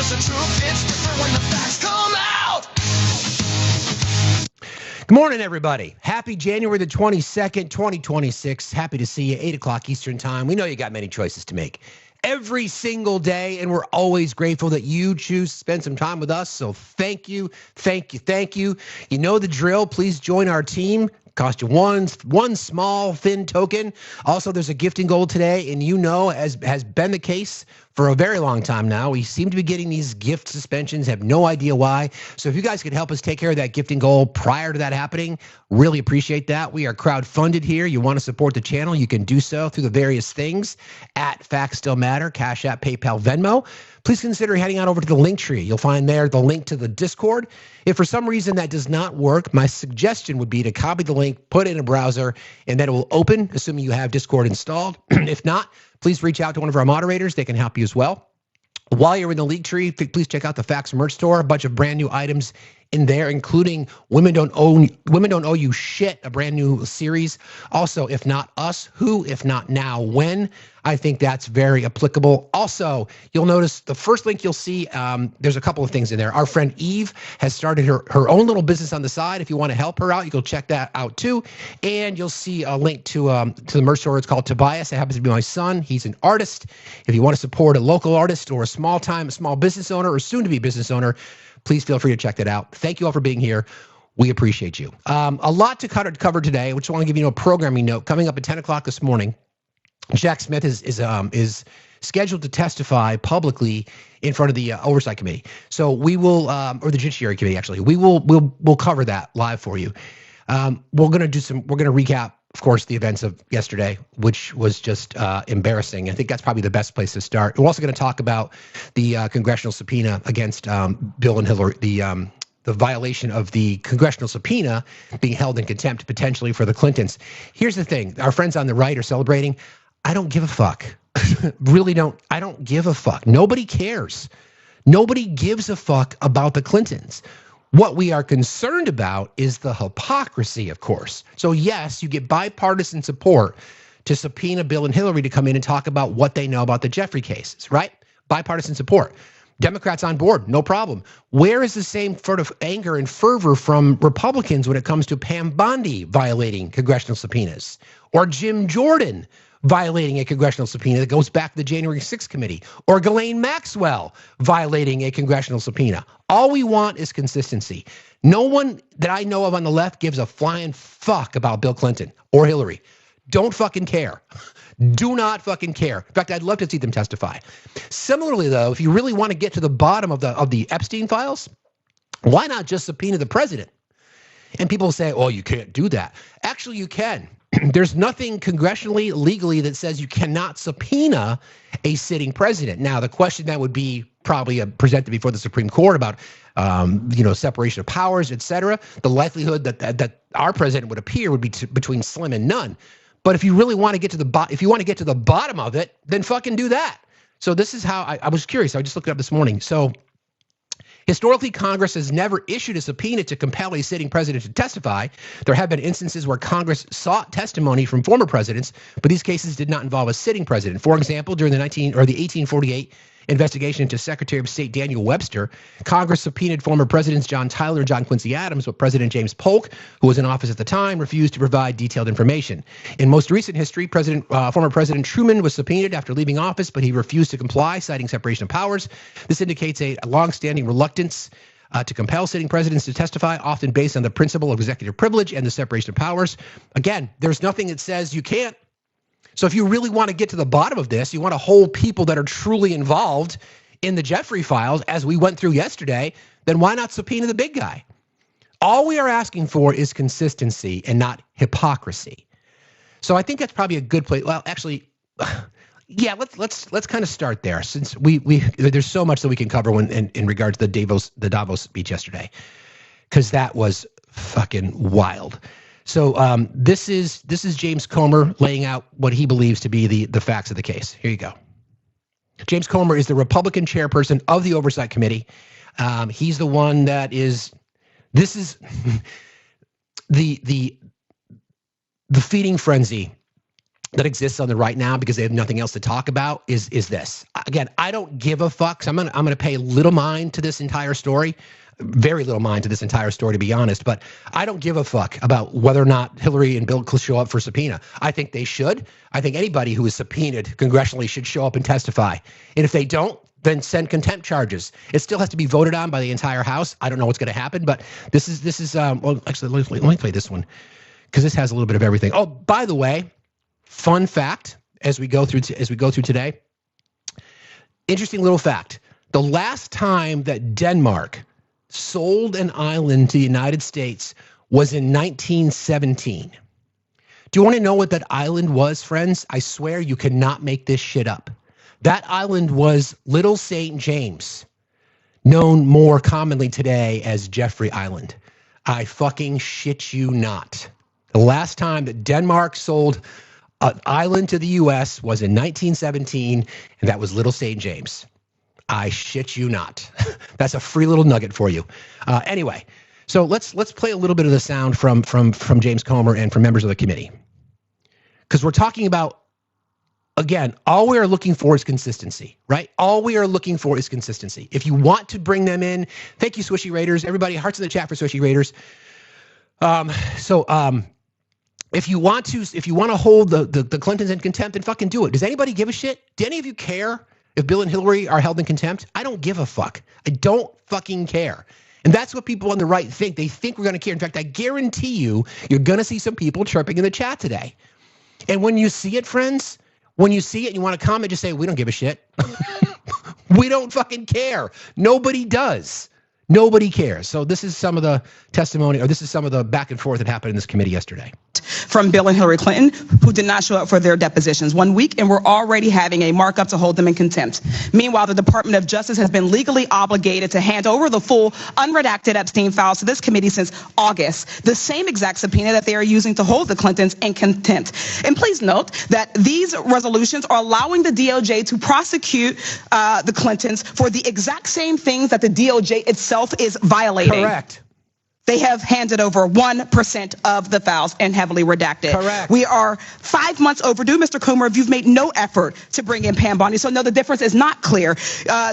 'cause the truth hits different when the facts come out. Good morning, everybody. Happy January the 22nd, 2026. Happy to see you, 8 o'clock Eastern time. We know you got many choices to make every single day, and we're always grateful that you choose to spend some time with us. So thank you, thank you, thank you. You know the drill. Please join our team. Cost you one small, thin token. Also, there's a gifting goal today, and you know, as has been the case for a very long time now, we seem to be getting these gift suspensions, have no idea why. So if you guys could help us take care of that gifting goal prior to that happening, really appreciate that. We are crowd-funded here. You want to support the channel, you can do so through the various things at Factsstillmatter, Cash App, PayPal, Venmo. Please consider heading on over to the link tree. You'll find there the link to the Discord. If for some reason that does not work, my suggestion would be to copy the link, put it in a browser, and then it will open, assuming you have Discord installed. If not, please reach out to one of our moderators. They can help you as well. While you're in the link tree, please check out the Facts merch store. A bunch of brand new items in there, including Women Don't Owe You Shit, a brand new series. Also, if not us, who? If not now, when? I think that's very applicable. Also, you'll notice the first link you'll see, there's a couple of things in there. Our friend Eve has started her own little business on the side. If you want to help her out, you can check that out too. And you'll see a link to the merch store. It's called Tobias. It happens to be my son. He's an artist. If you want to support a local artist or a small business owner or soon-to-be business owner, please feel free to check that out. Thank you all for being here. We appreciate you. A lot to cover today. I just want to give you a programming note. Coming up at 10 o'clock this morning, Jack Smith is scheduled to testify publicly in front of the Oversight Committee. So we will, or the Judiciary Committee actually. We'll cover that live for you. We're gonna recap, of course, the events of yesterday, which was just embarrassing. I think that's probably the best place to start. We're also going to talk about the congressional subpoena against Bill and Hillary, the violation of the congressional subpoena being held in contempt potentially for the Clintons. Here's the thing. Our friends on the right are celebrating. I don't give a fuck. Really don't. I don't give a fuck. Nobody cares. Nobody gives a fuck about the Clintons. What we are concerned about is the hypocrisy, of course. So yes, you get bipartisan support to subpoena Bill and Hillary to come in and talk about what they know about the Jeffrey cases, right? Bipartisan support. Democrats on board, no problem. Where is the same sort of anger and fervor from Republicans when it comes to Pam Bondi violating congressional subpoenas or Jim Jordan violating a congressional subpoena that goes back to the January 6th committee, or Ghislaine Maxwell violating a congressional subpoena? All we want is consistency. No one that I know of on the left gives a flying fuck about Bill Clinton or Hillary. Don't fucking care. Do not fucking care. In fact, I'd love to see them testify. Similarly, though, if you really want to get to the bottom of the Epstein files, why not just subpoena the president? And people say, oh, you can't do that. Actually, you can. There's nothing congressionally, legally that says you cannot subpoena a sitting president. Now, the question that would be probably presented before the Supreme Court about, separation of powers, et cetera. The likelihood that our president would appear would be between slim and none. But if you really want to get to the bottom of it, then fucking do that. So this is how I was curious. I just looked it up this morning. So historically, Congress has never issued a subpoena to compel a sitting president to testify. There have been instances where Congress sought testimony from former presidents, but these cases did not involve a sitting president. For example, during the 1848 investigation into Secretary of State Daniel Webster, Congress subpoenaed former presidents John Tyler and John Quincy Adams, but President James Polk, who was in office at the time, refused to provide detailed information. In most recent history, former President Truman was subpoenaed after leaving office, but he refused to comply, citing separation of powers. This indicates a longstanding reluctance to compel sitting presidents to testify, often based on the principle of executive privilege and the separation of powers. Again, there's nothing that says you can't. So if you really want to get to the bottom of this, you want to hold people that are truly involved in the Jeffrey files, as we went through yesterday, then why not subpoena the big guy? All we are asking for is consistency and not hypocrisy. So I think that's probably a good place. Well, actually, yeah, let's kind of start there, since there's so much that we can cover in regards to the Davos speech yesterday, because that was fucking wild. So this is James Comer laying out what he believes to be the facts of the case. Here you go. James Comer is the Republican chairperson of the Oversight Committee. He's the one that is. This is the feeding frenzy that exists on the right now because they have nothing else to talk about is this. Again, I don't give a fuck. So I'm gonna pay little mind to this entire story. Very little mind to this entire story, to be honest, but I don't give a fuck about whether or not Hillary and Bill will show up for subpoena. I think they should. I think anybody who is subpoenaed congressionally should show up and testify. And if they don't, then send contempt charges. It still has to be voted on by the entire House. I don't know what's going to happen, but this is well, actually, let me play this one because this has a little bit of everything. Oh, by the way, fun fact as we go through today. Interesting little fact. The last time that Denmark sold an island to the United States was in 1917. Do you want to know what that island was, friends? I swear you cannot make this shit up. That island was Little St. James, known more commonly today as Jeffrey Island. I fucking shit you not. The last time that Denmark sold an island to the U.S. was in 1917, and that was Little St. James. I shit you not. That's a free little nugget for you. Anyway, so let's play a little bit of the sound from James Comer and from members of the committee, because we're talking about, again, all we are looking for is consistency, right? All we are looking for is consistency. If you want to bring them in, thank you, Swishy Raiders. Everybody, hearts in the chat for Swishy Raiders. If you want to hold the Clintons in contempt, then fucking do it. Does anybody give a shit? Do any of you care if Bill and Hillary are held in contempt? I don't give a fuck. I don't fucking care. And that's what people on the right think. They think we're going to care. In fact, I guarantee you're going to see some people chirping in the chat today. And when you see it, friends, when you see it and you want to comment, just say, we don't give a shit. We don't fucking care. Nobody does. Nobody cares. So this is some of the testimony, or this is some of the back and forth that happened in this committee yesterday. From Bill and Hillary Clinton, who did not show up for their depositions 1 week, and we're already having a markup to hold them in contempt. Meanwhile, the Department of Justice has been legally obligated to hand over the full unredacted Epstein files to this committee since August, the same exact subpoena that they are using to hold the Clintons in contempt. And please note that these resolutions are allowing the DOJ to prosecute the Clintons for the exact same things that the DOJ itself is violating. Correct. They have handed over 1% of the files and heavily redacted. Correct. We are 5 months overdue, Mr. Coomer, if you've made no effort to bring in Pam Bondi. So no, the difference is not clear.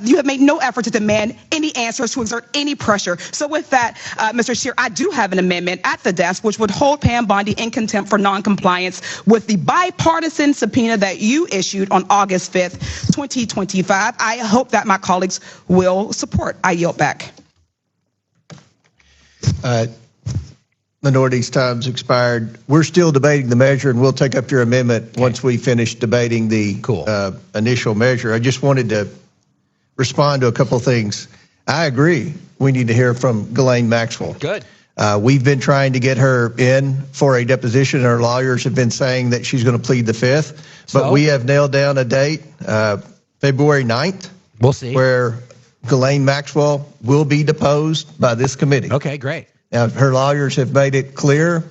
You have made no effort to demand any answers, to exert any pressure. So with that, Mr. Scheer, I do have an amendment at the desk which would hold Pam Bondi in contempt for noncompliance with the bipartisan subpoena that you issued on August 5th, 2025. I hope that my colleagues will support. I yield back. Minority's time's expired. We're still debating the measure, and we'll take up your amendment once we finish debating the initial measure. I just wanted to respond to a couple of things. I agree. We need to hear from Ghislaine Maxwell. Good. We've been trying to get her in for a deposition. Her lawyers have been saying that she's going to plead the 5th, but we have nailed down a date, February 9th. We'll see. Where Ghislaine Maxwell will be deposed by this committee. Okay, great. Now, her lawyers have made it clear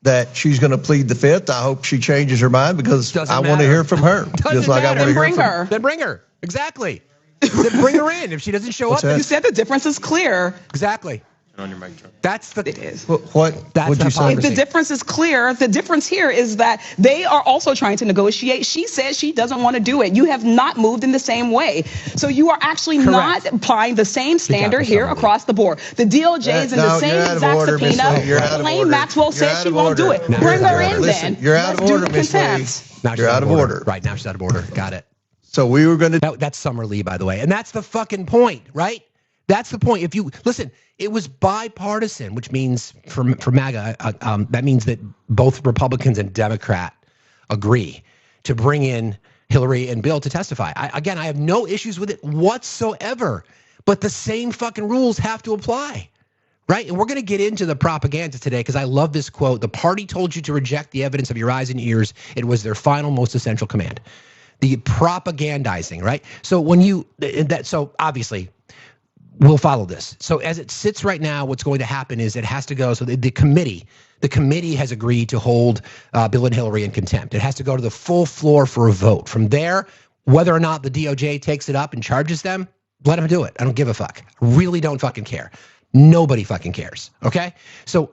that she's going to plead the 5th. I hope she changes her mind because I want to hear from her. Just like I want to hear from her. Then bring her. Exactly. Then bring her in. If she doesn't show up. You said the difference is clear. Exactly. On your mic, Chuck. That's the. It is. What? What'd you say? The difference is clear. The difference here is that they are also trying to negotiate. She says she doesn't want to do it. You have not moved in the same way. So you are actually not applying the same standard here across the board. The DOJ is in the same exact subpoena. Ghislaine Maxwell says she won't do it. Bring her in then. You're out of order, Ms. Lee. You're out of order. Right, now she's out of order. Got it. So we were going to. That's Summer Lee, by the way. And that's the fucking point, right? That's the point. If you listen, it was bipartisan, which means for MAGA, that means that both Republicans and Democrat agree to bring in Hillary and Bill to testify. I have no issues with it whatsoever, but the same fucking rules have to apply, right? And we're going to get into the propaganda today because I love this quote. The party told you to reject the evidence of your eyes and ears. It was their final, most essential command. The propagandizing, right? So so obviously, we'll follow this. So as it sits right now, what's going to happen is it has to go. So the committee has agreed to hold Bill and Hillary in contempt. It has to go to the full floor for a vote. From there, whether or not the DOJ takes it up and charges them, let them do it. I don't give a fuck. I really don't fucking care. Nobody fucking cares. Okay. So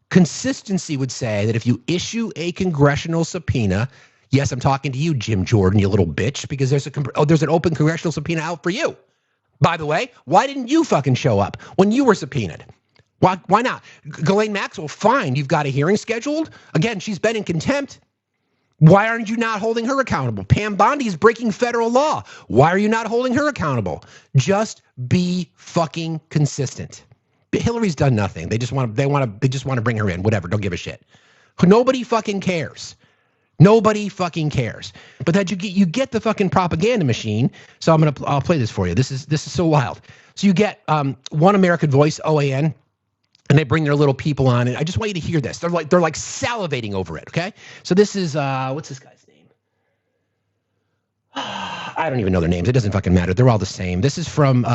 Consistency would say that if you issue a congressional subpoena, yes, I'm talking to you, Jim Jordan, you little bitch, because there's an open congressional subpoena out for you. By the way, why didn't you fucking show up when you were subpoenaed? Why not? Ghislaine Maxwell, fine, you've got a hearing scheduled. Again, she's been in contempt. Why aren't you not holding her accountable? Pam Bondi is breaking federal law. Why are you not holding her accountable? Just be fucking consistent. Hillary's done nothing. They just want to bring her in. Whatever. Don't give a shit. Nobody fucking cares. Nobody fucking cares. But that you get the fucking propaganda machine. So I'll play this for you. This is so wild. So you get One American Voice, OAN. And they bring their little people on, and I just want you to hear this. They're like salivating over it. Okay, so this is what's this guy's name? I don't even know their names. It doesn't fucking matter. They're all the same. This is from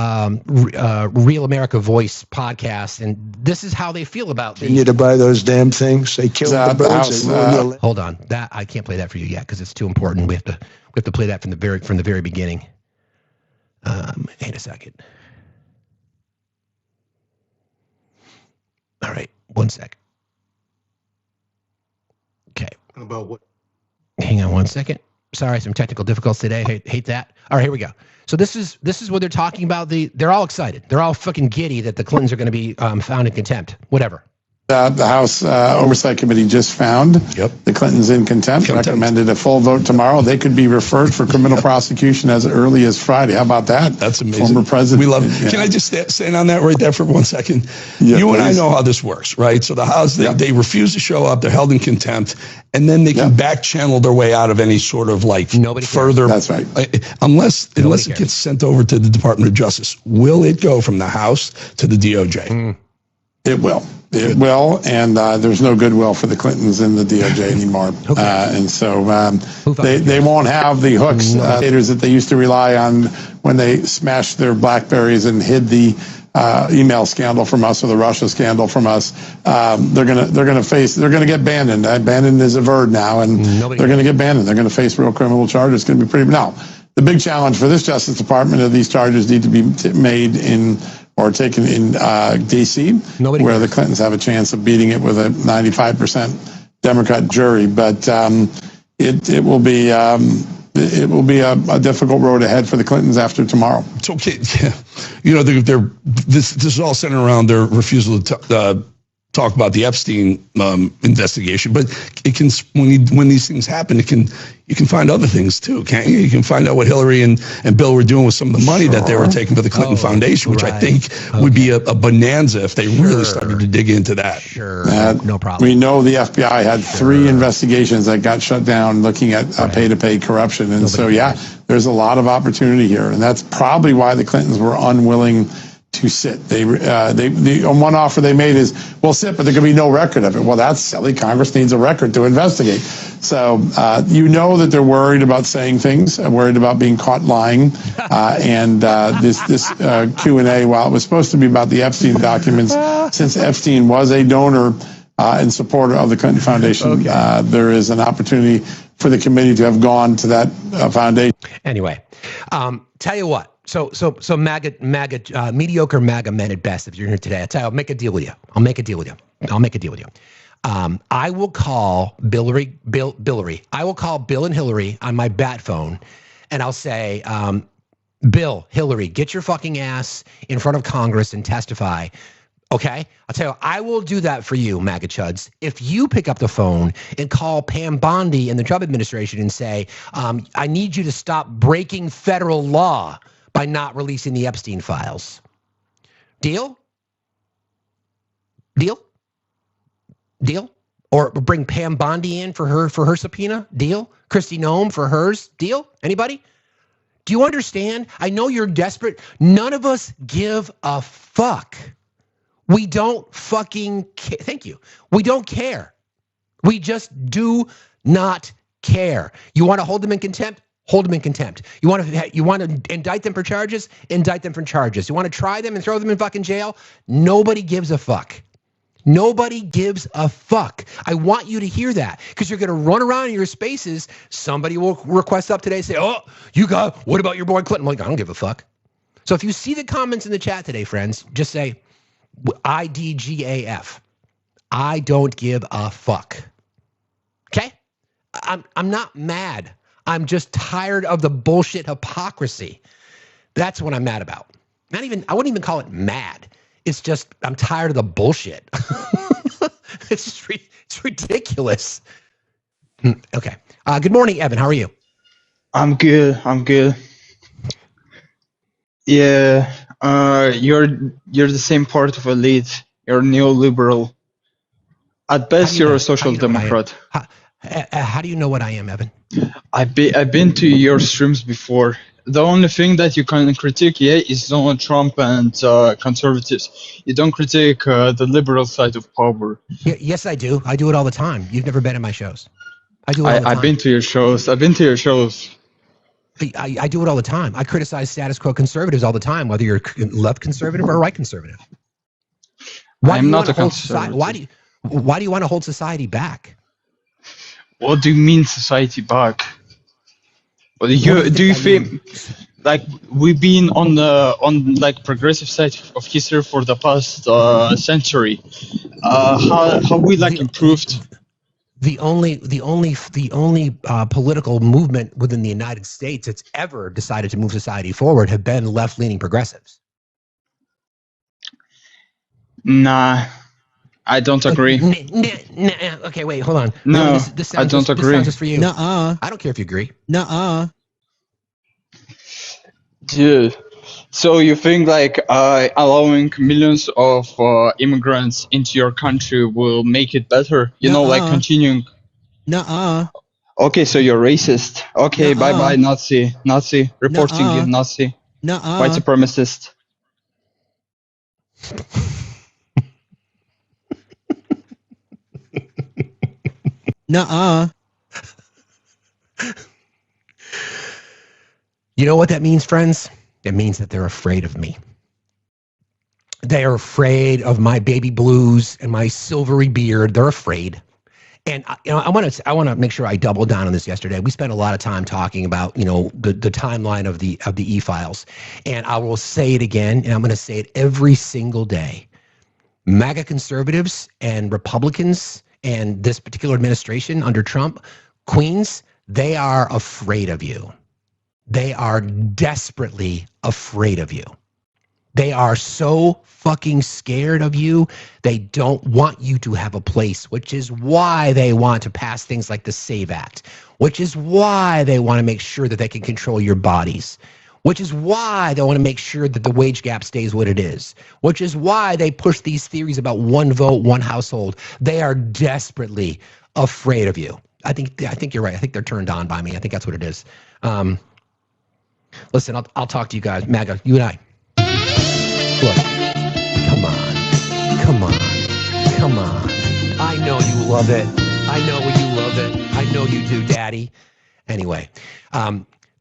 Real America Voice podcast, and this is how they feel about You need to buy those damn things. They kill the birds. Hold on, that I can't play that for you yet because it's too important. We have to play that from the very beginning. Wait a second. All right, 1 sec. Okay. About what? Hang on 1 second. Sorry, some technical difficulties today. Hate that. All right, here we go. So this is what they're talking about. They're all excited. They're all fucking giddy that the Clintons are going to be found in contempt. Whatever. The House Oversight Committee just found the Clintons in contempt, recommended a full vote tomorrow. They could be referred for criminal prosecution as early as Friday. How about that? That's amazing. Former president. We love it. Yeah. Can I just stand on that right there for 1 second? Yeah, you and I know how this works, right? So the House, they refuse to show up. They're held in contempt. And then they can back channel their way out of any sort of further. That's right. Unless it gets sent over to the Department of Justice. Will it go from the House to the DOJ? It will. It will, and there's no goodwill for the Clintons in the DOJ anymore. And so they won't have the hooks that they used to rely on when they smashed their BlackBerries and hid the email scandal from us or the Russia scandal from us. They're gonna get banned. Banned is a verb now, and they're gonna get banned. They're gonna face real criminal charges. It's gonna be pretty. Now, the big challenge for this Justice Department is these charges need to be made in or taken in D.C., where the Clintons have a chance of beating it with a 95% Democrat jury. But it will be a difficult road ahead for the Clintons after tomorrow. It's okay. You know, this is all centered around their refusal to talk about the Epstein investigation, but it can when these things happen, you can find other things too, can't you? You can find out what Hillary and Bill were doing with some of the money that they were taking for the Clinton Foundation, which I think would be a bonanza if they really started to dig into that. No problem. We know the FBI had 3 investigations that got shut down looking at pay-to-pay corruption, and there's a lot of opportunity here, and that's probably why the Clintons were unwilling to sit. They one offer they made is, we'll sit, but there can be no record of it. Well, that's silly. Congress needs a record to investigate. So you know that they're worried about saying things, worried about being caught lying, and this Q&A, while it was supposed to be about the Epstein documents, since Epstein was a donor and supporter of the Clinton Foundation, there is an opportunity for the committee to have gone to that foundation. Anyway, tell you what. So MAGA, mediocre MAGA men at best, if you're here today, I'll make a deal with you. I'll make a deal with you. I will call Billery. I will call Bill and Hillary on my bat phone, and I'll say, Bill, Hillary, get your fucking ass in front of Congress and testify. Okay? I'll tell you, I will do that for you, MAGA chuds. If you pick up the phone and call Pam Bondi and the Trump administration and say, I need you to stop breaking federal law by not releasing the Epstein files. Deal? Or bring Pam Bondi in for her subpoena? Deal? Kristi Noem for hers? Deal? Anybody? Do you understand? I know you're desperate. None of us give a fuck. We don't fucking care. Thank you. We don't care. We just do not care. You want to hold them in contempt? Hold them in contempt. You want to indict them for charges? Indict them for charges. You want to try them and throw them in fucking jail? Nobody gives a fuck. Nobody gives a fuck. I want you to hear that because you're going to run around in your spaces. Somebody will request up today, say, oh, what about your boy Clinton? I'm like, I don't give a fuck. So if you see the comments in the chat today, friends, just say IDGAF. I don't give a fuck. Okay? I'm not mad. I'm just tired of the bullshit hypocrisy. That's what I'm mad about. I wouldn't even call it mad. It's just, I'm tired of the bullshit. It's ridiculous. Okay. Good morning, Evan. How are you? I'm good. Yeah, you're the same part of elite. You're neoliberal. At best, you're a social democrat. How do you know what I am, Evan? I've been to your streams before. The only thing that you can critique, is Donald Trump and conservatives. You don't critique the liberal side of power. Yes, I do. I do it all the time. You've never been in my shows. I do it all the time. I've been to your shows. I do it all the time. I criticize status quo conservatives all the time, whether you're left conservative or right conservative. I'm not a conservative. Why do you want to hold society back? What do you mean society back? What do you think like we've been on like progressive side of history for the past century? How we like improved? The only political movement within the United States that's ever decided to move society forward have been left-leaning progressives. Nah, I don't agree. Okay, wait, hold on. No, this I don't agree. This sounds just for you. I don't care if you agree. Dude, so you think like allowing millions of immigrants into your country will make it better? You know, like continuing. Okay, so you're racist. Okay, bye, Nazi, reporting you, Nazi, white supremacist. You know what that means, friends? It means that they're afraid of me. They are afraid of my baby blues and my silvery beard. They're afraid. And I want to make sure I double down on this yesterday. We spent a lot of time talking about, the timeline of the e-files. And I will say it again, and I'm going to say it every single day. MAGA conservatives and Republicans and this particular administration under Trump, Queens, they are afraid of you. They are desperately afraid of you. They are so fucking scared of you. They don't want you to have a place, which is why they want to pass things like the SAVE Act, which is why they want to make sure that they can control your bodies, which is why they want to make sure that the wage gap stays what it is, which is why they push these theories about one vote, one household. They are desperately afraid of you. I think you're right. I think they're turned on by me. I think that's what it is. Listen, I'll talk to you guys. MAGA, you and I. Look, come on. I know you love it. I know you do, Daddy. Anyway,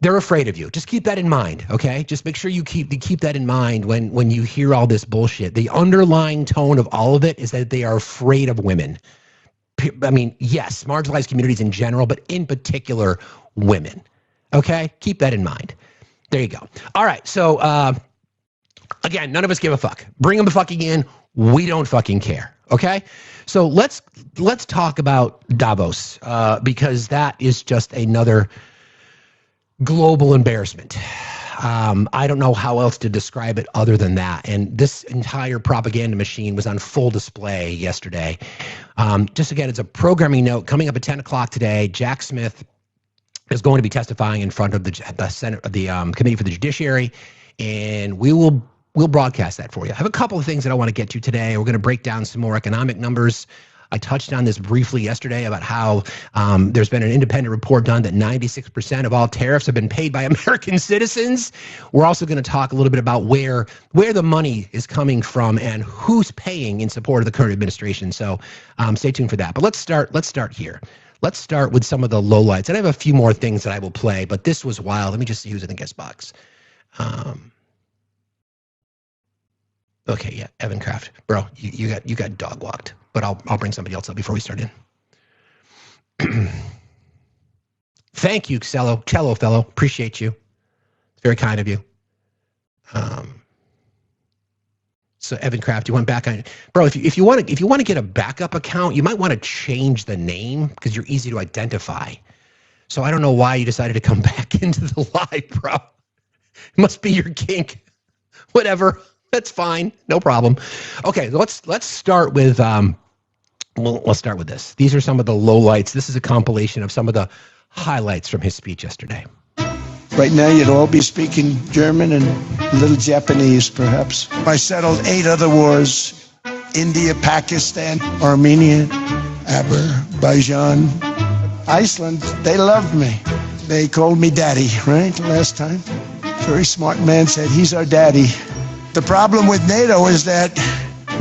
they're afraid of you. Just keep that in mind, okay? Just make sure you keep that in mind when you hear all this bullshit. The underlying tone of all of it is that they are afraid of women. I mean, yes, marginalized communities in general, but in particular, women. Okay? Keep that in mind. There you go. All right, so again, none of us give a fuck. Bring them fucking in. We don't fucking care. Okay? So let's talk about Davos because that is just another global embarrassment. I don't know how else to describe it other than that. And this entire propaganda machine was on full display yesterday. Just again, it's a programming note coming up at 10 o'clock today. Jack Smith is going to be testifying in front of the Senate, the Committee for the Judiciary, and we'll broadcast that for you. I have a couple of things that I want to get to today. We're going to break down some more economic numbers. I touched on this briefly yesterday about how there's been an independent report done that 96% of all tariffs have been paid by American citizens. We're also going to talk a little bit about where the money is coming from and who's paying in support of the current administration. So stay tuned for that. But let's start here. Let's start with some of the lowlights. And I have a few more things that I will play, but this was wild. Let me just see who's in the guest box. Okay, yeah, Evan Kraft. Bro, you got dog walked, but I'll bring somebody else up before we start in. Thank you, Cello fellow. Appreciate you. It's very kind of you. So Evan Kraft, you went back on, bro. If you want to get a backup account, you might want to change the name because you're easy to identify. So I don't know why you decided to come back into the live, bro. It must be your kink. Whatever, that's fine, no problem. Okay, let's start with let's start with this. These are some of the lowlights. This is a compilation of some of the highlights from his speech yesterday. Right now, you'd all be speaking German and a little Japanese, perhaps. I settled 8 other wars: India, Pakistan, Armenia, Azerbaijan, Iceland. They loved me. They called me daddy, right, last time? Very smart man said, he's our daddy. The problem with NATO is that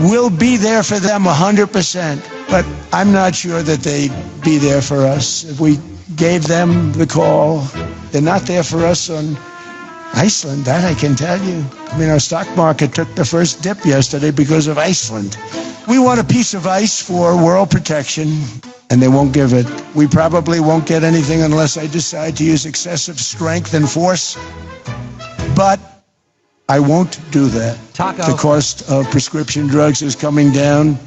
we'll be there for them 100%, but I'm not sure that they'd be there for us. If we gave them the call, they're not there for us on Iceland, that I can tell you. I mean, our stock market took the first dip yesterday because of Iceland. We want a piece of ice for world protection, and they won't give it. We probably won't get anything unless I decide to use excessive strength and force. But I won't do that. Taco. The cost of prescription drugs is coming down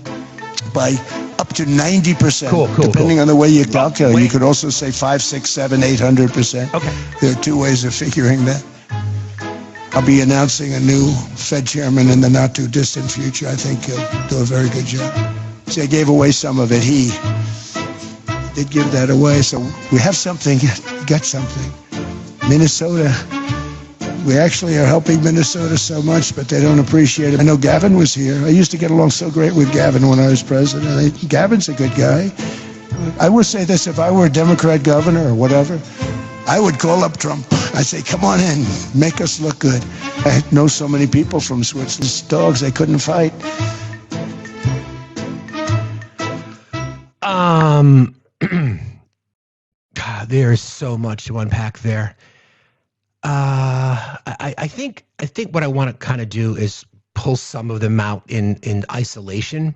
by up to 90%. Cool, depending on the way you calculate. You could also say 5, 6, 7, 800%. Okay. There are 2 ways of figuring that. I'll be announcing a new Fed chairman in the not too distant future. I think he'll do a very good job. See, I gave away some of it. He did give that away. So we have something, got something. Minnesota. We actually are helping Minnesota so much, but they don't appreciate it. I know Gavin was here. I used to get along so great with Gavin when I was president. Gavin's a good guy. I would say this, if I were a Democrat governor or whatever, I would call up Trump. I'd say, come on in, make us look good. I know so many people from Switzerland's dogs, they couldn't fight. God, there's so much to unpack there. I think what I want to kind of do is pull some of them out in isolation.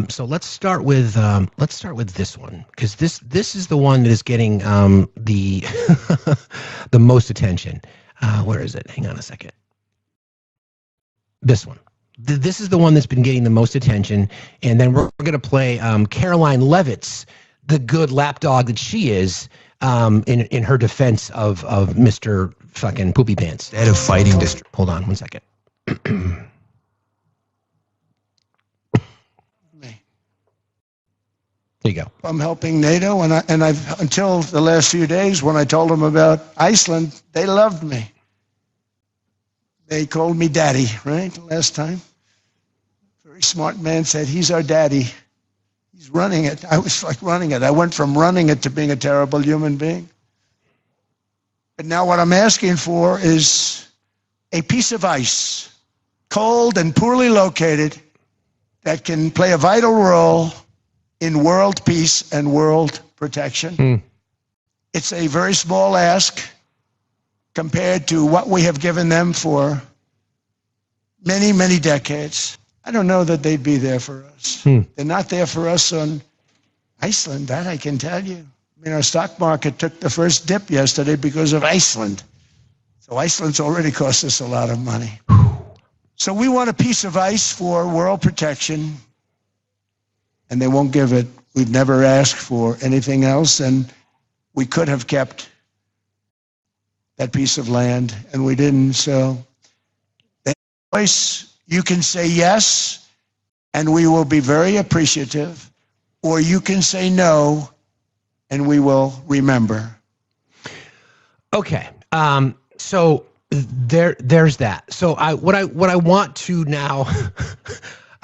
So let's start with this one, because this is the one that is getting the the most attention. Where is it? Hang on a second. This one. This is the one that's been getting the most attention, and then we're going to play Caroline Leavitt's, the good lapdog that she is, in her defense of Mr. fucking Poopy Pants. Instead of fighting hold on 1 second. There you go. I'm helping NATO, and I've until the last few days when I told them about Iceland, they loved me. They called me daddy, right, last time. Very smart man said, he's our daddy. He's running it. I was like running it. I went from running it to being a terrible human being. But now what I'm asking for is a piece of ice, cold and poorly located, that can play a vital role in world peace and world protection. It's a very small ask compared to what we have given them for many, many decades. I don't know that they'd be there for us. They're not there for us on Iceland, that I can tell you. I mean, our stock market took the first dip yesterday because of Iceland. So Iceland's already cost us a lot of money. So we want a piece of ice for world protection, and they won't give it. We've never asked for anything else, and we could have kept that piece of land, and we didn't. So you can say yes, and we will be very appreciative, or you can say no, and we will remember. Okay. So there's that. So what I want to now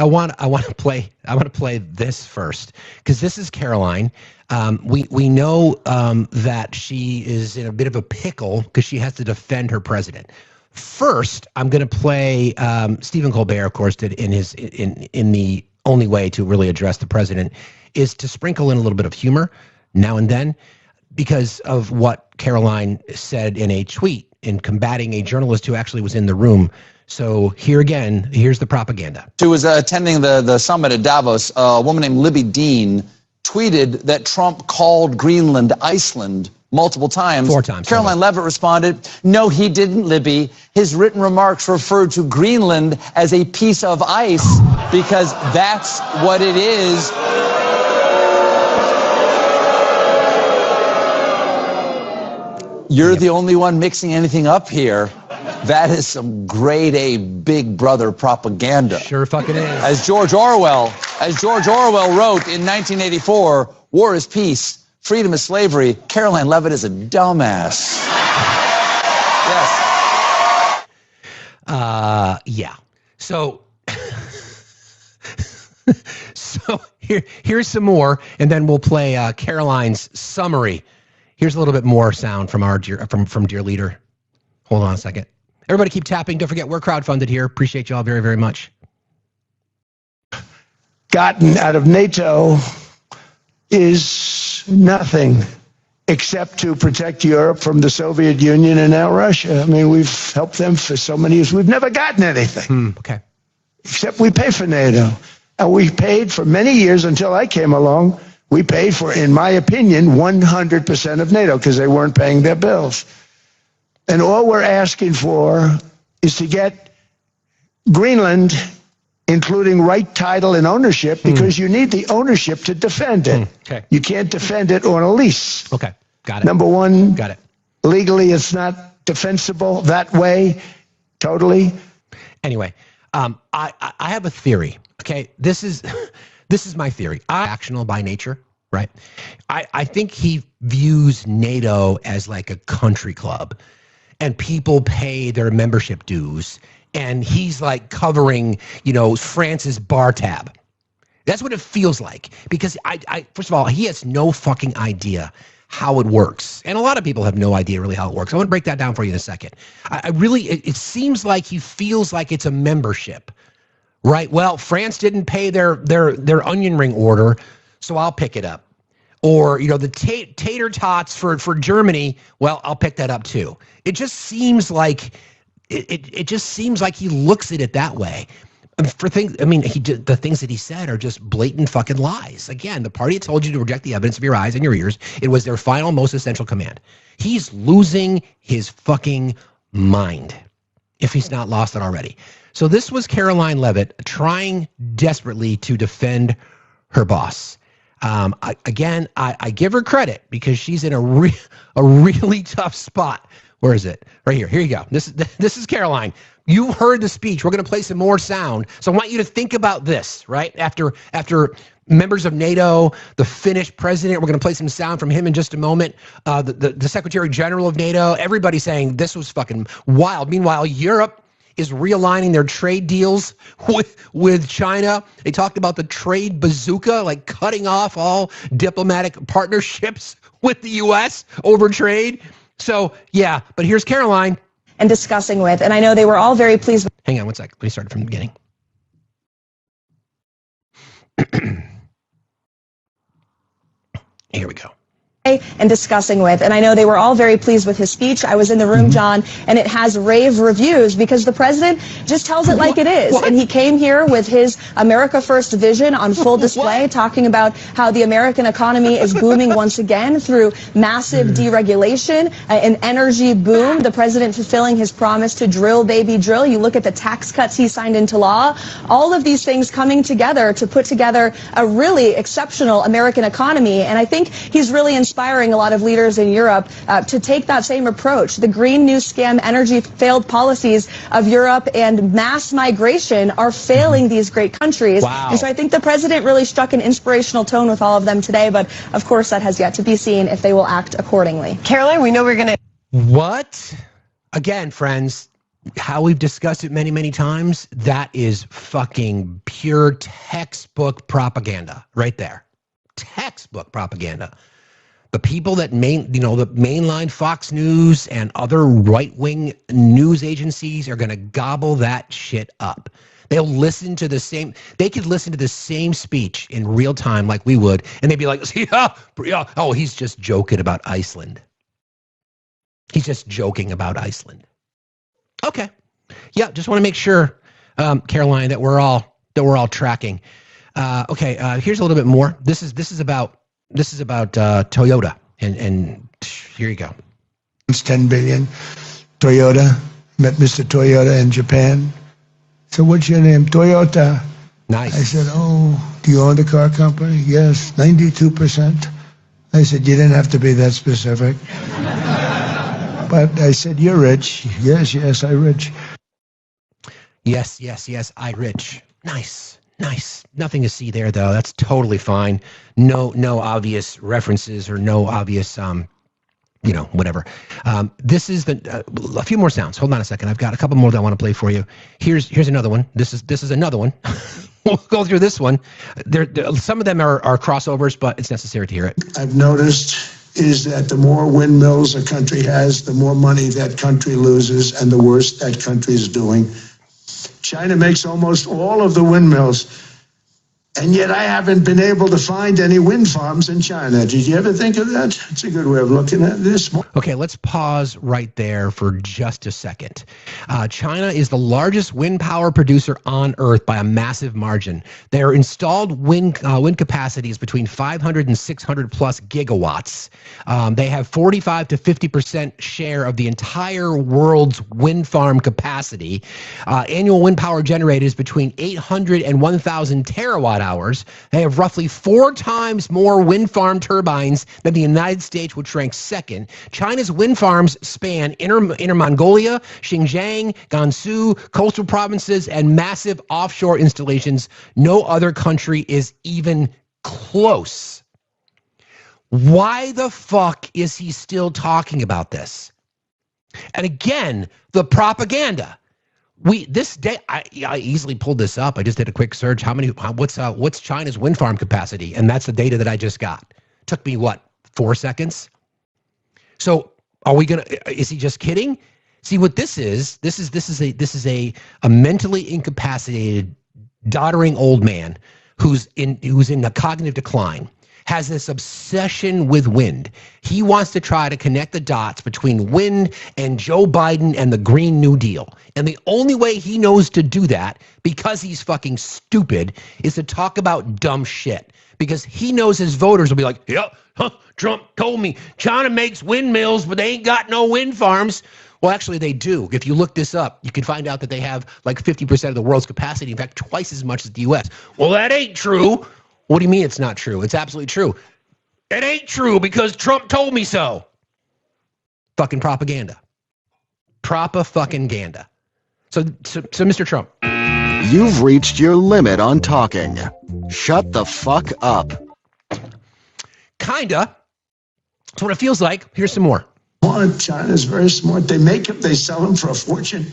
I want to play this first, because this is Caroline. We know that she is in a bit of a pickle because she has to defend her president. First, I'm going to play Stephen Colbert, of course, did in the only way to really address the president is to sprinkle in a little bit of humor now and then, because of what Caroline said in a tweet in combating a journalist who actually was in the room. So here's the propaganda. She was attending the summit at Davos. A woman named Libby Dean tweeted that Trump called Greenland Iceland multiple times. 4 times. Caroline Leavitt responded, no, he didn't, Libby. His written remarks referred to Greenland as a piece of ice because that's what it is. You're the only one mixing anything up here. That is some grade A Big Brother propaganda. Sure fucking is. As George Orwell wrote in 1984, war is peace, freedom is slavery. Caroline Leavitt is a dumbass. Yes. Yeah. So, here's some more, and then we'll play Caroline's summary. Here's a little bit more sound from our from dear leader. Hold on a second. Everybody keep tapping. Don't forget, we're crowdfunded here. Appreciate y'all very, very much. Gotten out of NATO is nothing except to protect Europe from the Soviet Union and now Russia. I mean, we've helped them for so many years. We've never gotten anything. Okay. Except we pay for NATO. And we paid for many years until I came along. We paid for, in my opinion, 100% of NATO because they weren't paying their bills. And all we're asking for is to get Greenland, including right title and ownership, because you need the ownership to defend it. Okay. You can't defend it on a lease. Okay. Got it. Number one, got it. Legally, it's not defensible that way, totally. Anyway, I have a theory. Okay, this is my theory. I'm actional by nature, right? I think he views NATO as like a country club, and people pay their membership dues, and he's like covering, France's bar tab. That's what it feels like, because I first of all, he has no fucking idea how it works. And a lot of people have no idea really how it works. I want to break that down for you in a second. It seems like he feels like it's a membership, right? Well, France didn't pay their onion ring order, so I'll pick it up. Or, the tater tots for Germany, well, I'll pick that up too. It just seems like it just seems like he looks at it that way. The things that he said are just blatant fucking lies. Again, the party that told you to reject the evidence of your eyes and your ears, it was their final, most essential command. He's losing his fucking mind, if he's not lost it already. So this was Caroline Leavitt trying desperately to defend her boss. I give her credit because she's in a really tough spot. Where is it? Right here. Here you go. This is Caroline. You heard the speech. We're going to play some more sound. So I want you to think about this, right? After members of NATO, the Finnish president, we're going to play some sound from him in just a moment. The Secretary General of NATO, everybody saying this was fucking wild. Meanwhile, Europe is realigning their trade deals with China. They talked about the trade bazooka, like cutting off all diplomatic partnerships with the U.S. over trade. So, yeah, but here's Caroline. And discussing with, and I know they were all very pleased. Hang on one sec. Let me start from the beginning. Here we go. And discussing with, and I know they were all very pleased with his speech. I was in the room, John, and it has rave reviews because the president just tells it like it is. And he came here with his America First vision on full display, talking about how the American economy is booming once again through massive deregulation, an energy boom, the president fulfilling his promise to drill, baby, drill. You look at the tax cuts he signed into law, all of these things coming together to put together a really exceptional American economy. And I think he's really inspiring a lot of leaders in Europe to take that same approach. The Green New Scam energy failed policies of Europe and mass migration are failing these great countries. Wow. And so I think the president really struck an inspirational tone with all of them today, but of course that has yet to be seen if they will act accordingly. Caroline, we know we're going to... What? Again, friends, how we've discussed it many, many times, that is fucking pure textbook propaganda right there. Textbook propaganda. The people that the mainline Fox News and other right-wing news agencies are going to gobble that shit up. They'll listen to they could listen to the same speech in real time like we would, and they'd be like, oh, he's just joking about Iceland. He's just joking about Iceland. Okay. Yeah, just want to make sure, Caroline, that we're all tracking. Okay, here's a little bit more. This is about Toyota and Here you go. It's 10 billion. Toyota. Met Mr. Toyota in Japan. So what's your name? Toyota. Nice. I said, oh, do you own the car company? Yes, 92%. I said, you didn't have to be that specific. But I said, you're rich. Yes, yes, I'm rich. Yes, yes, yes, I rich. Nice, nice. Nothing to see there, though. That's totally fine. No obvious references or no obvious, whatever. This is a few more sounds. Hold on a second. I've got a couple more that I want to play for you. Here's another one. This is another one. We'll go through this one. Some of them are crossovers, but it's necessary to hear it. I've noticed is that the more windmills a country has, the more money that country loses, and the worse that country is doing. China makes almost all of the windmills, and yet I haven't been able to find any wind farms in China. Did you ever think of that? It's a good way of looking at this. Okay, let's pause right there for just a second. China is the largest wind power producer on Earth by a massive margin. Their installed wind capacity is between 500 and 600 plus gigawatts. They have 45 to 50% share of the entire world's wind farm capacity. Annual wind power generated is between 800 and 1,000 terawatt hours. They have roughly 4 times more wind farm turbines than the United States, which ranks second. China's wind farms span Inner Mongolia, Xinjiang, Gansu, coastal provinces, and massive offshore installations. No other country is even close. Why the fuck is he still talking about this? And again, the propaganda. This day, I easily pulled this up. I just did a quick search. What's China's wind farm capacity? And that's the data that I just got. Took me 4 seconds? So are we gonna? Is he just kidding? See what this is? This is a mentally incapacitated, doddering old man who's in a cognitive decline. Has this obsession with wind. He wants to try to connect the dots between wind and Joe Biden and the Green New Deal. And the only way he knows to do that, because he's fucking stupid, is to talk about dumb shit. Because he knows his voters will be like, yeah, Trump told me China makes windmills, but they ain't got no wind farms. Well, actually, they do. If you look this up, you can find out that they have like 50% of the world's capacity. In fact, twice as much as the U.S. Well, that ain't true. What do you mean it's not true? It's absolutely true. It ain't true because Trump told me so. Fucking propaganda. Propa-fucking-ganda. So, Mr. Trump. You've reached your limit on talking. Shut the fuck up. Kinda. That's what it feels like. Here's some more. China's very smart. They make them, they sell them for a fortune.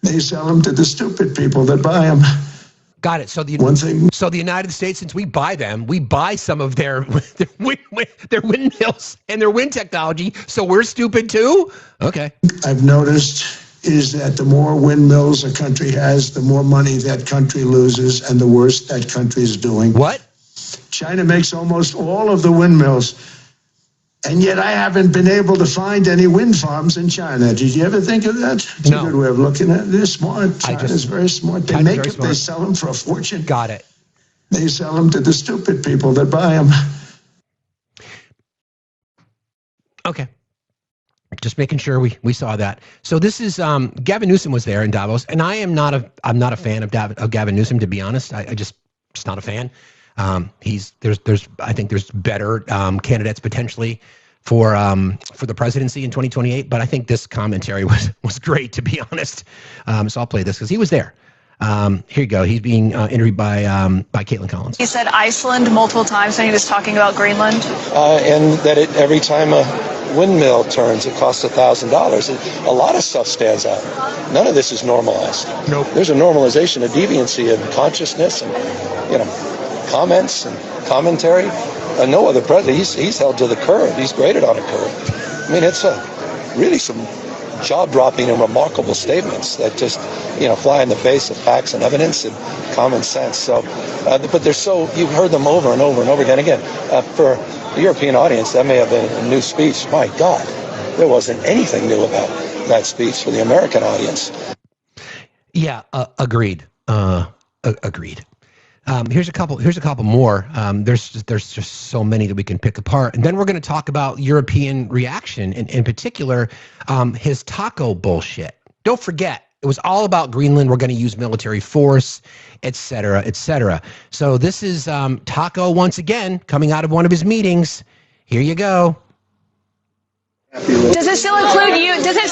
They sell them to the stupid people that buy them. Got it. So the United States, since we buy them, we buy some of their windmills and their wind technology. So we're stupid too? Okay. I've noticed is that the more windmills a country has, the more money that country loses, and the worse that country is doing. What? China makes almost all of the windmills, and yet I haven't been able to find any wind farms in China. Did you ever think of that? It's a good way of looking at it. They're smart. China's very smart. They make them, they sell them for a fortune. Got it. They sell them to the stupid people that buy them. Okay. Just making sure we saw that. So this is Gavin Newsom was there in Davos, and I'm not a fan of Gavin Newsom, to be honest. I just not a fan. I think there's better candidates potentially for the presidency in 2028. But I think this commentary was great, to be honest. So I'll play this because he was there. Here you go. He's being interviewed by Caitlin Collins. He said Iceland multiple times when he was talking about Greenland. And that every time a windmill turns, it costs $1,000. A lot of stuff stands out. None of this is normalized. Nope. There's a normalization of deviancy and consciousness and, comments and commentary. No other president, he's held to the curve. He's graded on a curve. I mean, it's really some jaw-dropping and remarkable statements that just, fly in the face of facts and evidence and common sense. So, but they're you've heard them over and over and over again. Again, for the European audience, that may have been a new speech. My God, there wasn't anything new about that speech for the American audience. Yeah, agreed. Agreed. Here's a couple more. There's just so many that we can pick apart, and then we're going to talk about European reaction, and in particular, his taco bullshit. Don't forget, it was all about Greenland. We're going to use military force, et cetera, et cetera. So this is Taco once again coming out of one of his meetings. Here you go. Does it still include you? Does it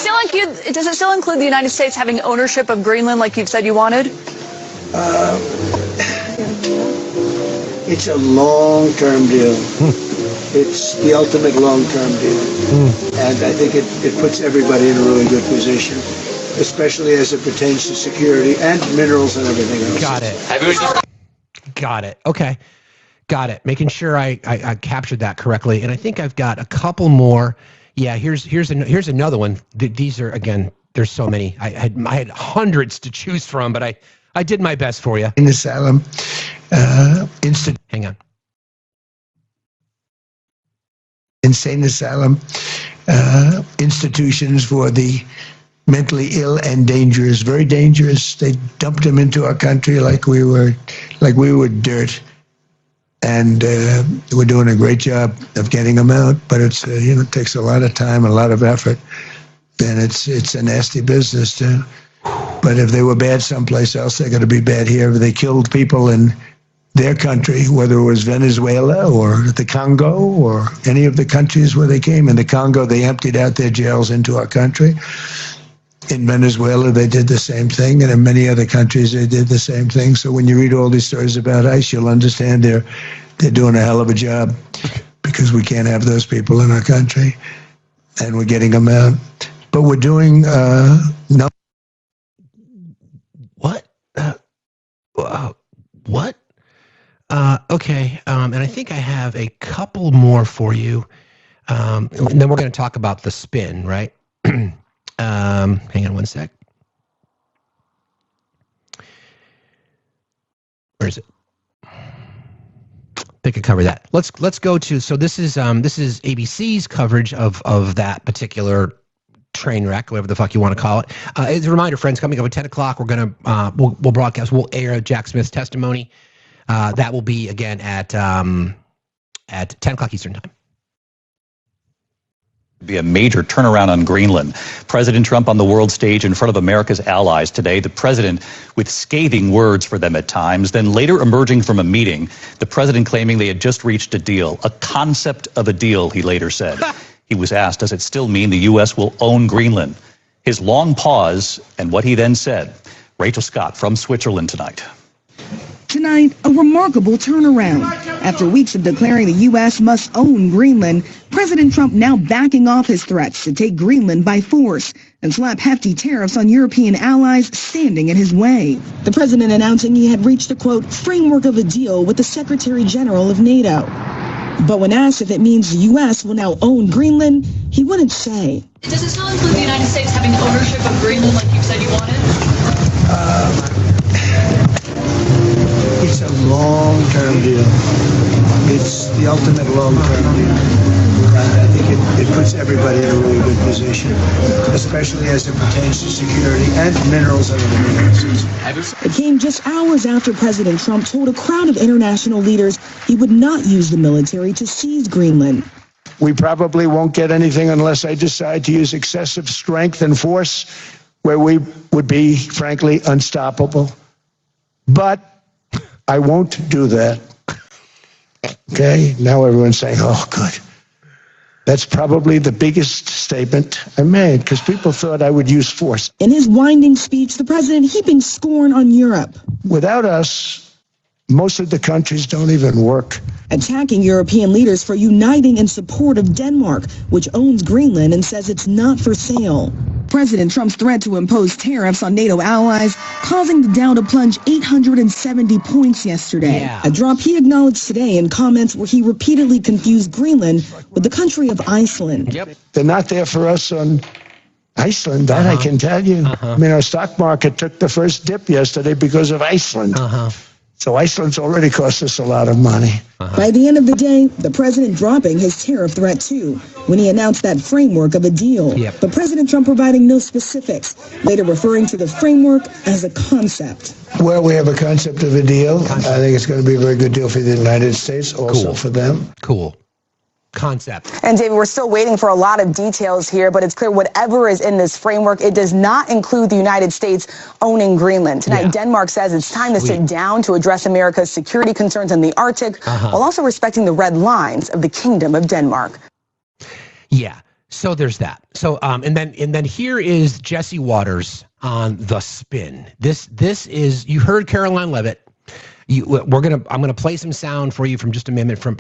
still include the United States having ownership of Greenland like you've said you wanted? It's a long-term deal. It's the ultimate long-term deal. And I think it puts everybody in a really good position, especially as it pertains to security and minerals and everything else. Got it. Got it. Okay. Got it. Making sure I captured that correctly. And I think I've got a couple more. Yeah, here's another one. These are, again, there's so many. I had hundreds to choose from, but I did my best for you. In asylum, hang on. Insane asylum institutions for the mentally ill and dangerous, very dangerous. They dumped them into our country like we were dirt. And we're doing a great job of getting them out, but it's it takes a lot of time, a lot of effort, and it's a nasty business too. But if they were bad someplace else, they're going to be bad here. If they killed people in their country, whether it was Venezuela or the Congo or any of the countries where they came. In the Congo, they emptied out their jails into our country. In Venezuela, they did the same thing, and in many other countries, they did the same thing. So when you read all these stories about ICE, you'll understand they're doing a hell of a job, because we can't have those people in our country, and we're getting them out. But we're doing no. What? What? Okay. And I think I have a couple more for you. And then we're going to talk about the spin, right? Hang on one sec. Where is it? They could cover that. Let's go to, so this is ABC's coverage of that particular train wreck, whatever the fuck you want to call it. As a reminder, friends, coming up at 10 o'clock, we're gonna we'll broadcast, we'll air Jack Smith's testimony. That will be again at 10 o'clock Eastern time. Be a major turnaround on Greenland. President Trump on the world stage in front of America's allies today, the president with scathing words for them at times, then later emerging from a meeting, the president claiming they had just reached a deal, a concept of a deal, he later said. He was asked, does it still mean the U.S. will own Greenland? His long pause and what he then said. Rachel Scott from Switzerland tonight. Tonight, a remarkable turnaround. After weeks of declaring the U.S. must own Greenland, President Trump now backing off his threats to take Greenland by force and slap hefty tariffs on European allies standing in his way. The president announcing he had reached a, quote, framework of a deal with the Secretary General of NATO. But when asked if it means the U.S. will now own Greenland, he wouldn't say. Does it still include the United States having ownership of Greenland like you said you wanted? It's a long-term deal. It's the ultimate long-term deal. And I think it puts everybody in a really good position, especially as it pertains to security and minerals and other minerals. It came just hours after President Trump told a crowd of international leaders he would not use the military to seize Greenland. We probably won't get anything unless I decide to use excessive strength and force, where we would be, frankly, unstoppable. But I won't do that. Okay, now everyone's saying, oh, good. That's probably the biggest statement I made, because people thought I would use force. In his winding speech, the president heaping scorn on Europe. Without us, most of the countries don't even work. Attacking European leaders for uniting in support of Denmark, which owns Greenland and says it's not for sale. President Trump's threat to impose tariffs on NATO allies, causing the Dow to plunge 870 points yesterday. Yeah. A drop he acknowledged today in comments where he repeatedly confused Greenland with the country of Iceland. Yep. They're not there for us on Iceland, that I can tell you. I mean, our stock market took the first dip yesterday because of Iceland. So Iceland's already cost us a lot of money. By the end of the day, the president dropping his tariff threat too, when he announced that framework of a deal. But President Trump providing no specifics, later referring to the framework as a concept. Well, we have a concept of a deal. I think it's going to be a very good deal for the United States, also for them. Cool. Concept. And David, we're still waiting for a lot of details here, but it's clear whatever is in this framework, it does not include the United States owning Greenland. Tonight, Denmark says it's time to sit down to address America's security concerns in the Arctic, while also respecting the red lines of the Kingdom of Denmark. Yeah. So there's that. So and then here is Jesse Waters on The Spin. This is, you heard Caroline Leavitt. I'm gonna play some sound for you from just a moment from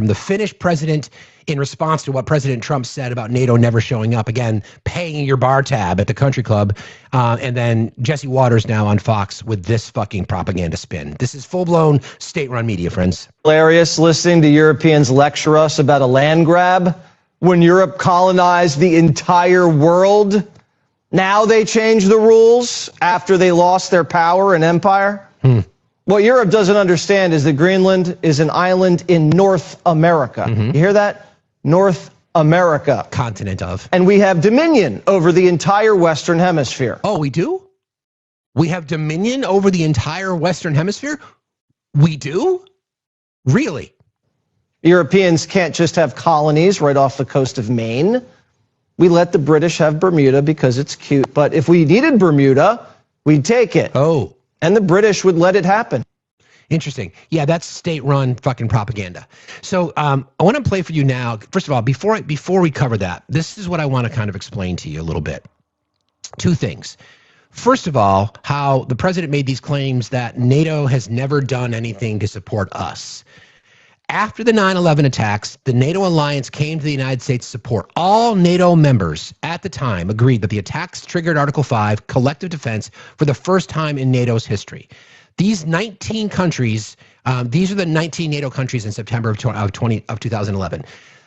the Finnish president in response to what President Trump said about NATO never showing up, again paying your bar tab at the country club, and then Jesse Waters now on Fox with this fucking propaganda spin. This is full-blown state-run media, friends. Hilarious listening to Europeans lecture us about a land grab when Europe colonized the entire world. Now they change the rules after they lost their power and empire. What Europe doesn't understand is that Greenland is an island in North America. You hear that? North America. Continent of. And we have dominion over the entire Western Hemisphere. Oh, we do? We have dominion over the entire Western Hemisphere? We do? Really? Europeans can't just have colonies right off the coast of Maine. We let the British have Bermuda because it's cute. But if we needed Bermuda, we'd take it. Oh. And the British would let it happen. Interesting. Yeah, that's state-run fucking propaganda. So I want to play for you now. First of all, before we cover that, this is what I want to kind of explain to you a little bit. Two things. First of all, how the president made these claims that NATO has never done anything to support us. After the 9/11 attacks, the NATO alliance came to the United States support. All NATO members at the time agreed that the attacks triggered Article 5, collective defense, for the first time in NATO's history. These 19 countries, these are the 19 NATO countries in September of 2011.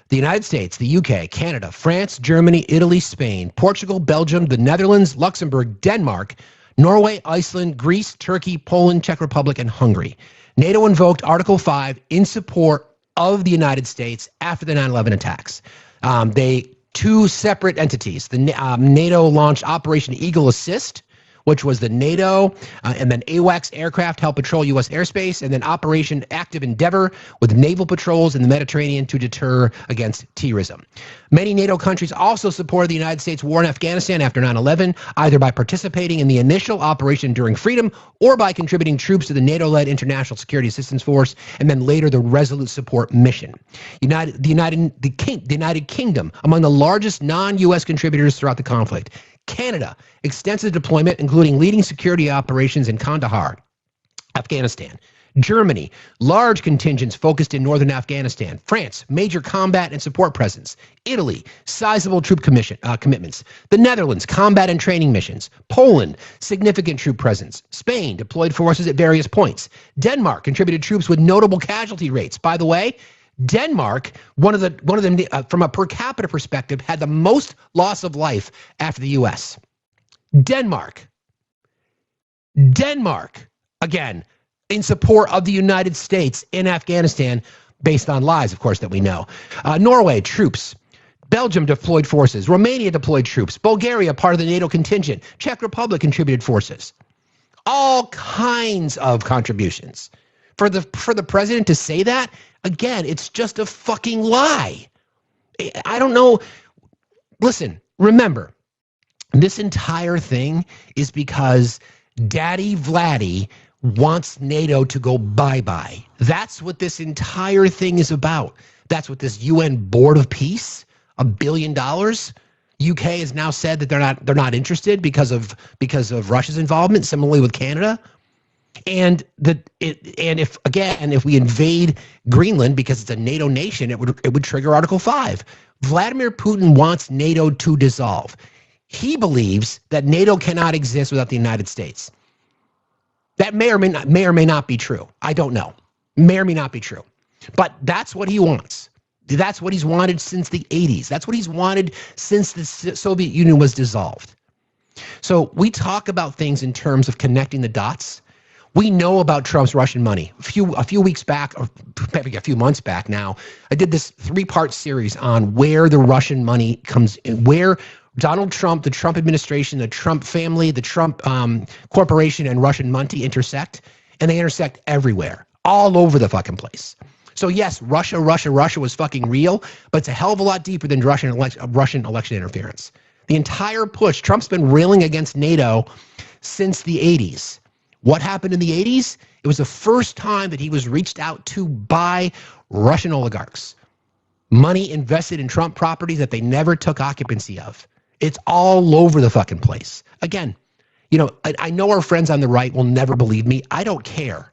The United States, the UK, Canada, France, Germany, Italy, Spain, Portugal, Belgium, the Netherlands, Luxembourg, Denmark, Norway, Iceland, Greece, Turkey, Poland, Czech Republic, and Hungary. NATO invoked Article 5 in support of the United States after the 9/11 attacks. Two separate entities. The NATO launched Operation Eagle Assist, which was the NATO and then AWACS aircraft help patrol U.S. airspace, and then Operation Active Endeavor with naval patrols in the Mediterranean to deter against terrorism. Many NATO countries also supported the United States war in Afghanistan after 9/11, either by participating in the initial Operation Enduring Freedom or by contributing troops to the NATO-led International Security Assistance Force, and then later the Resolute Support Mission. The United Kingdom, among the largest non-U.S. contributors throughout the conflict. Canada, extensive deployment, including leading security operations in Kandahar, Afghanistan. Germany, large contingents focused in northern Afghanistan. France, major combat and support presence. Italy, sizable troop commitments. The Netherlands, combat and training missions. Poland, significant troop presence. Spain, deployed forces at various points. Denmark, contributed troops with notable casualty rates. By the way, Denmark, one of them from a per capita perspective, had the most loss of life after the U.S. Denmark, again, in support of the United States in Afghanistan, based on lies, of course, that we know. Norway, troops. Belgium deployed forces. Romania deployed troops. Bulgaria, part of the NATO contingent. Czech Republic contributed forces. All kinds of contributions. For the president to say that, again, it's just a fucking lie. I don't know. Listen, remember, this entire thing is because Daddy Vladdy wants NATO to go bye-bye. That's what this entire thing is about. That's what this UN Board of Peace, $1 billion. UK has now said that they're not interested because of Russia's involvement. Similarly with Canada. And if we invade Greenland because it's a NATO nation, it would trigger Article 5. Vladimir Putin wants NATO to dissolve. He believes that NATO cannot exist without the United States. That may or may not be true. I don't know. May or may not be true. But that's what he wants. That's what he's wanted since the 80s. That's what he's wanted since the Soviet Union was dissolved. So we talk about things in terms of connecting the dots. We know about Trump's Russian money. A few weeks back, or maybe a few months back now, I did this 3-part series on where the Russian money comes in, where Donald Trump, the Trump administration, the Trump family, the Trump corporation, and Russian money intersect, and they intersect everywhere, all over the fucking place. So yes, Russia was fucking real, but it's a hell of a lot deeper than Russian election interference. The entire push, Trump's been railing against NATO since the 80s. What happened in the 80s? It was the first time that he was reached out to by Russian oligarchs. Money invested in Trump properties that they never took occupancy of. It's all over the fucking place. Again, you know, I know our friends on the right will never believe me. I don't care.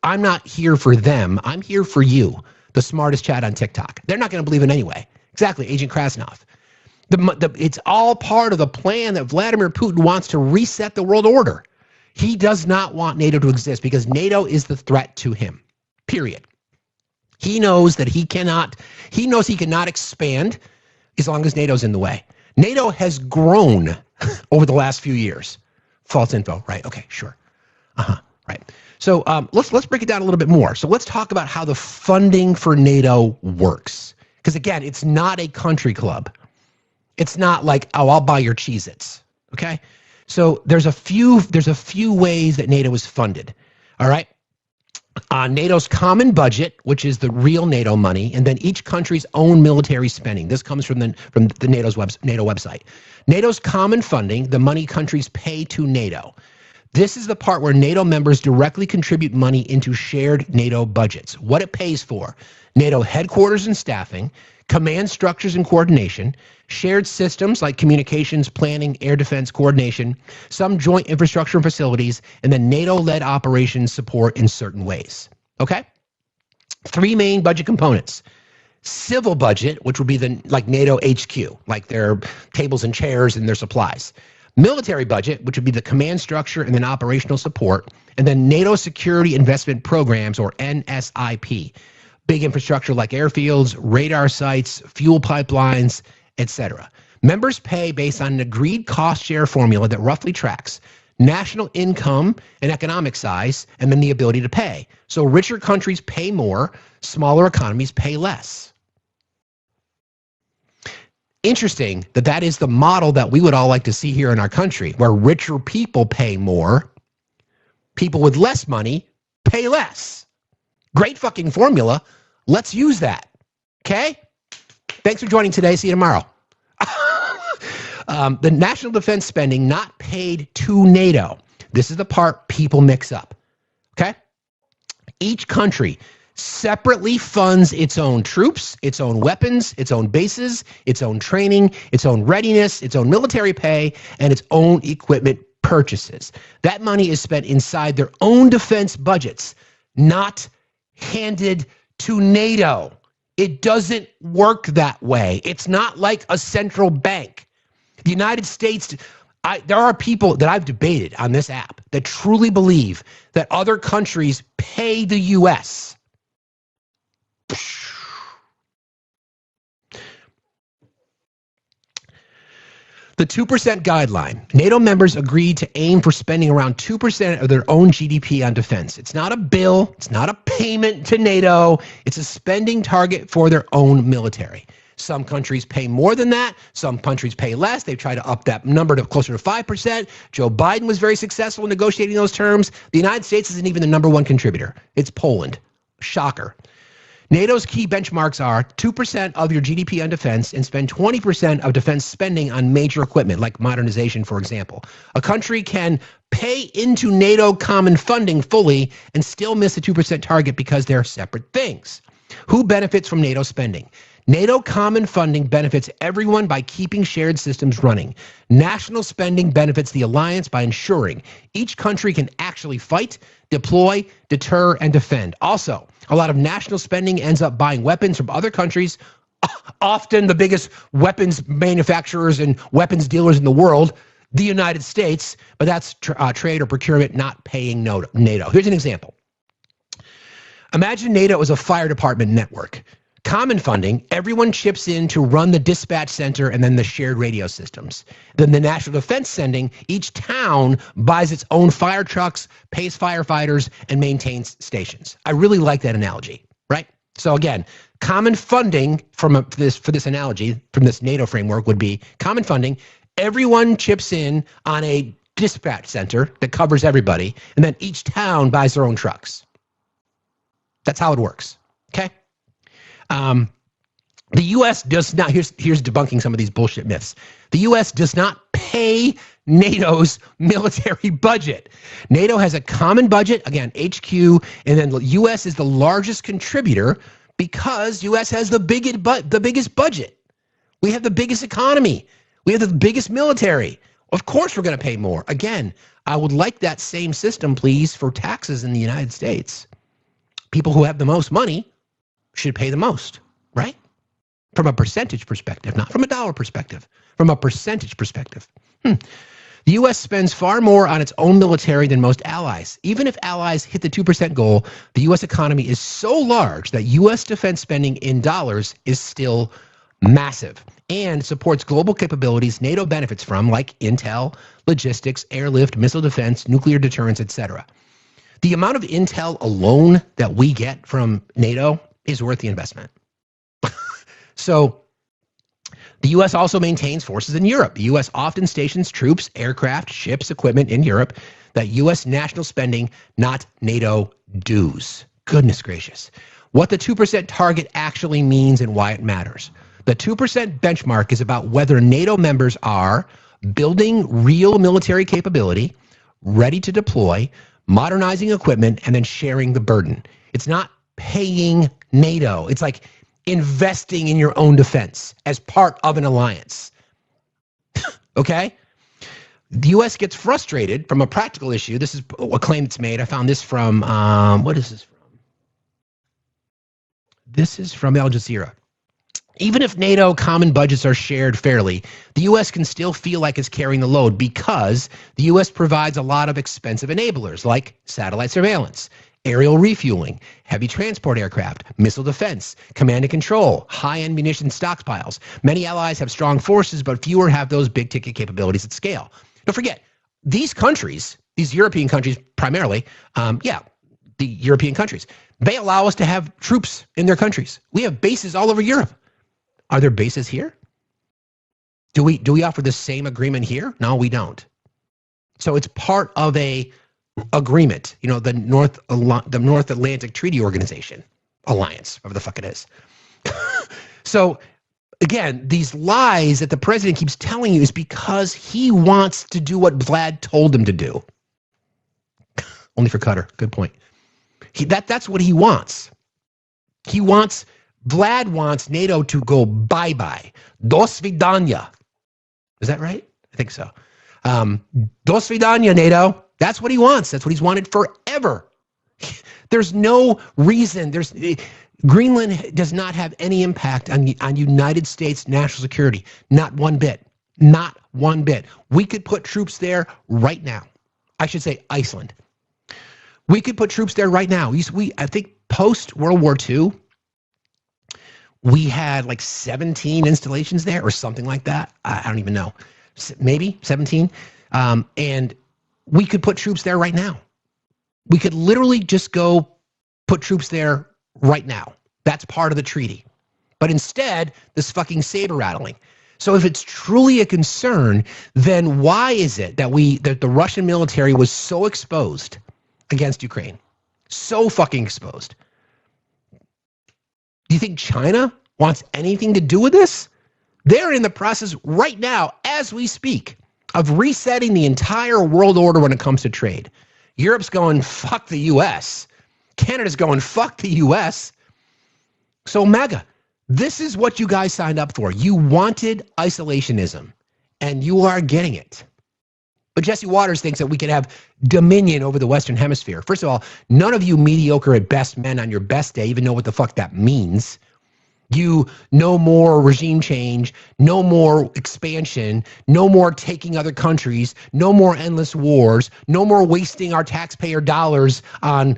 I'm not here for them. I'm here for you, the smartest chat on TikTok. They're not going to believe it anyway. Exactly, Agent Krasnov. It's all part of the plan that Vladimir Putin wants to reset the world order. He does not want NATO to exist because NATO is the threat to him, period. He knows that he cannot expand as long as NATO's in the way. NATO has grown over the last few years. False info, right? Okay, sure. Right. So let's break it down a little bit more. So let's talk about how the funding for NATO works. Because again, it's not a country club. It's not like, oh, I'll buy your Cheez-Its. Okay? So there's a few ways that NATO is funded. All right. NATO's common budget, which is the real NATO money, and then each country's own military spending. This comes from the NATO website. NATO's common funding, the money countries pay to NATO. This is the part where NATO members directly contribute money into shared NATO budgets. What it pays for: NATO headquarters and staffing, command structures and coordination, shared systems like communications, planning, air defense coordination, some joint infrastructure and facilities, and then NATO-led operations support in certain ways. Okay? 3 main budget components. Civil budget, which would be like NATO HQ, like their tables and chairs and their supplies. Military budget, which would be the command structure and then operational support. And then NATO Security Investment Programs, or NSIP. Big infrastructure like airfields, radar sites, fuel pipelines, etc. Members pay based on an agreed cost share formula that roughly tracks national income and economic size, and then the ability to pay. So richer countries pay more, smaller economies pay less. Interesting that is the model that we would all like to see here in our country, where richer people pay more, people with less money pay less. Great fucking formula. Let's use that. Okay? Thanks for joining today. See you tomorrow. The national defense spending not paid to NATO. This is the part people mix up. Okay? Each country separately funds its own troops, its own weapons, its own bases, its own training, its own readiness, its own military pay, and its own equipment purchases. That money is spent inside their own defense budgets, not handed to NATO. It doesn't work that way. It's not like a central bank. The United States, there are people that I've debated on this app that truly believe that other countries pay the U.S. The 2% guideline. NATO members agreed to aim for spending around 2% of their own GDP on defense. It's not a bill. It's not a payment to NATO. It's a spending target for their own military. Some countries pay more than that. Some countries pay less. They've tried to up that number to closer to 5%. Joe Biden was very successful in negotiating those terms. The United States isn't even the #1 contributor. It's Poland. Shocker. NATO's key benchmarks are 2% of your GDP on defense and spend 20% of defense spending on major equipment, like modernization, for example. A country can pay into NATO common funding fully and still miss the 2% target because they're separate things. Who benefits from NATO spending? NATO common funding benefits everyone by keeping shared systems running. National spending benefits the alliance by ensuring each country can actually fight, deploy, deter, and defend. Also, a lot of national spending ends up buying weapons from other countries, often the biggest weapons manufacturers and weapons dealers in the world, the United States, but that's trade or procurement not paying NATO. Here's an example. Imagine NATO as a fire department network. Common funding, everyone chips in to run the dispatch center and then the shared radio systems. Then the national defense spending, each town buys its own fire trucks, pays firefighters, and maintains stations. I really like that analogy, right? So again, common funding for this analogy, from this NATO framework, would be common funding. Everyone chips in on a dispatch center that covers everybody, and then each town buys their own trucks. That's how it works, okay? The U.S. does not, here's debunking some of these bullshit myths. The U.S. does not pay NATO's military budget. NATO has a common budget, again, HQ, and then the U.S. is the largest contributor because U.S. has the biggest budget. We have the biggest economy. We have the biggest military. Of course we're going to pay more. Again, I would like that same system, please, for taxes in the United States. People who have the most money should pay the most, right? From a percentage perspective, not from a dollar perspective, from a percentage perspective. The U.S. spends far more on its own military than most allies. Even if allies hit the 2% goal, the U.S. economy is so large that U.S. defense spending in dollars is still massive and supports global capabilities NATO benefits from, like intel, logistics, airlift, missile defense, nuclear deterrence, etc. The amount of intel alone that we get from NATO is worth the investment. So the U.S. also maintains forces in Europe. The U.S. often stations troops, aircraft, ships, equipment in Europe. That U.S. national spending, not NATO dues. Goodness gracious. What the 2% target actually means and why it matters. The 2% benchmark is about whether NATO members are building real military capability, ready to deploy, modernizing equipment, and then sharing the burden. It's not paying NATO. It's like investing in your own defense as part of an alliance. Okay? The U.S. gets frustrated from a practical issue. This is a claim that's made. I found this from, what is this from? This is from Al Jazeera. Even if NATO common budgets are shared fairly, the U.S. can still feel like it's carrying the load because the U.S. provides a lot of expensive enablers like satellite surveillance, aerial refueling, heavy transport aircraft, missile defense, command and control, high-end munition stockpiles. Many allies have strong forces, but fewer have those big-ticket capabilities at scale. Don't forget, these countries, these European countries primarily, the European countries, they allow us to have troops in their countries. We have bases all over Europe. Are there bases here? Do we offer the same agreement here? No, we don't. So it's part of a agreement, you know, the North Atlantic Treaty Organization alliance, whatever the fuck it is. So again, these lies that the president keeps telling you is because he wants to do what Vlad told him to do. Only for Cutter. Good point. That's what he wants. Vlad wants NATO to go bye-bye. Do svidanya. Is that right? I think so. Do svidanya, NATO. That's what he wants. That's what he's wanted forever. There's no reason. Greenland does not have any impact on United States national security. Not one bit. Not one bit. We could put troops there right now. I should say Iceland. We could put troops there right now. I think post World War II, we had like 17 installations there or something like that. I don't even know. Maybe 17. And we could put troops there right now. We could literally just go put troops there right now. That's part of the treaty. But instead, this fucking saber rattling. So if it's truly a concern, then why is it that the Russian military was so exposed against Ukraine? So fucking exposed. Do you think China wants anything to do with this? They're in the process right now, as we speak, of resetting the entire world order when it comes to trade. Europe's going, fuck the U.S. Canada's going, fuck the U.S. So MAGA, this is what you guys signed up for. You wanted isolationism, and you are getting it. But Jesse Waters thinks that we can have dominion over the Western Hemisphere. First of all, none of you mediocre at best men on your best day even know what the fuck that means. No more regime change, no more expansion, no more taking other countries, no more endless wars, no more wasting our taxpayer dollars on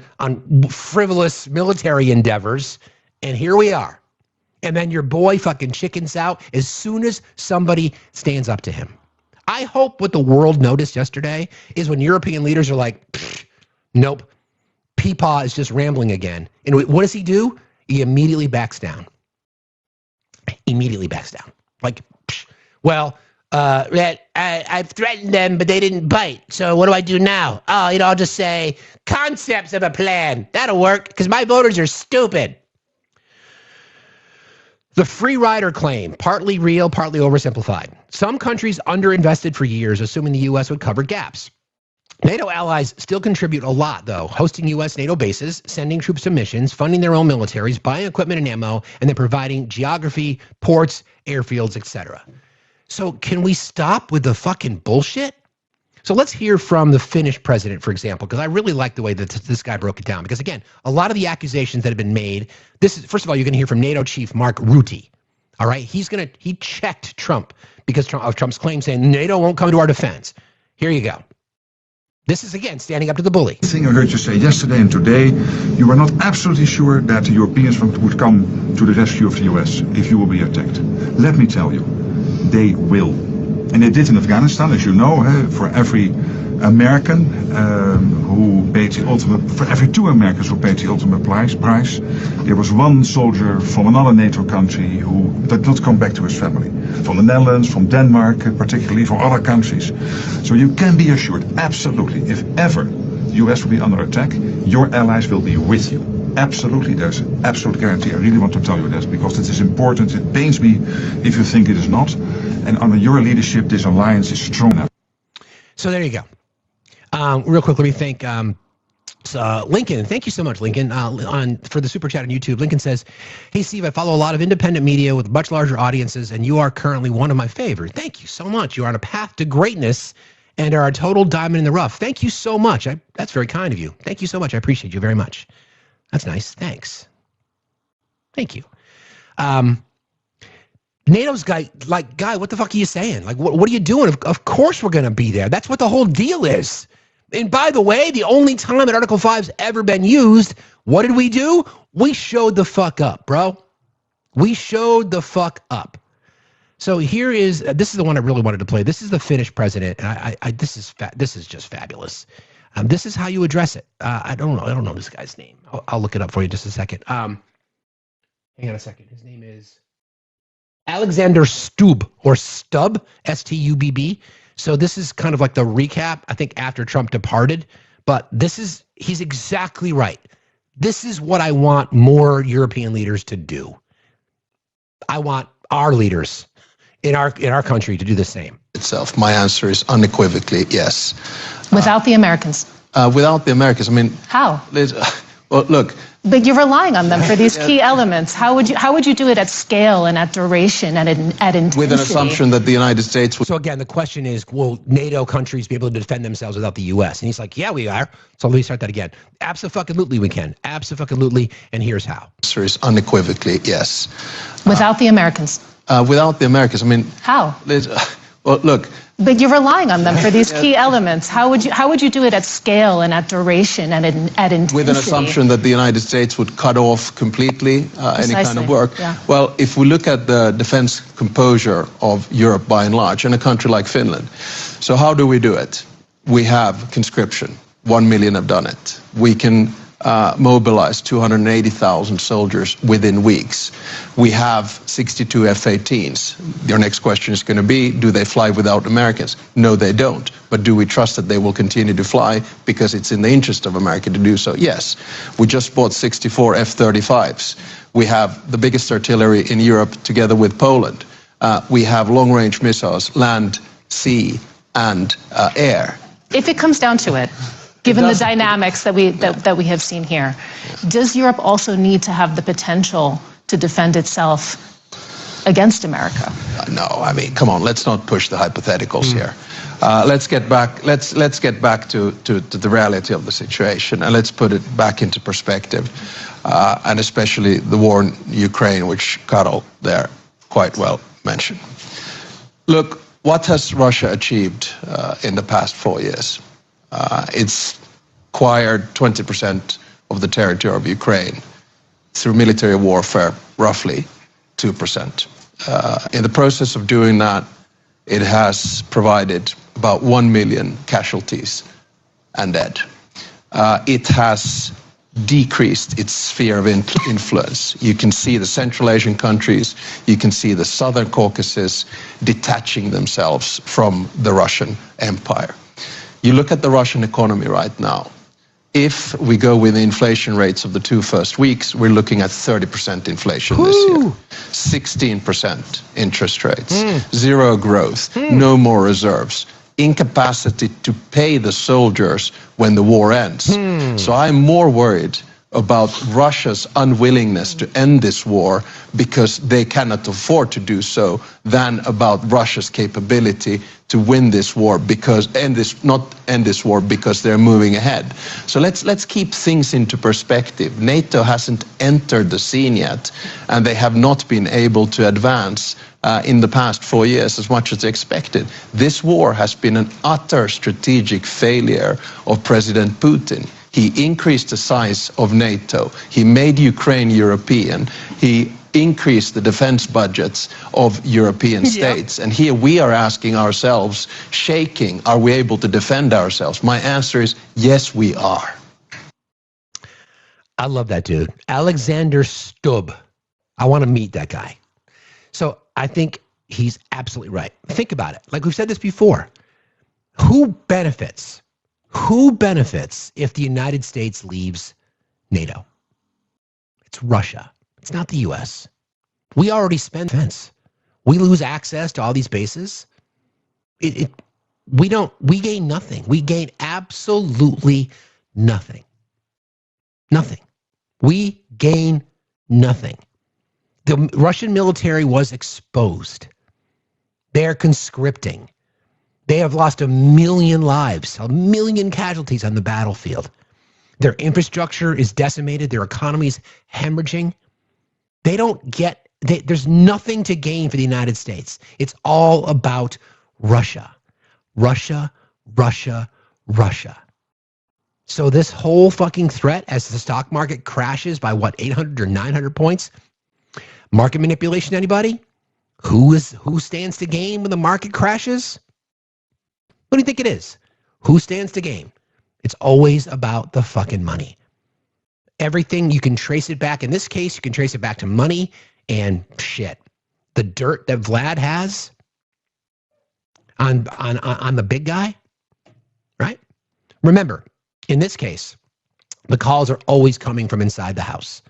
frivolous military endeavors. And here we are. And then your boy fucking chickens out as soon as somebody stands up to him. I hope what the world noticed yesterday is when European leaders are like, nope, Peepaw is just rambling again. And what does he do? He immediately backs down. Immediately backs down. Like, well, I've threatened them, but they didn't bite. So what do I do now? Oh, I'll just say concepts of a plan. That'll work because my voters are stupid. The free rider claim, partly real, partly oversimplified. Some countries underinvested for years, assuming the U.S. would cover gaps. NATO allies still contribute a lot, though, hosting U.S. NATO bases, sending troops to missions, funding their own militaries, buying equipment and ammo, and then providing geography, ports, airfields, etc. So can we stop with the fucking bullshit? So let's hear from the Finnish president, for example, because I really like the way that this guy broke it down. Because again, a lot of the accusations that have been made, first of all, you're going to hear from NATO chief Mark Rutte. All right, he checked Trump because of Trump's claim saying NATO won't come to our defense. Here you go. This is, again, standing up to the bully. The thing I heard you say yesterday and today, you were not absolutely sure that the Europeans would come to the rescue of the US if you will be attacked. Let me tell you, they will. And they did in Afghanistan, as you know, for every American who paid the ultimate, for every 2 Americans who paid the ultimate price, there was 1 soldier from another NATO country who did not come back to his family. From the Netherlands, from Denmark, particularly, from other countries. So you can be assured, absolutely, if ever the US will be under attack, your allies will be with you. Absolutely, there's an absolute guarantee. I really want to tell you this because it is important. It pains me if you think it is not. And under your leadership, this alliance is strong enough. So there you go. Real quick, let me thank Lincoln. Thank you so much, Lincoln, for the super chat on YouTube. Lincoln says, hey, Steve, I follow a lot of independent media with much larger audiences, and you are currently one of my favorites. Thank you so much. You are on a path to greatness and are a total diamond in the rough. Thank you so much. That's very kind of you. Thank you so much. I appreciate you very much. That's nice. Thanks. Thank you. NATO's guy, what the fuck are you saying? Like, what are you doing? Of course we're going to be there. That's what the whole deal is. And by the way, the only time that Article 5's ever been used, what did we do? We showed the fuck up, bro. We showed the fuck up. So here is, this is the one I really wanted to play. This is the Finnish president. And this is just fabulous. This is how you address it. I don't know this guy's name. I'll look it up for you in just a second. Hang on a second. His name is Alexander Stubb, or Stubb, S-T-U-B-B. So this is kind of like the recap, I think, after Trump departed. But he's exactly right. This is what I want more European leaders to do. I want our leaders in our country to do the same. Itself, my answer is unequivocally yes. Without the Americans? Without the Americans, I mean... How? Well, look... But you're relying on them for these key elements. How would you do it at scale and at duration and at intensity? With an assumption that the United States would... So again, the question is, will NATO countries be able to defend themselves without the U.S.? And he's like, yeah, we are. So let me start that again. Abso-fucking-lutely we can. Abso-fucking-lutely, and here's how. The answer is unequivocally yes. Without the Americans? Without the Americans, I mean... How? Well, look... But you're relying on them for these key elements. How would you do it at scale and at duration and at intensity? With an assumption that the United States would cut off completely any kind of work. Yeah. Well, if we look at the defense composure of Europe by and large, and a country like Finland, so how do we do it? We have conscription. 1 million have done it. We can mobilize 280,000 soldiers within weeks. We have 62 F-18s. Your next question is going to be, do they fly without Americans? No, they don't. But do we trust that they will continue to fly because it's in the interest of America to do so? Yes. We just bought 64 F-35s. We have the biggest artillery in Europe together with Poland. We have long-range missiles, land, sea, and air. If it comes down to it, given the dynamics that we have seen here, does Europe also need to have the potential to defend itself against America? No, I mean, come on, let's not push the hypotheticals here. Let's get back. Let's get back to the reality of the situation, and let's put it back into perspective, and especially the war in Ukraine, which Karol there quite well mentioned. Look, what has Russia achieved in the past 4 years? It's acquired 20% of the territory of Ukraine through military warfare, roughly, 2%. In the process of doing that, it has provided about 1 million casualties and dead. It has decreased its sphere of influence. You can see the Central Asian countries, you can see the Southern Caucasus detaching themselves from the Russian Empire. You look at the Russian economy right now. If we go with the inflation rates of the 2 first weeks, we're looking at 30% inflation this year, 16% interest rates, zero growth, no more reserves, incapacity to pay the soldiers when the war ends. So I'm more worried about Russia's unwillingness to end this war because they cannot afford to do so than about Russia's capability to win this war because not end this war because they're moving ahead. So let's keep things into perspective. NATO hasn't entered the scene yet, and they have not been able to advance in the past 4 years as much as expected. This war has been an utter strategic failure of President Putin. He increased the size of NATO. He made Ukraine European. He increased the defense budgets of European states. And here we are asking ourselves, shaking, are we able to defend ourselves? My answer is yes, we are. I love that dude. Alexander Stubb. I want to meet that guy. So I think he's absolutely right. Think about it. Like we've said this before. Who benefits? Who benefits if the United States leaves NATO? It's Russia. It's not the U.S. We already spend defense. We lose access to all these bases. We gain nothing. We gain absolutely nothing. Nothing. We gain nothing. The Russian military was exposed. They're conscripting. They have lost 1 million lives, 1 million casualties on the battlefield. Their infrastructure is decimated. Their economy is hemorrhaging. They don't get, there's nothing to gain for the United States. It's all about Russia. Russia, Russia, Russia. So this whole fucking threat as the stock market crashes by what, 800 or 900 points? Market manipulation, anybody? Who stands to gain when the market crashes? What do you think it is? Who stands to gain? It's always about the fucking money. Everything, you can trace it back. In this case, you can trace it back to money and shit. The dirt that Vlad has on the big guy, right? Remember, in this case, the calls are always coming from inside the house.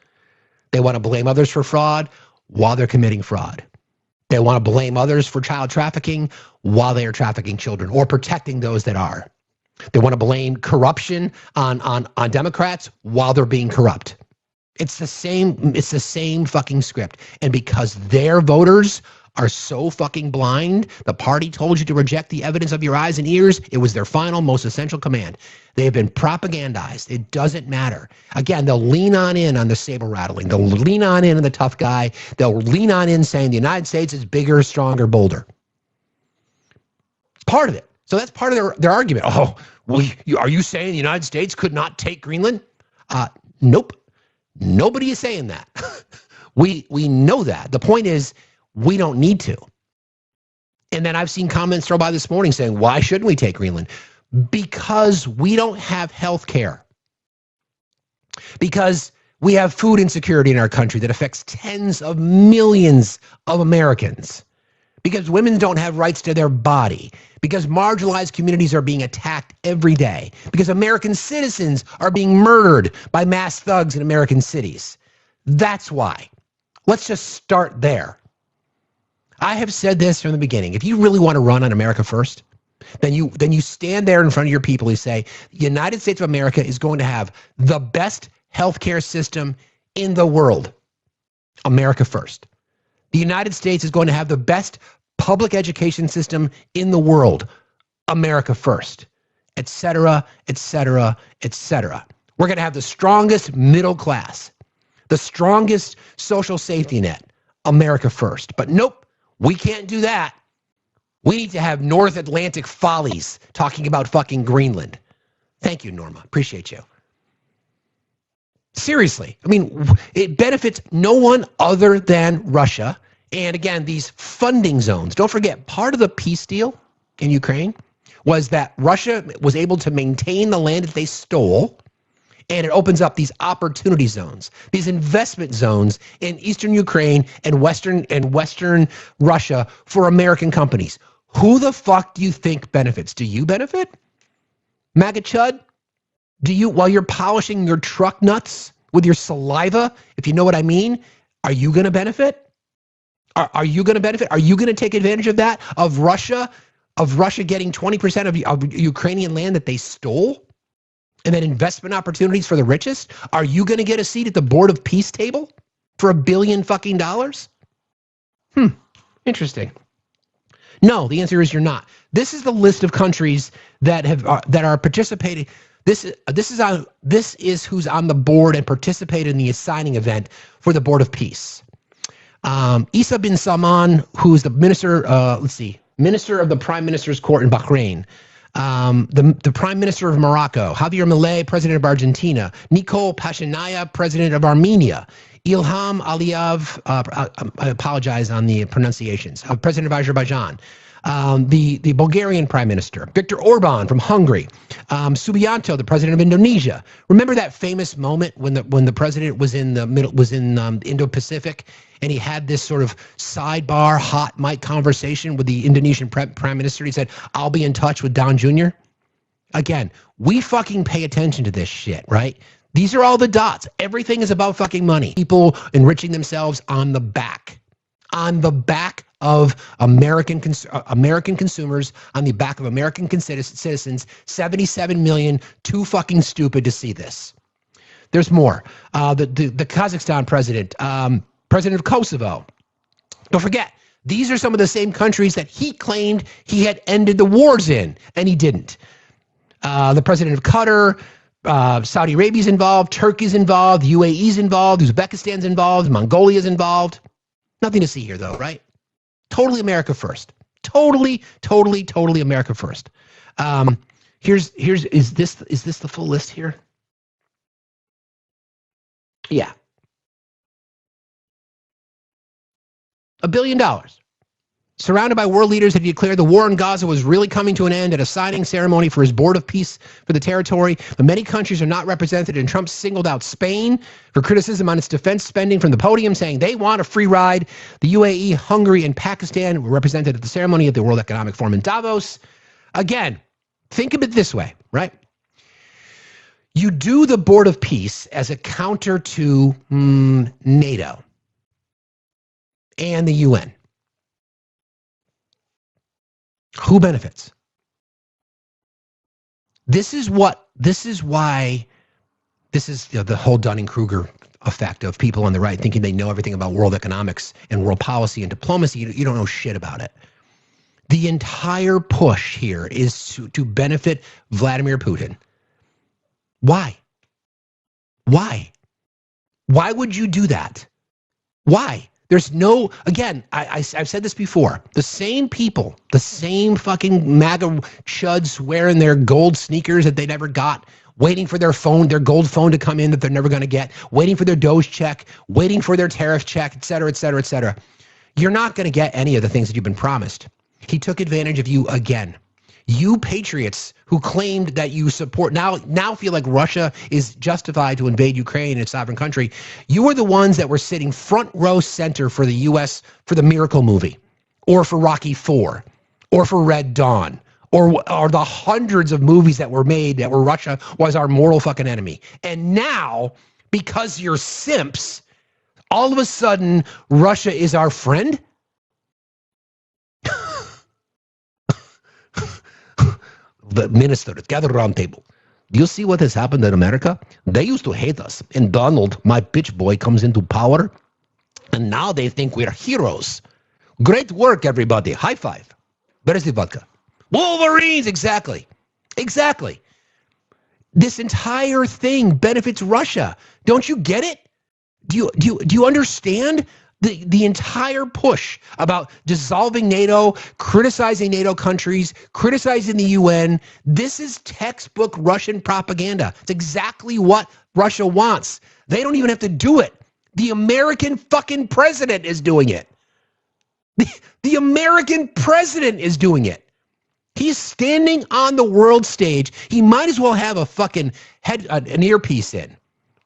They want to blame others for fraud while they're committing fraud. They want to blame others for child trafficking while they are trafficking children or protecting those that are. They want to blame corruption on Democrats while they're being corrupt. It's the same fucking script. And because their voters are so fucking blind, the party told you to reject the evidence of your eyes and ears. It was their final, most essential command. They have been propagandized. It doesn't matter. Again, they'll lean on the saber rattling. They'll lean on the tough guy. They'll lean on in saying the United States is bigger, stronger, bolder. It's part of it. So that's part of their argument. Oh, well, are you saying the United States could not take Greenland? Nope. Nobody is saying that. We know that. The point is, we don't need to. And then I've seen comments thrown by this morning saying, why shouldn't we take Greenland? Because we don't have health care. Because we have food insecurity in our country that affects tens of millions of Americans. Because women don't have rights to their body. Because marginalized communities are being attacked every day. Because American citizens are being murdered by mass thugs in American cities. That's why. Let's just start there. I have said this from the beginning. If you really want to run on America first, then you stand there in front of your people and say, the United States of America is going to have the best healthcare system in the world. America first. The United States is going to have the best public education system in the world. America first. Et cetera, et cetera, et cetera. We're going to have the strongest middle class, the strongest social safety net. America first. But nope. We can't do that. We need to have North Atlantic follies talking about fucking Greenland. Thank you, Norma. Appreciate you. Seriously. I mean, it benefits no one other than Russia. And again, these funding zones. Don't forget, part of the peace deal in Ukraine was that Russia was able to maintain the land that they stole, and it opens up these opportunity zones, these investment zones in eastern Ukraine and western Russia for American companies. Who the fuck do you think benefits? Do you benefit? MAGA Chud? Do you, while you're polishing your truck nuts with your saliva, if you know what I mean, are you going to benefit? Are you going to benefit? Are you going to take advantage of that? Of Russia getting 20% of Ukrainian land that they stole? And then investment opportunities for the richest? Are you going to get a seat at the Board of Peace table for $1 billion fucking dollars? Interesting. No, the answer is you're not. This is the list of countries that are participating. This is who's on the board and participated in the assigning event for the Board of Peace. Isa bin Salman, who's the minister, minister of the Prime Minister's Court in Bahrain. The Prime Minister of Morocco, Javier Milei, President of Argentina, Nikol Pashinyan, President of Armenia, Ilham Aliyev, I apologize on the pronunciations, President of Azerbaijan, the Bulgarian Prime Minister, Viktor Orban from Hungary, Subianto, the President of Indonesia. Remember that famous moment when the president was in Indo-Pacific, and he had this sort of sidebar hot mic conversation with the Indonesian Prime Minister. He said, "I'll be in touch with Don Jr." Again, we fucking pay attention to this shit, right? These are all the dots. Everything is about fucking money. People enriching themselves on the back of American consumers, on the back of American citizens. 77 million, too fucking stupid to see this. There's more. The Kazakhstan president, president of Kosovo. Don't forget, these are some of the same countries that he claimed he had ended the wars in, and he didn't. The president of Qatar, Saudi Arabia's involved, Turkey's involved, UAE's involved, Uzbekistan's involved, Mongolia's involved. Nothing to see here, though, right? Totally America first. Totally America first. Is this the full list here? Yeah. $1 billion. Surrounded by world leaders that declared the war in Gaza was really coming to an end at a signing ceremony for his Board of Peace for the territory. But many countries are not represented, and Trump singled out Spain for criticism on its defense spending from the podium, saying they want a free ride. The UAE, Hungary, and Pakistan were represented at the ceremony at the World Economic Forum in Davos. Again, think of it this way, right? You do the Board of Peace as a counter to NATO and the UN. Who benefits? This is why the whole Dunning-Kruger effect of people on the right thinking they know everything about world economics and world policy and diplomacy. You don't know shit about it. The entire push here is to benefit Vladimir Putin. Why? Why would you do that? Why? There's no, again, I've said this before, the same people, the same fucking MAGA chuds wearing their gold sneakers that they never got, waiting for their gold phone to come in that they're never going to get, waiting for their Doge check, waiting for their tariff check, et cetera, et cetera, et cetera. You're not going to get any of the things that you've been promised. He took advantage of you again. You patriots who claimed that you support now feel like Russia is justified to invade Ukraine, its sovereign country. You are the ones that were sitting front row center for the U.S. for the Miracle movie, or for Rocky IV, or for Red Dawn, or the hundreds of movies that were made that were Russia was our moral fucking enemy. And now, because you're simps, all of a sudden Russia is our friend? The ministers gather around table. Do you see what has happened in America? They used to hate us. And Donald, my bitch boy, comes into power. And now they think we're heroes. Great work, everybody. High five. Where is the vodka? Wolverines, exactly. Exactly. This entire thing benefits Russia. Don't you get it? Do you understand The entire push about dissolving NATO, criticizing NATO countries, criticizing the UN, this is textbook Russian propaganda. It's exactly what Russia wants. They don't even have to do it. The American fucking president is doing it. The American president is doing it. He's standing on the world stage. He might as well have a fucking an earpiece in.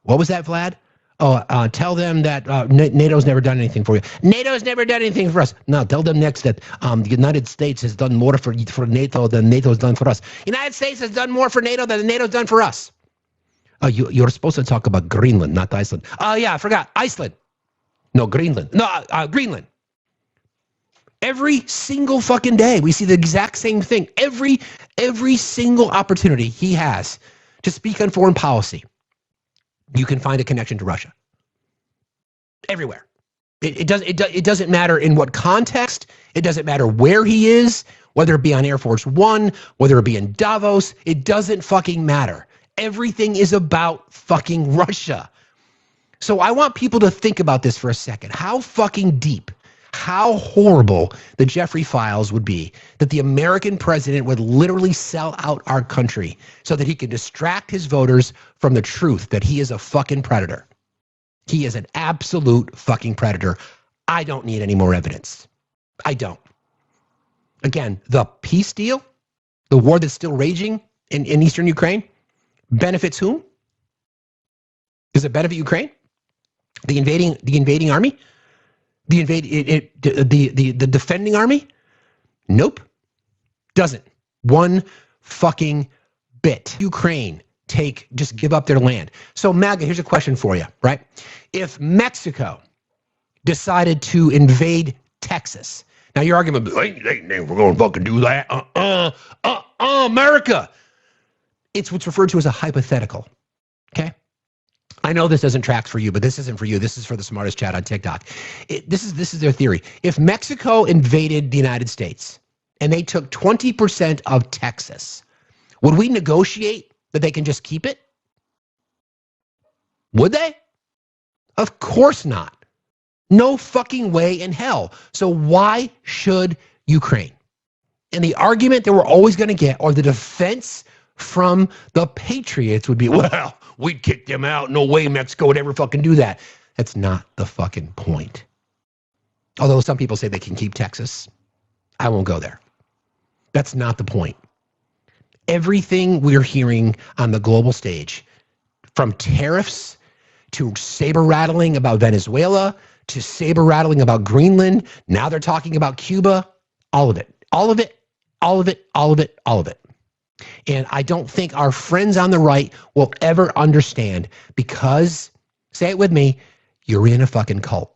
What was that, Vlad? Oh, tell them that NATO's never done anything for you. NATO's never done anything for us. No, tell them next that the United States has done more for NATO than NATO's done for us. United States has done more for NATO than NATO's done for us. Oh, you're supposed to talk about Greenland, not Iceland. Oh, yeah, I forgot. Iceland. No, Greenland. No, Greenland. Every single fucking day, we see the exact same thing. Every single opportunity he has to speak on foreign policy, you can find a connection to Russia. Everywhere. It doesn't matter in what context. It doesn't matter where he is, whether it be on Air Force One, whether it be in Davos. It doesn't fucking matter. Everything is about fucking Russia. So I want people to think about this for a second. How fucking deep, how horrible the Jeffrey files would be that the American president would literally sell out our country so that he could distract his voters from the truth that he is a fucking predator. He is an absolute fucking predator. I don't need any more evidence. I don't. Again, the peace deal, the war that's still raging in eastern Ukraine, benefits whom? Does it benefit Ukraine? The invading army? The defending army? Nope. Doesn't. One fucking bit. Ukraine just give up their land. So MAGA, here's a question for you, right? If Mexico decided to invade Texas, now your argument would be, hey, we're going to fucking do that. America. It's what's referred to as a hypothetical. Okay? I know this doesn't track for you, but this isn't for you. This is for the smartest chat on TikTok. This is their theory. If Mexico invaded the United States and they took 20% of Texas, would we negotiate that they can just keep it? Would they? Of course not. No fucking way in hell. So why should Ukraine? And the argument that we're always going to get, or the defense from the patriots, would be, well, we'd kick them out. No way Mexico would ever fucking do that. That's not the fucking point. Although some people say they can keep Texas. I won't go there. That's not the point. Everything we're hearing on the global stage, from tariffs to saber rattling about Venezuela to saber rattling about Greenland, now they're talking about Cuba, all of it, all of it, all of it, all of it, all of it. And I don't think our friends on the right will ever understand because, say it with me, you're in a fucking cult.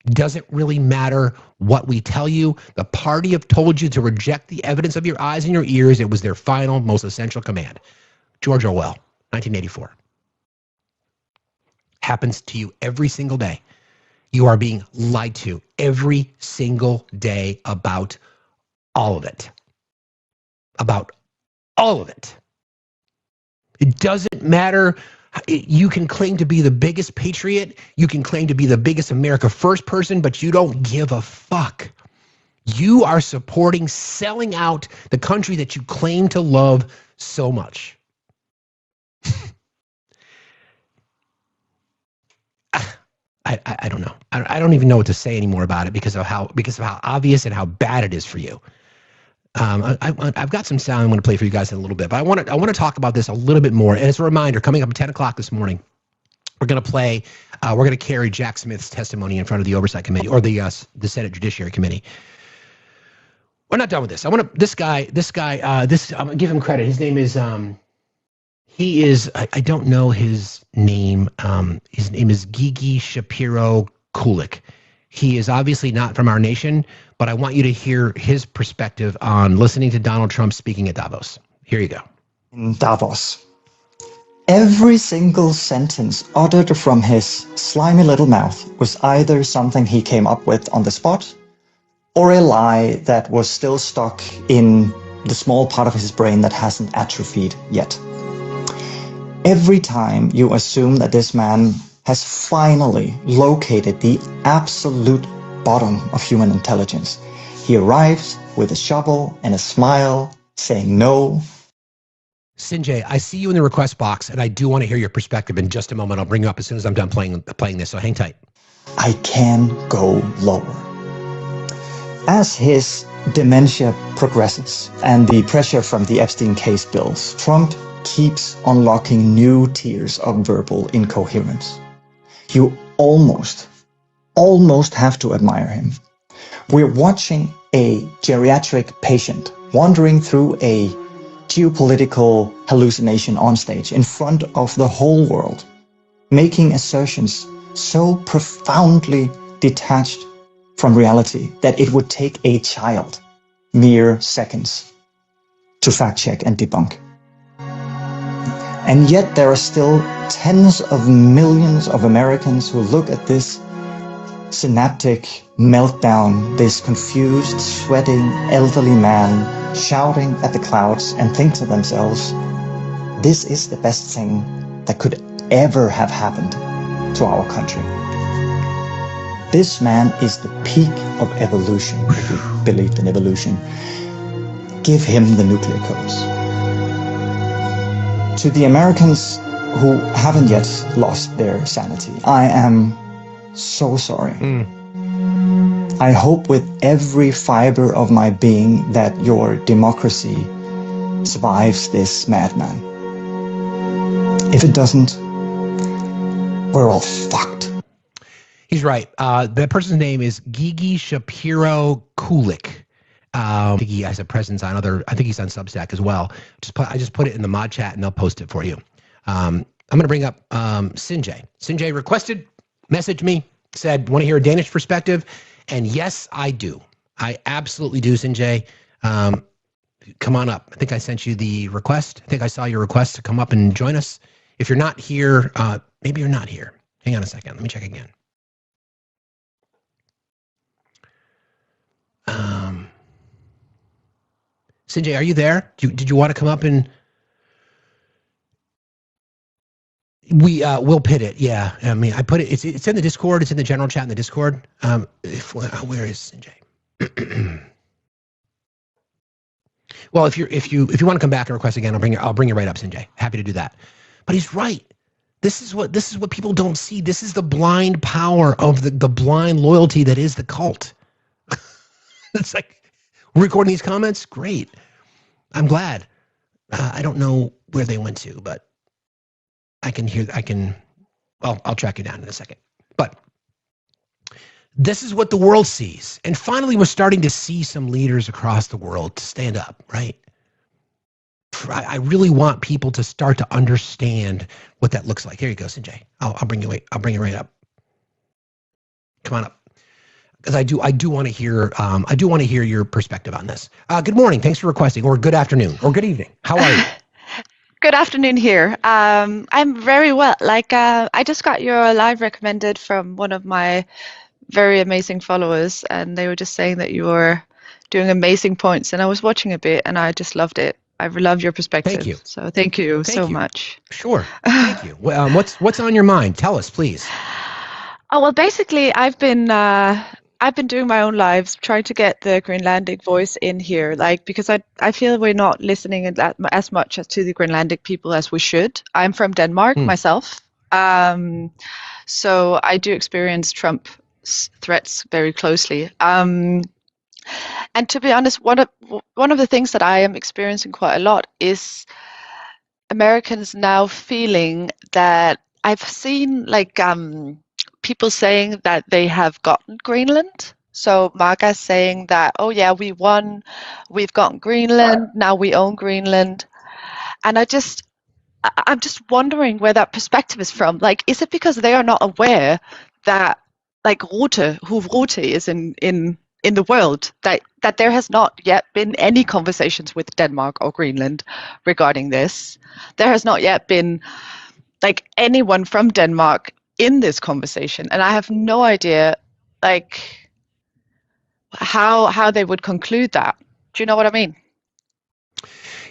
Doesn't really matter what we tell you. The party have told you to reject the evidence of your eyes and your ears. It was their final, most essential command. George Orwell, 1984. Happens to you every single day. You are being lied to every single day about all of it. About all of it. It doesn't matter. You can claim to be the biggest patriot. You can claim to be the biggest America First person, but you don't give a fuck. You are supporting selling out the country that you claim to love so much. I don't know. I don't even know what to say anymore about it because of how obvious and how bad it is for you. I've got some sound I'm going to play for you guys in a little bit, but I want to talk about this a little bit more. And as a reminder, coming up at 10 o'clock this morning, we're going to carry Jack Smith's testimony in front of the Oversight Committee or the Senate Judiciary Committee. We're not done with this. I'm going to give him credit. His name is, I don't know his name. His name is Gigi Shapiro Kulik. He is obviously not from our nation, but I want you to hear his perspective on listening to Donald Trump speaking at Davos. Here you go. In Davos, every single sentence uttered from his slimy little mouth was either something he came up with on the spot or a lie that was still stuck in the small part of his brain that hasn't atrophied yet. Every time you assume that this man has finally located the absolute bottom of human intelligence. He arrives with a shovel and a smile, saying no. Sinjay, I see you in the request box, and I do want to hear your perspective in just a moment. I'll bring you up as soon as I'm done playing this, so hang tight. I can go lower. As his dementia progresses and the pressure from the Epstein case builds, Trump keeps unlocking new tiers of verbal incoherence. You almost have to admire him. We're watching a geriatric patient wandering through a geopolitical hallucination on stage in front of the whole world, making assertions so profoundly detached from reality that it would take a child mere seconds to fact check and debunk. And yet there are still tens of millions of Americans who look at this synaptic meltdown, this confused, sweating, elderly man shouting at the clouds and think to themselves, this is the best thing that could ever have happened to our country. This man is the peak of evolution, if you believed in evolution. Give him the nuclear codes. To the Americans who haven't yet lost their sanity, I am so sorry. I hope with every fiber of my being that your democracy survives this madman. If it doesn't, we're all fucked. He's right. The person's name is Gigi Shapiro Kulik. I think he has a presence on I think he's on Substack as well. I just put it in the mod chat and they'll post it for you. I'm going to bring up Sinjay. Sinjay requested, messaged me, said, want to hear a Danish perspective? And yes, I do. I absolutely do, Sinjay. Come on up. I think I sent you the request. I think I saw your request to come up and join us. If you're not here, maybe you're not here. Hang on a second. Let me check again. Sinjay, are you there? Did you want to come up and we'll pit it? Yeah, I mean, I put it. It's in the Discord. It's in the general chat in the Discord. Where is Sinjay? Well, if you want to come back and request again, I'll bring you right up, Sinjay. Happy to do that. But he's right. This is what people don't see. This is the blind power of the blind loyalty that is the cult. It's like, we're recording these comments. Great. I'm glad. I don't know where they went to, but I'll track you down in a second. But this is what the world sees. And finally, we're starting to see some leaders across the world to stand up, right? I really want people to start to understand what that looks like. Here you go, Sinjay. I'll bring you right up. Come on up. Because I do want to hear your perspective on this. Good morning. Thanks for requesting, or good afternoon, or good evening. How are you? Good afternoon here. I'm very well. I just got your live recommended from one of my very amazing followers, and they were just saying that you were doing amazing points, and I was watching a bit, and I just loved it. I loved your perspective. Thank you. So thank you so much. Sure. Thank you. Well, what's on your mind? Tell us, please. Oh, well, basically, I've been doing my own lives, trying to get the Greenlandic voice in here, because I feel we're not listening as much to the Greenlandic people as we should. I'm from Denmark myself, so I do experience Trump's threats very closely. And to be honest, one of the things that I am experiencing quite a lot is Americans now feeling that I've seen people saying that they have gotten Greenland. So MAGA saying that, oh yeah, we won, we've gotten Greenland, now we own Greenland. And I'm just wondering where that perspective is from. Is it because they are not aware that who Rute is in the world, that there has not yet been any conversations with Denmark or Greenland regarding this? There has not yet been anyone from Denmark in this conversation, and I have no idea how they would conclude that. Do you know what I mean?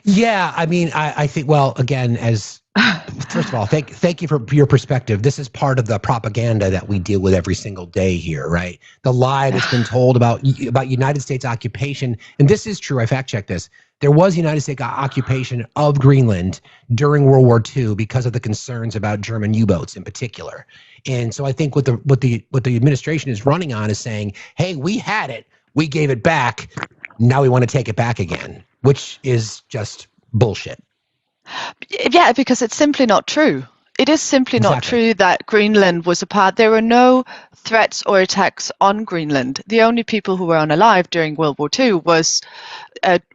Yeah, I mean, I think, well, again, first of all, thank you for your perspective. This is part of the propaganda that we deal with every single day here, right? The lie that's been told about United States occupation, and this is true. I fact checked this. There was United States occupation of Greenland during World War II because of the concerns about German U-boats in particular. And so I think what the administration is running on is saying, hey, we had it, we gave it back, now we want to take it back again, which is just bullshit. Yeah, because it's simply not true. It is simply not true that Greenland was a part. There were no threats or attacks on Greenland. The only people who were unalive during World War II was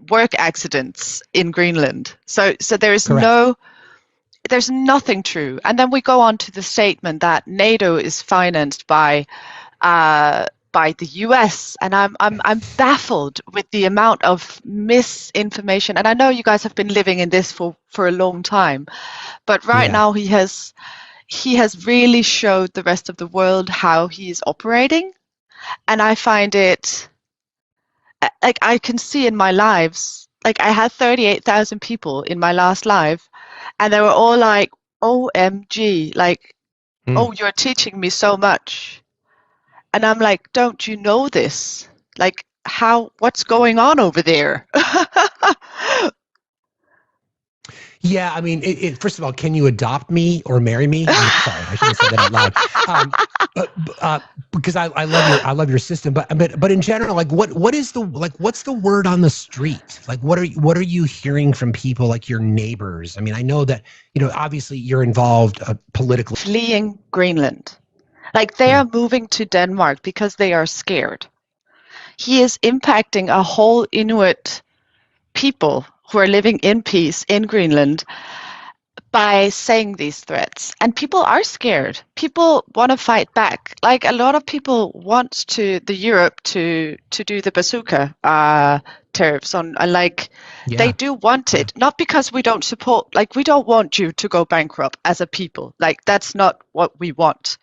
work accidents in Greenland. So there is there's nothing true. And then we go on to the statement that NATO is financed by the US, and I'm baffled with the amount of misinformation. And I know you guys have been living in this for a long time, but right now he has really showed the rest of the world how he is operating, and I find it like I can see in my lives. Like I had 38,000 people in my last live, and they were all like, "OMG!" Like, "Oh, you're teaching me so much." And I'm like, don't you know this? Like, what's going on over there? Yeah, I mean, first of all, can you adopt me or marry me? I'm sorry, I shouldn't have said that out loud. Because I love your system, but in general, like, what's the word on the street? Like, what are you hearing from people, like your neighbors? I mean, I know that obviously you're involved politically. Fleeing Greenland. Like they are moving to Denmark because they are scared. He is impacting a whole Inuit people who are living in peace in Greenland by saying these threats. And people are scared. People want to fight back. Like a lot of people want Europe to do the bazooka tariffs on, they do want it, not because we don't support, like we don't want you to go bankrupt as a people. Like that's not what we want.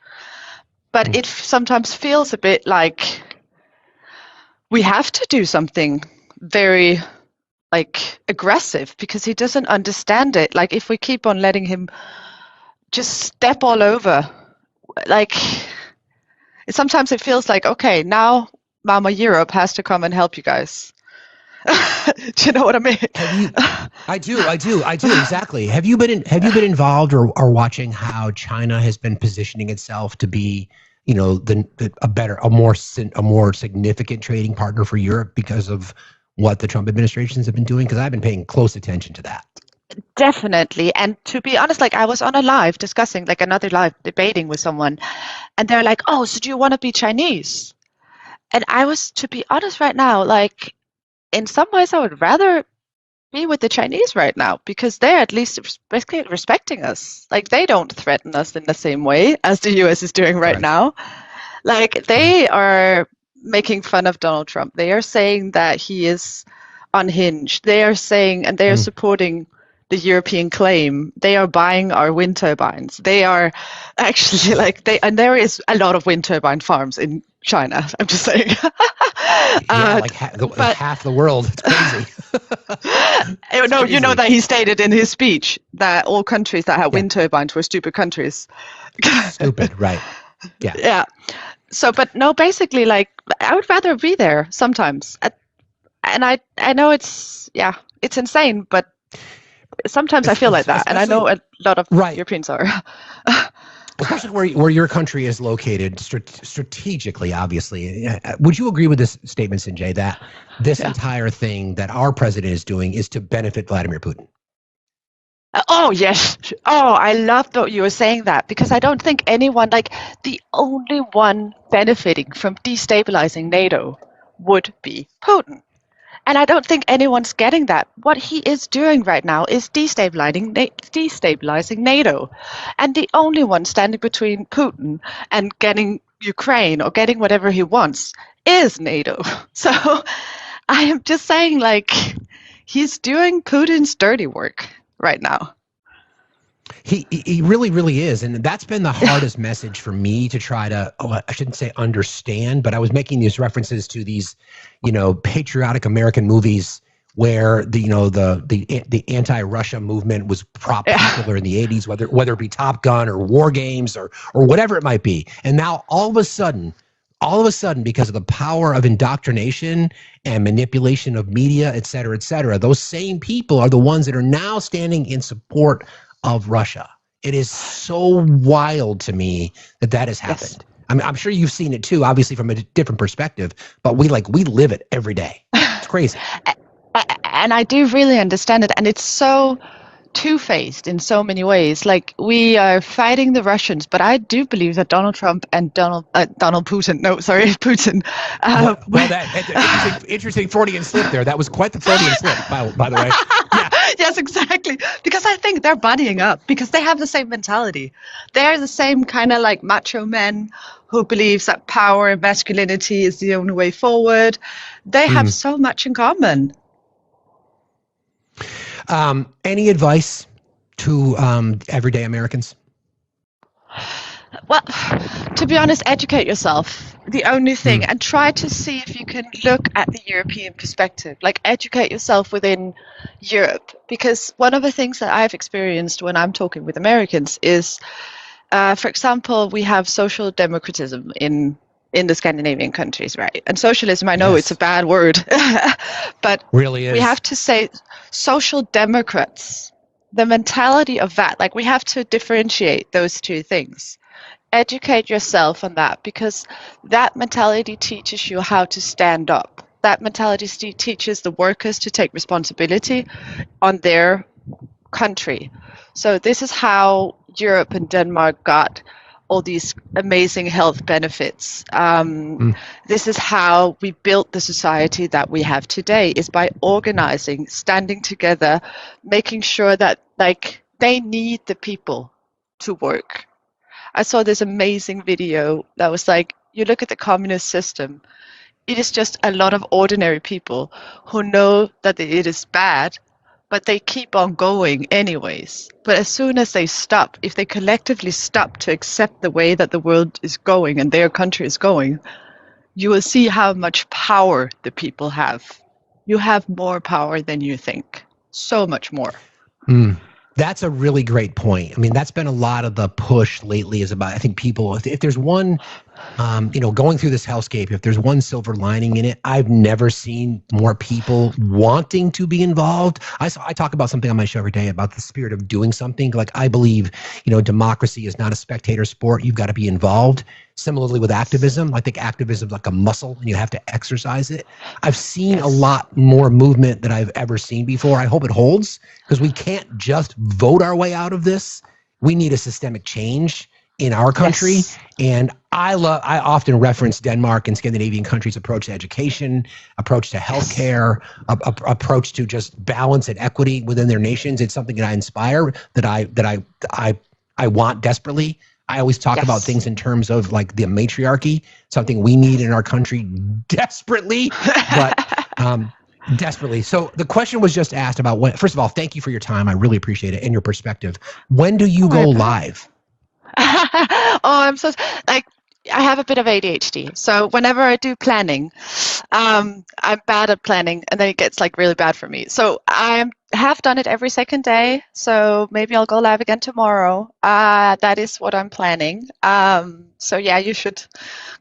But it sometimes feels a bit like we have to do something very aggressive because he doesn't understand it. Like if we keep on letting him just step all over, like sometimes it feels like, okay, now Mama Europe has to come and help you guys. Do you know what I mean? I do exactly. Have you been involved or watching how China has been positioning itself to be, a more significant trading partner for Europe because of what the Trump administrations have been doing? Because I've been paying close attention to that. Definitely. And to be honest, like I was on a live discussing, like another live debating with someone, and they're like, "Oh, so do you want to be Chinese?" And I was, to be honest, right now, like. In some ways, I would rather be with the Chinese right now because they're at least respecting us. Like they don't threaten us in the same way as the US is doing right now. Like they are making fun of Donald Trump. They are saying that he is unhinged. They are saying, and they are supporting the European claim. They are buying our wind turbines. They are actually and there is a lot of wind turbine farms in China. I'm just saying. Half the world. It's crazy. No, you know that he stated in his speech that all countries that have wind turbines were stupid countries. Stupid, right? Yeah. Yeah. So, but no, basically, like I would rather be there sometimes, and I know it's insane, but sometimes I feel like that, and I know a lot of Europeans are. Especially where your country is located strategically, obviously. Would you agree with this statement, Sanjay, that this entire thing that our president is doing is to benefit Vladimir Putin? Oh, yes. Oh, I love that you were saying that because I don't think anyone, the only one benefiting from destabilizing NATO would be Putin. And I don't think anyone's getting that. What he is doing right now is destabilizing NATO. And the only one standing between Putin and getting Ukraine or getting whatever he wants is NATO. So I am just saying, he's doing Putin's dirty work right now. He really, really is. And that's been the hardest message for me to try to, I shouldn't say understand, but I was making these references to these, patriotic American movies where the anti-Russia movement was popular in the 80s, whether it be Top Gun or War Games or whatever it might be. And now all of a sudden, because of the power of indoctrination and manipulation of media, et cetera, those same people are the ones that are now standing in support of Russia. It is so wild to me that has happened. Yes. I mean, I'm sure you've seen it too, obviously from a different perspective, but we live it every day. It's crazy. And I do really understand it. And it's so two-faced in so many ways. Like, we are fighting the Russians, but I do believe that Donald Trump and Putin. Well, that interesting Freudian slip there. That was quite the Freudian slip, by the way. Yeah. Yes, exactly. Because I think they're buddying up because they have the same mentality. They're the same kind of like macho men who believes that power and masculinity is the only way forward. They have so much in common. Any advice to everyday Americans? Well, to be honest, educate yourself. The only thing, and try to see if you can look at the European perspective. Like, educate yourself within Europe, because one of the things that I've experienced when I'm talking with Americans is, for example, we have social democratism in the Scandinavian countries, right? And socialism, I know it's a bad word, but really is. We have to say social democrats, the mentality of that, like, we have to differentiate those two things. Educate yourself on that, because that mentality teaches you how to stand up. That mentality teaches the workers to take responsibility on their country. So this is how Europe and Denmark got all these amazing health benefits. This is how we built the society that we have today, is by organizing, standing together, making sure that, like, they need the people to work. I saw this amazing video that was like, you look at the communist system, it is just a lot of ordinary people who know that it is bad, but they keep on going anyways. But as soon as they stop, if they collectively stop to accept the way that the world is going and their country is going, you will see how much power the people have. You have more power than you think. So much more. That's a really great point. I mean, that's been a lot of the push lately, is about, I think, people, if there's one, going through this hellscape, if there's one silver lining in it, I've never seen more people wanting to be involved. I talk about something on my show every day about the spirit of doing something. Like, I believe, democracy is not a spectator sport. You've got to be involved. Similarly with activism, I think activism is like a muscle and you have to exercise it. I've seen a lot more movement than I've ever seen before. I hope it holds, because we can't just vote our way out of this. We need a systemic change in our country. Yes. And I often reference Denmark and Scandinavian countries' approach to education, approach to healthcare, approach to just balance and equity within their nations. It's something that I inspire, that I want desperately. I always talk about things in terms of, like, the matriarchy, something we need in our country desperately, but desperately. So the question was just asked about when. First of all, thank you for your time. I really appreciate it and your perspective. When do you go live? I'm so, like, I have a bit of ADHD, so whenever I do planning, I'm bad at planning, and then it gets, like, really bad for me. So I have done it every second day, so maybe I'll go live again tomorrow. That is what I'm planning. So yeah, you should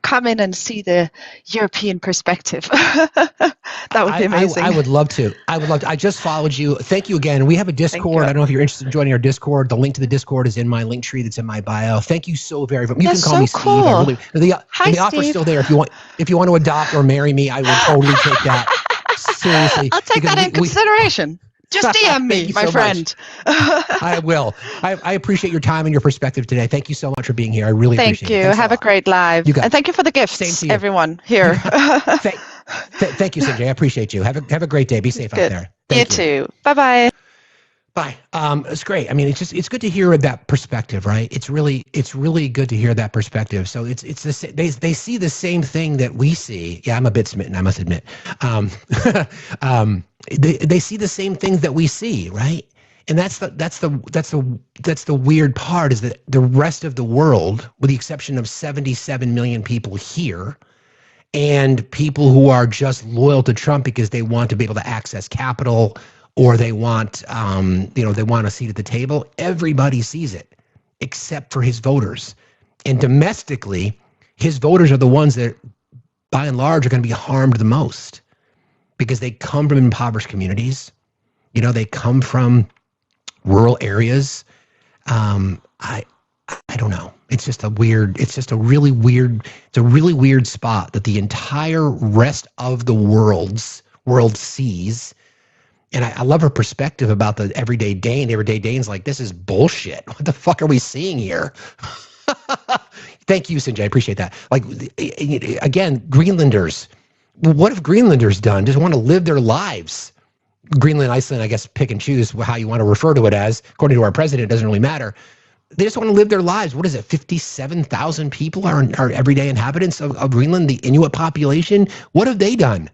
come in and see the European perspective. That would be amazing. I would love to. I just followed you. Thank you again. We have a Discord. I don't know if you're interested in joining our Discord. The link to the Discord is in my link tree that's in my bio. Thank you so very much. You can call me Steve. Cool. The offer's still there. If you want to adopt or marry me, I will totally take that. Seriously. I'll take that in consideration. Just DM me, my friend. I will. I appreciate your time and your perspective today. Thank you so much for being here. I really appreciate it. Thank you. Have a great live. And thank you for the gifts, Same to you. Everyone here. Thank you, Sanjay. I appreciate you. Have a great day. Be safe out there. You too. Bye-bye. Bye. It's great. I mean, it's good to hear that perspective, right? It's really good to hear that perspective. So they see the same thing that we see. Yeah, I'm a bit smitten, I must admit. They see the same things that we see, right? And that's the weird part, is that the rest of the world, with the exception of 77 million people here, and people who are just loyal to Trump because they want to be able to access capital, or they want, they want a seat at the table. Everybody sees it, except for his voters. And domestically, his voters are the ones that, by and large, are going to be harmed the most because they come from impoverished communities. They come from rural areas. I don't know. It's just a really weird spot that the entire rest of the world sees. And I love her perspective about the everyday Dane. Everyday Dane's like, this is bullshit. What the fuck are we seeing here? Thank you, Sanjay. I appreciate that. Like, again, Greenlanders. What have Greenlanders done? Just want to live their lives. Greenland, Iceland, I guess, pick and choose how you want to refer to it as. According to our president, it doesn't really matter. They just want to live their lives. What is it? 57,000 people are everyday inhabitants of Greenland, the Inuit population. What have they done?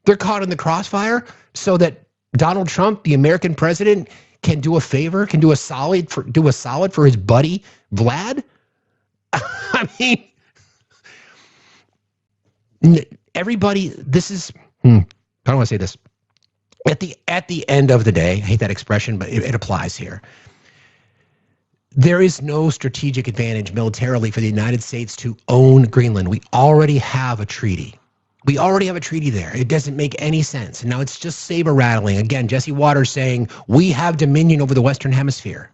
They're caught in the crossfire so that Donald Trump, the American president, can do a favor, can do a solid for his buddy Vlad. I mean, everybody. This is. I don't want to say this. At the end of the day, I hate that expression, but it applies here. There is no strategic advantage militarily for the United States to own Greenland. We already have a treaty. We already have a treaty there. It doesn't make any sense. And now it's just saber rattling. Again, Jesse Waters saying, we have dominion over the Western Hemisphere.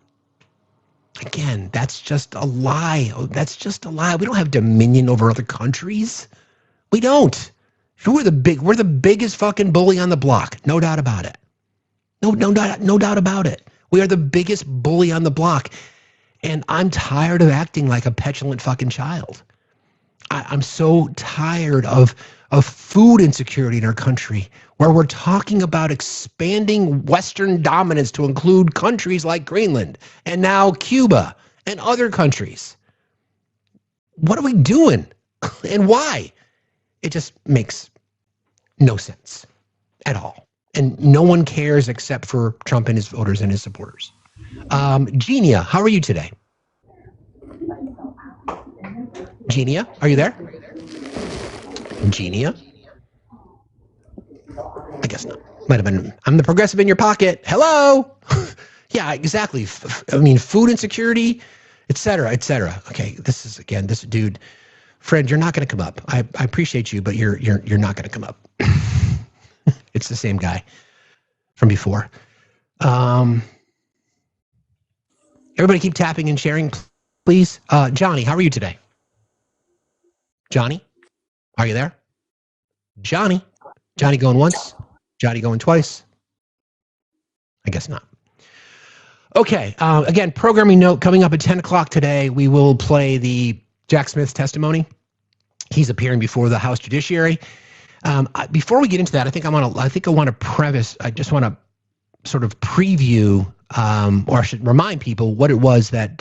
Again, that's just a lie. That's just a lie. We don't have dominion over other countries. We don't. We're the biggest fucking bully on the block. No doubt about it. No doubt about it. We are the biggest bully on the block. And I'm tired of acting like a petulant fucking child. I'm so tired of food insecurity in our country, where we're talking about expanding Western dominance to include countries like Greenland and now Cuba and other countries. What are we doing? And why? It just makes no sense at all. And no one cares except for Trump and his voters and his supporters. Genia, how are you today? Genia, are you there? Genia? I guess not. Might have been, I'm the progressive in your pocket. Hello? Yeah, exactly. I mean, food insecurity, et cetera, et cetera. Okay, this dude, friend, you're not going to come up. I appreciate you, but you're not going to come up. It's the same guy from before. Everybody keep tapping and sharing, please. Johnny, how are you today? Johnny, are you there? Johnny going once, Johnny going twice. I guess not. Okay, again, programming note, coming up at 10 o'clock today, we will play the Jack Smith's testimony. He's appearing before the House Judiciary. Before we get into that, I just want to sort of preview, or I should remind people what it was that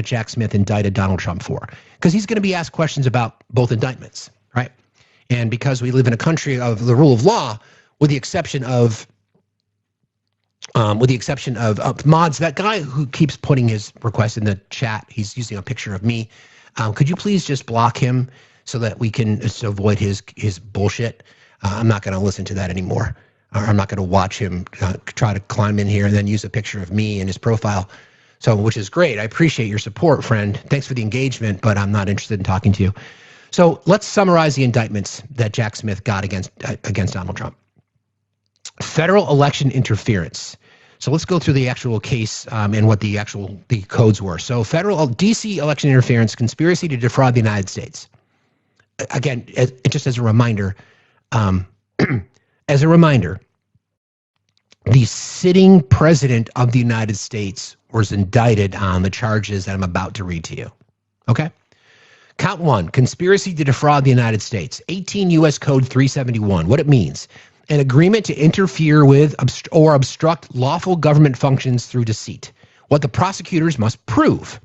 Jack Smith indicted Donald Trump for, because he's going to be asked questions about both indictments, right? And because we live in a country of the rule of law, with the exception of mods, that guy who keeps putting his request in the chat, he's using a picture of me. Could you please just block him so that we can avoid his bullshit? I'm not going to listen to that anymore. I'm not going to watch him try to climb in here and then use a picture of me in his profile. So, which is great. I appreciate your support, friend. Thanks for the engagement, but I'm not interested in talking to you. So let's summarize the indictments that Jack Smith got against Donald Trump. Federal election interference. So let's go through the actual case and what the codes were. So federal DC election interference, conspiracy to defraud the United States. Again, just as a reminder, the sitting president of the United States was indicted on the charges that I'm about to read to you. Okay? Count one, conspiracy to defraud the United States. 18 U.S. Code 371. What it means: an agreement to interfere with or obstruct lawful government functions through deceit. What the prosecutors must prove: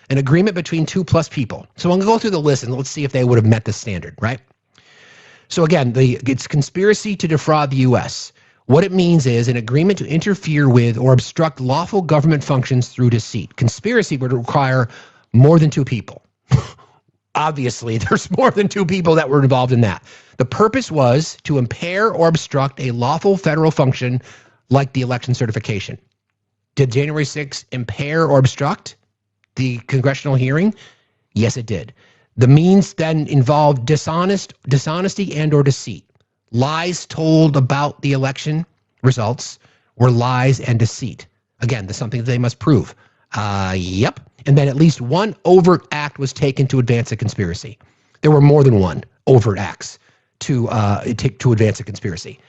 an agreement between 2+ people. So I'm going to go through the list and let's see if they would have met the standard, right? So again, it's conspiracy to defraud the U.S. What it means is an agreement to interfere with or obstruct lawful government functions through deceit. Conspiracy would require more than 2 people. obviously there's more than 2 people that were involved in that. The purpose was to impair or obstruct a lawful federal function like the election certification. Did January 6th impair or obstruct the congressional hearing? Yes, it did. The means then involved dishonesty and or deceit. Lies told about the election results were lies and deceit. Again, that's something that they must prove. Yep. And then at least one overt act was taken to advance a conspiracy. There were more than one overt acts to advance a conspiracy.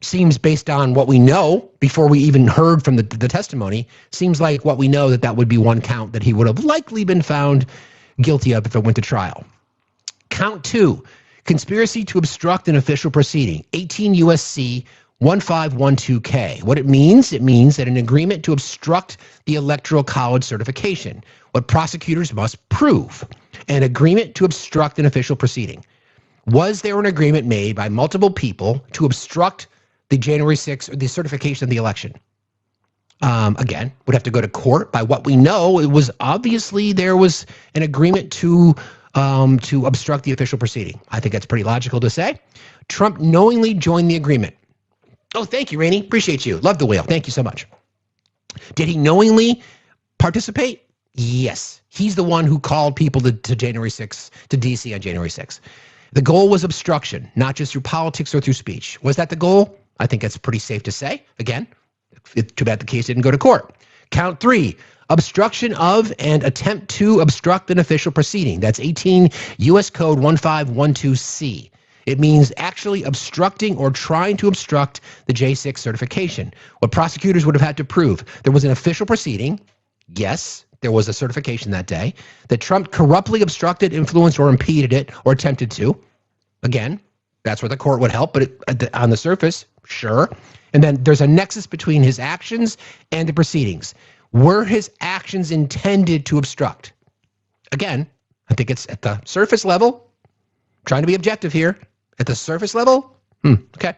Seems based on what we know before we even heard from the testimony, seems like what we know that would be one count that he would have likely been found guilty of if it went to trial. Count 2, conspiracy to obstruct an official proceeding, 18 U.S.C. 1512K. What it means that an agreement to obstruct the Electoral College certification, what prosecutors must prove, an agreement to obstruct an official proceeding. Was there an agreement made by multiple people to obstruct the January 6th or the certification of the election? Again, would have to go to court. By what we know, it was obviously there was an agreement to obstruct the official proceeding. I think that's pretty logical to say. Trump knowingly joined the agreement. Oh, thank you, Rainey. Appreciate you. Love the whale. Thank you so much. Did he knowingly participate? Yes. He's the one who called people to January 6th, to D.C. on January 6th. The goal was obstruction, not just through politics or through speech. Was that the goal? I think that's pretty safe to say. Again, it's too bad the case didn't go to court. Count 3, obstruction of and attempt to obstruct an official proceeding. That's 18 U.S. Code 1512C. It means actually obstructing or trying to obstruct the J6 certification. What prosecutors would have had to prove, there was an official proceeding. Yes, there was a certification that day. That Trump corruptly obstructed, influenced, or impeded it, or attempted to. Again, that's where the court would help, but on the surface, sure. And then there's a nexus between his actions and the proceedings. Were his actions intended to obstruct? Again, I think it's at the surface level. Trying to be objective here. At the surface level? Okay.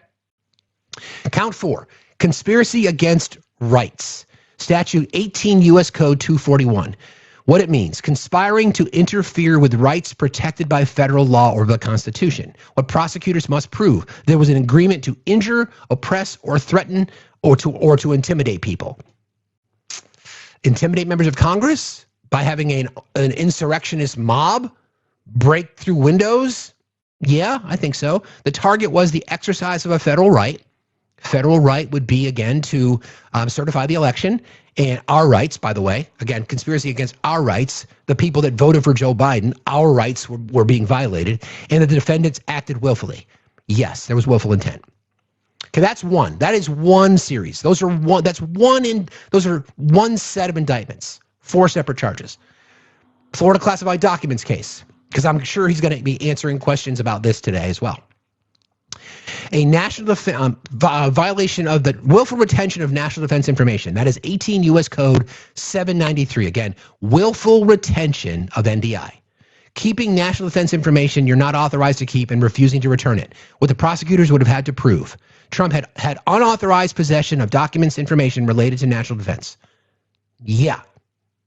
Count 4, conspiracy against rights. Statute 18 U.S. Code 241. What it means, conspiring to interfere with rights protected by federal law or the Constitution. What prosecutors must prove, there was an agreement to injure, oppress, or threaten, or to intimidate people. Intimidate members of Congress by having an insurrectionist mob break through windows? Yeah, I think so. The target was the exercise of a federal right. Federal right would be, again, to certify the election. And our rights, by the way, again, conspiracy against our rights, the people that voted for Joe Biden, our rights were being violated, and the defendants acted willfully. Yes, there was willful intent. Okay, that's one. That is one series. Those are one set of indictments, 4 separate charges. Florida classified documents case, because I'm sure he's going to be answering questions about this today as well. A national violation of the willful retention of national defense information. That is 18 U.S. Code 793. Again, willful retention of NDI. Keeping national defense information you're not authorized to keep and refusing to return it. What the prosecutors would have had to prove. Trump had unauthorized possession of documents, information related to national defense. Yeah,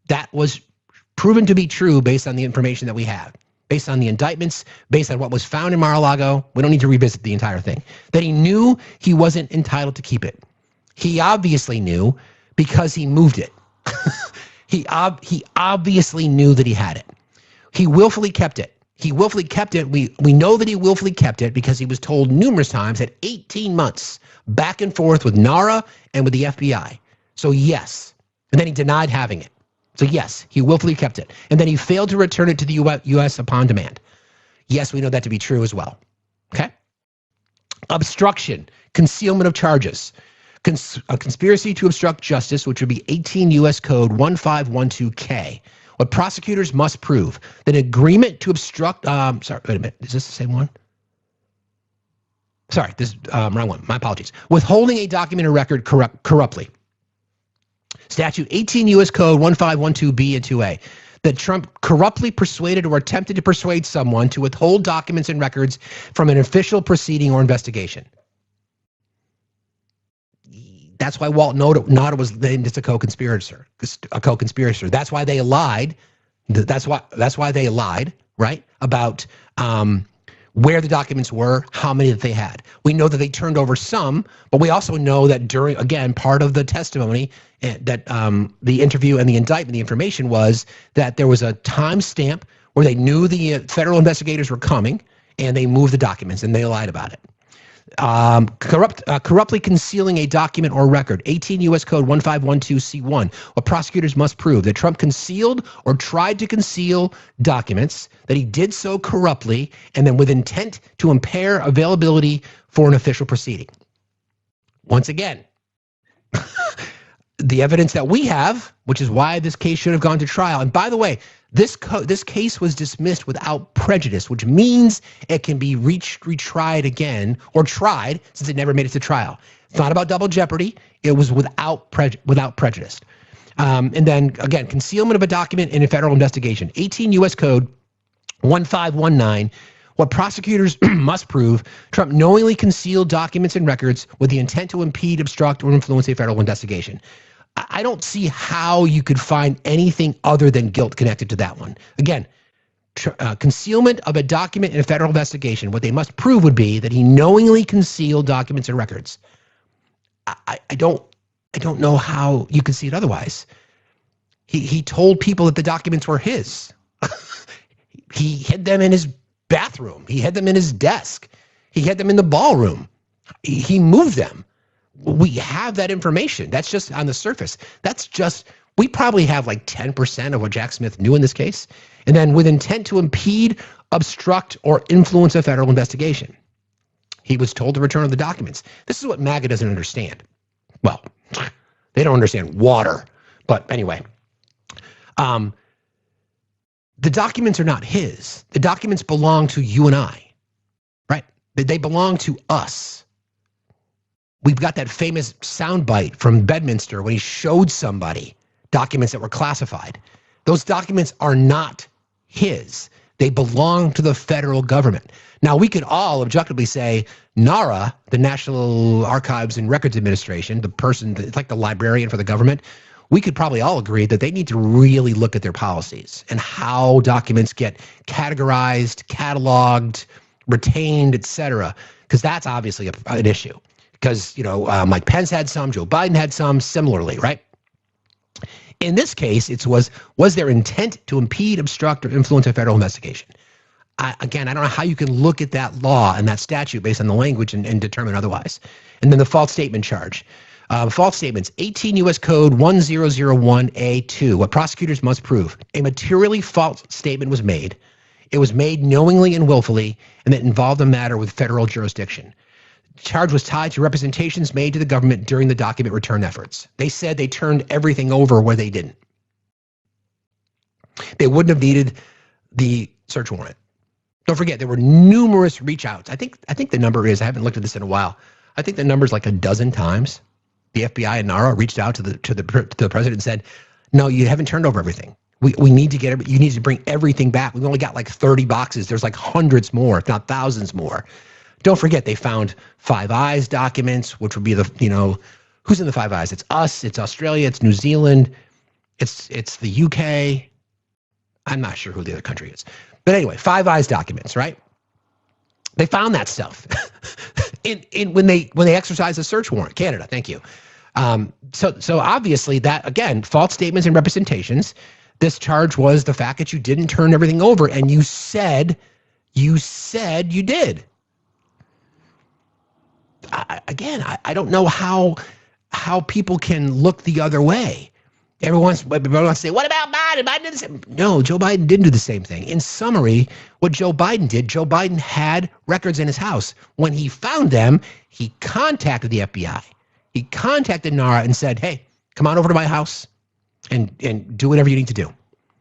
that was proven to be true based on the information that we have. Based on the indictments, based on what was found in Mar-a-Lago. We don't need to revisit the entire thing. That he knew he wasn't entitled to keep it. He obviously knew because he moved it. He obviously knew that he had it. He willfully kept it. He willfully kept it. We know that he willfully kept it because he was told numerous times at 18 months back and forth with NARA and with the FBI. So yes, and then he denied having it. So yes, he willfully kept it. And then he failed to return it to the U.S. upon demand. Yes, we know that to be true as well. Okay? Obstruction, concealment of charges. A conspiracy to obstruct justice, which would be 18 U.S. Code 1512K. What prosecutors must prove, that agreement to obstruct, sorry, wait a minute, is this the same one? Sorry, this wrong one, my apologies. Withholding a document or record corruptly. Statute 18 U.S. Code 1512B and 2A, that Trump corruptly persuaded or attempted to persuade someone to withhold documents and records from an official proceeding or investigation. That's why Walt Nauta was named as a co-conspirator. That's why they lied. That's why they lied, right? About where the documents were, how many that they had. We know that they turned over some, but we also know that during, again, part of the testimony, that the interview and the indictment, the information was that there was a time stamp where they knew the federal investigators were coming, and they moved the documents, and they lied about it. Corruptly concealing a document or record, 18 U.S. Code 1512C1. What prosecutors must prove that Trump concealed or tried to conceal documents, that he did so corruptly, and then with intent to impair availability for an official proceeding. Once again, the evidence that we have, which is why this case should have gone to trial. And by the way, this case was dismissed without prejudice, which means it can be retried again, or tried, since it never made it to trial. It's not about double jeopardy. It was without prejudice. And then, again, concealment of a document in a federal investigation. 18 U.S. Code 1519. What prosecutors must prove, Trump knowingly concealed documents and records with the intent to impede, obstruct, or influence a federal investigation. I don't see how you could find anything other than guilt connected to that one. Again, concealment of a document in a federal investigation. What they must prove would be that he knowingly concealed documents and records. I don't know how you could see it otherwise. He told people that the documents were his. He hid them in his bathroom. He hid them in his desk. He hid them in the ballroom. He moved them. We have that information. That's just on the surface. That's just, we probably have like 10% of what Jack Smith knew in this case. And then with intent to impede, obstruct, or influence a federal investigation. He was told to return the documents. This is what MAGA doesn't understand. Well, they don't understand water. But anyway, the documents are not his. The documents belong to you and I, right? They belong to us. We've got that famous soundbite from Bedminster when he showed somebody documents that were classified. Those documents are not his. They belong to the federal government. Now, we could all objectively say NARA, the National Archives and Records Administration, the person, it's like the librarian for the government, we could probably all agree that they need to really look at their policies and how documents get categorized, cataloged, retained, etc. Because that's obviously an issue. Because, you know, Mike Pence had some, Joe Biden had some similarly, right? In this case, it was there intent to impede, obstruct, or influence a federal investigation? Again, I don't know how you can look at that law and that statute based on the language and determine otherwise. And then the false statement charge. False statements, 18 U.S. Code 1001A2. What prosecutors must prove. A materially false statement was made. It was made knowingly and willfully, and it involved a matter with federal jurisdiction. The charge was tied to representations made to the government during the document return efforts. They said they turned everything over where they didn't. They wouldn't have needed the search warrant. Don't forget, there were numerous reach outs. I think the number is, I haven't looked at this in a while, I think the number is like a dozen times. The FBI and NARA reached out to the president and said, no, you haven't turned over everything. We need to get, you need to bring everything back. We've only got like 30 boxes. There's like hundreds more, if not thousands more. Don't forget, they found Five Eyes documents, which would be the, you know, who's in the Five Eyes? It's us, it's Australia, it's New Zealand, it's the UK. I'm not sure who the other country is. But anyway, Five Eyes documents, right? They found that stuff when they exercised a search warrant. Canada, thank you. So obviously that, again, false statements and representations. This charge was the fact that you didn't turn everything over, and you said you did. I don't know how people can look the other way. Everyone wants to say, what about Biden? Biden did the same. No, Joe Biden didn't do the same thing. In summary, what Joe Biden did, Joe Biden had records in his house. When he found them, he contacted the FBI. He contacted NARA and said, hey, come on over to my house and do whatever you need to do.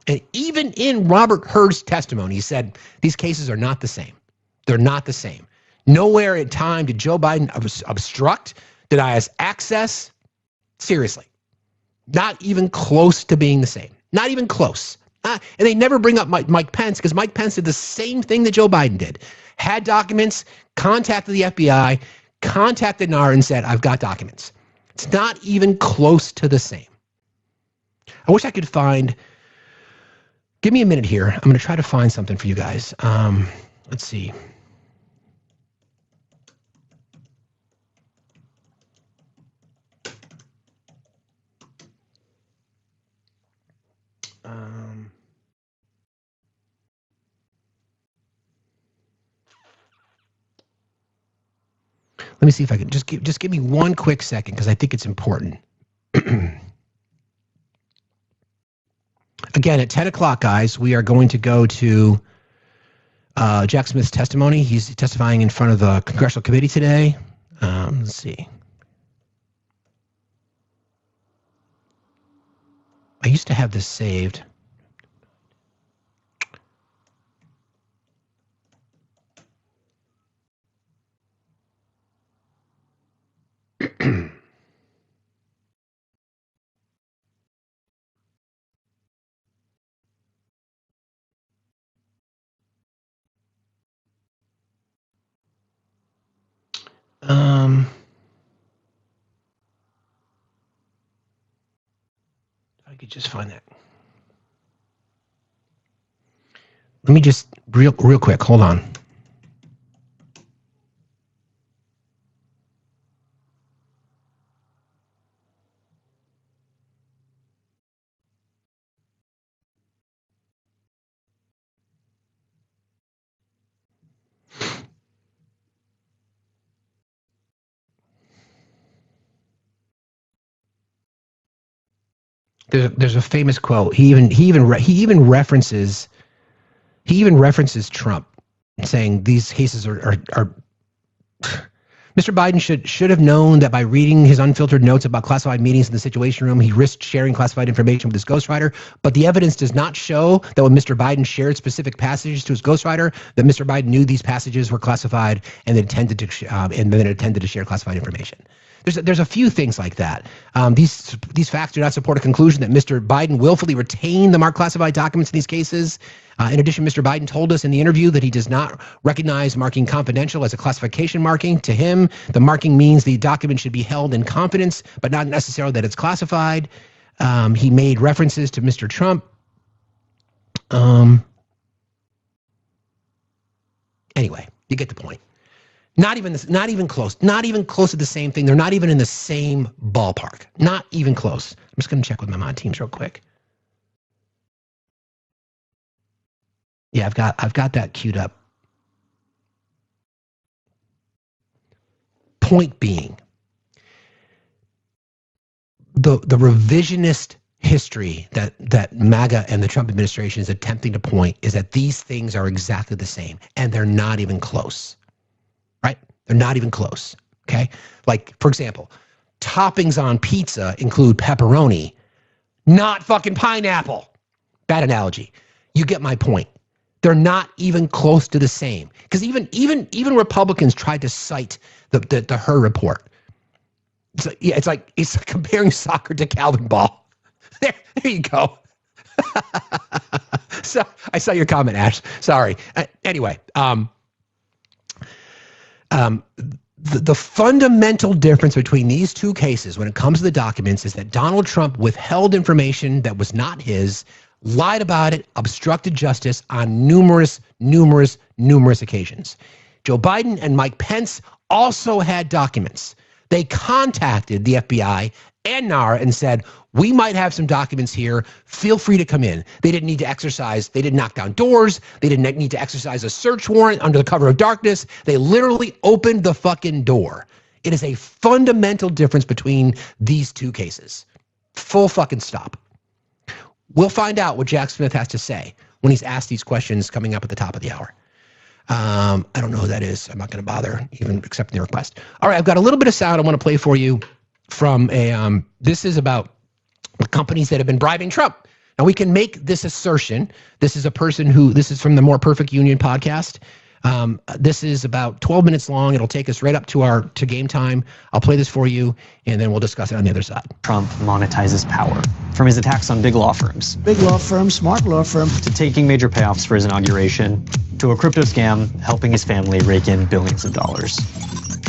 And even in Robert Hur's testimony, he said, these cases are not the same. They're not the same. Nowhere in time did Joe Biden obstruct, deny us access. Seriously. Not even close to being the same. Not even close. And they never bring up Mike Pence, because Mike Pence did the same thing that Joe Biden did. Had documents, contacted the FBI, contacted NARA and said, I've got documents. It's not even close to the same. I wish I could find Give me a minute here. I'm going to try to find something for you guys. Let's see. Let me see if I can just give me one quick second because I think it's important. Again, at 10 o'clock, guys, we are going to go to Jack Smith's testimony. He's testifying in front of the Congressional Committee today. Let's see. I used to have this saved. If I could just find that. Let me just real quick. Hold on. There's a famous quote. He even references Trump, saying these cases are Mr. Biden should have known that by reading his unfiltered notes about classified meetings in the Situation Room, he risked sharing classified information with his ghostwriter. But the evidence does not show that when Mr. Biden shared specific passages to his ghostwriter, that Mr. Biden knew these passages were classified and then intended to share classified information. There's a few things like that. These facts do not support a conclusion that Mr. Biden willfully retained the marked classified documents in these cases. In addition, Mr. Biden told us in the interview that he does not recognize marking confidential as a classification marking. To him, the marking means the document should be held in confidence, but not necessarily that it's classified. He made references to Mr. Trump. Anyway, you get the point. Not even close. Not even close to the same thing. They're not even in the same ballpark. Not even close. I'm just going to check with my mod teams real quick. Yeah, I've got that queued up. Point being, the revisionist history that MAGA and the Trump administration is attempting to point is that these things are exactly the same, and they're not even close. Right? They're not even close. Okay? Like, for example, toppings on pizza include pepperoni, not fucking pineapple. Bad analogy. You get my point. They're not even close to the same. Because even Republicans tried to cite the Her report. It's like comparing soccer to Calvin Ball. There you go. So I saw your comment, Ash. Sorry. Anyway, the fundamental difference between these two cases when it comes to the documents is that Donald Trump withheld information that was not his, lied about it, obstructed justice on numerous occasions. Joe Biden and Mike Pence also had documents. They contacted the FBI and NARA and said, we might have some documents here. Feel free to come in. They didn't knock down doors. They didn't need to exercise a search warrant under the cover of darkness. They literally opened the fucking door. It is a fundamental difference between these two cases. Full fucking stop. We'll find out what Jack Smith has to say when he's asked these questions coming up at the top of the hour. I don't know who that is. I'm not going to bother even accepting the request. All right, I've got a little bit of sound I want to play for you from this is about companies that have been bribing Trump. Now, we can make this assertion. This is from the More Perfect Union podcast. This is about 12 minutes long. It'll take us right up to game time. I'll play this for you, and then we'll discuss it on the other side. Trump monetizes power. From his attacks on big law firms. Big law firm, smart law firm. To taking major payoffs for his inauguration. To a crypto scam, helping his family rake in billions of dollars.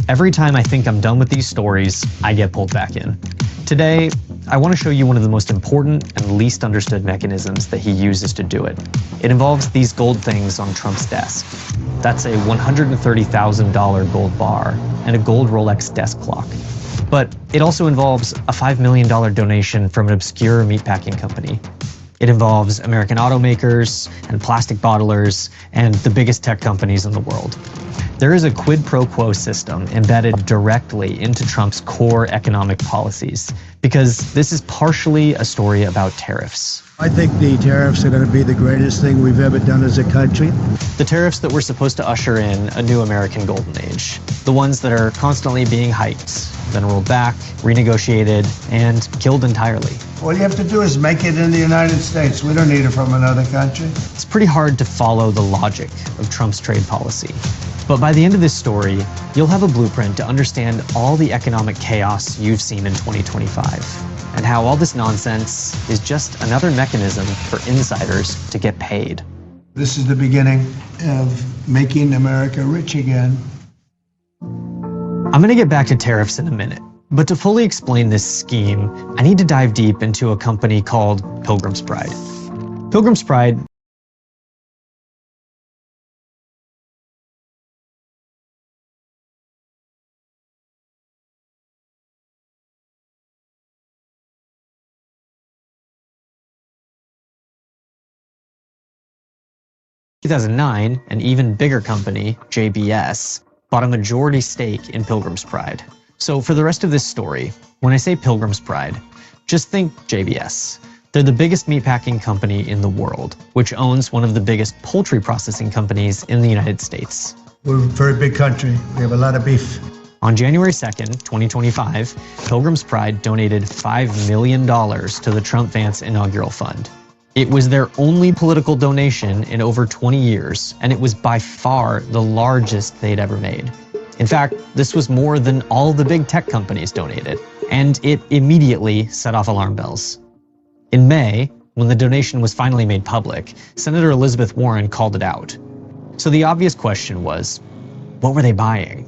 Every time I think I'm done with these stories, I get pulled back in. Today, I want to show you one of the most important and least understood mechanisms that he uses to do it. It involves these gold things on Trump's desk. That's a $130,000 gold bar and a gold Rolex desk clock. But it also involves a $5 million donation from an obscure meatpacking company. It involves American automakers and plastic bottlers and the biggest tech companies in the world. There is a quid pro quo system embedded directly into Trump's core economic policies, because this is partially a story about tariffs. I think the tariffs are going to be the greatest thing we've ever done as a country. The tariffs that were supposed to usher in a new American golden age. The ones that are constantly being hiked, then rolled back, renegotiated, and killed entirely. All you have to do is make it in the United States. We don't need it from another country. It's pretty hard to follow the logic of Trump's trade policy. But by the end of this story, you'll have a blueprint to understand all the economic chaos you've seen in 2025, and how all this nonsense is just another mechanism for insiders to get paid. This is the beginning of making America rich again. I'm going to get back to tariffs in a minute, but to fully explain this scheme, I need to dive deep into a company called Pilgrim's Pride. Pilgrim's Pride in 2009, an even bigger company, JBS, bought a majority stake in Pilgrim's Pride. So for the rest of this story, when I say Pilgrim's Pride, just think JBS. They're the biggest meatpacking company in the world, which owns one of the biggest poultry processing companies in the United States. We're a very big country. We have a lot of beef. On January 2nd, 2025, Pilgrim's Pride donated $5 million to the Trump-Vance inaugural fund. It was their only political donation in over 20 years, and it was by far the largest they'd ever made. In fact, this was more than all the big tech companies donated, and it immediately set off alarm bells. In May, when the donation was finally made public, Senator Elizabeth Warren called it out. So the obvious question was, what were they buying?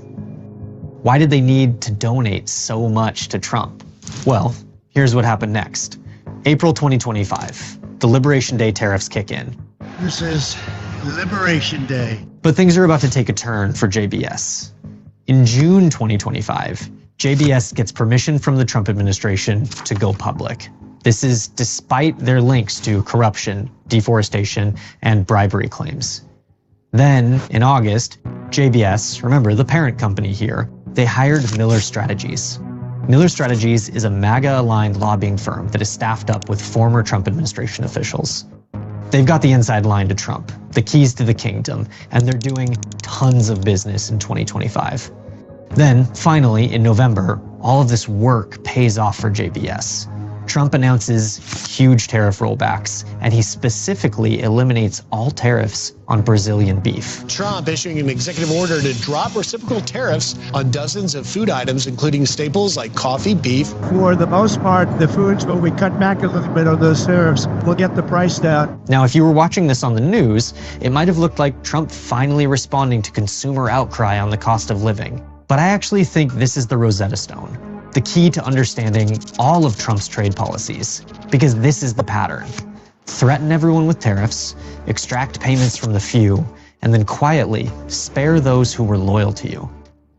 Why did they need to donate so much to Trump? Well, here's what happened next. April 2025. The Liberation Day tariffs kick in. This is Liberation Day. But things are about to take a turn for JBS. In June 2025, JBS gets permission from the Trump administration to go public. This is despite their links to corruption, deforestation, and bribery claims. Then, in August, JBS, remember the parent company here, they hired Miller Strategies. Miller Strategies is a MAGA-aligned lobbying firm that is staffed up with former Trump administration officials. They've got the inside line to Trump, the keys to the kingdom, and they're doing tons of business in 2025. Then, finally, in November, all of this work pays off for JBS. Trump announces huge tariff rollbacks, and he specifically eliminates all tariffs on Brazilian beef. Trump issuing an executive order to drop reciprocal tariffs on dozens of food items, including staples like coffee, beef. For the most part, the foods, but we cut back a little bit on those tariffs. We'll get the price down. Now, if you were watching this on the news, it might have looked like Trump finally responding to consumer outcry on the cost of living. But I actually think this is the Rosetta Stone, the key to understanding all of Trump's trade policies, because this is the pattern. Threaten everyone with tariffs, extract payments from the few, and then quietly spare those who were loyal to you.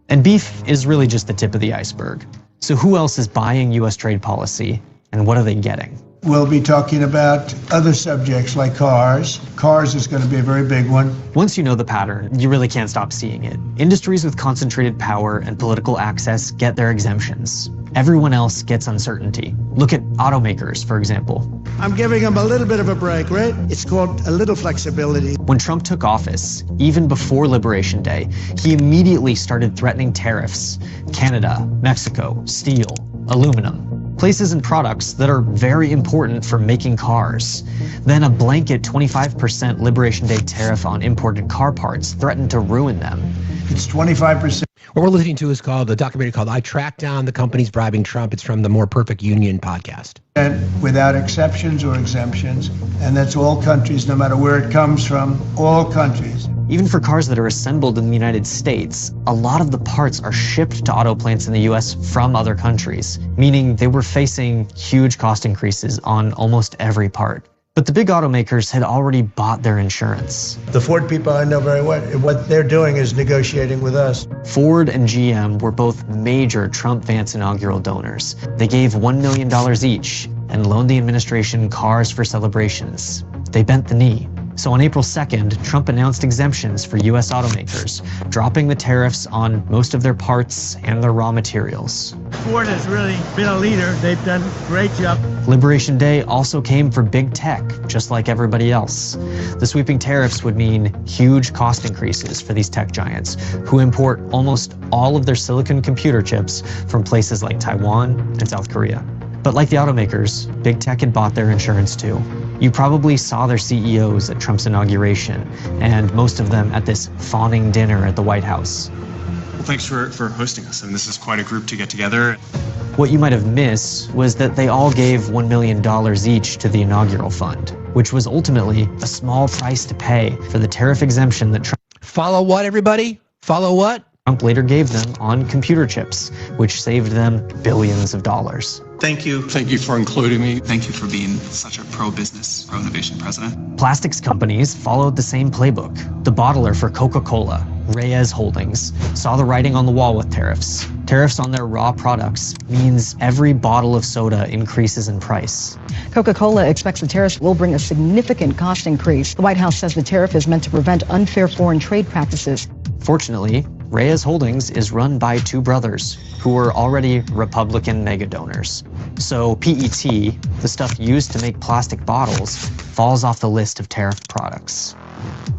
And beef is really just the tip of the iceberg. So who else is buying US trade policy, and what are they getting? We'll be talking about other subjects like cars. Cars is going to be a very big one. Once you know the pattern, you really can't stop seeing it. Industries with concentrated power and political access get their exemptions. Everyone else gets uncertainty. Look at automakers, for example. I'm giving them a little bit of a break, right? It's called a little flexibility. When Trump took office, even before Liberation Day, he immediately started threatening tariffs. Canada, Mexico, steel, aluminum. Places and products that are very important for making cars. Then a blanket 25% Liberation Day tariff on imported car parts threatened to ruin them. It's 25%. What we're listening to is called a documentary called I Tracked Down the Companies Bribing Trump. It's from the More Perfect Union podcast. And without exceptions or exemptions, and that's all countries, no matter where it comes from, all countries. Even for cars that are assembled in the United States, a lot of the parts are shipped to auto plants in the US from other countries, meaning they were facing huge cost increases on almost every part. But the big automakers had already bought their insurance. The Ford people I know very well. What they're doing is negotiating with us. Ford and GM were both major Trump-Vance inaugural donors. They gave $1 million each and loaned the administration cars for celebrations. They bent the knee. So on April 2nd, Trump announced exemptions for US automakers, dropping the tariffs on most of their parts and their raw materials. Ford has really been a leader. They've done a great job. Liberation Day also came for big tech, just like everybody else. The sweeping tariffs would mean huge cost increases for these tech giants, who import almost all of their silicon computer chips from places like Taiwan and South Korea. But like the automakers, big tech had bought their insurance too. You probably saw their CEOs at Trump's inauguration, and most of them at this fawning dinner at the White House. Well, thanks for hosting us. I mean, this is quite a group to get together. What you might have missed was that they all gave $1 million each to the inaugural fund, which was ultimately a small price to pay for the tariff exemption that Trump... Follow what, everybody? Follow what? Trump later gave them on computer chips, which saved them billions of dollars. Thank you. Thank you for including me. Thank you for being such a pro-business, pro-innovation president. Plastics companies followed the same playbook. The bottler for Coca-Cola, Reyes Holdings, saw the writing on the wall with tariffs. Tariffs on their raw products means every bottle of soda increases in price. Coca-Cola expects the tariffs will bring a significant cost increase. The White House says the tariff is meant to prevent unfair foreign trade practices. Fortunately, Reyes Holdings is run by two brothers who were already Republican mega donors. So PET, the stuff used to make plastic bottles, falls off the list of tariffed products.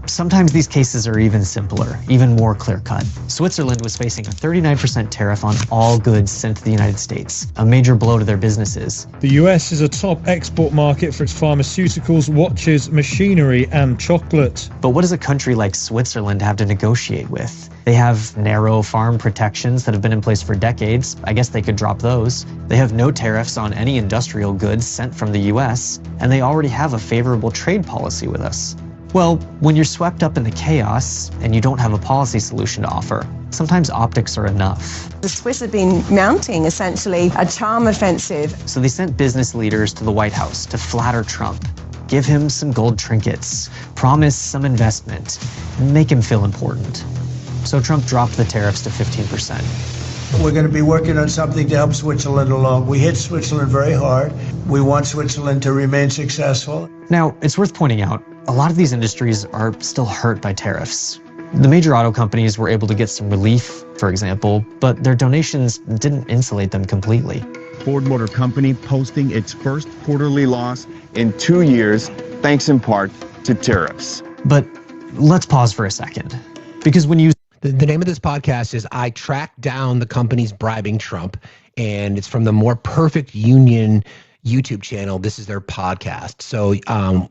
Sometimes these cases are even simpler, even more clear-cut. Switzerland was facing a 39% tariff on all goods sent to the United States, a major blow to their businesses. The US is a top export market for its pharmaceuticals, watches, machinery, and chocolate. But what does a country like Switzerland have to negotiate with? They have narrow farm protections that have been in place for decades. I guess they could drop those. They have no tariffs on any industrial goods sent from the US, and they already have a favorable trade policy with us. Well, when you're swept up in the chaos and you don't have a policy solution to offer, sometimes optics are enough. The Swiss have been mounting essentially a charm offensive. So they sent business leaders to the White House to flatter Trump, give him some gold trinkets, promise some investment, and make him feel important. So Trump dropped the tariffs to 15%. We're going to be working on something to help Switzerland along. We hit Switzerland very hard. We want Switzerland to remain successful. Now, it's worth pointing out, a lot of these industries are still hurt by tariffs. The major auto companies were able to get some relief, for example, but their donations didn't insulate them completely. Ford Motor Company posting its first quarterly loss in 2 years, thanks in part to tariffs. But let's pause for a second, because when you... The name of this podcast is I Tracked Down the Companies Bribing Trump, and it's from the More Perfect Union YouTube channel. This is their podcast. So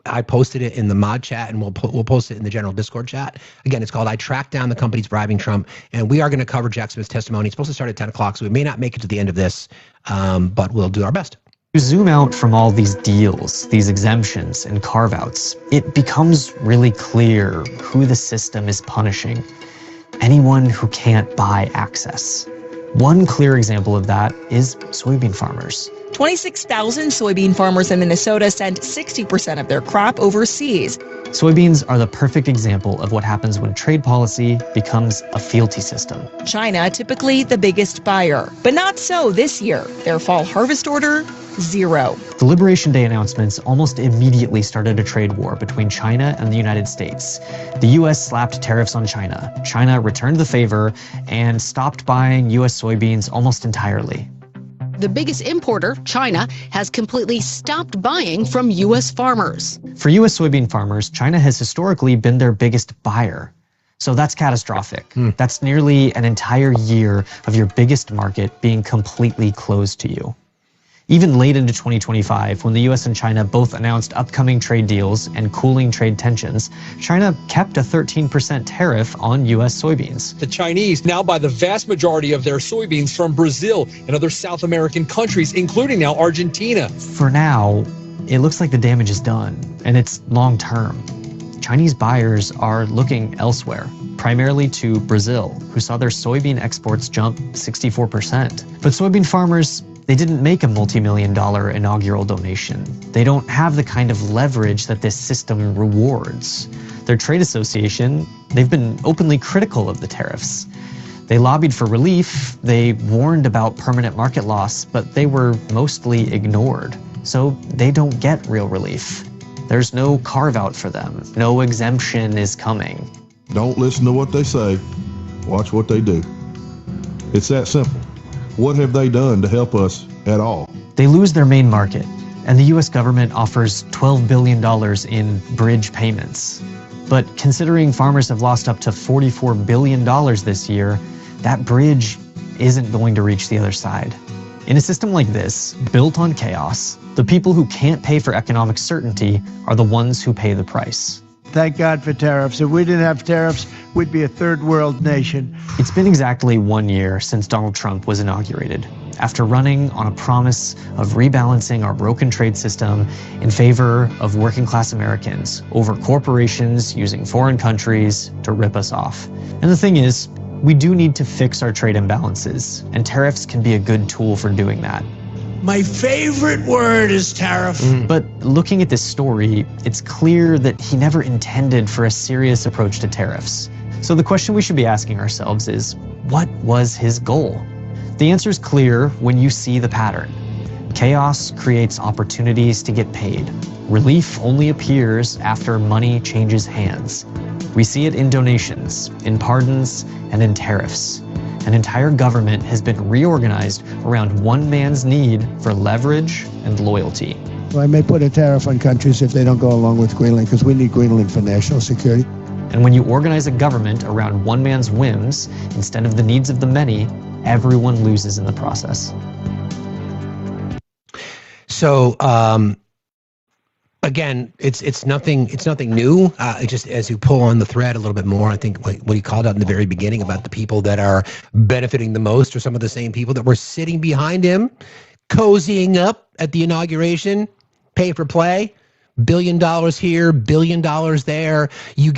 I posted it in the mod chat, and we'll post it in the general Discord chat. Again, it's called I Tracked Down the Companies Bribing Trump, and we are going to cover Jack Smith's testimony. It's supposed to start at 10 o'clock, so we may not make it to the end of this, but we'll do our best. You zoom out from all these deals, these exemptions and carve-outs, it becomes really clear who the system is punishing. Anyone who can't buy access. One clear example of that is soybean farmers. 26,000 soybean farmers in Minnesota sent 60% of their crop overseas. Soybeans are the perfect example of what happens when trade policy becomes a fealty system. China, typically the biggest buyer, but not so this year. Their fall harvest order, zero. The Liberation Day announcements almost immediately started a trade war between China and the United States. The US slapped tariffs on China. China returned the favor and stopped buying US soybeans almost entirely. The biggest importer, China, has completely stopped buying from U.S. farmers. For U.S. soybean farmers, China has historically been their biggest buyer. So that's catastrophic. That's nearly an entire year of your biggest market being completely closed to you. Even late into 2025, when the US and China both announced upcoming trade deals and cooling trade tensions, China kept a 13% tariff on US soybeans. The Chinese now buy the vast majority of their soybeans from Brazil and other South American countries, including now Argentina. For now, it looks like the damage is done, and it's long term. Chinese buyers are looking elsewhere, primarily to Brazil, who saw their soybean exports jump 64%. But soybean farmers, they didn't make a multi-million-dollar inaugural donation. They don't have the kind of leverage that this system rewards. Their trade association, they've been openly critical of the tariffs. They lobbied for relief, they warned about permanent market loss, but they were mostly ignored. So they don't get real relief. There's no carve-out for them. No exemption is coming. Don't listen to what they say. Watch what they do. It's that simple. What have they done to help us at all? They lose their main market, and the US government offers $12 billion in bridge payments. But considering farmers have lost up to $44 billion this year, that bridge isn't going to reach the other side. In a system like this, built on chaos, the people who can't pay for economic certainty are the ones who pay the price. Thank God for tariffs. If we didn't have tariffs, we'd be a third world nation. It's been exactly 1 year since Donald Trump was inaugurated, after running on a promise of rebalancing our broken trade system in favor of working class Americans over corporations using foreign countries to rip us off. And the thing is, we do need to fix our trade imbalances, and tariffs can be a good tool for doing that. My favorite word is tariff. But looking at this story, it's clear that he never intended for a serious approach to tariffs. So the question we should be asking ourselves is, what was his goal? The answer is clear when you see the pattern. Chaos creates opportunities to get paid. Relief only appears after money changes hands. We see it in donations, in pardons, and in tariffs. An entire government has been reorganized around one man's need for leverage and loyalty. Well, I may put a tariff on countries if they don't go along with Greenland, because we need Greenland for national security. And when you organize a government around one man's whims instead of the needs of the many, everyone loses in the process. So, again, it's nothing new. It just, as you pull on the thread a little bit more, I think what he called out in the very beginning about the people that are benefiting the most are some of the same people that were sitting behind him, cozying up at the inauguration, pay for play, $1 billion here, $1 billion there. You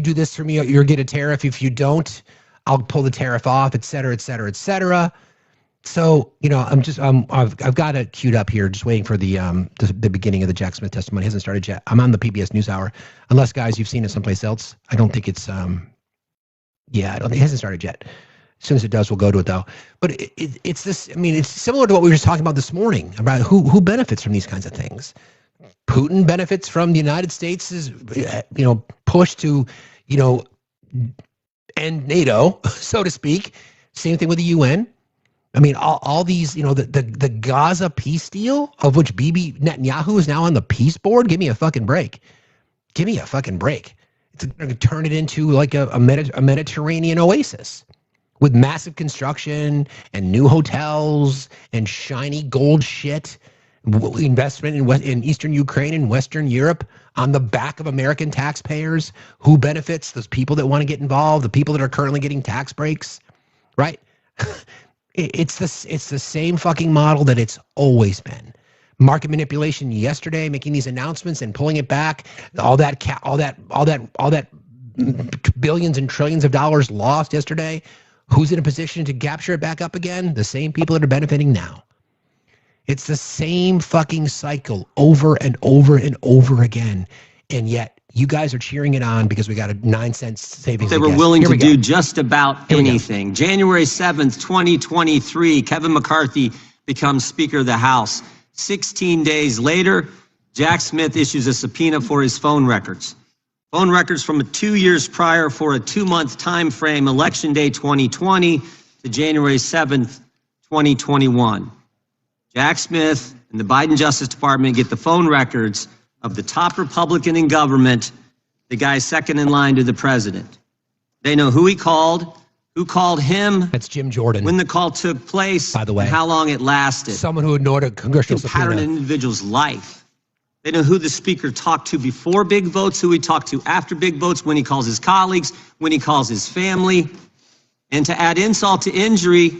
do this for me, you'll get a tariff. If you don't, I'll pull the tariff off, et cetera, et cetera, et cetera. So, you know, I've got it queued up here, just waiting for the beginning of the Jack Smith testimony. It hasn't started yet. I'm on the PBS NewsHour. Unless, guys, you've seen it someplace else. I don't think it's, I don't think it hasn't started yet. As soon as it does, we'll go to it, though. But it's this, I mean, it's similar to what we were just talking about this morning, about who benefits from these kinds of things. Putin benefits from the United States' push to, end NATO, so to speak. Same thing with the UN. I mean, all these, the Gaza peace deal, of which Bibi Netanyahu is now on the peace board. Give me a fucking break. Give me a fucking break. It's going to turn it into like a Mediterranean oasis with massive construction and new hotels and shiny gold shit, investment in Eastern Ukraine and Western Europe on the back of American taxpayers. Who benefits? Those people that want to get involved, the people that are currently getting tax breaks, right? It's the same fucking model that it's always been. Market manipulation yesterday, making these announcements and pulling it back. All that billions and trillions of dollars lost yesterday. Who's in a position to capture it back up again? The same people that are benefiting now. It's the same fucking cycle over and over and over again. And yet you guys are cheering it on because we got a 9-cent savings. They were willing to do just about anything. January 7th, 2023, Kevin McCarthy becomes Speaker of the House. 16 days later, Jack Smith issues a subpoena for his phone records. Phone records from 2 years prior for a 2-month time frame, Election Day 2020 to January 7th, 2021. Jack Smith and the Biden Justice Department get the phone records of the top Republican in government, the guy second in line to the president. They know who he called, who called him. That's Jim Jordan. When the call took place, by the way, and how long it lasted. Someone who ignored a congressional subpoena. Pattern in an individual's life. They know who the speaker talked to before big votes, who he talked to after big votes, when he calls his colleagues, when he calls his family. And to add insult to injury,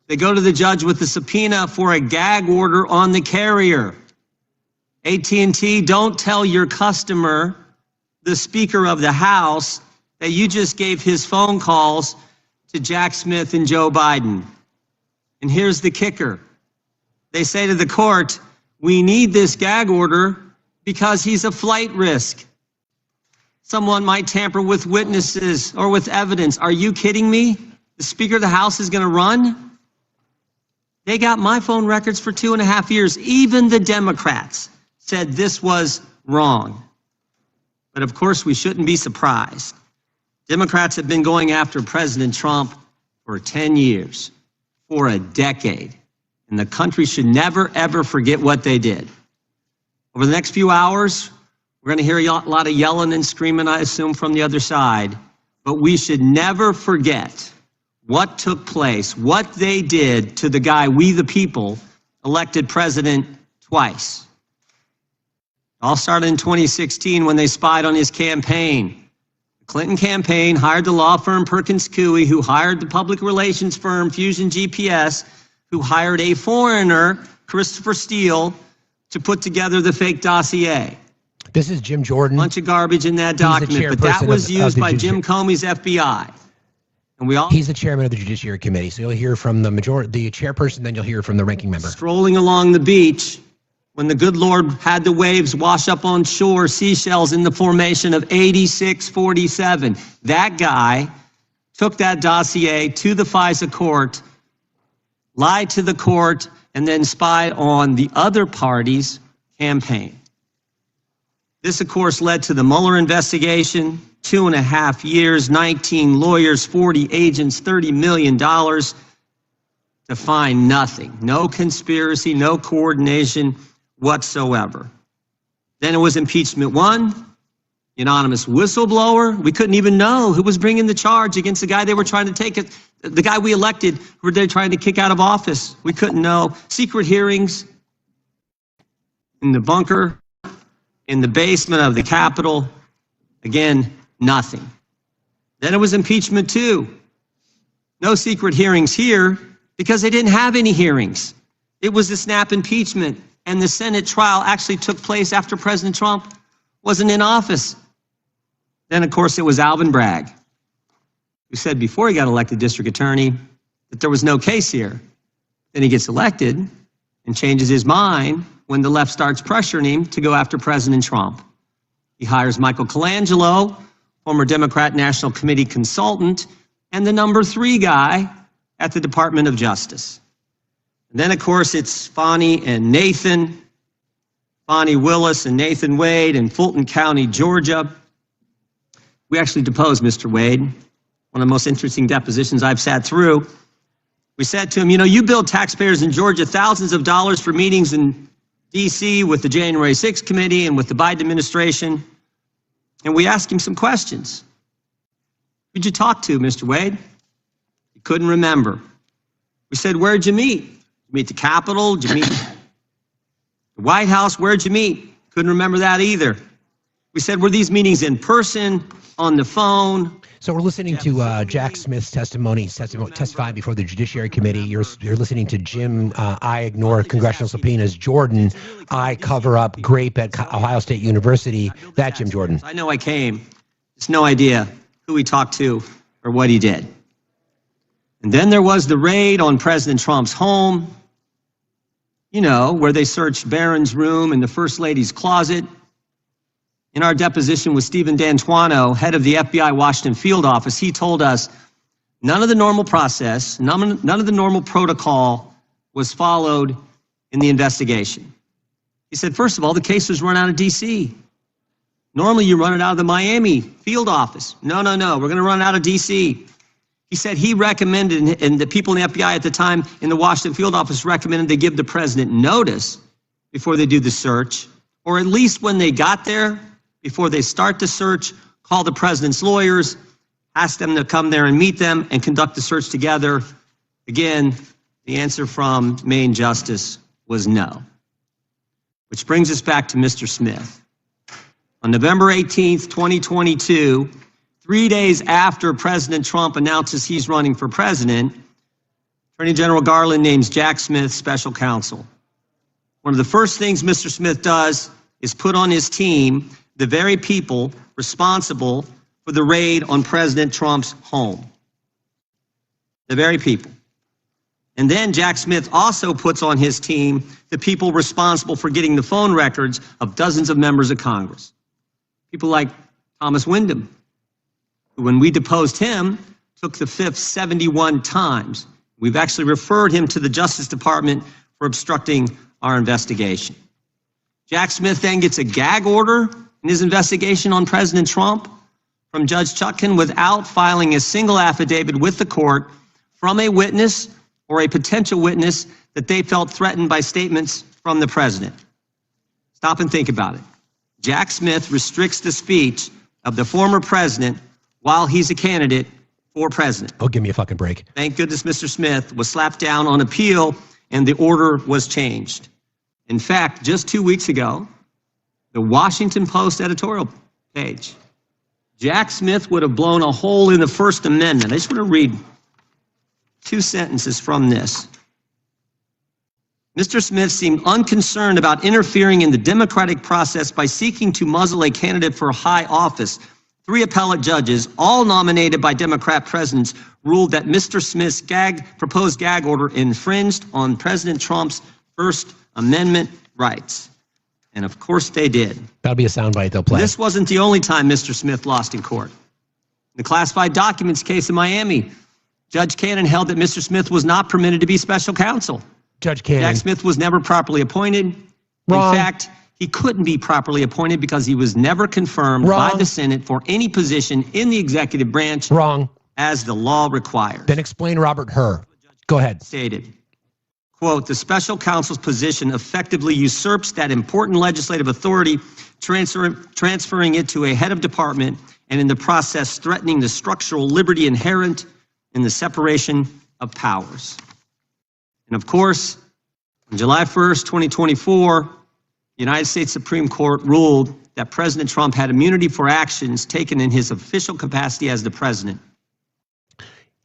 they go to the judge with the subpoena for a gag order on the carrier. AT&T, don't tell your customer the Speaker of the House that you just gave his phone calls to Jack Smith and Joe Biden. And here's the kicker. They say to the court, we need this gag order because he's a flight risk. Someone might tamper with witnesses or with evidence. Are you kidding me? The Speaker of the House is going to run? They got my phone records for 2.5 years. Even the Democrats said this was wrong. But of course, we shouldn't be surprised. Democrats have been going after President Trump for 10 years, for a decade. And the country should never, ever forget what they did. Over the next few hours, we're going to hear a lot of yelling and screaming, I assume, from the other side. But we should never forget what took place, what they did to the guy, we the people, elected president twice. It all started in 2016 when they spied on his campaign. The Clinton campaign hired the law firm Perkins Coie, who hired the public relations firm Fusion GPS, who hired a foreigner, Christopher Steele, to put together the fake dossier. This is Jim Jordan. Bunch of garbage in that document, but that was used by Jim Comey's FBI. And he's the chairman of the Judiciary Committee, so you'll hear from the chairperson, then you'll hear from the ranking member. Strolling along the beach, when the good Lord had the waves wash up on shore, seashells in the formation of 8647. That guy took that dossier to the FISA court, lied to the court, and then spied on the other party's campaign. This, of course, led to the Mueller investigation, 2.5 years, 19 lawyers, 40 agents, $30 million to find nothing. No conspiracy, no coordination whatsoever. Then it was impeachment 1, the anonymous whistleblower. We couldn't even know who was bringing the charge against the guy they were trying to take it, the guy we elected, who they trying to kick out of office. We couldn't know. Secret hearings in the bunker, in the basement of the Capitol. Again, nothing. Then it was impeachment 2. No secret hearings here because they didn't have any hearings. It was the snap impeachment, and the Senate trial actually took place after President Trump wasn't in office. Then, of course, it was Alvin Bragg, who said before he got elected district attorney that there was no case here. Then he gets elected and changes his mind when the left starts pressuring him to go after President Trump. He hires Michael Colangelo, former Democrat National Committee consultant, and the number 3 guy at the Department of Justice. And then, of course, it's Fani and Nathan, Fani Willis and Nathan Wade in Fulton County, Georgia. We actually deposed Mr. Wade, one of the most interesting depositions I've sat through. We said to him, you know, you billed taxpayers in Georgia thousands of dollars for meetings in D.C. with the January 6th committee and with the Biden administration. And we asked him some questions. Who'd you talk to, Mr. Wade? He couldn't remember. We said, where'd you meet? Did you meet the Capitol? Did you meet the White House? Where'd you meet? Couldn't remember that either. We said, were these meetings in person, on the phone? So we're listening to Jack Smith's testifying before the Judiciary Committee. You're listening to Jim, I ignore congressional subpoenas. Jordan, I cover up grape at Ohio State University. That Jim Jordan. I know I came. Just no idea who he talked to or what he did. And then there was the raid on President Trump's home, you know, where they searched Barron's room and the First Lady's closet. In our deposition with Stephen D'Antuono, head of the FBI Washington field office, he told us none of the normal process, none of the normal protocol was followed in the investigation. He said, first of all, the case was run out of D.C. Normally you run it out of the Miami field office. No, we're going to run it out of D.C. He said he recommended, and the people in the FBI at the time in the Washington field office recommended they give the president notice before they do the search, or at least when they got there, before they start the search, call the president's lawyers, ask them to come there and meet them and conduct the search together. Again, the answer from Maine Justice was no. Which brings us back to Mr. Smith. On November 18th, 2022, 3 days after President Trump announces he's running for president, Attorney General Garland names Jack Smith special counsel. One of the first things Mr. Smith does is put on his team the very people responsible for the raid on President Trump's home. The very people. And then Jack Smith also puts on his team the people responsible for getting the phone records of dozens of members of Congress. People like Thomas Wyndham, who, when we deposed him, took the fifth 71 times. We've actually referred him to the Justice Department for obstructing our investigation. Jack Smith then gets a gag order in his investigation on President Trump from Judge Chutkan without filing a single affidavit with the court from a witness or a potential witness that they felt threatened by statements from the president. Stop and think about it. Jack Smith restricts the speech of the former president while he's a candidate for president. Oh, give me a fucking break. Thank goodness Mr. Smith was slapped down on appeal and the order was changed. In fact, just 2 weeks ago, the Washington Post editorial page, Jack Smith would have blown a hole in the First Amendment. I just want to read 2 sentences from this. Mr. Smith seemed unconcerned about interfering in the democratic process by seeking to muzzle a candidate for high office. 3 appellate judges, all nominated by Democrat presidents, ruled that Mr. Smith's proposed gag order infringed on President Trump's First Amendment rights. And of course they did. That'll be a soundbite they'll play. This wasn't the only time Mr. Smith lost in court. In the classified documents case in Miami, Judge Cannon held that Mr. Smith was not permitted to be special counsel. Judge Cannon. Jack Smith was never properly appointed. Wrong. In fact, he couldn't be properly appointed because he was never confirmed by the Senate for any position in the executive branch. Wrong. As the law requires. Then explain Robert Hur. Go ahead. Stated, quote, the special counsel's position effectively usurps that important legislative authority, transferring it to a head of department and in the process threatening the structural liberty inherent in the separation of powers. And of course, on July 1st, 2024, the United States Supreme Court ruled that President Trump had immunity for actions taken in his official capacity as the president.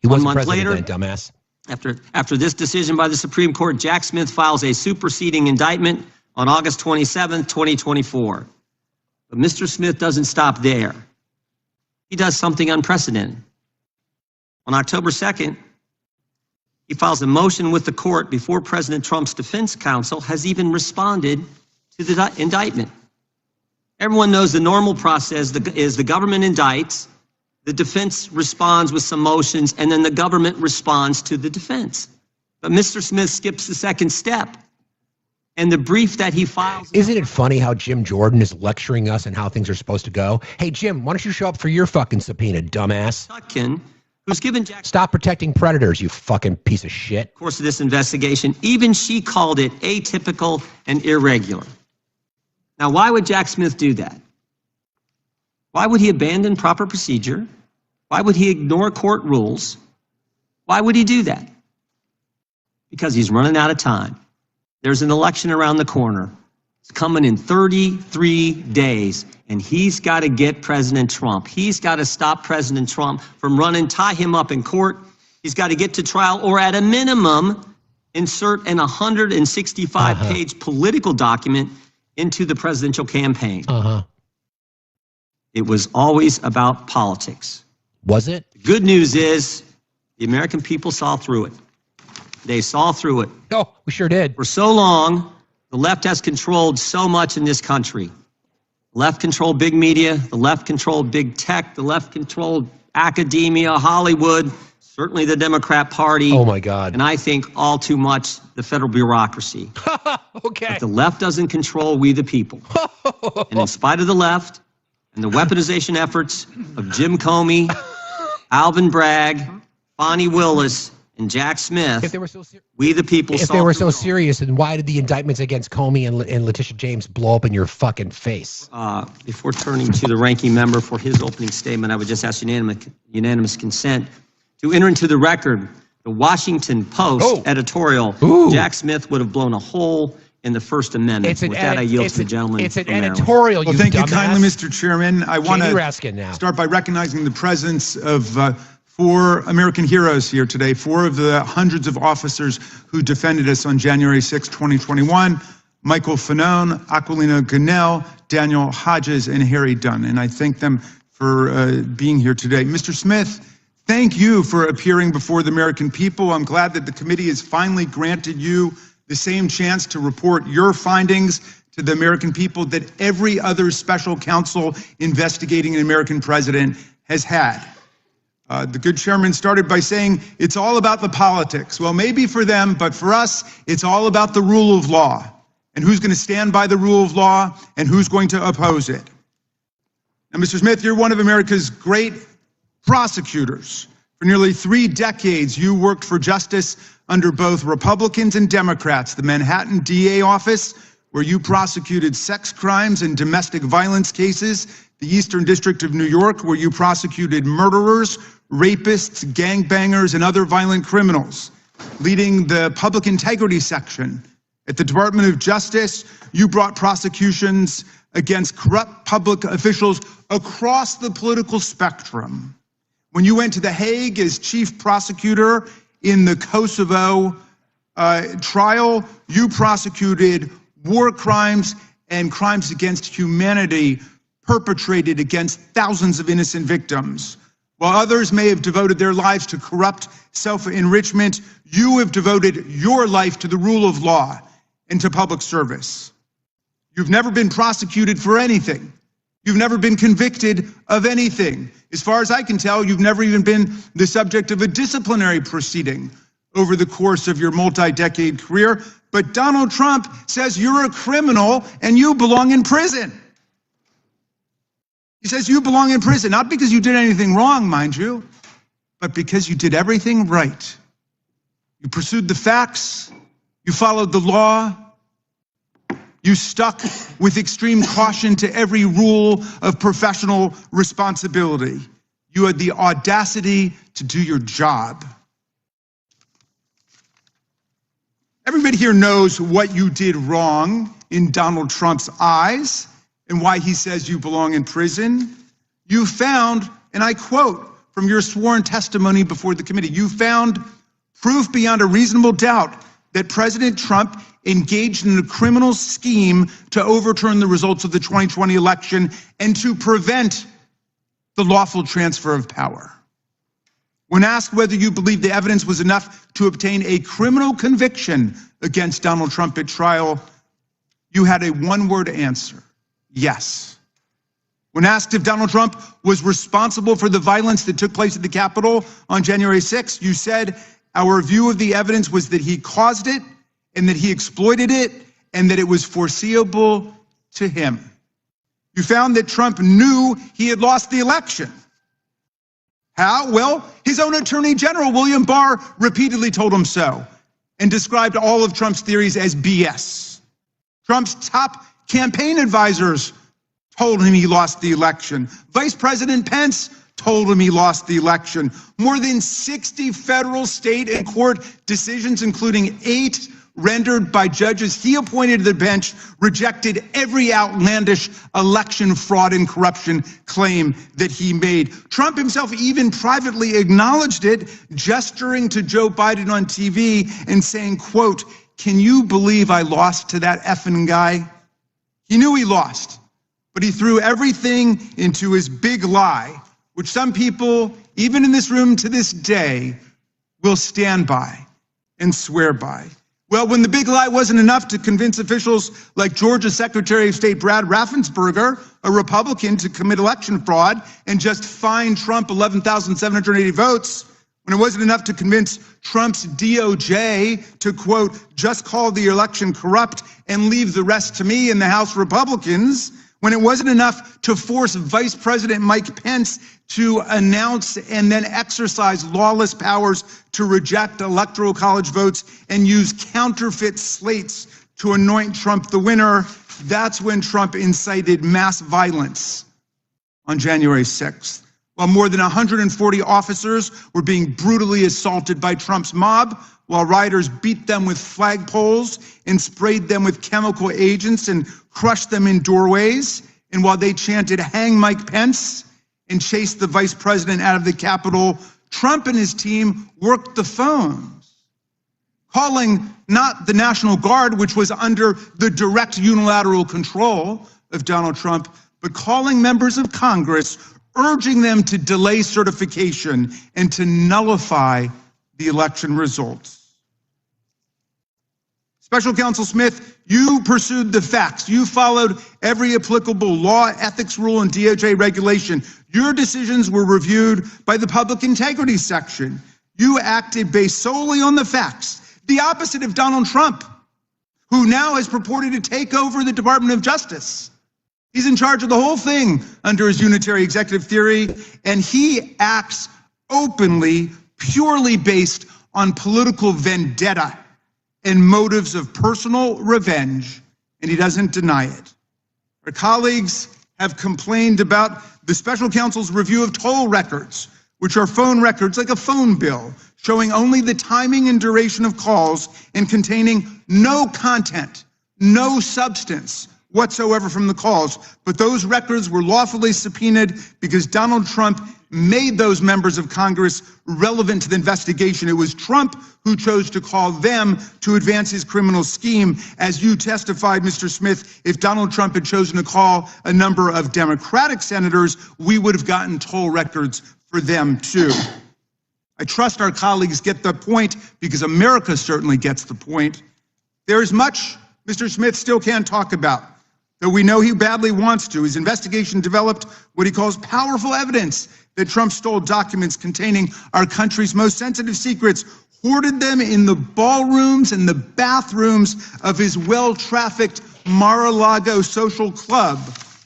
He wasn't 1 month president later, then, dumbass. After this decision by the Supreme Court, Jack Smith files a superseding indictment on August 27th, 2024. But Mr. Smith doesn't stop there. He does something unprecedented. On October 2nd, he files a motion with the court before President Trump's defense counsel has even responded to the indictment. Everyone knows the normal process is the government indicts, the defense responds with some motions, and then the government responds to the defense. But Mr. Smith skips the second step. And the brief that he files... Isn't it funny how Jim Jordan is lecturing us on how things are supposed to go? Hey, Jim, why don't you show up for your fucking subpoena, dumbass? Chutkan, who's given Jack... Stop protecting predators, you fucking piece of shit. Course of this investigation, even she called it atypical and irregular. Now, why would Jack Smith do that? Why would he abandon proper procedure? Why would he ignore court rules? Why would he do that? Because he's running out of time. There's an election around the corner. It's coming in 33 days, and he's got to get President Trump. He's got to stop President Trump from running, tie him up in court. He's got to get to trial, or at a minimum, insert an 165-page political document into the presidential campaign. It was always about politics. Was it? The good news is the American people saw through it. They saw through it. Oh, we sure did. For so long, the left has controlled so much in this country. The left controlled big media. The left controlled big tech. The left controlled academia, Hollywood, certainly the Democrat Party. Oh, my God. And I think all too much the federal bureaucracy. Okay. But the left doesn't control we the people. And in spite of the left and the weaponization efforts of Jim Comey, Alvin Bragg, Bonnie Willis, and Jack Smith, if they were so we the people if saw they were through so serious, then why did the indictments against Comey and Letitia James blow up in your fucking face? Before turning to the ranking member for his opening statement, I would just ask unanimous consent to enter into the record the Washington Post editorial. Jack Smith would have blown a hole in the First Amendment. With that, I yield to the gentleman. It's an from Maryland. editorial, Well, you thank you dumbass. kindly, Mr. Chairman. I want Katie Raskin now. to start by recognizing the presence of 4 American heroes here today, 4 of the hundreds of officers who defended us on January 6, 2021. Michael Fanone, Aquilino Ganell, Daniel Hodges, and Harry Dunn. And I thank them for being here today. Mr. Smith, thank you for appearing before the American people. I'm glad that the committee has finally granted you the same chance to report your findings to the American people that every other special counsel investigating an American president has had. The good chairman started by saying it's all about the politics. Well, maybe for them, but for us, it's all about the rule of law and who's going to stand by the rule of law and who's going to oppose it. Now, Mr. Smith, you're one of America's great prosecutors. For nearly 3 decades, you worked for justice under both Republicans and Democrats. The Manhattan DA office, where you prosecuted sex crimes and domestic violence cases. The Eastern District of New York, where you prosecuted murderers, rapists, gangbangers, and other violent criminals. Leading the public integrity section at the Department of Justice, you brought prosecutions against corrupt public officials across the political spectrum. When you went to The Hague as chief prosecutor in the Kosovo trial, you prosecuted war crimes and crimes against humanity perpetrated against thousands of innocent victims. While others may have devoted their lives to corrupt self-enrichment, you have devoted your life to the rule of law and to public service. You've never been prosecuted for anything. You've never been convicted of anything. As far as I can tell, you've never even been the subject of a disciplinary proceeding over the course of your multi-decade career. But Donald Trump says you're a criminal and you belong in prison. He says you belong in prison, not because you did anything wrong, mind you, but because you did everything right. You pursued the facts, you followed the law, you stuck with extreme caution to every rule of professional responsibility. You had the audacity to do your job. Everybody here knows what you did wrong in Donald Trump's eyes and why he says you belong in prison. You found, and I quote from your sworn testimony before the committee, you found proof beyond a reasonable doubt that President Trump engaged in a criminal scheme to overturn the results of the 2020 election and to prevent the lawful transfer of power. When asked whether you believe the evidence was enough to obtain a criminal conviction against Donald Trump at trial, you had a one-word answer: yes. When asked if Donald Trump was responsible for the violence that took place at the Capitol on January 6th, you said, our view of the evidence was that he caused it and that he exploited it and that it was foreseeable to him. You found that Trump knew he had lost the election. How? Well, his own Attorney General, William Barr, repeatedly told him so and described all of Trump's theories as BS. Trump's top campaign advisors told him he lost the election. Vice President Pence told him he lost the election. More than 60 federal, state, and court decisions, including 8 rendered by judges he appointed to the bench, rejected every outlandish election fraud and corruption claim that he made. Trump himself even privately acknowledged it, gesturing to Joe Biden on TV and saying, quote, "Can you believe I lost to that effing guy?" He knew he lost, but he threw everything into his big lie, which some people, even in this room to this day, will stand by and swear by. Well, when the big lie wasn't enough to convince officials like Georgia Secretary of State Brad Raffensperger, a Republican, to commit election fraud and just fine Trump 11,780 votes, when it wasn't enough to convince Trump's DOJ to, quote, just call the election corrupt and leave the rest to me and the House Republicans, when it wasn't enough to force Vice President Mike Pence to announce and then exercise lawless powers to reject electoral college votes and use counterfeit slates to anoint Trump the winner, that's when Trump incited mass violence on January 6th. While more than 140 officers were being brutally assaulted by Trump's mob, while rioters beat them with flagpoles and sprayed them with chemical agents and crushed them in doorways, and while they chanted, "Hang Mike Pence," and chased the vice president out of the Capitol, Trump and his team worked the phones, calling not the National Guard, which was under the direct unilateral control of Donald Trump, but calling members of Congress, urging them to delay certification and to nullify the election results. Special Counsel Smith, you pursued the facts. You followed every applicable law, ethics rule, and DOJ regulation. Your decisions were reviewed by the Public Integrity Section. You acted based solely on the facts, the opposite of Donald Trump, who now has purported to take over the Department of Justice. He's in charge of the whole thing under his unitary executive theory, and he acts openly, purely based on political vendetta and motives of personal revenge, and he doesn't deny it. Our colleagues have complained about the special counsel's review of toll records, which are phone records like a phone bill, showing only the timing and duration of calls and containing no content, no substance whatsoever from the calls. But those records were lawfully subpoenaed because Donald Trump made those members of Congress relevant to the investigation. It was Trump who chose to call them to advance his criminal scheme. As you testified, Mr. Smith, if Donald Trump had chosen to call a number of Democratic senators, we would have gotten toll records for them too. I trust our colleagues get the point because America certainly gets the point. There is much Mr. Smith still can't talk about, though we know he badly wants to. His investigation developed what he calls powerful evidence that Trump stole documents containing our country's most sensitive secrets, hoarded them in the ballrooms and the bathrooms of his well-trafficked Mar-a-Lago social club.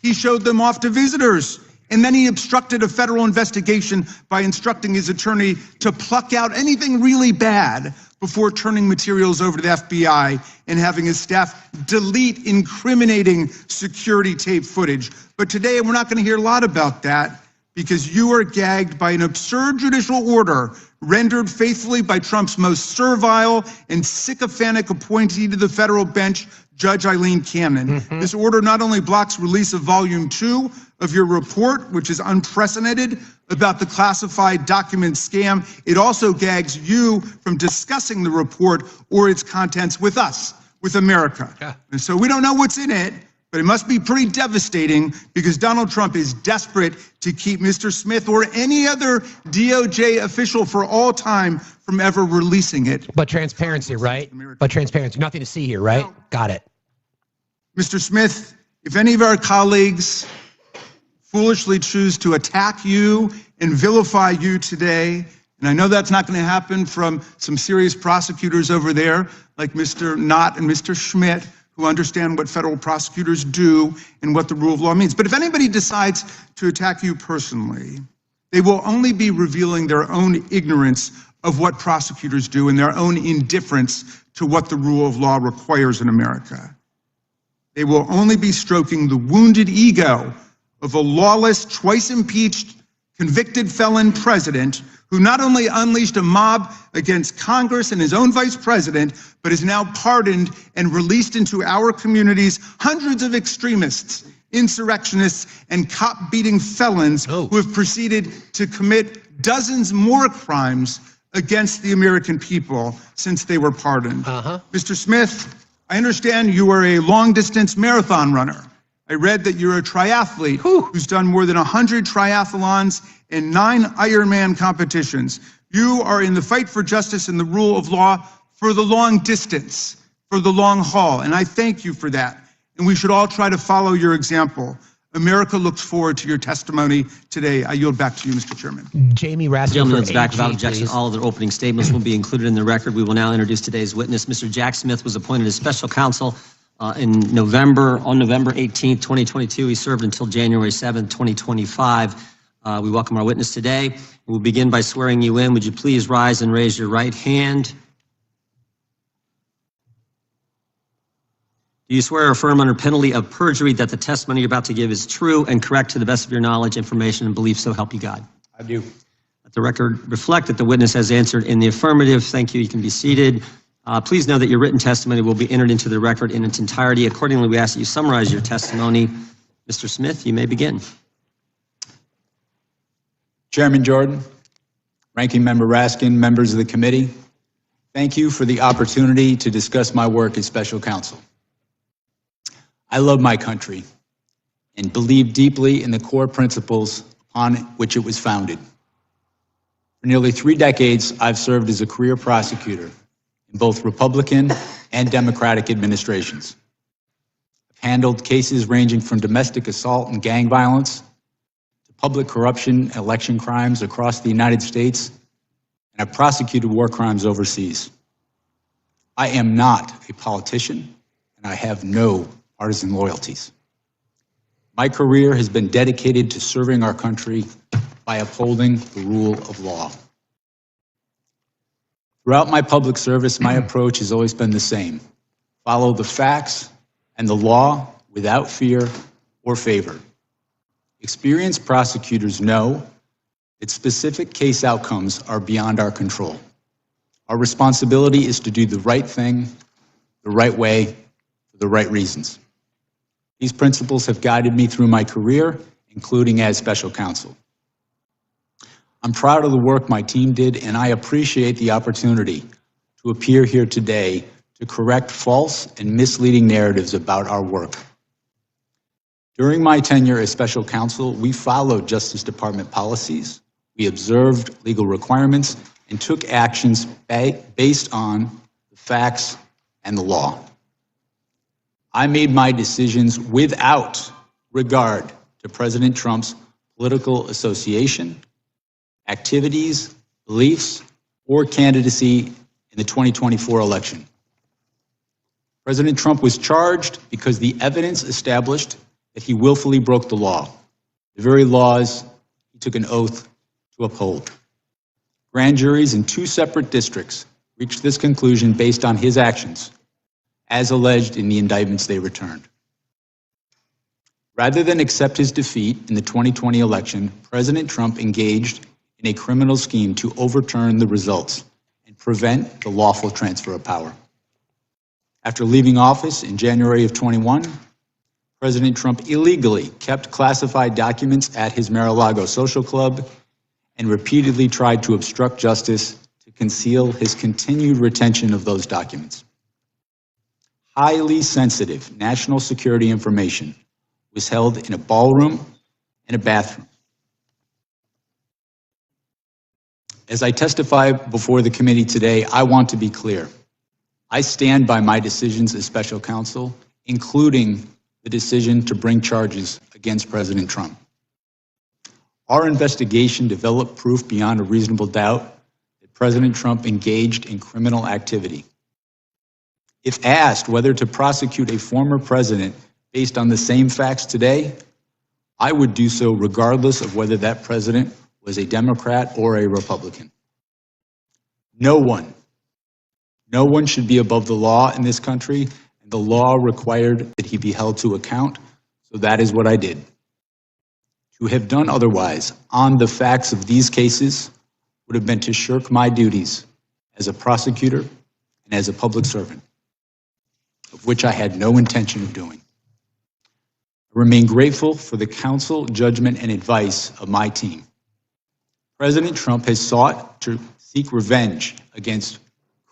He showed them off to visitors, and then he obstructed a federal investigation by instructing his attorney to pluck out anything really bad before turning materials over to the FBI and having his staff delete incriminating security tape footage. But today we're not going to hear a lot about that because you are gagged by an absurd judicial order rendered faithfully by Trump's most servile and sycophantic appointee to the federal bench, Judge Eileen Cannon. This order not only blocks release of Volume 2 of your report, which is unprecedented, about the classified document scam, it also gags you from discussing the report or its contents with us, with America. Yeah. And so we don't know what's in it, but it must be pretty devastating because Donald Trump is desperate to keep Mr. Smith or any other DOJ official for all time from ever releasing it. But transparency, right? But transparency. Nothing to see here, right? No. Got it. Mr. Smith, if any of our colleagues foolishly choose to attack you and vilify you today, and I know that's not going to happen from some serious prosecutors over there like Mr. Knott and Mr. Schmidt, who understand what federal prosecutors do and what the rule of law means. But if anybody decides to attack you personally, they will only be revealing their own ignorance of what prosecutors do and their own indifference to what the rule of law requires in America. They will only be stroking the wounded ego of a lawless, twice impeached, convicted felon president who not only unleashed a mob against Congress and his own vice president, but is now pardoned and released into our communities hundreds of extremists, insurrectionists, and cop-beating felons who have proceeded to commit dozens more crimes against the American people since they were pardoned. Mr. Smith, I understand you are a long-distance marathon runner. I read that you're a triathlete who's done more than 100 triathlons and 9 Ironman competitions. You are in the fight for justice and the rule of law for the long distance, for the long haul, and I thank you for that. And we should all try to follow your example. America looks forward to your testimony today. I yield back to you, Mr. Chairman. Jamie Raskin. Gentlemen's back without objection. All of their opening statements will be included in the record. We will now introduce today's witness. Mr. Jack Smith was appointed as special counsel on November 18th, 2022. He served until January 7th, 2025. We welcome our witness today. We'll begin by swearing you in. Would you please rise and raise your right hand? Do you swear or affirm under penalty of perjury that the testimony you're about to give is true and correct to the best of your knowledge, information, and belief, so help you God? I do. Let the record reflect that the witness has answered in the affirmative. Thank you. You can be seated. Please know that your written testimony will be entered into the record in its entirety. Accordingly, we ask that you summarize your testimony. Mr. Smith, you may begin. Chairman Jordan, Ranking Member Raskin, members of the committee, thank you for the opportunity to discuss my work as special counsel. I love my country, and believed deeply in the core principles upon which it was founded. For nearly 3 decades, I've served as a career prosecutor in both Republican and Democratic administrations. I've handled cases ranging from domestic assault and gang violence to public corruption and election crimes across the United States, and I've prosecuted war crimes overseas. I am not a politician, and I have no partisan loyalties. My career has been dedicated to serving our country by upholding the rule of law. Throughout my public service, my approach has always been the same. Follow the facts and the law without fear or favor. Experienced prosecutors know that specific case outcomes are beyond our control. Our responsibility is to do the right thing, the right way, for the right reasons. These principles have guided me through my career, including as special counsel. I'm proud of the work my team did, and I appreciate the opportunity to appear here today to correct false and misleading narratives about our work. During my tenure as special counsel, we followed Justice Department policies, we observed legal requirements, and took actions based on the facts and the law. I made my decisions without regard to President Trump's political association, activities, beliefs, or candidacy in the 2024 election. President Trump was charged because the evidence established that he willfully broke the law, the very laws he took an oath to uphold. Grand juries in 2 separate districts reached this conclusion based on his actions, as alleged in the indictments they returned. Rather than accept his defeat in the 2020 election, President Trump engaged in a criminal scheme to overturn the results and prevent the lawful transfer of power. After leaving office in January of 21, President Trump illegally kept classified documents at his Mar-a-Lago social club and repeatedly tried to obstruct justice to conceal his continued retention of those documents. Highly sensitive national security information was held in a ballroom and a bathroom. As I testify before the committee today, I want to be clear. I stand by my decisions as special counsel, including the decision to bring charges against President Trump. Our investigation developed proof beyond a reasonable doubt that President Trump engaged in criminal activity. If asked whether to prosecute a former president based on the same facts today, I would do so regardless of whether that president was a Democrat or a Republican. No one should be above the law in this country, and the law required that he be held to account, so that is what I did. To have done otherwise on the facts of these cases would have been to shirk my duties as a prosecutor and as a public servant, of which I had no intention of doing. I remain grateful for the counsel, judgment, and advice of my team. President Trump has sought to seek revenge against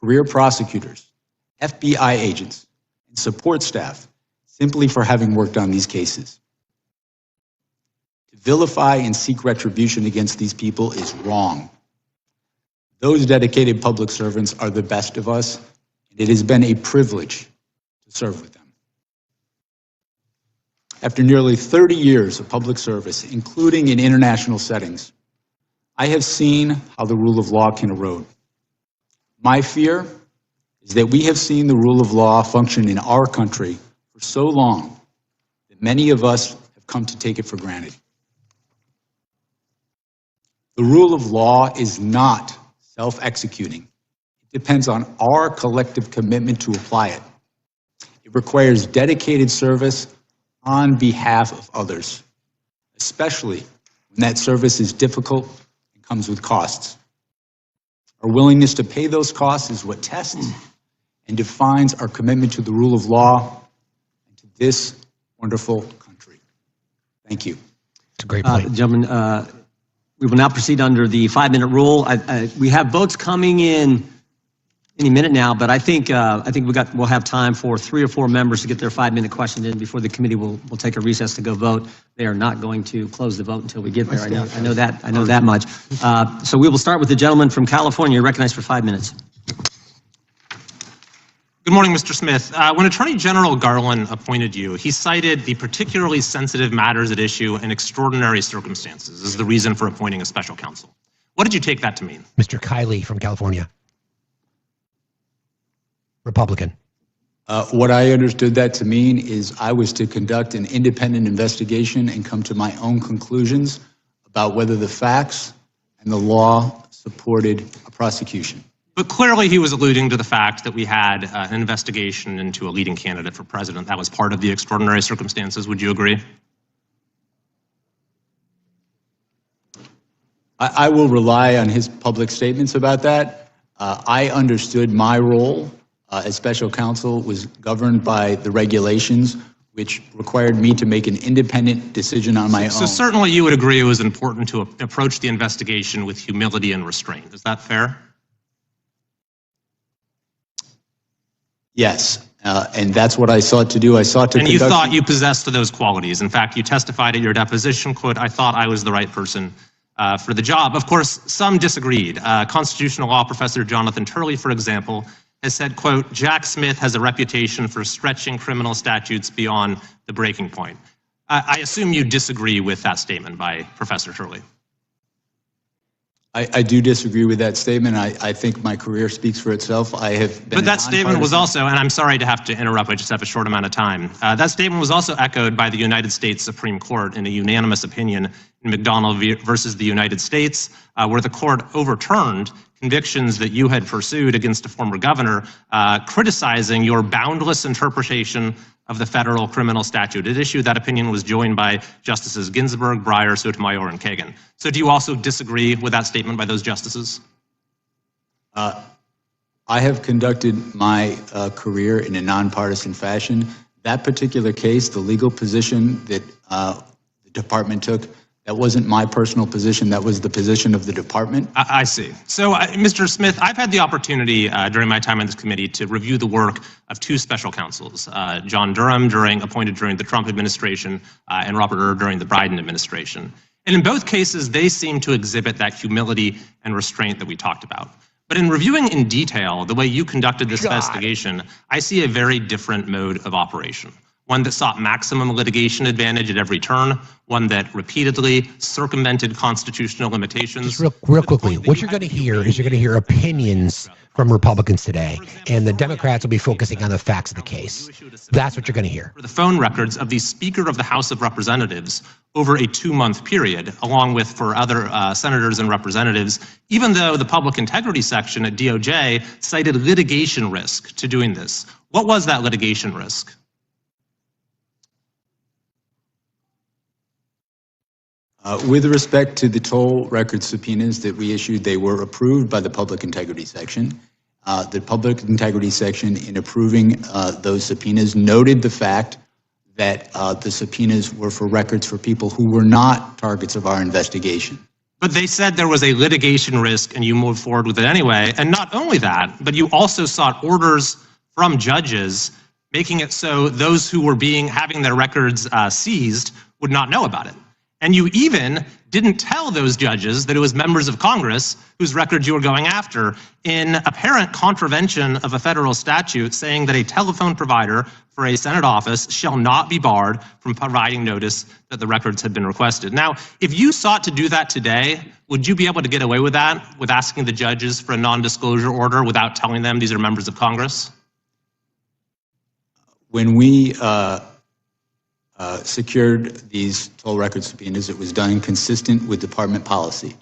career prosecutors, FBI agents, and support staff simply for having worked on these cases. To vilify and seek retribution against these people is wrong. Those dedicated public servants are the best of us, and it has been a privilege to serve with them. After nearly 30 years of public service, including in international settings, I have seen how the rule of law can erode. My fear is that we have seen the rule of law function in our country for so long that many of us have come to take it for granted. The rule of law is not self-executing. It depends on our collective commitment to apply it. It requires dedicated service on behalf of others, especially when that service is difficult and comes with costs. Our willingness to pay those costs is what tests and defines our commitment to the rule of law and to this wonderful country. Thank you. It's a great point. Gentlemen, we will now proceed under the 5-minute rule. We have votes coming in any minute now, but I think we'll have time for 3 or 4 members to get their 5-minute question in before the committee will take a recess to go vote. They are not going to close the vote until we get there. I know that much. So we will start with the gentleman from California. You're recognized for 5 minutes. Good morning, Mr. Smith. When Attorney General Garland appointed you, he cited the particularly sensitive matters at issue and extraordinary circumstances as the reason for appointing a special counsel. What did you take that to mean? Mr. Kiley from California. Republican. What I understood that to mean is I was to conduct an independent investigation and come to my own conclusions about whether the facts and the law supported a prosecution. But clearly he was alluding to the fact that we had an investigation into a leading candidate for president. That was part of the extraordinary circumstances. Would you agree? I will rely on his public statements about that. I understood my role as special counsel was governed by the regulations, which required me to make an independent decision on my own. So certainly you would agree it was important to approach the investigation with humility and restraint. Is that fair? Yes, and that's what I sought to do. I sought to And you thought you possessed those qualities. In fact, you testified at your deposition, quote, "I thought I was the right person for the job." Of course, some disagreed. Constitutional law professor Jonathan Turley, for example, has said, quote, "Jack Smith has a reputation for stretching criminal statutes beyond the breaking point." I assume you disagree with that statement by Professor Turley. I do disagree with that statement. I think my career speaks for itself. I have been. But that statement was also, and I'm sorry to have to interrupt, I just have a short amount of time. That statement was also echoed by the United States Supreme Court in a unanimous opinion in McDonald versus the United States, where the court overturned convictions that you had pursued against a former governor, criticizing your boundless interpretation of the federal criminal statute. At issue, that opinion was joined by Justices Ginsburg, Breyer, Sotomayor, and Kagan. So do you also disagree with that statement by those justices? I have conducted my career in a nonpartisan fashion. That particular case, the legal position that the department took, that wasn't my personal position. That was the position of the department. I see. So, Mr. Smith, I've had the opportunity during my time on this committee to review the work of 2 special counsels, John Durham, appointed during the Trump administration, and Robert Hur during the Biden administration. And in both cases, they seem to exhibit that humility and restraint that we talked about. But in reviewing in detail the way you conducted this investigation, I see a very different mode of operation. One that sought maximum litigation advantage at every turn, one that repeatedly circumvented constitutional limitations. Just real quickly, what you're going to hear is you're going to hear opinions from Republicans today, and the Democrats will be focusing on the facts of the case. That's what you're going to hear. The phone records of the Speaker of the House of Representatives over a 2-month period, along with for other senators and representatives, even though the public integrity section at DOJ cited litigation risk to doing this. What was that litigation risk? With respect to the toll record subpoenas that we issued, they were approved by the Public Integrity Section. The Public Integrity Section, in approving those subpoenas, noted the fact that the subpoenas were for records for people who were not targets of our investigation. But they said there was a litigation risk and you moved forward with it anyway. And not only that, but you also sought orders from judges, making it so those who were having their records seized would not know about it. And you even didn't tell those judges that it was members of Congress whose records you were going after, in apparent contravention of a federal statute saying that a telephone provider for a Senate office shall not be barred from providing notice that the records had been requested. Now, if you sought to do that today, would you be able to get away with that, with asking the judges for a non-disclosure order without telling them these are members of Congress? When we secured these toll record subpoenas, it was done consistent with department policy.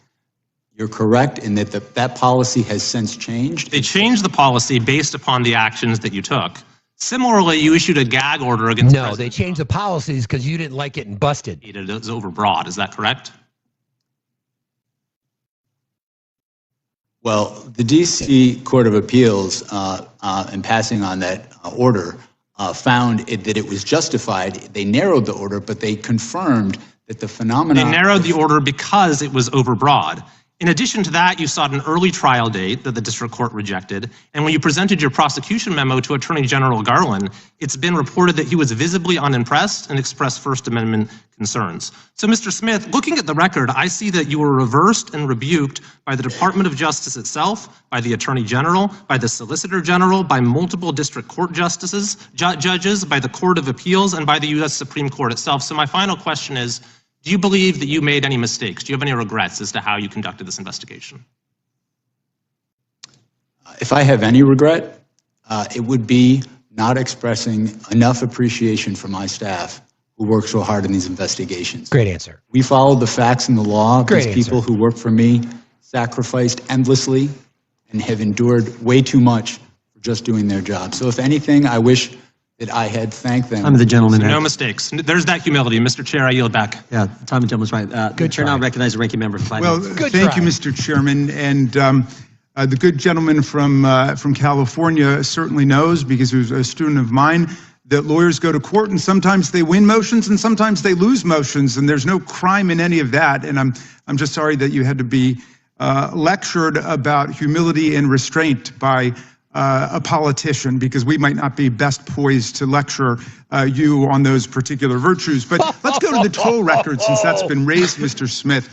You're correct in that that policy has since changed. They changed the policy based upon the actions that you took. Similarly, you issued a gag order against the president. They changed the policies because you didn't like it and busted. It was overbroad. Is that correct? Well, the D.C. Court of Appeals, in passing on that order, found that it was justified. They narrowed the order, but they confirmed that the phenomenon... They narrowed the order because it was overbroad. In addition to that, you sought an early trial date that the district court rejected. And when you presented your prosecution memo to Attorney General Garland, it's been reported that he was visibly unimpressed and expressed First Amendment concerns. So, Mr. Smith, looking at the record, I see that you were reversed and rebuked by the Department of Justice itself, by the Attorney General, by the Solicitor General, by multiple district court justices, judges, by the Court of Appeals, and by the U.S. Supreme Court itself. So my final question is, do you believe that you made any mistakes? Do you have any regrets as to how you conducted this investigation? If I have any regret, it would be not expressing enough appreciation for my staff who work so hard in these investigations. Great answer. We followed the facts and the law. Great These people who work for me sacrificed endlessly and have endured way too much for just doing their job. So if anything, I wish that I had thanked them. I'm the gentleman. So no mistakes. There's that humility. Mr. Chair, I yield back. Yeah, time and gentleman's right. Good Chair try. now recognize the ranking member for 5 Well, minutes. thank you, Mr. Chairman. And the good gentleman from California certainly knows, because he was a student of mine, that lawyers go to court and sometimes they win motions and sometimes they lose motions, and there's no crime in any of that. And I'm just sorry that you had to be lectured about humility and restraint by a politician, because we might not be best poised to lecture you on those particular virtues. But let's go to the toll record, since that's been raised, Mr. Smith.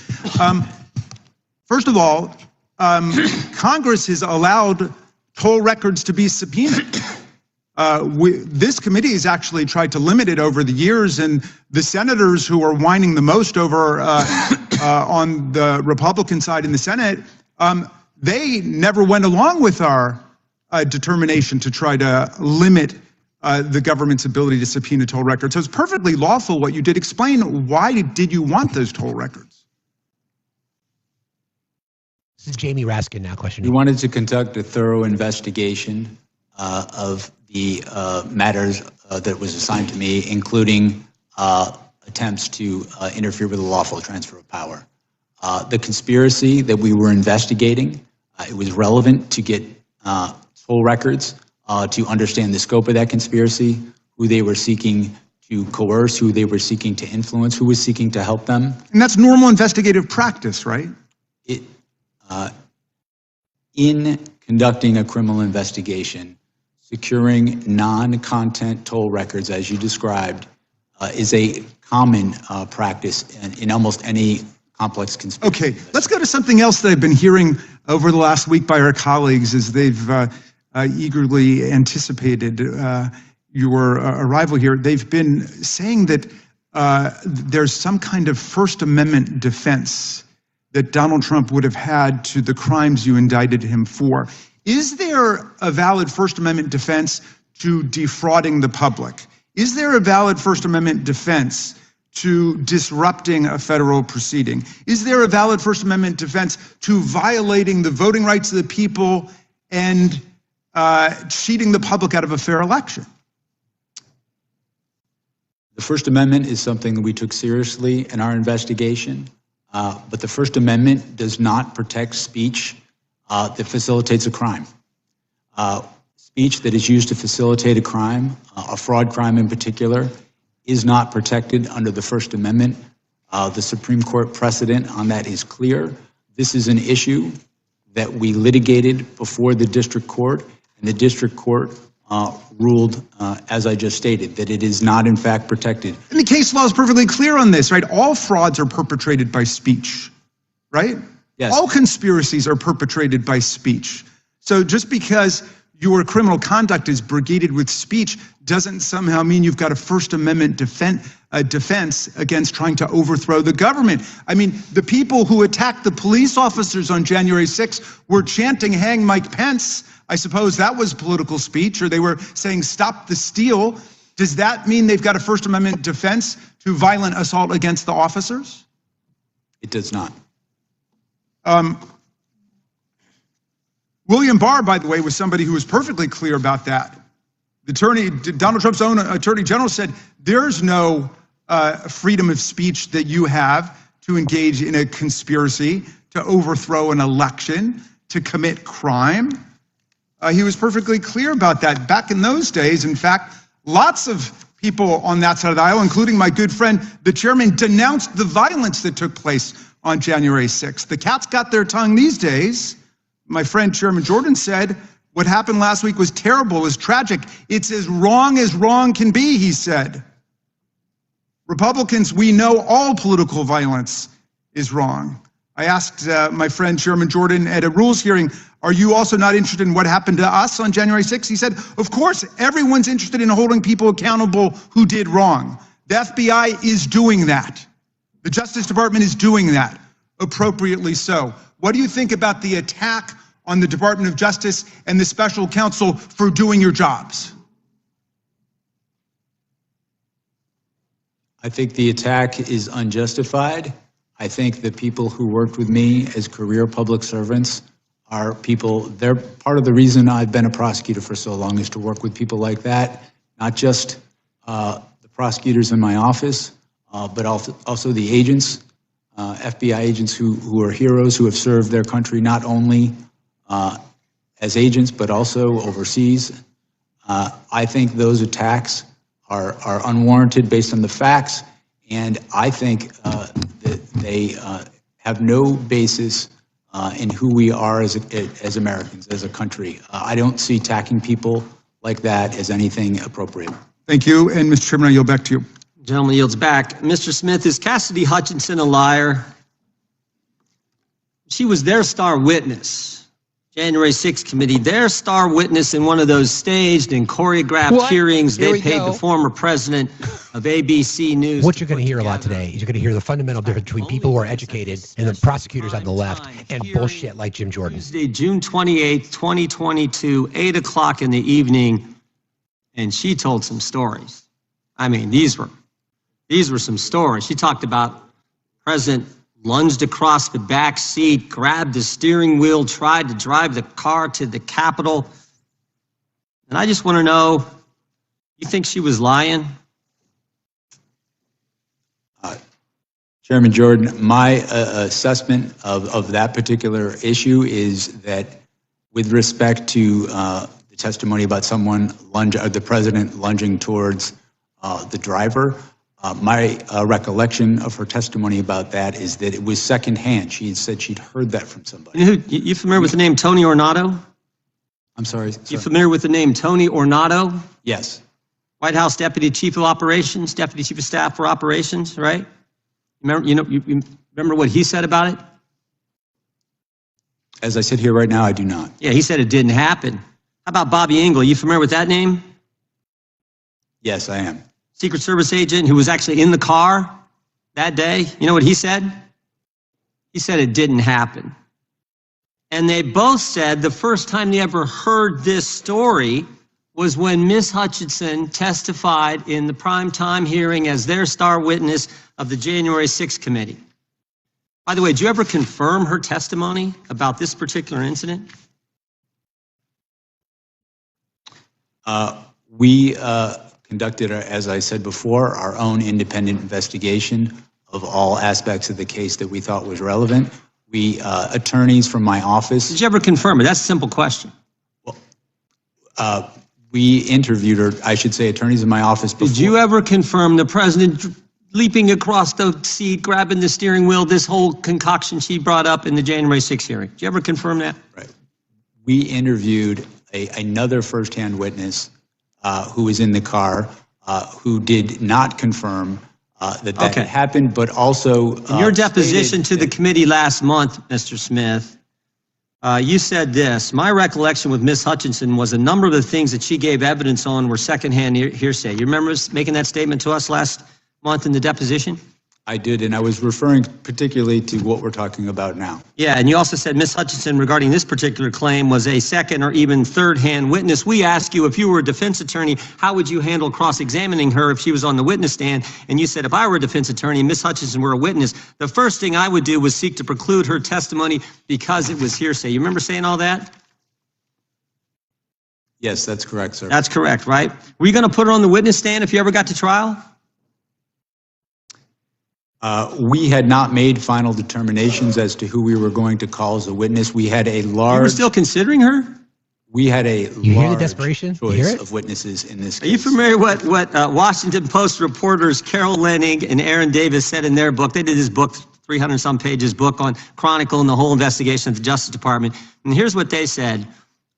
First of all, Congress has allowed toll records to be subpoenaed. This committee has actually tried to limit it over the years, and the senators who are whining the most over on the Republican side in the Senate, they never went along with our determination to try to limit the government's ability to subpoena toll records. So it's perfectly lawful what you did. Explain, why did you want those toll records? This is Jamie Raskin now questioning. We wanted to conduct a thorough investigation of the matters that was assigned to me, including attempts to interfere with the lawful transfer of power. The conspiracy that we were investigating, it was relevant to get toll records to understand the scope of that conspiracy, who they were seeking to coerce, who they were seeking to influence, who was seeking to help them. And that's normal investigative practice, right? In conducting a criminal investigation, securing non-content toll records, as you described, is a common practice in almost any complex conspiracy. Okay, let's go to something else that I've been hearing over the last week by our colleagues as they've eagerly anticipated your arrival here. They've been saying that there's some kind of First Amendment defense that Donald Trump would have had to the crimes you indicted him for. Is there a valid First Amendment defense to defrauding the public? Is there a valid First Amendment defense to disrupting a federal proceeding? Is there a valid First Amendment defense to violating the voting rights of the people and cheating the public out of a fair election? The First Amendment is something that we took seriously in our investigation, but the First Amendment does not protect speech that facilitates a crime. Speech that is used to facilitate a crime, a fraud crime in particular, is not protected under the First Amendment. The Supreme Court precedent on that is clear. This is an issue that we litigated before the district court, and the district court ruled, as I just stated, that it is not in fact protected. And the case law is perfectly clear on this, right? All frauds are perpetrated by speech, right? Yes. All conspiracies are perpetrated by speech. So just because your criminal conduct is brigaded with speech doesn't somehow mean you've got a First Amendment defense against trying to overthrow the government. I mean, the people who attacked the police officers on January 6th were chanting, "Hang Mike Pence." I suppose that was political speech, or they were saying, "Stop the steal." Does that mean they've got a First Amendment defense to violent assault against the officers? It does not. William Barr, by the way, was somebody who was perfectly clear about that. Donald Trump's own attorney general said, there's no freedom of speech that you have to engage in a conspiracy, to overthrow an election, to commit crime. He was perfectly clear about that. Back in those days, in fact, lots of people on that side of the aisle, including my good friend, the chairman, denounced the violence that took place on January 6th. The cat's got their tongue these days. My friend Chairman Jordan said, what happened last week was terrible, it was tragic. It's as wrong can be, he said. Republicans, we know all political violence is wrong. I asked my friend Chairman Jordan at a rules hearing, are you also not interested in what happened to us on January 6th? He said, of course, everyone's interested in holding people accountable who did wrong. The FBI is doing that. The Justice Department is doing that, appropriately so. What do you think about the attack on the Department of Justice and the special counsel for doing your jobs? I think the attack is unjustified. I think the people who worked with me as career public servants are people, they're part of the reason I've been a prosecutor for so long is to work with people like that, not just the prosecutors in my office, but also the agents, FBI agents who are heroes, who have served their country not only as agents, but also overseas. I think those attacks are unwarranted based on the facts, and I think that they have no basis in who we are as Americans, as a country. I don't see attacking people like that as anything appropriate. Thank you, and Mr. Chairman, I yield back to you. Gentleman yields back. Mr. Smith, is Cassidy Hutchinson a liar? She was their star witness. January 6th committee, their star witness in one of those staged and choreographed hearings they paid the former president of ABC News. What you're going to hear a lot today is you're going to hear the fundamental difference between people who are educated and the prosecutors on the left and bullshit like Jim Jordan. Tuesday, June 28th, 2022, 8 o'clock in the evening, and she told some stories. I mean, these were some stories. She talked about President lunged across the back seat, grabbed the steering wheel, tried to drive the car to the Capitol. And I just want to know, you think she was lying? Chairman Jordan, my assessment of that particular issue is that with respect to the testimony about the president lunging towards the driver, my recollection of her testimony about that is that it was secondhand. She had said she'd heard that from somebody. You familiar with the name Tony Ornato? I'm sorry? You familiar with the name Tony Ornato? Yes. White House Deputy Chief of Operations, Deputy Chief of Staff for Operations, right? You remember what he said about it? As I sit here right now, I do not. Yeah, he said it didn't happen. How about Bobby Engel? You familiar with that name? Yes, I am. Secret Service agent who was actually in the car that day. You know what he said? He said it didn't happen. And they both said the first time they ever heard this story was when Ms. Hutchinson testified in the primetime hearing as their star witness of the January 6th committee. By the way, did you ever confirm her testimony about this particular incident? We conducted, as I said before, our own independent investigation of all aspects of the case that we thought was relevant. We, attorneys from my office. Did you ever confirm it? That's a simple question. Well, we interviewed her, I should say, attorneys in my office before. Did you ever confirm the president leaping across the seat, grabbing the steering wheel, this whole concoction she brought up in the January 6th hearing? Did you ever confirm that? Right. We interviewed another firsthand witness who was in the car, who did not confirm that had happened, but also in your deposition to the committee last month, Mr. Smith, you said this: my recollection with Ms. Hutchinson was a number of the things that she gave evidence on were secondhand hearsay. You remember making that statement to us last month in the deposition? I did, and I was referring particularly to what we're talking about now. Yeah, and you also said Ms. Hutchinson, regarding this particular claim, was a second or even third-hand witness. We asked you, if you were a defense attorney, how would you handle cross-examining her if she was on the witness stand? And you said, if I were a defense attorney and Ms. Hutchinson were a witness, the first thing I would do was seek to preclude her testimony because it was hearsay. You remember saying all that? Yes, that's correct, sir. That's correct, right? Were you going to put her on the witness stand if you ever got to trial? We had not made final determinations as to who we were going to call as a witness. We had a large... You were still considering her? We had a large choice of witnesses in this case. Are you familiar with what Washington Post reporters Carol Leonnig and Aaron Davis said in their book? They did this book 300-some pages book on chronicling the whole investigation of the Justice Department. And here's what they said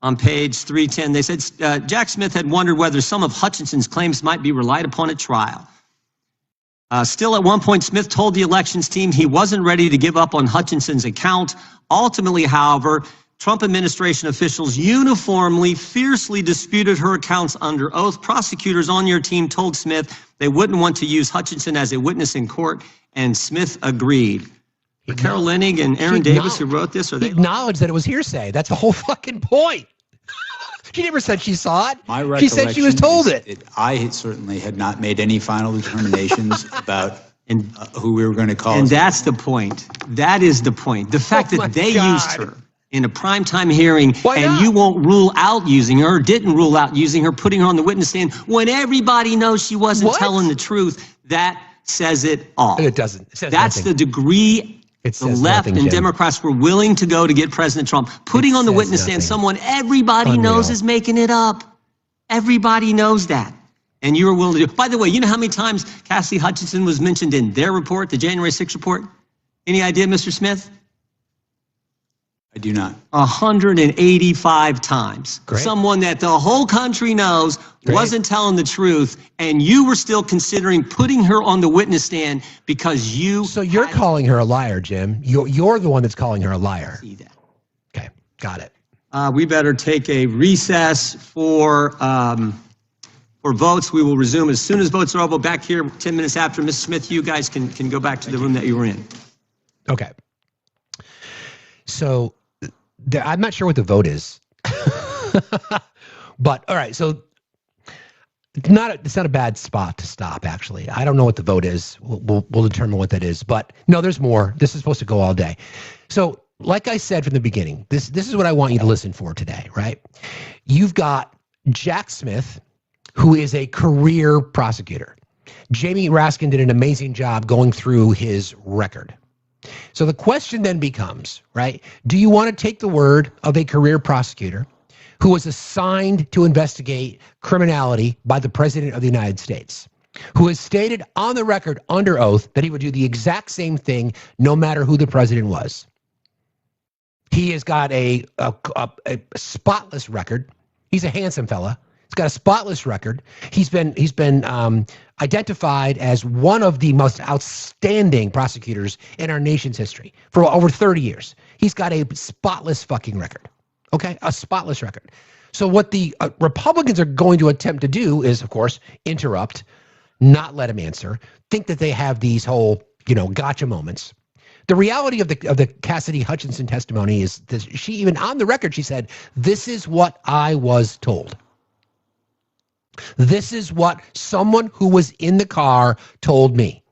on page 310. They said Jack Smith had wondered whether some of Hutchinson's claims might be relied upon at trial. Still, at one point, Smith told the elections team he wasn't ready to give up on Hutchinson's account. Ultimately, however, Trump administration officials uniformly, fiercely disputed her accounts under oath. Prosecutors on your team told Smith they wouldn't want to use Hutchinson as a witness in court, and Smith agreed. Carol Leonnig and Aaron Davis, who wrote this, he acknowledged that it was hearsay. That's the whole fucking point. She never said she saw it. My recollection, she said she was told it. I certainly had not made any final determinations about who we were going to call. And that's the point. That is the point. The fact that they used her in a primetime hearing and you won't rule out using her, or didn't rule out using her, putting her on the witness stand when everybody knows she wasn't telling the truth, that says it all. It doesn't. It says that's nothing. the degree the left and Democrats were willing to go to get President Trump, putting on the witness stand someone everybody knows is making it up. Everybody knows that. And you were willing to do it. By the way, you know how many times Cassidy Hutchinson was mentioned in their report, the January 6th report? Any idea, Mr. Smith? I do not. 185 times. Great. Someone that the whole country knows wasn't telling the truth, and you were still considering putting her on the witness stand because you. So you're calling her a liar, Jim. You're the one that's calling her a liar. See that. Okay, got it. We better take a recess for votes. We will resume as soon as votes are over. Back here 10 minutes after. Mr. Smith, you guys can go back to the room that you were in. Okay. So I'm not sure what the vote is, but all right. So it's not a bad spot to stop. Actually, I don't know what the vote is. We'll determine what that is. But no, there's more. This is supposed to go all day. So, like I said from the beginning, this is what I want you to listen for today. Right? You've got Jack Smith, who is a career prosecutor. Jamie Raskin did an amazing job going through his record. So the question then becomes, right, do you want to take the word of a career prosecutor who was assigned to investigate criminality by the President of the United States, who has stated on the record under oath that he would do the exact same thing no matter who the president was? He has got a spotless record. He's a handsome fella. He's got a spotless record. He's been identified as one of the most outstanding prosecutors in our nation's history for over 30 years. He's got a spotless fucking record. Okay, a spotless record. So what the Republicans are going to attempt to do is, of course, interrupt, not let him answer, think that they have these whole, gotcha moments. The reality of the Cassidy Hutchinson testimony is that she, even on the record, she said, "This is what I was told. This is what someone who was in the car told me."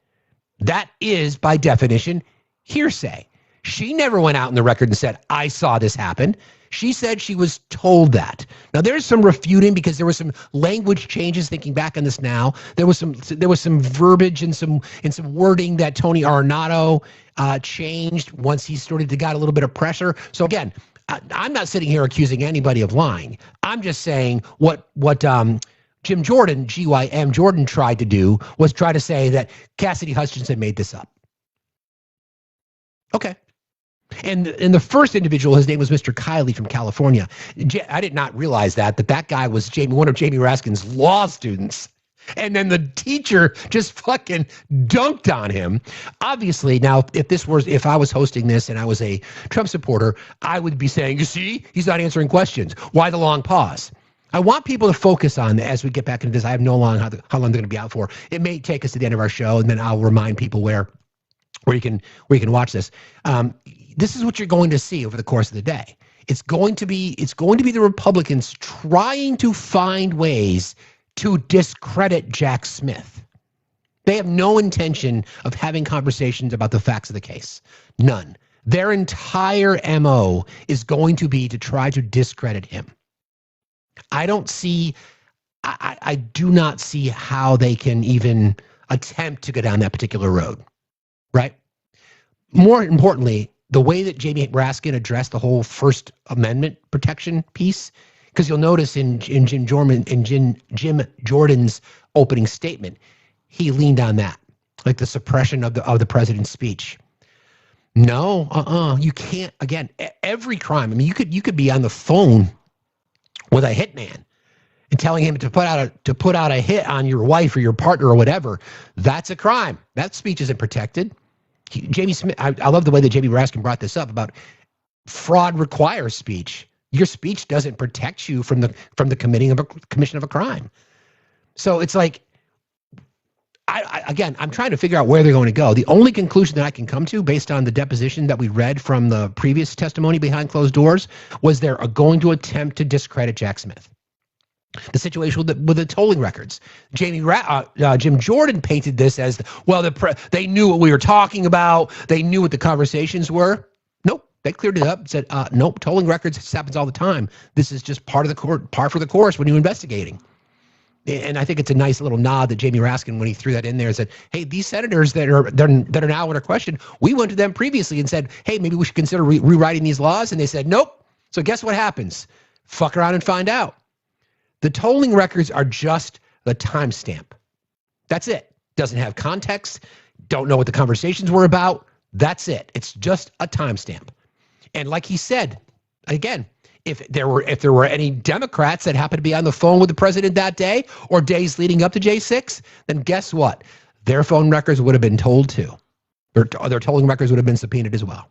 That is, by definition, hearsay. She never went out in the record and said, "I saw this happen." She said she was told that. Now, there's some refuting because there was some language changes. Thinking back on this now, there was some verbiage and some wording that Tony Arnotto changed once he got a little bit of pressure. So again, I'm not sitting here accusing anybody of lying. I'm just saying what Jim Jordan, GYM Jordan, tried to do was try to say that Cassidy Hutchinson made this up. Okay. And the first individual, his name was Mr. Kiley from California. I did not realize that guy was one of Jamie Raskin's law students. And then the teacher just fucking dunked on him. Obviously, now, if I was hosting this and I was a Trump supporter, I would be saying, you see, he's not answering questions. Why the long pause? I want people to focus on, as we get back into this, I have no long how long they're going to be out for. It may take us to the end of our show, and then I'll remind people where you can watch this. This is what you're going to see over the course of the day. It's going to be the Republicans trying to find ways to discredit Jack Smith. They have no intention of having conversations about the facts of the case. None. Their entire MO is going to be to try to discredit him. I do not see how they can even attempt to go down that particular road, right? More importantly, the way that Jamie Raskin addressed the whole First Amendment protection piece, because you'll notice in Jim Jordan's opening statement, he leaned on that, like the suppression of the president's speech. No, you can't. Again, every crime. I mean, you could be on the phone with a hitman and telling him to put out a hit on your wife or your partner or whatever. That's a crime. That speech isn't protected. Jamie Smith. I love the way that Jamie Raskin brought this up about fraud requires speech. Your speech doesn't protect you from the commission of a crime. So it's like, I'm trying to figure out where they're going to go. The only conclusion that I can come to based on the deposition that we read from the previous testimony behind closed doors was they're going to attempt to discredit Jack Smith. The situation with the tolling records. Jim Jordan painted this as, they knew what we were talking about. They knew what the conversations were. Nope. They cleared it up and said, nope, tolling records, this happens all the time. This is just par for the course when you're investigating. And I think it's a nice little nod that Jamie Raskin, when he threw that in there, said, hey, these senators that are now under question, we went to them previously and said, hey, maybe we should consider rewriting these laws. And they said, nope. So guess what happens? Fuck around and find out. The tolling records are just the timestamp. That's it. Doesn't have context. Don't know what the conversations were about. That's it. It's just a timestamp. And like he said, again, if there were any Democrats that happened to be on the phone with the president that day or days leading up to J6, then guess what? Their phone records would have been told too. Their tolling records would have been subpoenaed as well.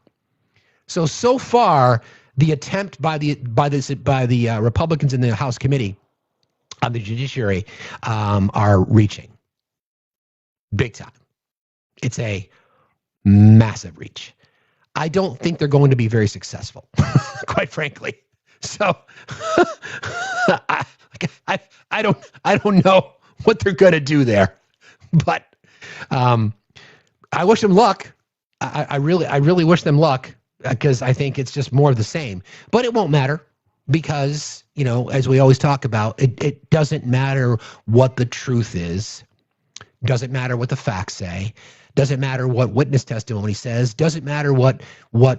So far, the attempt by the Republicans in the House committee on the judiciary are reaching big time. It's a massive reach. I don't think they're going to be very successful, quite frankly. So I don't know what they're going to do there, but I wish them luck. I really wish them luck because I think it's just more of the same. But it won't matter because, as we always talk about, it doesn't matter what the truth is. Doesn't matter what the facts say. Doesn't matter what witness testimony says. Doesn't matter what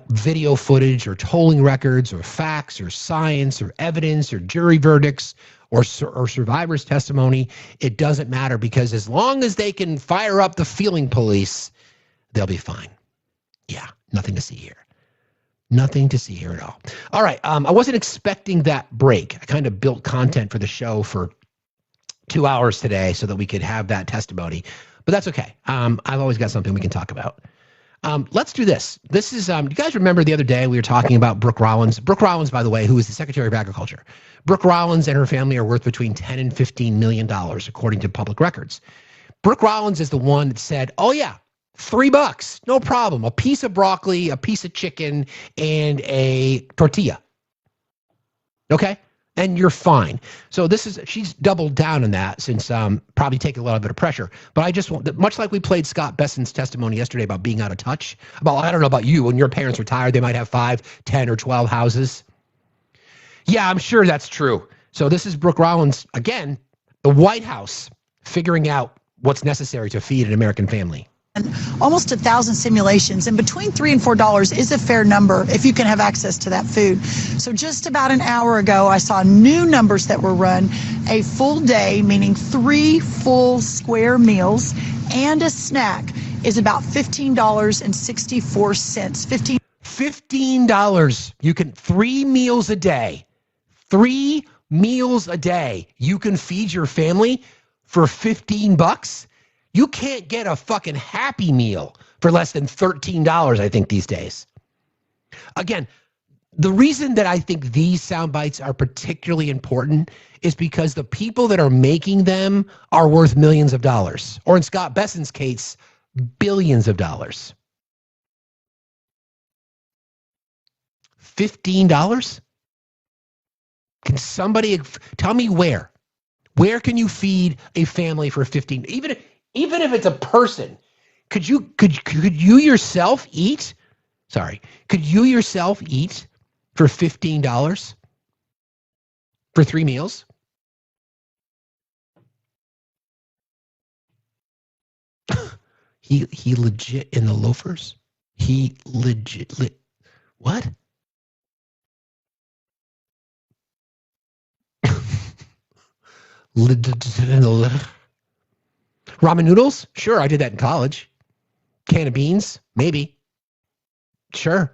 video footage or tolling records or facts or science or evidence or jury verdicts or survivors' testimony. It doesn't matter because as long as they can fire up the feeling police, they'll be fine. Yeah, nothing to see here. Nothing to see here at all. All right, I wasn't expecting that break. I kind of built content for the show for 2 hours today so that we could have that testimony. But that's okay. I've always got something we can talk about. Let's do this. This is, you guys remember the other day we were talking about Brooke Rollins. Brooke Rollins, by the way, who is the Secretary of Agriculture. Brooke Rollins and her family are worth between $10 and $15 million, according to public records. Brooke Rollins is the one that said, oh yeah, $3, no problem. A piece of broccoli, a piece of chicken, and a tortilla. Okay? And you're fine. So she's doubled down on that since probably taking a little bit of pressure. But I just want, much like we played Scott Besson's testimony yesterday about being out of touch, I don't know about you, when your parents retired, they might have 5, 10, or 12 houses. Yeah, I'm sure that's true. So this is Brooke Rollins, again, the White House, figuring out what's necessary to feed an American family. Almost 1,000 simulations, and between $3 and $4 is a fair number if you can have access to that food. So just about an hour ago, I saw new numbers that were run. A full day, meaning 3 full square meals and a snack, is about $15.64. $15. You can 3 meals a day. 3 meals a day. You can feed your family for $15. You can't get a fucking Happy Meal for less than $13, I think, these days. Again, the reason that I think these sound bites are particularly important is because the people that are making them are worth millions of dollars, or in Scott Besson's case, billions of dollars. $15? Can somebody tell me where? Where can you feed a family for $15? Even if it's a person, could you yourself eat? Sorry, could you yourself eat for $15 for 3 meals? He legit in the loafers. He legit what? Ramen noodles? Sure, I did that in college. Can of beans? Maybe. Sure.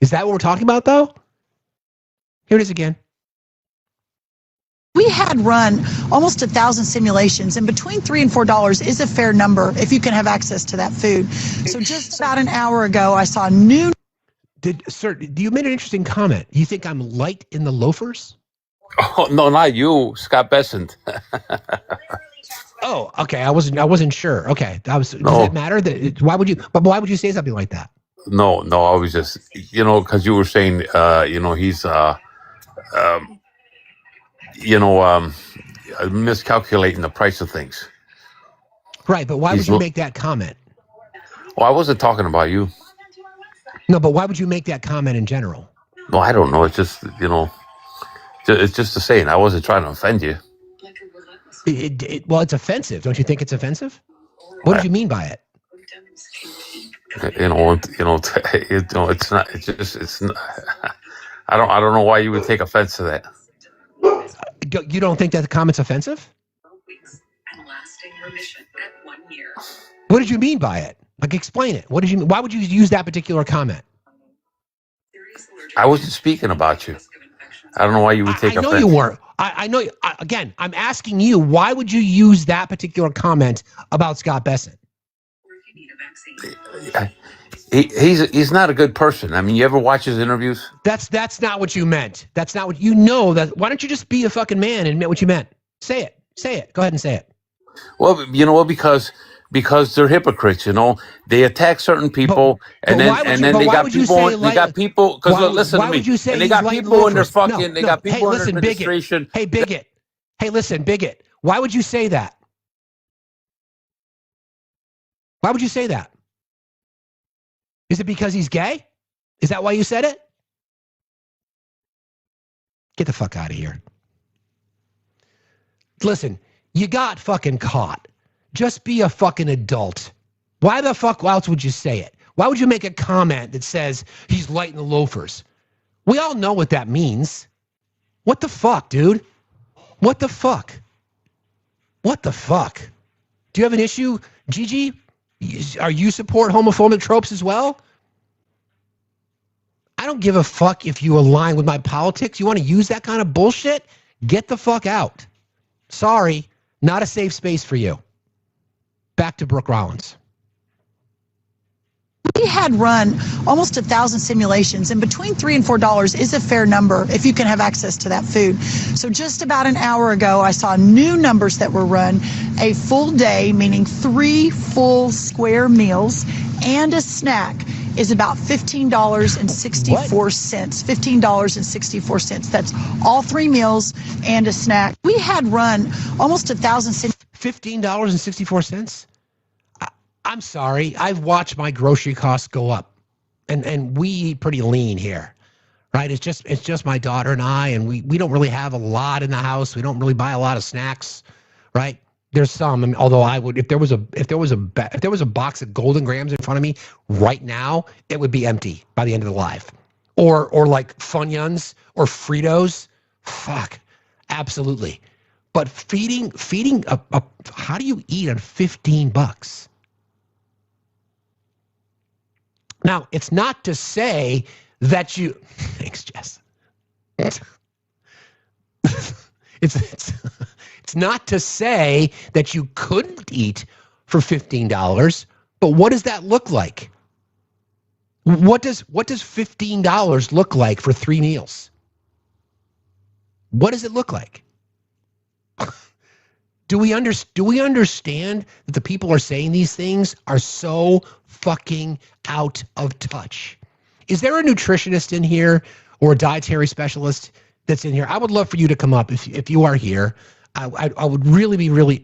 Is that what we're talking about, though? Here it is again. We had run almost 1,000 simulations, and between $3 and $4 is a fair number if you can have access to that food. So just about an hour ago, I saw new. Sir, you made an interesting comment. You think I'm light in the loafers? Oh, no, not you, Scott Bessent. Oh, okay. I wasn't sure. Okay. Does that matter? Why would you say something like that? No, I was just, because you were saying, he's, miscalculating the price of things. Right, but why would you make that comment? Well, I wasn't talking about you. No, but why would you make that comment in general? No, I don't know. It's just, it's just a saying. I wasn't trying to offend you. Well, it's offensive. Don't you think it's offensive? What did you mean by it? It's not. It's not. I don't know why you would take offense to that. You don't think that the comment's offensive? What did you mean by it? Like, explain it. What did you mean? Why would you use that particular comment? I wasn't speaking about you. I don't know why you would take offense. I know you weren't. I know. Again, I'm asking you, why would you use that particular comment about Scott Bessent? He's not a good person. I mean, you ever watch his interviews? That's not what you meant. That's not what you know. That why don't you just be a fucking man and admit what you meant? Say it. Say it. Go ahead and say it. Well, you know what? Because they're hypocrites. They attack certain people, and then they got people. They got people. Because listen to me. And they got people in their fucking. They got people in their administration. Hey, bigot. Hey, listen, bigot. Why would you say that? Why would you say that? Is it because he's gay? Is that why you said it? Get the fuck out of here. Listen, you got fucking caught. Just be a fucking adult. Why the fuck else would you say it? Why would you make a comment that says he's light in the loafers? We all know what that means. What the fuck, dude? What the fuck? What the fuck? Do you have an issue, Gigi? Are you support homophobic tropes as well? I don't give a fuck if you align with my politics. You want to use that kind of bullshit? Get the fuck out. Sorry, not a safe space for you. Back to Brooke Rollins. We had run almost 1,000 simulations, and between $3 and $4 is a fair number if you can have access to that food. So just about an hour ago, I saw new numbers that were run. A full day, meaning 3 full square meals and a snack, is about $15.64. $15.64. That's all 3 meals and a snack. We had run almost 1,000 $15.64? I'm sorry. I've watched my grocery costs go up, and we eat pretty lean here, right? It's just my daughter and I, and we don't really have a lot in the house. We don't really buy a lot of snacks, right? There's some. I mean, although I would, if there was a box of Golden Grams in front of me right now, it would be empty by the end of the live, or like Funyuns or Fritos. Fuck, absolutely. But feeding a how do you eat on $15? Now, it's not to say that you. Thanks, Jess. It's not to say that you couldn't eat for $15, but what does that look like? What does $15 look like for 3 meals? What does it look like? Do we understand that the people are saying these things are so fucking out of touch? Is there a nutritionist in here or a dietary specialist that's in here? I would love for you to come up if you are here. I would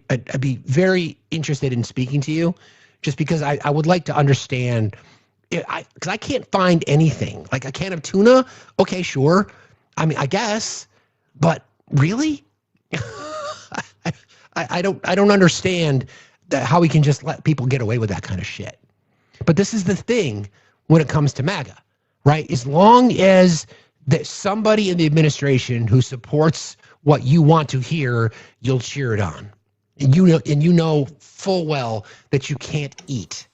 I'd be very interested in speaking to you, just because I would like to understand. Because I can't find anything. Like a can of tuna, okay, sure. I mean, I guess, but really? I don't understand how we can just let people get away with that kind of shit. But this is the thing when it comes to MAGA, right? As long as there's somebody in the administration who supports what you want to hear, you'll cheer it on. And you know full well that you can't eat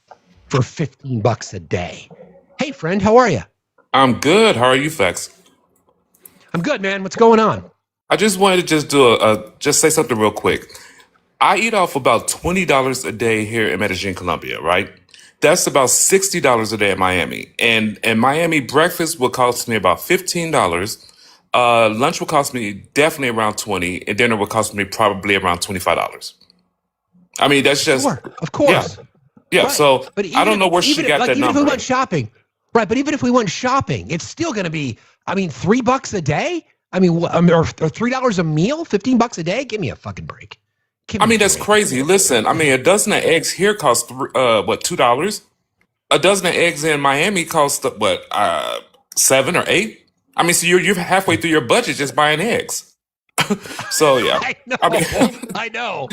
for $15 a day. Hey, Hey, friend, how are you? I'm good. How are you, Facts? I'm good, man. What's going on? I just wanted to just say something real quick. I eat off about $20 a day here in Medellin, Colombia, right? That's about $60 a day in Miami. And in Miami, breakfast would cost me about $15. Lunch would cost me definitely around $20, and dinner would cost me probably around $25. I mean, that's just of course. Yeah. Right. So I don't know where she got that even number. if we went shopping, right? But even if we went shopping, it's still going to be, I mean, $3 a day. I mean, or $3 a meal, $15 a day. Give me a fucking break. I mean, that's crazy. Listen, I mean, a dozen of eggs here costs $2? A dozen of eggs in Miami costs what, $7 or $8? I mean, so you're halfway through your budget just buying eggs. So yeah, I know.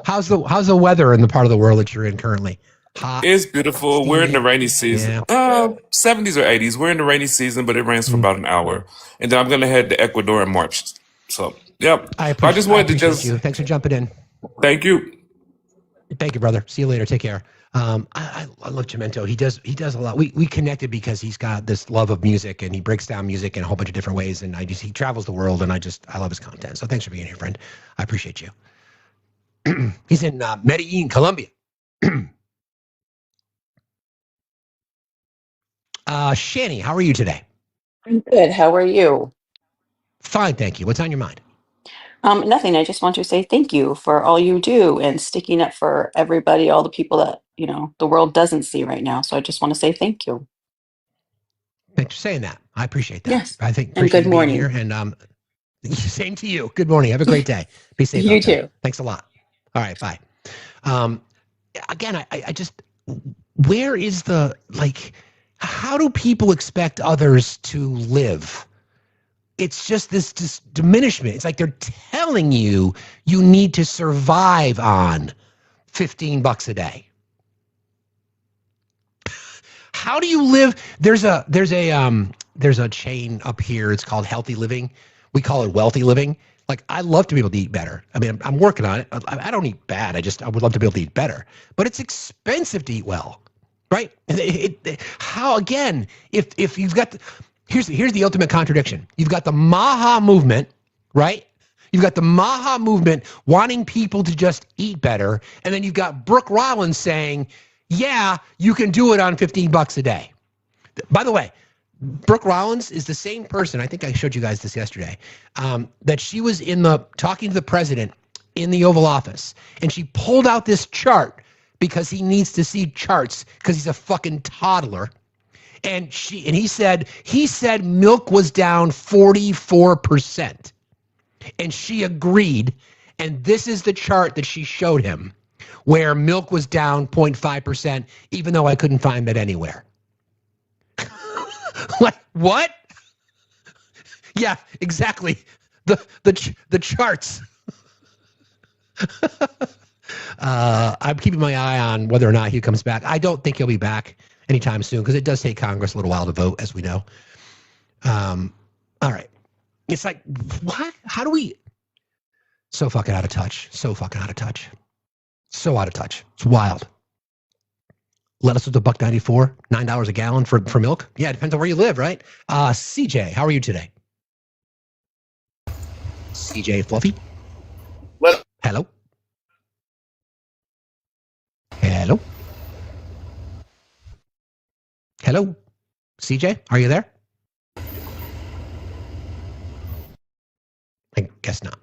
How's the weather in the part of the world that you're in currently? Hot. It's beautiful. We're in the rainy season. 70s or 80s. We're in the rainy season, but it rains for about an hour, and then I'm gonna head to Ecuador in March. So yep. I just wanted to just you. Thanks for jumping in. Thank you. Thank you, brother. See you later. Take care. I love Chimento. He does a lot. We connected because he's got this love of music and he breaks down music in a whole bunch of different ways. And he travels the world and I love his content. So thanks for being here, friend. I appreciate you. He's in Medellin, Colombia. Shani, how are you today? I'm good. How are you? Fine, thank you. What's on your mind? Nothing. I just want to say thank you for all you do and sticking up for everybody, all the people that, the world doesn't see right now. So I just want to say thank you. Thanks for saying that. I appreciate that. Yes. I think And good being morning. here and same to you. Good morning. Have a great day. Be safe. You out there. too. Thanks a lot. All right, bye. Again, I just, where is the, how do people expect others to live? It's just this diminishment. It's like they're telling you need to survive on $15 a day. How do you live? There's a chain up here. It's called Healthy Living. We call it Wealthy Living. Like, I love to be able to eat better. I mean, I'm working on it. I don't eat bad. I would love to be able to eat better, but it's expensive to eat well, right? How, again, if you've got here's the ultimate contradiction. You've got the Maha movement, right? You've got the Maha movement wanting people to just eat better. And then you've got Brooke Rollins saying, yeah, you can do it on $15 a day. By the way, Brooke Rollins is the same person, I think I showed you guys this yesterday, that she was talking to the president in the Oval Office. And she pulled out this chart because he needs to see charts because he's a fucking toddler. And he said milk was down 44%. And she agreed. And this is the chart that she showed him where milk was down 0.5%, even though I couldn't find that anywhere. Like, what? Yeah, exactly. The charts. I'm keeping my eye on whether or not he comes back. I don't think he'll be back anytime soon because it does take Congress a little while to vote, as we know. All right. It's like, what? How do we? So fucking out of touch. So fucking out of touch. So out of touch. It's wild. Lettuce was $1.94, $9 a gallon for milk. Yeah, it depends on where you live, right? CJ, how are you today? CJ Fluffy? Hello? Hello? Hello? CJ, are you there? I guess not.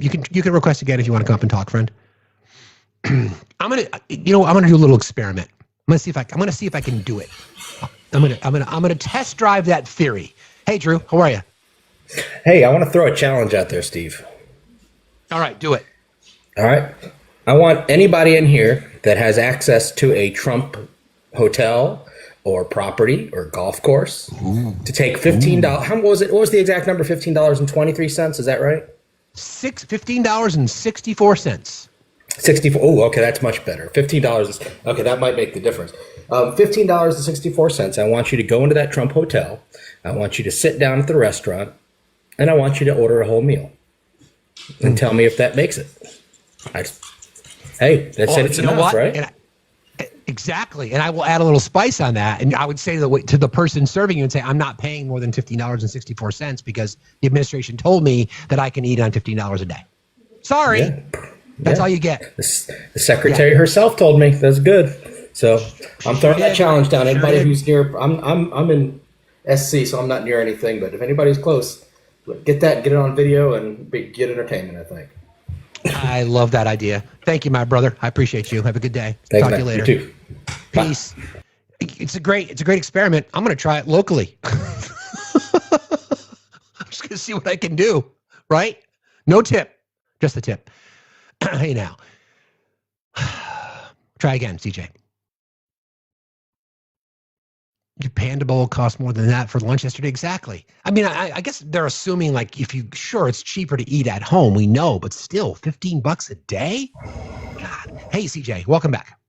You can request again if you want to come up and talk, friend. I'm gonna do a little experiment. I'm gonna see if I can do it. I'm gonna test drive that theory. Hey, Drew, how are you? Hey, I want to throw a challenge out there, Steve. All right, do it. All right. I want anybody in here that has access to a Trump hotel or property or golf course to take $15. What was it? What was the exact number? $15.23. Is that right? $15.64. 64. Oh, okay, that's much better. $15. Okay, that might make the difference. $15.64. I want you to go into that Trump hotel. I want you to sit down at the restaurant, and I want you to order a whole meal, and tell me if that makes it. Hey, that said it's enough, right? Exactly. And I will add a little spice on that. And I would say to the person serving you and say, I'm not paying more than $15.64 because the administration told me that I can eat on $15 a day. Sorry. Yeah. That's all you get. The secretary herself told me that's good. So I'm throwing that challenge down. Anybody who's near, I'm in SC, so I'm not near anything. But if anybody's close, get it on video and get entertainment, I think. I love that idea. Thank you, my brother. I appreciate you. Have a good day. Thanks, Talk man. to you later. You too. Peace. It's a great experiment. I'm going to try it locally. I'm just going to see what I can do. Right? No tip, just a tip. Hey now. Try again, CJ. Your Panda Bowl cost more than that for lunch yesterday? Exactly. I mean, I guess they're assuming like it's cheaper to eat at home. We know, but still, $15 a day? God. Hey, CJ, welcome back.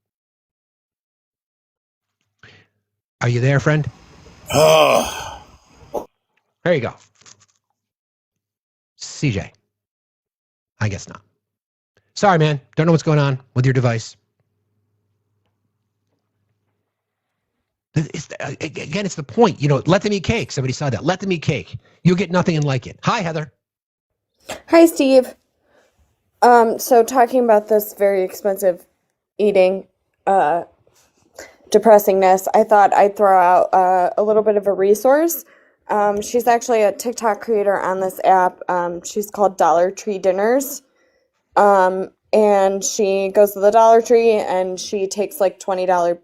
Are you there, friend? There you go. CJ. I guess not. Sorry, man. Don't know what's going on with your device. Again, it's the point. Let them eat cake. Somebody said that. Let them eat cake. You'll get nothing and like it. Hi, Heather. Hi, Steve. So talking about this very expensive eating depressingness, I thought I'd throw out a little bit of a resource. She's actually a TikTok creator on this app. She's called Dollar Tree Dinners. And she goes to the Dollar Tree and she takes like $20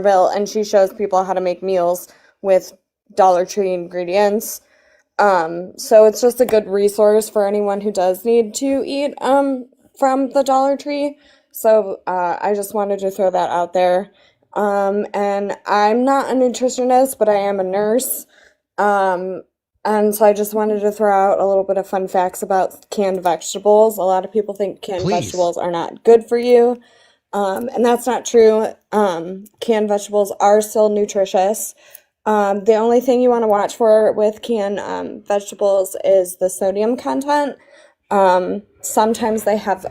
bill, and she shows people how to make meals with Dollar Tree ingredients. So it's just a good resource for anyone who does need to eat from the Dollar Tree. So I just wanted to throw that out there. And I'm not a nutritionist, but I am a nurse. And so I just wanted to throw out a little bit of fun facts about canned vegetables. A lot of people think canned vegetables are not good for you. And that's not true. Canned vegetables are still nutritious. The only thing you want to watch for with canned vegetables is the sodium content. Sometimes they have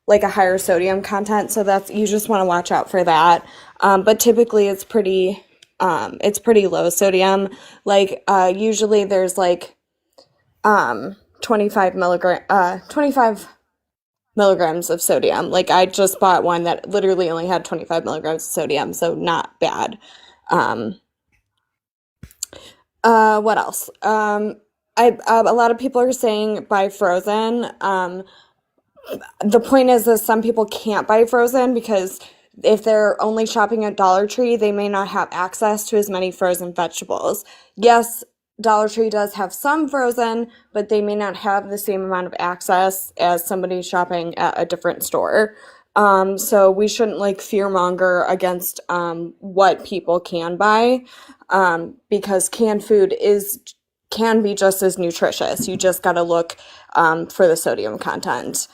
like a higher sodium content, so you just want to watch out for that. But typically it's pretty low sodium. Like usually there's like 25 milligrams of sodium. Like I just bought one that literally only had 25 milligrams of sodium, so not bad. What else? A lot of people are saying buy frozen. The point is that some people can't buy frozen because if they're only shopping at Dollar Tree, they may not have access to as many frozen vegetables. Yes, Dollar Tree does have some frozen, but they may not have the same amount of access as somebody shopping at a different store. So we shouldn't like fearmonger against what people can buy, because canned food can be just as nutritious. You just got to look for the sodium content.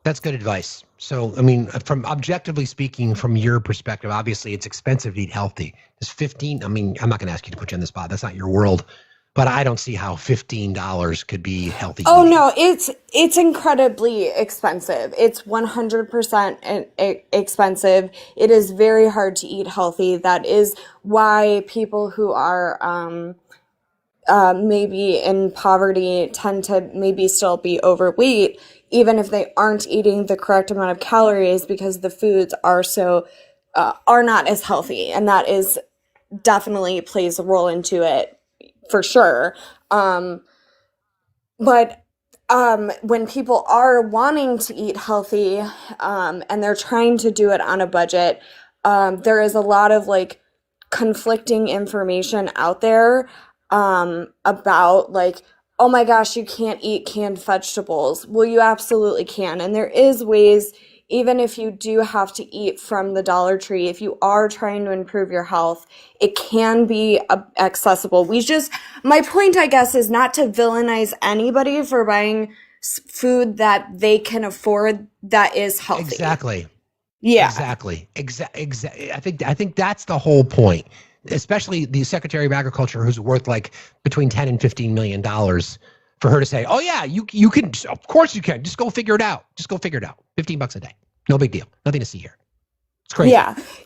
That's good advice. So, I mean, from objectively speaking, from your perspective, obviously it's expensive to eat healthy. It's $15. I mean, I'm not going to ask you to put you on the spot. That's not your world. But I don't see how $15 could be healthy. Oh, no, it's incredibly expensive. It's 100% expensive. It is very hard to eat healthy. That is why people who are maybe in poverty tend to maybe still be overweight, even if they aren't eating the correct amount of calories, because the foods are not as healthy. And that is definitely plays a role into it. For sure. But when people are wanting to eat healthy and they're trying to do it on a budget, there is a lot of like conflicting information out there about like, oh my gosh, you can't eat canned vegetables. Well, you absolutely can. And there is ways, even if you do have to eat from the Dollar Tree, if you are trying to improve your health, it can be accessible. My point, I guess, is not to villainize anybody for buying food that they can afford that is healthy. Exactly. Yeah. Exactly. I think that's the whole point. Especially the Secretary of Agriculture, who's worth like between $10 and $15 million. for her to say, oh yeah, you can, of course you can. Just go figure it out. Just go figure it out. $15 a day. No big deal. Nothing to see here. It's crazy.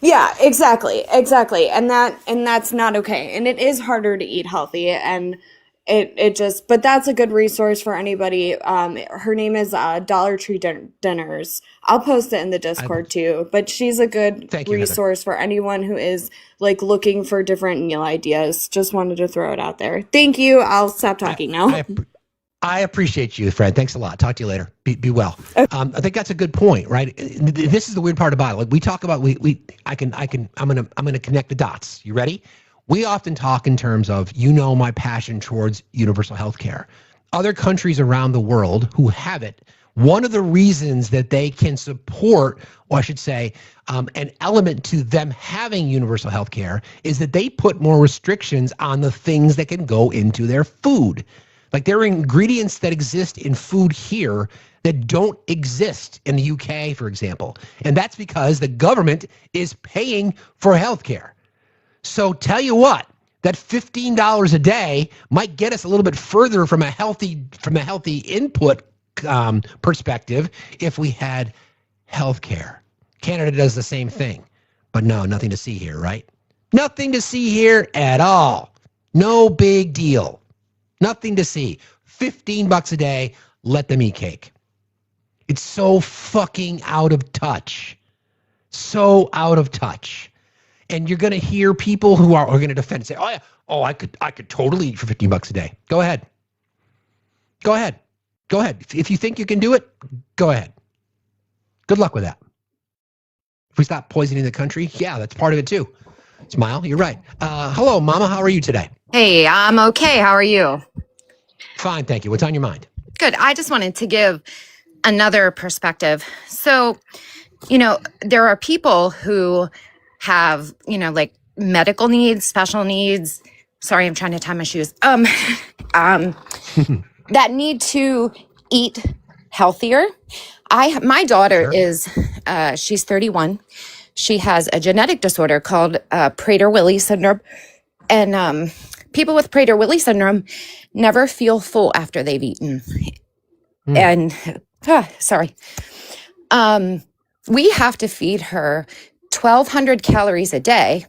Yeah, exactly. And that's not okay. And it is harder to eat healthy, and but that's a good resource for anybody. Her name is Dollar Tree Dinners. I'll post it in the Discord too, but she's a good resource for anyone who is like looking for different meal ideas. Just wanted to throw it out there. Thank you. I'll stop talking now. I appreciate you, Fred. Thanks a lot. Talk to you later. Be well. I think that's a good point, right? This is the weird part about it. Like we talk about, I'm gonna connect the dots. You ready? We often talk in terms of, my passion towards universal health care. Other countries around the world who have it, one of the reasons that they can support, or I should say, an element to them having universal health care is that they put more restrictions on the things that can go into their food. Like there are ingredients that exist in food here that don't exist in the UK, for example. And that's because the government is paying for healthcare. So tell you what, that $15 a day might get us a little bit further from a healthy input perspective if we had healthcare. Canada does the same thing, but no, nothing to see here, right? Nothing to see here at all. No big deal. Nothing to see. $15 a day, let them eat cake. It's so fucking out of touch. So out of touch. And you're going to hear people who are going to defend and say, oh yeah, I could totally eat for $15 a day. Go ahead. If you think you can do it, go ahead. Good luck with that. If we stop poisoning the country, yeah, that's part of it too. Smile, you're right. Hello, Mama, how are you today? Hey, I'm okay. How are you? Fine, thank you. What's on your mind? Good. I just wanted to give another perspective. So, there are people who have, like medical needs, special needs. Sorry, I'm trying to tie my shoes. That need to eat healthier. My daughter is, she's 31. She has a genetic disorder called Prader-Willi syndrome. And people with Prader-Willi syndrome never feel full after they've eaten. And, we have to feed her 1,200 calories a day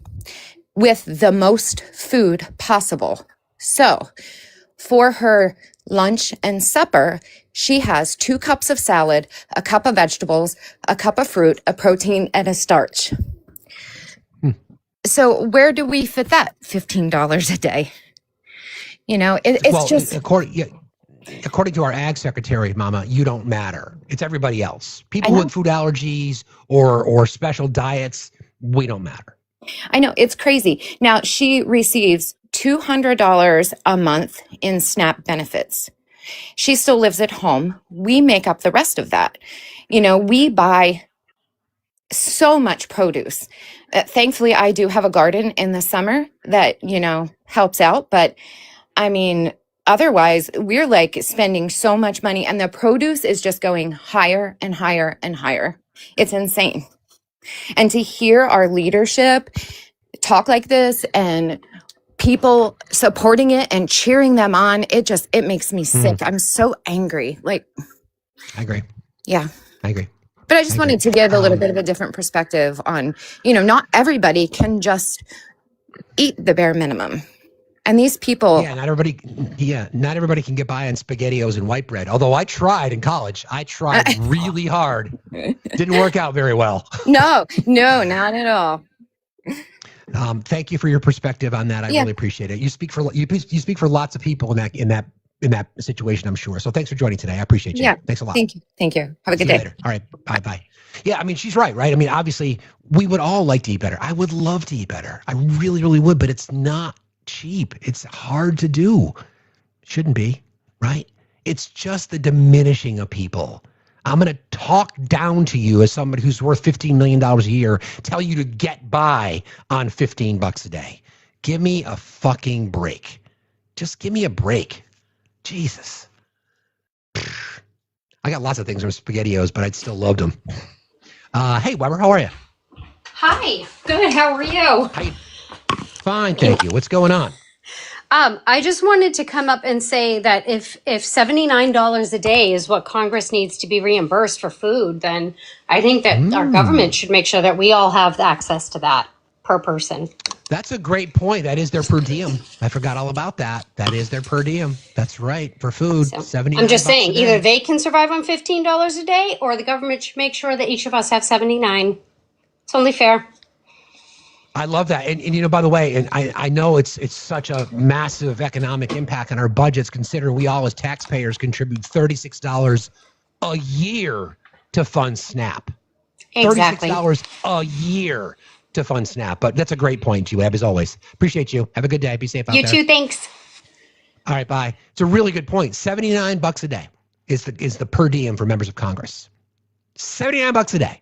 with the most food possible. So for her lunch and supper, she has 2 cups of salad, a cup of vegetables, a cup of fruit, a protein, and a starch. So where do we fit that $15 a day? It's just according to our ag secretary, Mama, you don't matter. It's everybody else. People with food allergies or special diets, we don't matter. I know, it's crazy. Now, she receives $200 a month in SNAP benefits. She still lives at home. We make up the rest of that. We buy so much produce. Thankfully, I do have a garden in the summer that, helps out. But I mean, otherwise, we're like spending so much money and the produce is just going higher and higher and higher. It's insane. And to hear our leadership talk like this and people supporting it and cheering them on, it makes me sick. I'm so angry. I agree. Yeah. I agree. But I just wanted to give a little bit of a different perspective on, not everybody can just eat the bare minimum. And these people... not everybody can get by on SpaghettiOs and white bread. Although I tried in college. I tried really hard. Didn't work out very well. No, not at all. Thank you for your perspective on that. I really appreciate it. You speak for lots of people in that situation, I'm sure. So thanks for joining today. I appreciate you. Yeah. Thanks a lot. Thank you. Have a good See you day. Later. All right. Bye. Yeah, I mean, she's right? I mean, obviously, we would all like to eat better. I would love to eat better. I really, really would, but it's not cheap. It's hard to do. Shouldn't be, right? It's just the diminishing of people. I'm going to talk down to you as somebody who's worth $15 million a year, tell you to get by on $15 a day. Give me a fucking break. Just give me a break. Jesus. I got lots of things from SpaghettiOs, but I still loved them. Hey, Weber, how are you? Hi. Good. How are you? Fine, thank you. What's going on? I just wanted to come up and say that if $79 a day is what Congress needs to be reimbursed for food, then I think that our government should make sure that we all have access to that per person. That's a great point. That is their per diem. I forgot all about that. That is their per diem. That's right. For food, So, 79 I'm just saying, bucks a day. either they can survive on $15 a day, or the government should make sure that each of us have 79. It's only fair. I love that. And by the way, and I know it's such a massive economic impact on our budgets, considering we all as taxpayers contribute $36 a year to fund SNAP. Exactly. $36 a year to fund SNAP. But that's a great point, G-Web, as always. Appreciate you. Have a good day. Be safe out there. You too. Thanks. All right, bye. It's a really good point. 79 bucks a day is the per diem for members of Congress. 79 bucks a day.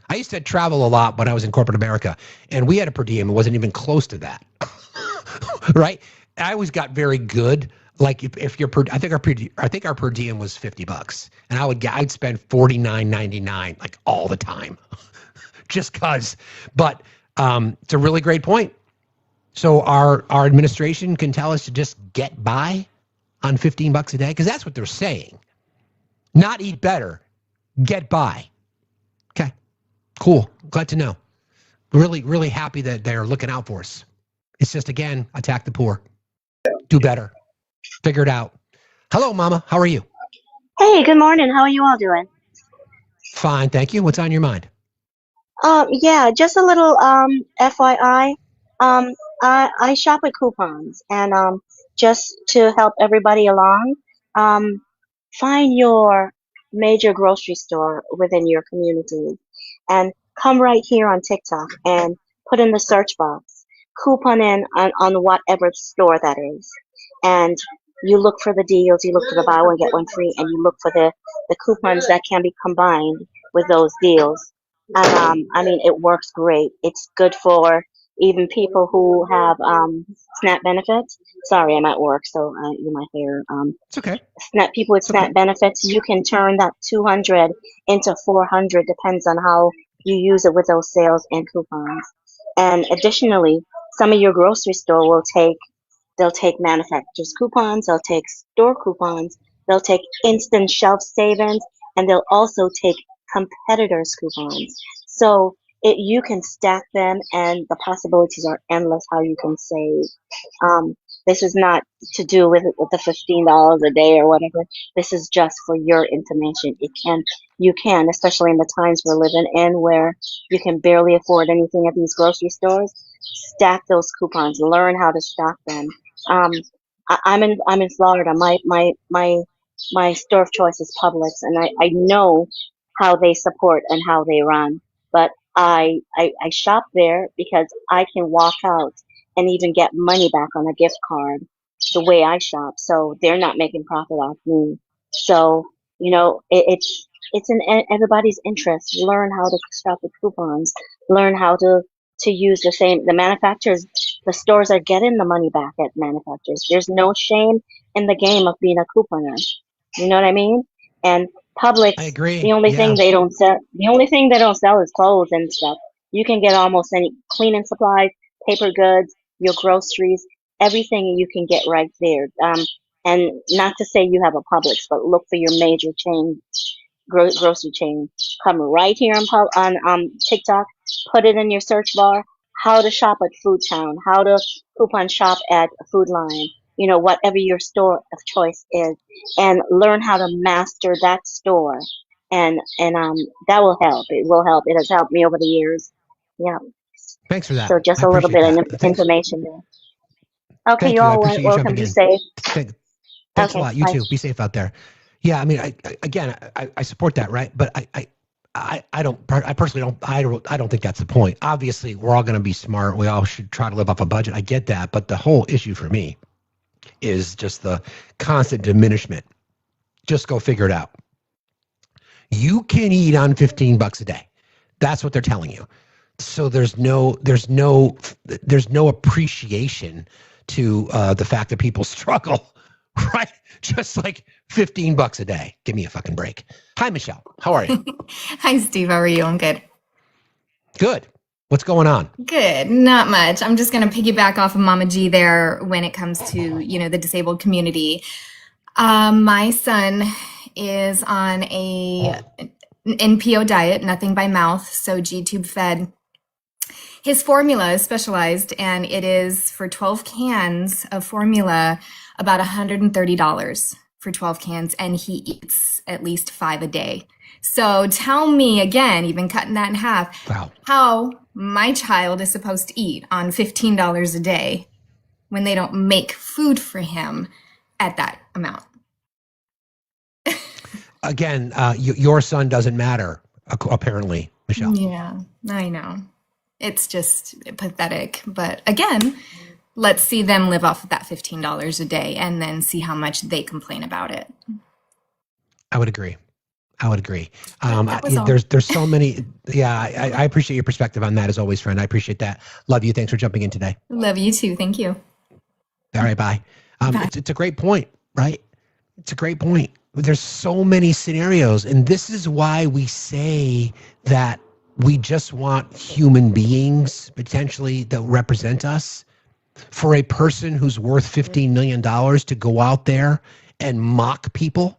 I used to travel a lot when I was in corporate America, and we had a per diem. It wasn't even close to that, right? I always got very good. Like if you're I think our per diem was $50, and I'd spend $49.99 like all the time, just cause. But it's a really great point. So our administration can tell us to just get by on $15 a day, because that's what they're saying. Not eat better, get by. Okay. Cool. Glad to know. Really, really happy that they're looking out for us. It's just, again, attack the poor. Do better. Figure it out. Hello, Mama. How are you? Hey, good morning. How are you all doing? Fine, thank you. What's on your mind? Yeah, just a little FYI. I shop with coupons, and just to help everybody along, find your major grocery store within your community, and come right here on TikTok and put in the search box, coupon in on whatever store that is, and you look for the deals, you look for the buy one get one free, and you look for the coupons that can be combined with those deals. And I mean, it works great. It's good for even people who have SNAP benefits. Sorry, I'm at work, so you might hear it's okay. SNAP people with SNAP benefits. You can turn that 200 into 400, depends on how you use it with those sales and coupons. And additionally, some of your grocery store they'll take manufacturers coupons, they'll take store coupons, they'll take instant shelf savings, and they'll also take competitors coupons. So you can stack them, and the possibilities are endless how you can save. This is not to do with the $15 a day or whatever. This is just for your information. You can, especially in the times we're living in where you can barely afford anything at these grocery stores, stack those coupons, learn how to stock them. I'm in Florida. My store of choice is Publix, and I know how they support and how they run. But I shop there because I can walk out and even get money back on a gift card the way I shop. So they're not making profit off me. So, it's in everybody's interest. Learn how to shop with coupons. Learn how to use the manufacturers. The stores are getting the money back at manufacturers. There's no shame in the game of being a couponer. You know what I mean? And Publix, I agree. the only thing they don't sell is clothes and stuff. You can get almost any cleaning supplies, paper goods, your groceries, everything you can get right there. And not to say you have a Publix, but look for your major chain, grocery chain. Come right here on TikTok, put it in your search bar, how to shop at Food Town, how to coupon shop at Food Line, whatever your store of choice is, and learn how to master that store. And that will help. It will help. It has helped me over the years. Yeah. Thanks for that. So just a little bit of information there. Okay, you're all welcome. Be safe. Thanks Okay, a lot. You bye. too. Be safe out there. Yeah, I mean, I support that, right? But I don't think that's the point. Obviously, we're all going to be smart. We all should try to live off a budget. I get that, but the whole issue for me is just the constant diminishment. Just go figure it out. You can eat on $15 a day. That's what they're telling you. So there's no appreciation to the fact that people struggle, right? Just like $15 a day. Give me a fucking break. Hi, Michelle. How are you? Hi, Steve. How are you? I'm good. Good. What's going on? Good, not much. I'm just going to piggyback off of Mama G there when it comes to, the disabled community. My son is on a NPO diet, nothing by mouth, so G-tube fed. His formula is specialized, and it is for 12 cans of formula about $130 for 12 cans, and he eats at least 5 a day. So tell me again, even cutting that in half, how my child is supposed to eat on $15 a day when they don't make food for him at that amount. Again, your son doesn't matter, apparently, Michelle. Yeah, I know. It's just pathetic. But again, let's see them live off of that $15 a day and then see how much they complain about it. I would agree. There's so many. Yeah, I appreciate your perspective on that as always, friend. I appreciate that. Love you. Thanks for jumping in today. Love you too. Thank you. All right, bye. It's a great point, right? It's a great point. There's so many scenarios, and this is why we say that we just want human beings potentially that represent us. For a person who's worth $15 million to go out there and mock people.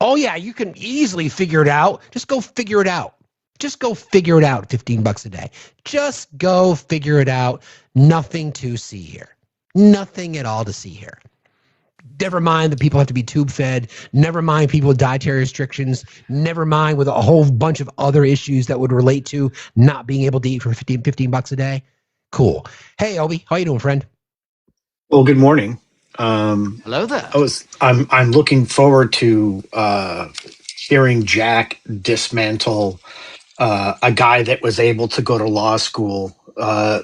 Oh yeah, you can easily figure it out. Just go figure it out. 15 bucks a day. Just go figure it out. Nothing to see here. Nothing at all to see here. Never mind that people have to be tube fed. Never mind people with dietary restrictions. Never mind with a whole bunch of other issues that would relate to not being able to eat for 15 bucks a day. Cool. Hey, Obi, how you doing, friend? Well, good morning. Hello there. I'm looking forward to hearing Jack dismantle a guy that was able to go to law school.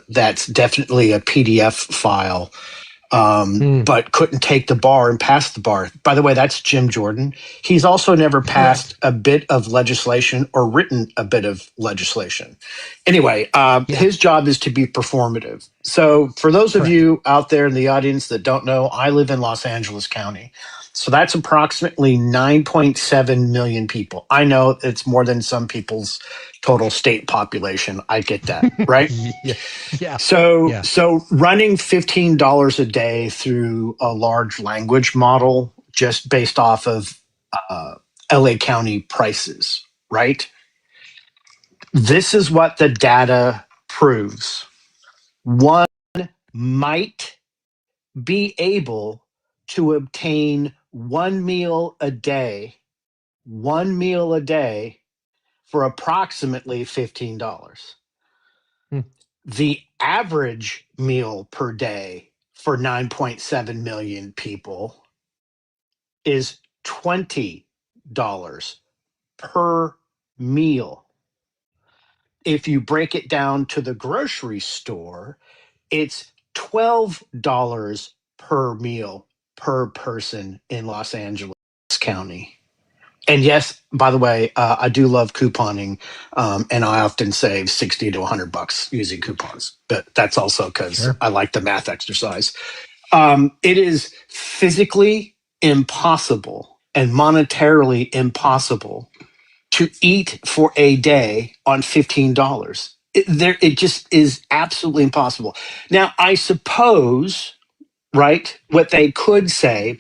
That's definitely a PDF file. But couldn't take the bar and pass the bar. By the way, that's Jim Jordan. He's also never passed a bit of legislation or written a bit of legislation. Anyway, his job is to be performative. So for those of you out there in the audience that don't know, I live in Los Angeles County. So that's approximately 9.7 million people. I know it's more than some people's total state population. I get that, right? Yeah. So running $15 a day through a large language model just based off of LA County prices, right? This is what the data proves. One might be able to obtain one meal a day for approximately $15. The average meal per day for 9.7 million people is $20 per meal. If you break it down to the grocery store, it's $12 per meal per person in Los Angeles County. And yes, by the way, I do love couponing, and I often save 60 to 100 bucks using coupons. But that's also because I like the math exercise. It is physically impossible and monetarily impossible to eat for a day on $15. It just is absolutely impossible. Now, I suppose, right, what they could say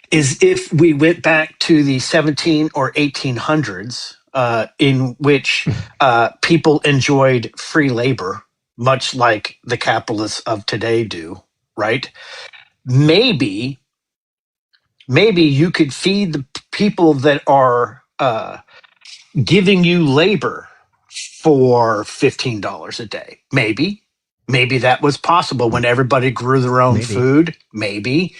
is if we went back to the 17 or 1800s, in which people enjoyed free labor, much like the capitalists of today do, right? Maybe you could feed the people that are giving you labor for $15 a day. Maybe that was possible when everybody grew their own food. Maybe.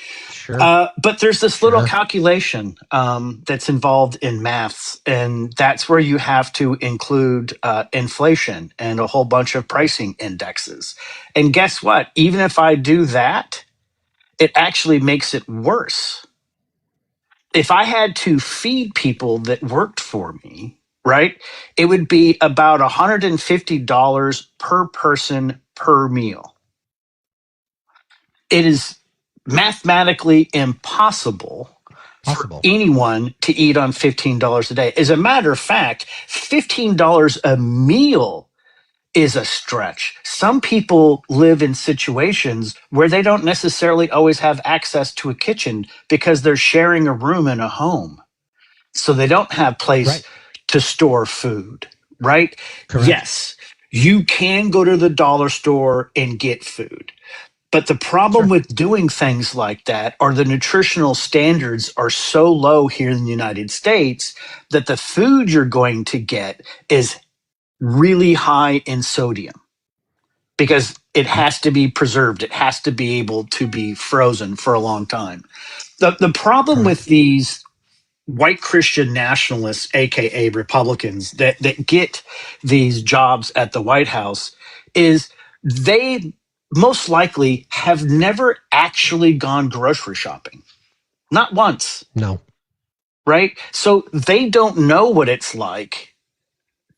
But there's this little calculation that's involved in maths, and that's where you have to include inflation and a whole bunch of pricing indexes. And guess what? Even if I do that, it actually makes it worse. If I had to feed people that worked for me, right, it would be about $150 per person per meal. It is mathematically impossible for anyone to eat on $15 a day. As a matter of fact, $15 a meal is a stretch. Some people live in situations where they don't necessarily always have access to a kitchen because they're sharing a room in a home. So they don't have place to store food, right? Correct. Yes, you can go to the dollar store and get food. But the problem with doing things like that are the nutritional standards are so low here in the United States that the food you're going to get is really high in sodium because it has to be preserved. It has to be able to be frozen for a long time. The problem with these white Christian nationalists, aka Republicans, that get these jobs at the White House is they most likely have never actually gone grocery shopping. Not once. No. Right? So they don't know what it's like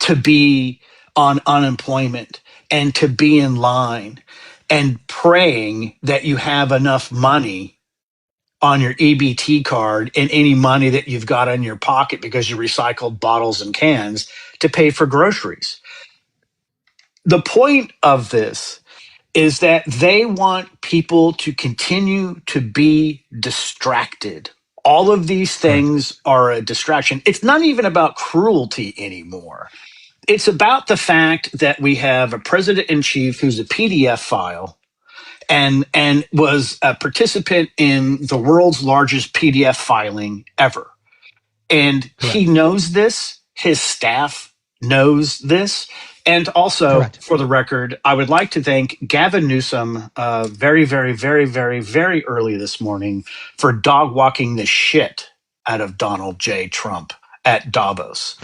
to be on unemployment and to be in line and praying that you have enough money on your EBT card and any money that you've got in your pocket because you recycled bottles and cans to pay for groceries. The point of this is that they want people to continue to be distracted. All of these things are a distraction. It's not even about cruelty anymore. It's about the fact that we have a president-in-chief who's a PDF file and was a participant in the world's largest PDF filing ever. And he knows this. His staff knows this. And also, for the record, I would like to thank Gavin Newsom very, very, very, very, very early this morning for dog walking the shit out of Donald J. Trump at Davos.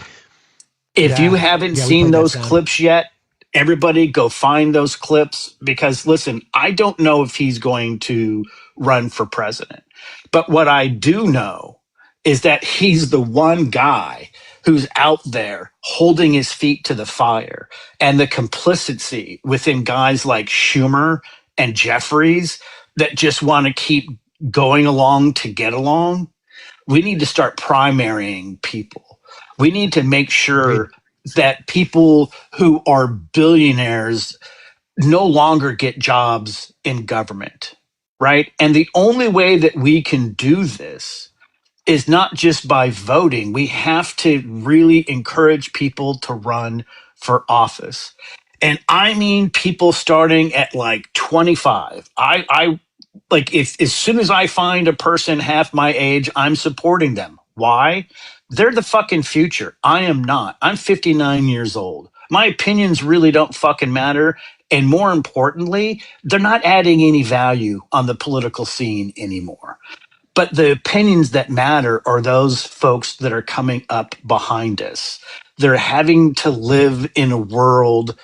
If you haven't seen those clips yet, everybody go find those clips because, listen, I don't know if he's going to run for president. But what I do know is that he's the one guy who's out there holding his feet to the fire, and the complicity within guys like Schumer and Jeffries that just want to keep going along to get along. We need to start primarying people. We need to make sure that people who are billionaires no longer get jobs in government, right? And the only way that we can do this is not just by voting. We have to really encourage people to run for office. And I mean people starting at like 25. I like if as soon as I find a person half my age, I'm supporting them. Why? They're the fucking future. I am not. I'm 59 years old. My opinions really don't fucking matter. And more importantly, they're not adding any value on the political scene anymore. But the opinions that matter are those folks that are coming up behind us. They're having to live in a world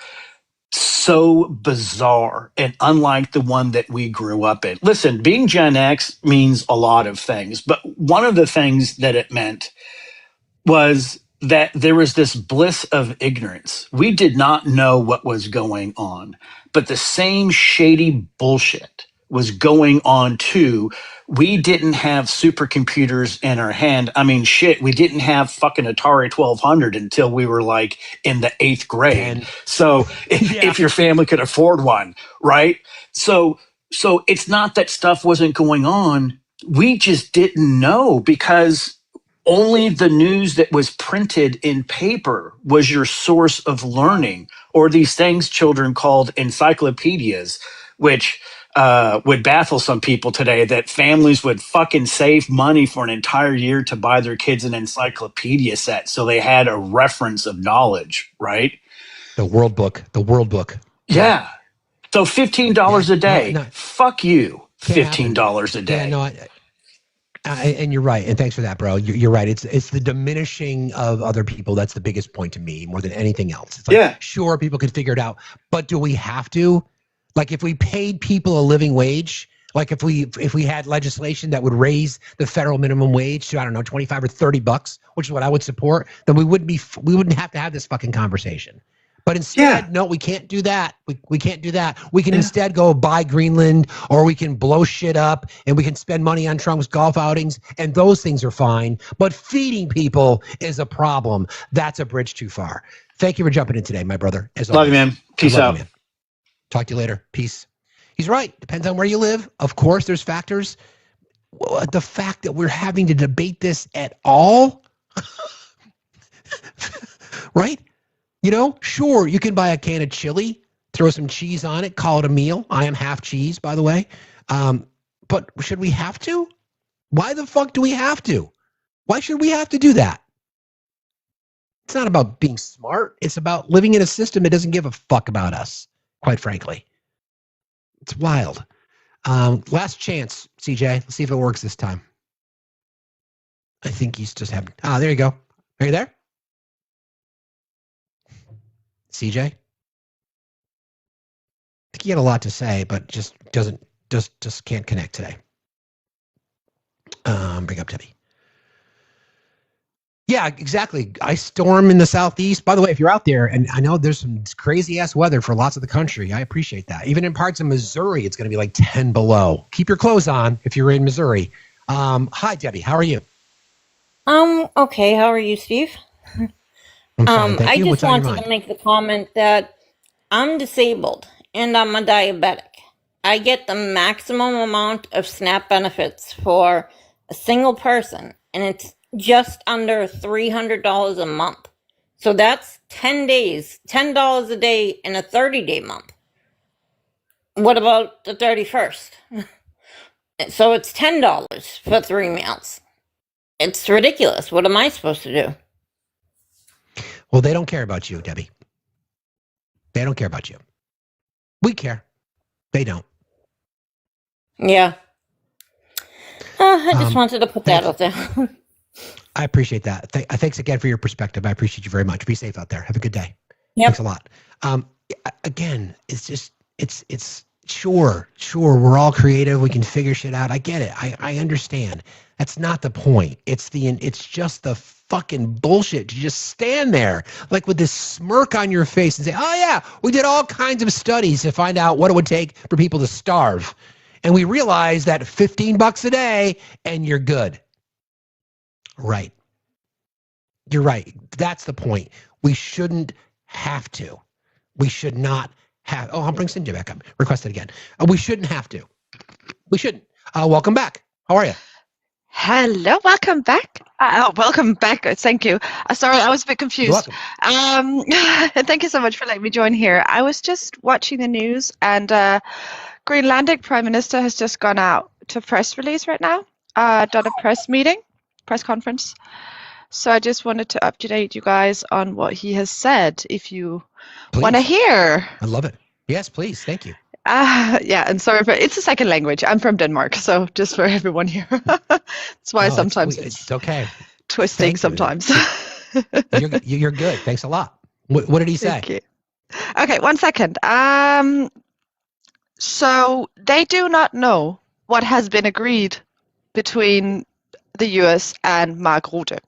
so bizarre and unlike the one that we grew up in. Listen, being Gen X means a lot of things, but one of the things that it meant was that there was this bliss of ignorance. We did not know what was going on, but the same shady bullshit was going on too. We didn't have supercomputers in our hand. I mean, shit, we didn't have fucking Atari 1200 until we were like in the 8th grade. So if your family could afford one, right? So it's not that stuff wasn't going on. We just didn't know because only the news that was printed in paper was your source of learning, or these things children called encyclopedias, which would baffle some people today, that families would fucking save money for an entire year to buy their kids an encyclopedia set so they had a reference of knowledge, right? The World Book. Yeah. So $15 a day. No. Fuck you. $15 a day. Yeah, and you're right. And thanks for that, bro. You're right. It's the diminishing of other people. That's the biggest point to me more than anything else. It's like, sure, people could figure it out, but do we have to? Like if we paid people a living wage, like if we had legislation that would raise the federal minimum wage to, I don't know, $25 or $30, which is what I would support, then we wouldn't have to have this fucking conversation. But instead, no, we can't do that. We can't do that. We can instead go buy Greenland, or we can blow shit up, and we can spend money on Trump's golf outings, and those things are fine. But feeding people is a problem. That's a bridge too far. Thank you for jumping in today, my brother. As Love always. you, man. Peace out. You, man. Talk to you later. Peace. He's right. Depends on where you live. Of course, there's factors. The fact that we're having to debate this at all, right? You know, sure, you can buy a can of chili, throw some cheese on it, call it a meal. I am half cheese, by the way. But should we have to? Why the fuck do we have to? Why should we have to do that? It's not about being smart. It's about living in a system that doesn't give a fuck about us, quite frankly. It's wild. Last chance, CJ. Let's see if it works this time. I think he's just having... there you go. Are you there? CJ? I think he had a lot to say, but just can't connect today. Bring up Debbie. Yeah, exactly. Ice storm in the southeast. By the way, if you're out there, and I know there's some crazy ass weather for lots of the country, I appreciate that. Even in parts of Missouri, it's going to be like 10 below. Keep your clothes on if you're in Missouri. Hi, Debbie. How are you? Okay. How are you, Steve? I'm fine, thank I you. just What's on your wanted mind? to make the comment that I'm disabled and I'm a diabetic. I get the maximum amount of SNAP benefits for a single person, and it's just under $300 a month. So that's 10 days, $10 a day in a 30-day month. What about the 31st? So it's $10 for 3 meals. It's ridiculous. What am I supposed to do? Well, they don't care about you, Debbie. They don't care about you. We care. They don't. Yeah. I just wanted to put that out there. I appreciate that. Thanks again for your perspective. I appreciate you very much. Be safe out there. Have a good day. Yep. Thanks a lot. Again, it's just, it's sure. We're all creative. We can figure shit out. I get it. I understand. That's not the point. It's just the fucking bullshit to just stand there like with this smirk on your face and say, oh yeah, we did all kinds of studies to find out what it would take for people to starve. And we realized that $15 a day and you're good. Right. You're right. That's the point. We shouldn't have to. We should not have. Oh, I'll bring Cindy back up. Request it again. We shouldn't have to. We shouldn't. Welcome back. How are you? Hello, welcome back. Welcome back. Thank you. Sorry, I was a bit confused. Thank you so much for letting me join here. I was just watching the news, and Greenlandic Prime Minister has just gone out to press release right now, done a press conference. So I just wanted to update you guys on what he has said, if you want to hear. I love it. Yes, please. Thank you. Yeah, and sorry, but it's a second language. I'm from Denmark, so just for everyone here. That's why sometimes it's okay. Twisting sometimes. You're good. Thanks a lot. What did he say? Thank you. Okay, 1 second. So they do not know what has been agreed between the US and Mark Rutte.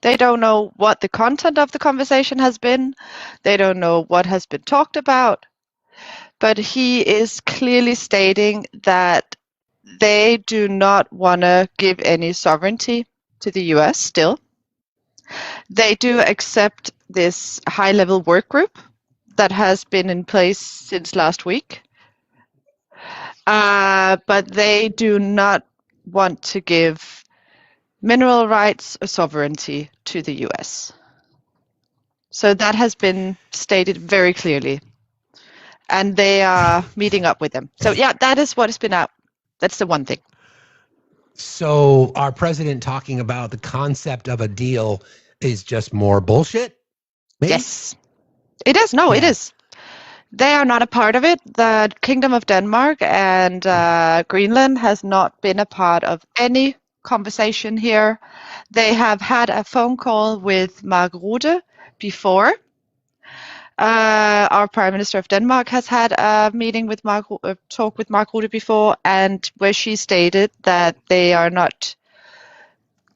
They don't know what the content of the conversation has been. They don't know what has been talked about. But he is clearly stating that they do not want to give any sovereignty to the US still. They do accept this high-level work group that has been in place since last week. But they do not want to give mineral rights or sovereignty to the US. So that has been stated very clearly. And they are meeting up with them. So yeah, that is what has been out. That's the one thing. So our president talking about the concept of a deal is just more bullshit? Maybe? Yes. It is. No, it is. They are not a part of it. The Kingdom of Denmark and Greenland has not been a part of any conversation here. They have had a phone call with Mark Rutte before. Our Prime Minister of Denmark has had a meeting with talk with Mark Rutte before, and where she stated that they are not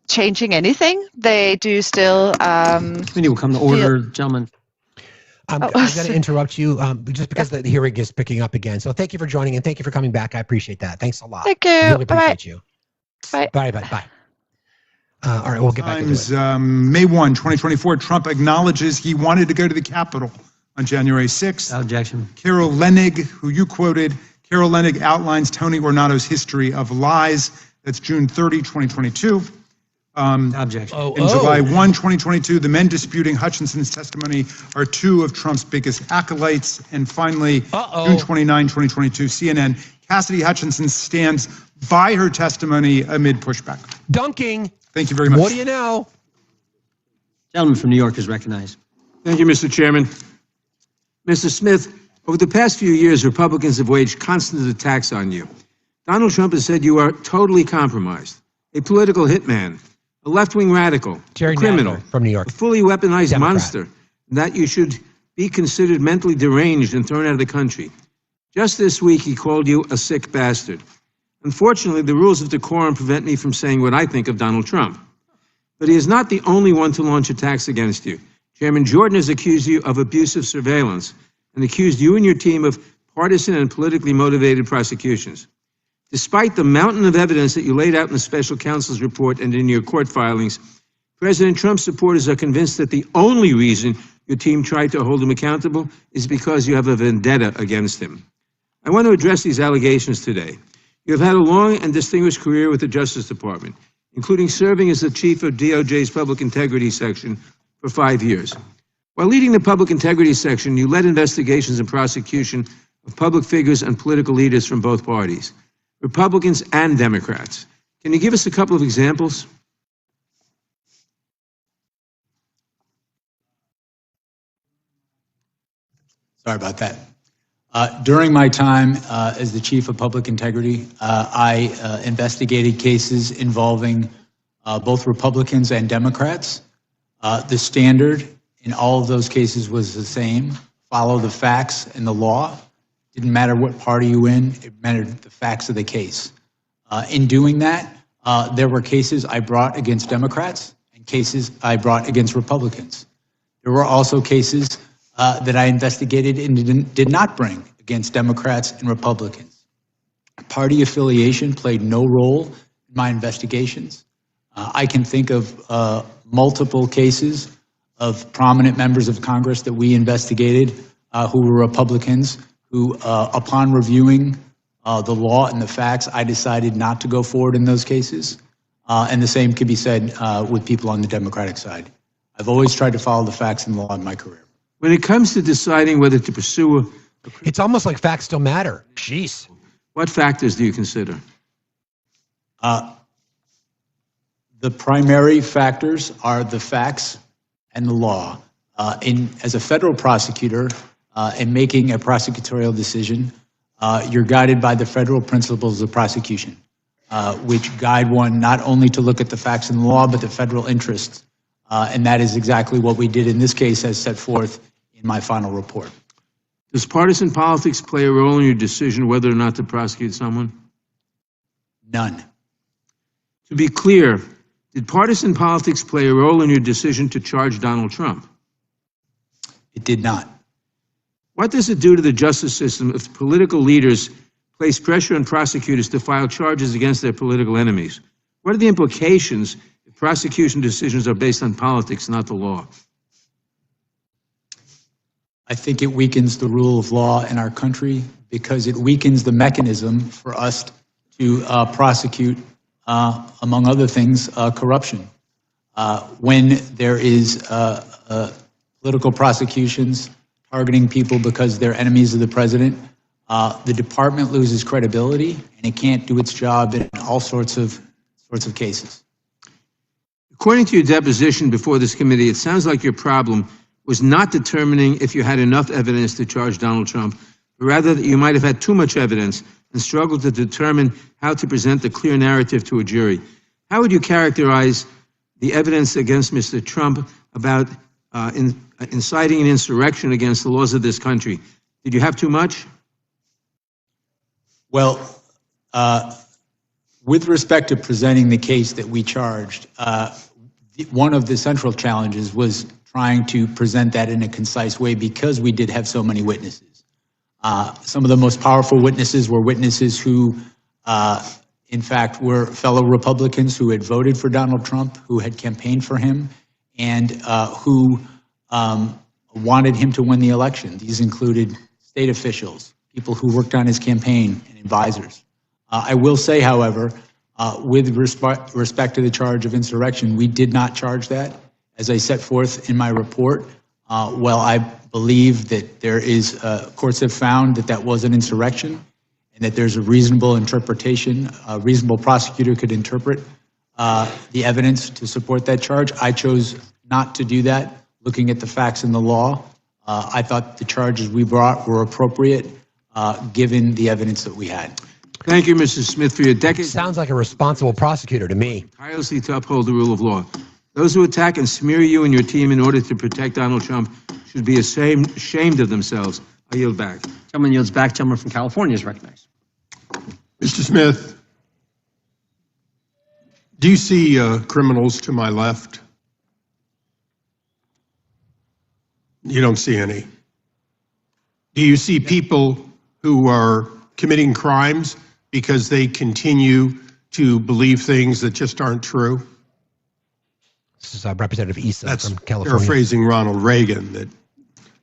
changing anything. They do still. Meeting will come to order, gentlemen. I'm going to interrupt you just because the hearing is picking up again. So thank you for joining and thank you for coming back. I appreciate that. Thanks a lot. Thank you. Really appreciate Bye. you. Bye. Bye. Bye. All right, we'll get back into it. May 1, 2024, Trump acknowledges he wanted to go to the Capitol on January 6th. Objection. Carol Leonnig, who you quoted, Carol Leonnig outlines Tony Ornato's history of lies. That's June 30, 2022. Objection. In July 1, 2022, the men disputing Hutchinson's testimony are two of Trump's biggest acolytes. And finally, June 29, 2022, CNN, Cassidy Hutchinson stands by her testimony amid pushback. Dunking. Thank you very much. What do you know? Gentleman from New York is recognized. Thank you, Mr. Chairman. Mr. Smith, over the past few years, Republicans have waged constant attacks on you. Donald Trump has said you are totally compromised, a political hitman, a left-wing radical, Jerry a criminal, Nadler from New York, a fully weaponized Democrat. monster, and that you should be considered mentally deranged and thrown out of the country. Just this week, he called you a sick bastard. Unfortunately, the rules of decorum prevent me from saying what I think of Donald Trump. But he is not the only one to launch attacks against you. Chairman Jordan has accused you of abusive surveillance and accused you and your team of partisan and politically motivated prosecutions. Despite the mountain of evidence that you laid out in the special counsel's report and in your court filings, President Trump's supporters are convinced that the only reason your team tried to hold him accountable is because you have a vendetta against him. I want to address these allegations today. You have had a long and distinguished career with the Justice Department, including serving as the chief of DOJ's Public Integrity Section for 5 years. While leading the Public Integrity Section, you led investigations and prosecution of public figures and political leaders from both parties, Republicans and Democrats. Can you give us a couple of examples? Sorry about that. During my time as the chief of public integrity, I investigated cases involving both Republicans and Democrats. The standard in all of those cases was the same: follow the facts and the law. Didn't matter what party you were in, it mattered the facts of the case. In doing that, there were cases I brought against Democrats and cases I brought against Republicans. There were also cases that I investigated and did not bring against Democrats and Republicans. Party affiliation played no role in my investigations. I can think of multiple cases of prominent members of Congress that we investigated who were Republicans, who, upon reviewing the law and the facts, I decided not to go forward in those cases. And the same could be said with people on the Democratic side. I've always tried to follow the facts and the law in my career. When it comes to deciding whether to pursue it's almost like facts still matter. Jeez. What factors do you consider? The primary factors are the facts and the law. As a federal prosecutor, in making a prosecutorial decision, you're guided by the federal principles of prosecution, which guide one not only to look at the facts and the law, but the federal interests. And that is exactly what we did in this case, as set forth in my final report. Does partisan politics play a role in your decision whether or not to prosecute someone? None. To be clear, did partisan politics play a role in your decision to charge Donald Trump? It did not. What does it do to the justice system if political leaders place pressure on prosecutors to file charges against their political enemies? What are the implications if prosecution decisions are based on politics, not the law? I think it weakens the rule of law in our country because it weakens the mechanism for us to prosecute, among other things, corruption. When there is political prosecutions targeting people because they're enemies of the president, the department loses credibility and it can't do its job in all sorts of cases. According to your deposition before this committee, it sounds like your problem was not determining if you had enough evidence to charge Donald Trump, but rather that you might have had too much evidence and struggled to determine how to present a clear narrative to a jury. How would you characterize the evidence against Mr. Trump about inciting an insurrection against the laws of this country? Did you have too much? Well, with respect to presenting the case that we charged, one of the central challenges was trying to present that in a concise way because we did have so many witnesses. Some of the most powerful witnesses were witnesses who, in fact, were fellow Republicans who had voted for Donald Trump, who had campaigned for him, and who wanted him to win the election. These included state officials, people who worked on his campaign, and advisors. I will say, however, with respect to the charge of insurrection, we did not charge that. As I set forth in my report, well, I believe that there is, courts have found that that was an insurrection and that there's a reasonable interpretation, a reasonable prosecutor could interpret the evidence to support that charge. I chose not to do that, looking at the facts in the law. I thought the charges we brought were appropriate, given the evidence that we had. Thank you, Mr. Smith, for your decades. Sounds like a responsible prosecutor to me. Tirelessly to uphold the rule of law. Those who attack and smear you and your team in order to protect Donald Trump should be ashamed of themselves. I yield back. Gentleman yields back. Gentleman from California is recognized. Mr. Smith, do you see criminals to my left? You don't see any. Do you see people who are committing crimes because they continue to believe things that just aren't true? This is Representative Issa from California. Paraphrasing Ronald Reagan, that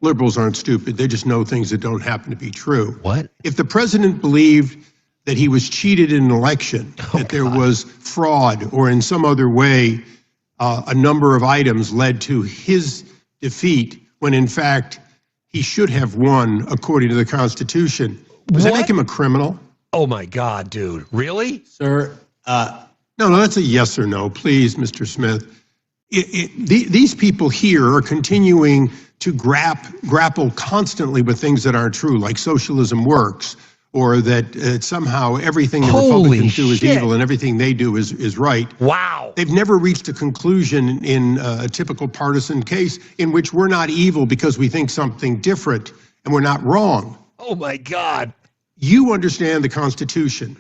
liberals aren't stupid. They just know things that don't happen to be true. What? If the president believed that he was cheated in an election, that there was fraud, or in some other way a number of items led to his defeat, when in fact he should have won according to the Constitution, does that make him a criminal? Oh my God, dude. Really? Sir, no, that's a yes or no, please, Mr. Smith. These people here are continuing to grapple constantly with things that aren't true, like socialism works, or that somehow everything the Republicans do is evil and everything they do is right. Wow. They've never reached a conclusion in a typical partisan case in which we're not evil because we think something different and we're not wrong. Oh my God. You understand the Constitution.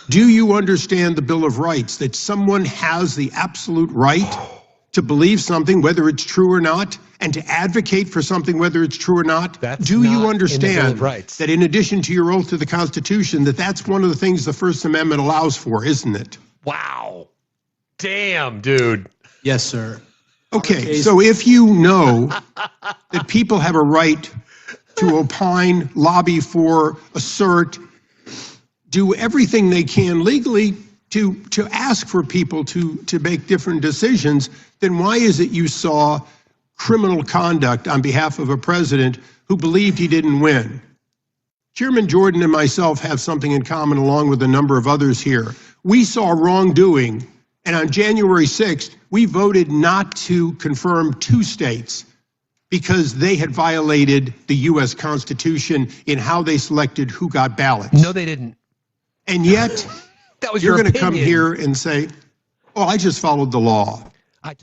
Do you understand the Bill of Rights, that someone has the absolute right to believe something, whether it's true or not, and to advocate for something, whether it's true or not? Do you understand that in addition to your oath to the Constitution, that's one of the things the First Amendment allows for, isn't it? Wow. Damn, dude. Yes, sir. Okay, so if you know that people have a right to opine, lobby for, assert, do everything they can legally to ask for people to make different decisions, then why is it you saw criminal conduct on behalf of a president who believed he didn't win? Chairman Jordan and myself have something in common, along with a number of others here. We saw wrongdoing, and on January 6th, we voted not to confirm 2 states because they had violated the U.S. Constitution in how they selected who got ballots. No, they didn't. And yet, that was you're your going to come opinion. here and say, oh, I just followed the law. I'm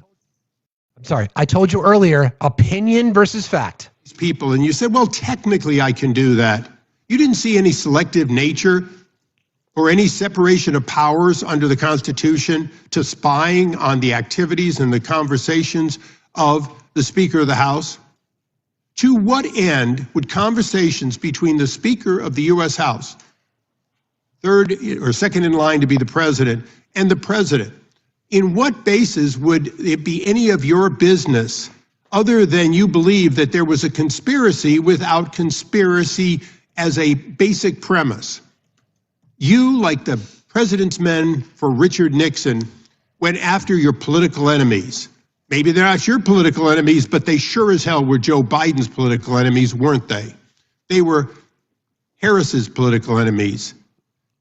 sorry. I told you earlier, opinion versus fact. These people, and you said, well, technically I can do that. You didn't see any selective nature or any separation of powers under the Constitution to spying on the activities and the conversations of the Speaker of the House? To what end would conversations between the Speaker of the U.S. House, third or second in line to be the president, and the president, in what basis would it be any of your business other than you believe that there was a conspiracy without conspiracy as a basic premise? You, like the president's men for Richard Nixon, went after your political enemies. Maybe they're not your political enemies, but they sure as hell were Joe Biden's political enemies, weren't they? They were Harris's political enemies.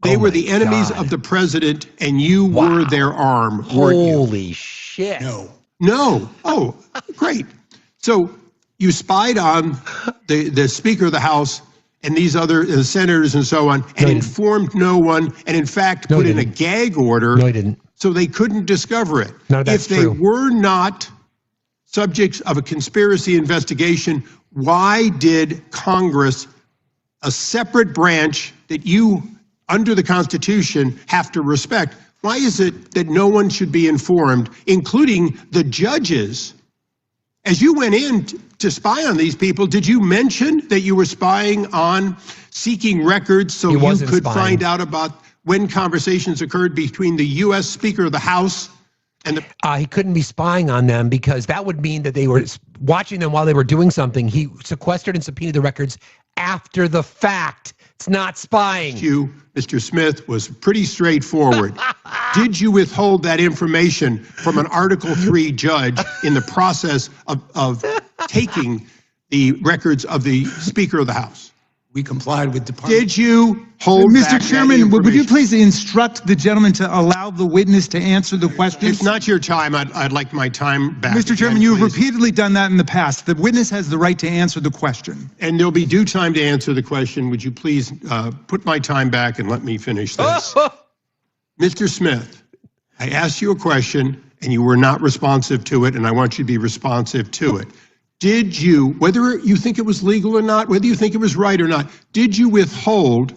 They were the enemies of the president, and you were their arm, weren't you? Holy shit. No. Oh, great. So you spied on the Speaker of the House and these other senators and so on, and informed no one, and in fact put in a gag order. No, I didn't. So they couldn't discover it. None of that's if they were not subjects of a conspiracy investigation, why did Congress, a separate branch that you, under the Constitution, have to respect, why is it that no one should be informed, including the judges As you went in to spy on these people, did you mention that you were spying on, seeking records so you could find out about when conversations occurred between the U.S. Speaker of the House and the... He couldn't be spying on them because that would mean that they were watching them while they were doing something. He sequestered and subpoenaed the records after the fact. It's not spying. You, Mr. Smith, was pretty straightforward. Did you withhold that information from an Article III judge in the process of taking the records of the Speaker of the House? We complied with department. Did you hold Mr. back Chairman, would you please instruct the gentleman to allow the witness to answer the questions? It's not your time. I'd like my time back. Mr. Chairman, you have repeatedly done that in the past. The witness has the right to answer the question. And there'll be due time to answer the question. Would you please put my time back and let me finish this? Mr. Smith, I asked you a question and you were not responsive to it, and I want you to be responsive to it. Did you, whether you think it was legal or not, whether you think it was right or not, did you withhold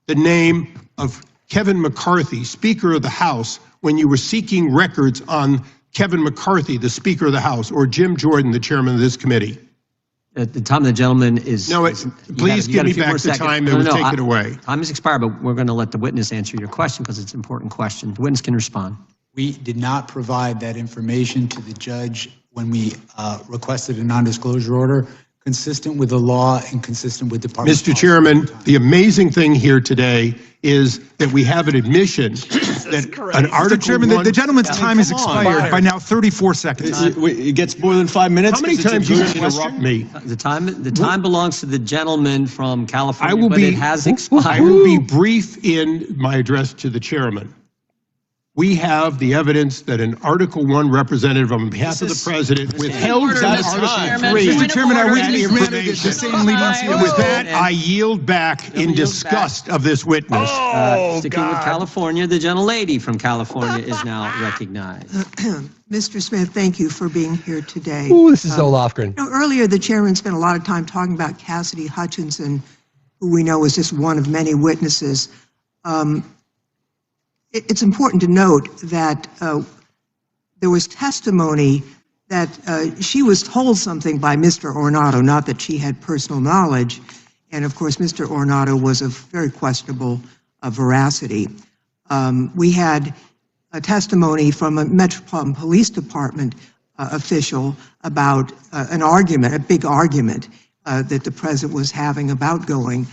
the name of Kevin McCarthy, Speaker of the House, when you were seeking records on Kevin McCarthy, the Speaker of the House, or Jim Jordan, the chairman of this committee? At the time the gentleman is... No, please give me back the time that was taken away. Time has expired, but we're going to let the witness answer your question because it's an important question. The witness can respond. We did not provide that information to the judge when we requested a non-disclosure order, consistent with the law and consistent with department Mr. Chairman, the amazing thing here today is that we have an admission that an Article Mr. Chairman, the gentleman's time has expired by now 34 seconds. It gets more than 5 minutes. How many times do you interrupt me? The time belongs to the gentleman from California, but it has expired. I will be brief in my address to the chairman. We have the evidence that an Article I representative on behalf of the president withheld that Article III. Mr. Chairman, I witness granted the same leniency. And with that, I yield back in disgust of this witness. Sticking with California, the gentlelady from California is now recognized. Mr. Smith, thank you for being here today. Ooh, this is so Lofgren. Earlier, the chairman spent a lot of time talking about Cassidy Hutchinson, who we know is just one of many witnesses. It's important to note that there was testimony that she was told something by Mr. Ornato, not that she had personal knowledge. And of course, Mr. Ornato was of very questionable veracity. We had a testimony from a Metropolitan Police Department official about an argument, a big argument that the president was having about going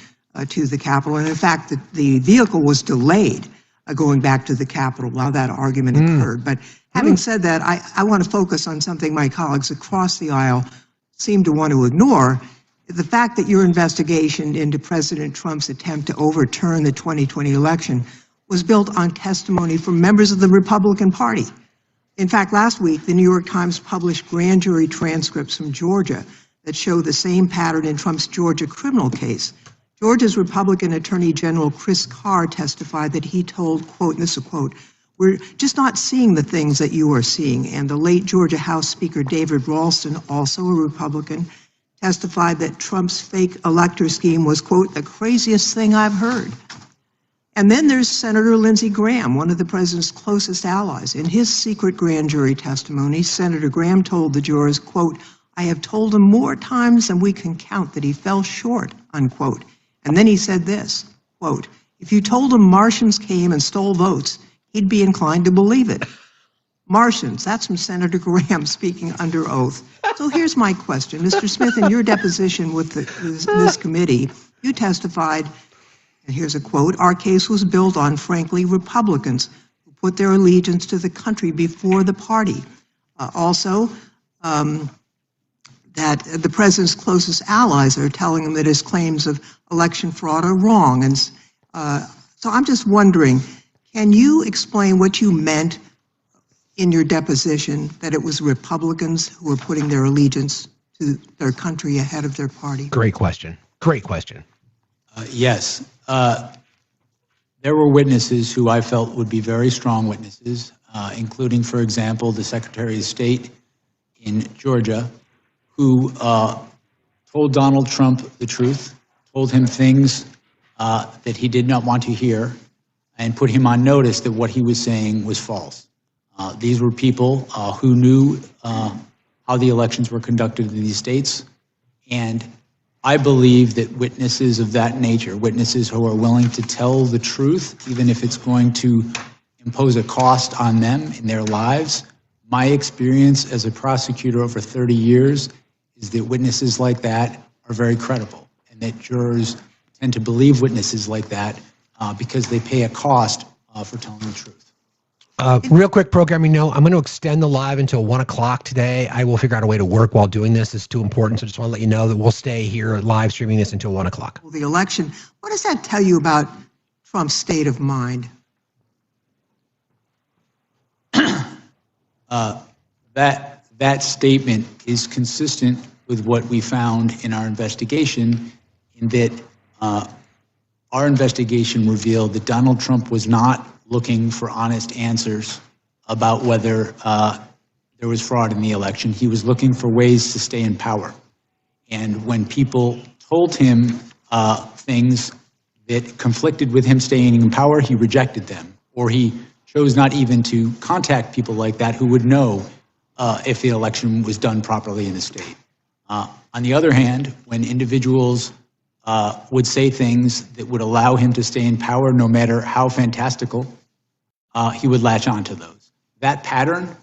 to the Capitol. And in fact, the vehicle was delayed going back to the Capitol while that argument occurred. But having said that, I want to focus on something my colleagues across the aisle seem to want to ignore. The fact that your investigation into President Trump's attempt to overturn the 2020 election was built on testimony from members of the Republican Party. In fact, last week, the New York Times published grand jury transcripts from Georgia that show the same pattern in Trump's Georgia criminal case. Georgia's Republican Attorney General Chris Carr testified that he told, quote, and this is a quote, "We're just not seeing the things that you are seeing." And the late Georgia House Speaker David Ralston, also a Republican, testified that Trump's fake elector scheme was, quote, "the craziest thing I've heard." And then there's Senator Lindsey Graham, one of the president's closest allies. In his secret grand jury testimony, Senator Graham told the jurors, quote, "I have told him more times than we can count that he fell short," unquote. And then he said this, quote, "If you told him Martians came and stole votes, he'd be inclined to believe it." Martians, that's from Senator Graham speaking under oath. So here's my question. Mr. Smith, in your deposition with this committee, you testified, and here's a quote, "Our case was built on, frankly, Republicans who put their allegiance to the country before the party." Also, that the president's closest allies are telling him that his claims of election fraud are wrong. And so I'm just wondering, can you explain what you meant in your deposition that it was Republicans who were putting their allegiance to their country ahead of their party? Great question. Great question. Yes. There were witnesses who I felt would be very strong witnesses, including, for example, the Secretary of State in Georgia, who told Donald Trump the truth, told him things that he did not want to hear, and put him on notice that what he was saying was false. These were people who knew how the elections were conducted in these states. And I believe that witnesses of that nature, witnesses who are willing to tell the truth, even if it's going to impose a cost on them in their lives, my experience as a prosecutor over 30 years is that witnesses like that are very credible, and that jurors tend to believe witnesses like that because they pay a cost for telling the truth. Real quick programming note, I'm going to extend the live until 1 o'clock today. I will figure out a way to work while doing this. It's too important, so just want to let you know that we'll stay here live streaming this until 1 o'clock. The election, what does that tell you about Trump's state of mind? That statement is consistent with what we found in our investigation, in that our investigation revealed that Donald Trump was not looking for honest answers about whether there was fraud in the election. He was looking for ways to stay in power. And when people told him things that conflicted with him staying in power, he rejected them, or he chose not even to contact people like that who would know if the election was done properly in the state. On the other hand, when individuals would say things that would allow him to stay in power, no matter how fantastical, he would latch on to those. That pattern,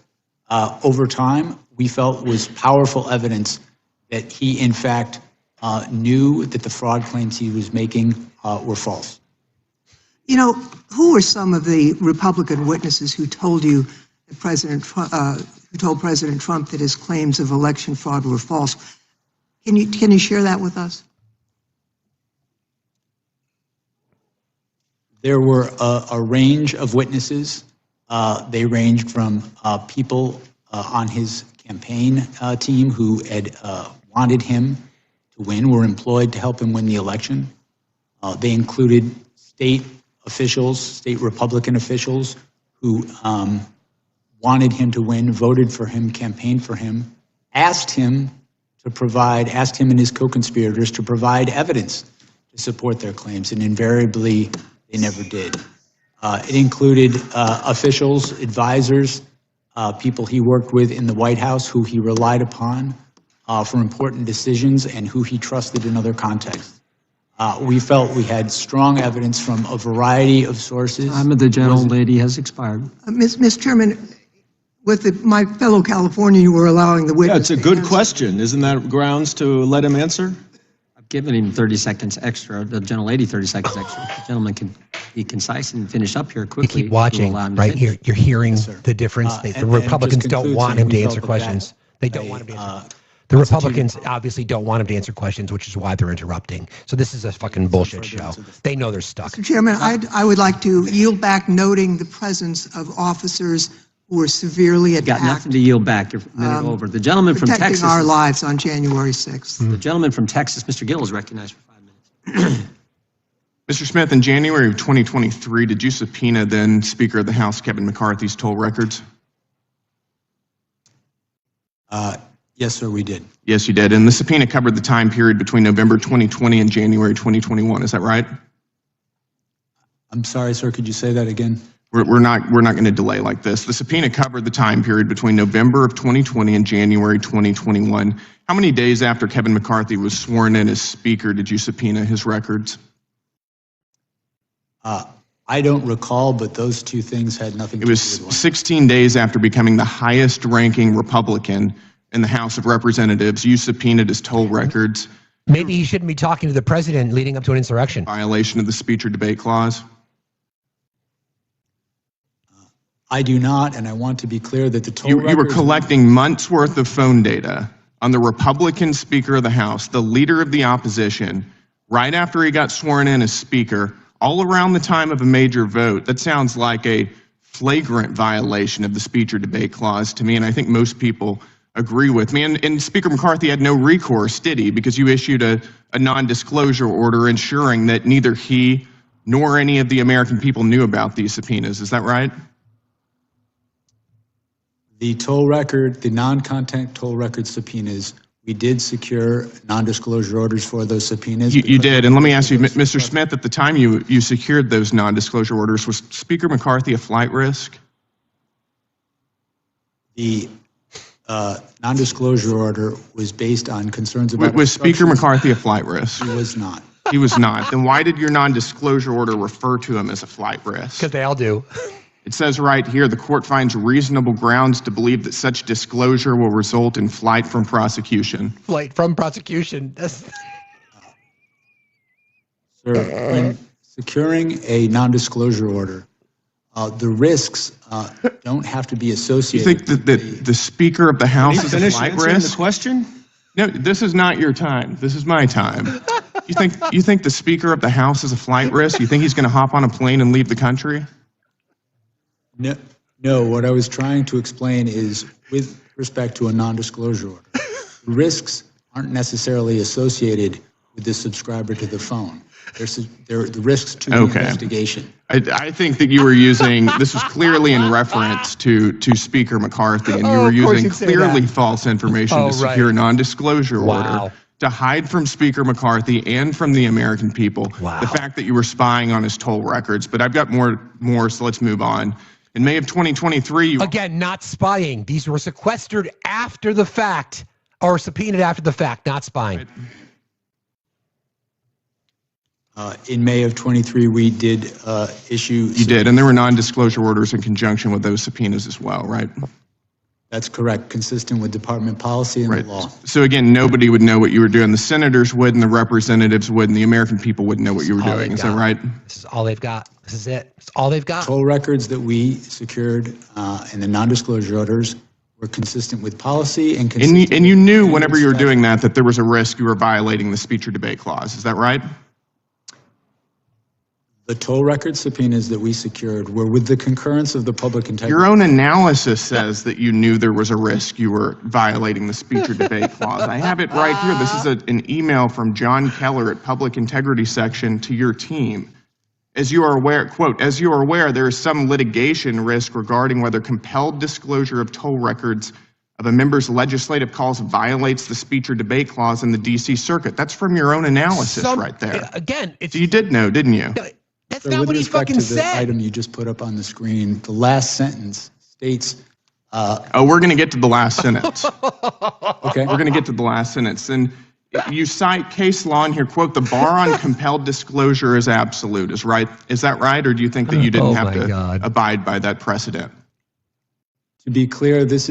over time, we felt was powerful evidence that he, in fact, knew that the fraud claims he was making were false. You know, who were some of the Republican witnesses who told you that who told President Trump that his claims of election fraud were false? Can you share that with us? There were a range of witnesses. They ranged from people on his campaign team who had wanted him to win, were employed to help him win the election. They included state officials, state Republican officials who wanted him to win, voted for him, campaigned for him, asked him and his co-conspirators to provide evidence to support their claims, and invariably they never did. It included officials, advisors, people he worked with in the White House who he relied upon for important decisions and who he trusted in other contexts. We felt we had strong evidence from a variety of sources. Time of the gentlelady has expired. Ms. Chairman, with my fellow Californian, you were allowing the witness. Yeah, it's a good question. Isn't that grounds to let him answer? I've given him 30 seconds extra, the gentlelady 30 seconds extra. The gentleman can be concise and finish up here quickly. You keep watching, right here. You're hearing the difference. The Republicans don't want him to answer questions. They don't want him to answer. The Republicans obviously don't want him to answer questions, which is why they're interrupting. So this is a fucking bullshit show. They know they're stuck. Mr. Chairman, I would like to yield back, noting the presence of officers who were severely attacked. Got nothing to yield back. You're a minute over. The gentleman from Texas. Protecting our lives on January 6th. The gentleman from Texas, Mr. Gill, is recognized for 5 minutes. Mr. Smith, in January of 2023, did you subpoena then Speaker of the House Kevin McCarthy's toll records? Yes, sir, we did. Yes, you did. And the subpoena covered the time period between November 2020 and January 2021. Is that right? I'm sorry, sir. Could you say that again? We're not going to delay like this. The subpoena covered the time period between November of 2020 and January 2021. How many days after Kevin McCarthy was sworn in as Speaker did you subpoena his records? I don't recall, but those two things had nothing to do with one. It was 16 days after becoming the highest-ranking Republican in the House of Representatives. You subpoenaed his toll records. Maybe he shouldn't be talking to the president leading up to an insurrection. Violation of the speech or debate clause. I do not, and I want to be clear that the toll records... You were collecting months' worth of phone data on the Republican Speaker of the House, the leader of the opposition, right after he got sworn in as Speaker, all around the time of a major vote. That sounds like a flagrant violation of the speech or debate clause to me, and I think most people agree with me. And Speaker McCarthy had no recourse, did he? Because you issued a non-disclosure order ensuring that neither he nor any of the American people knew about these subpoenas. Is that right? The toll record, the non-content toll record subpoenas, we did secure non-disclosure orders for those subpoenas. You did. And let me ask you, Mr. Smith, at the time you secured those non-disclosure orders, was Speaker McCarthy a flight risk? The non-disclosure order was based on concerns about... Was Speaker McCarthy a flight risk? He was not. He was not. Then why did your non-disclosure order refer to him as a flight risk? Because they all do. It says right here, the court finds reasonable grounds to believe that such disclosure will result in flight from prosecution. Flight from prosecution. That's... Sir, when securing a non-disclosure order, the risks don't have to be associated. You think that the Speaker of the House is a flight risk? The question? No, this is not your time. This is my time. You think the Speaker of the House is a flight risk? You think he's going to hop on a plane and leave the country? No, what I was trying to explain is with respect to a non-disclosure order, risks aren't necessarily associated with the subscriber to the phone. They're the risks to the investigation. I think that you were using, this was clearly in reference to Speaker McCarthy, and you were using clearly false information to secure a non-disclosure order to hide from Speaker McCarthy and from the American people the fact that you were spying on his toll records. But I've got more, so let's move on. In May of 2023, again, not spying. These were sequestered after the fact, or subpoenaed after the fact, not spying. In May of 23, we did issue... You did, and there were non-disclosure orders in conjunction with those subpoenas as well, right? That's correct, consistent with department policy and the law. So again, nobody would know what you were doing. The senators would, and the representatives would, and the American people wouldn't know what you were doing. Is that right? This is all they've got. This is it. It's all they've got. Toll records that we secured and the non-disclosure orders were consistent with policy and consistent... And you knew whenever you were doing that there was a risk you were violating the speech or debate clause. Is that right? The toll record subpoenas that we secured were with the concurrence of the public integrity. Your own analysis says that you knew there was a risk you were violating the speech or debate clause. I have it right here. This is an email from John Keller at Public Integrity Section to your team. As you are aware, quote, as you are aware, there is some litigation risk regarding whether compelled disclosure of toll records of a member's legislative calls violates the speech or debate clause in the D.C. Circuit. That's from your own analysis right there. Again, it's... So you did know, didn't you? That's not what he fucking said. With respect to the item you just put up on the screen, the last sentence states... we're going to get to the last sentence. Okay. We're going to get to the last sentence. And you cite case law in here, quote, the bar on compelled disclosure is absolute. Is that right? Or do you think that you didn't have to abide by that precedent? To be clear, this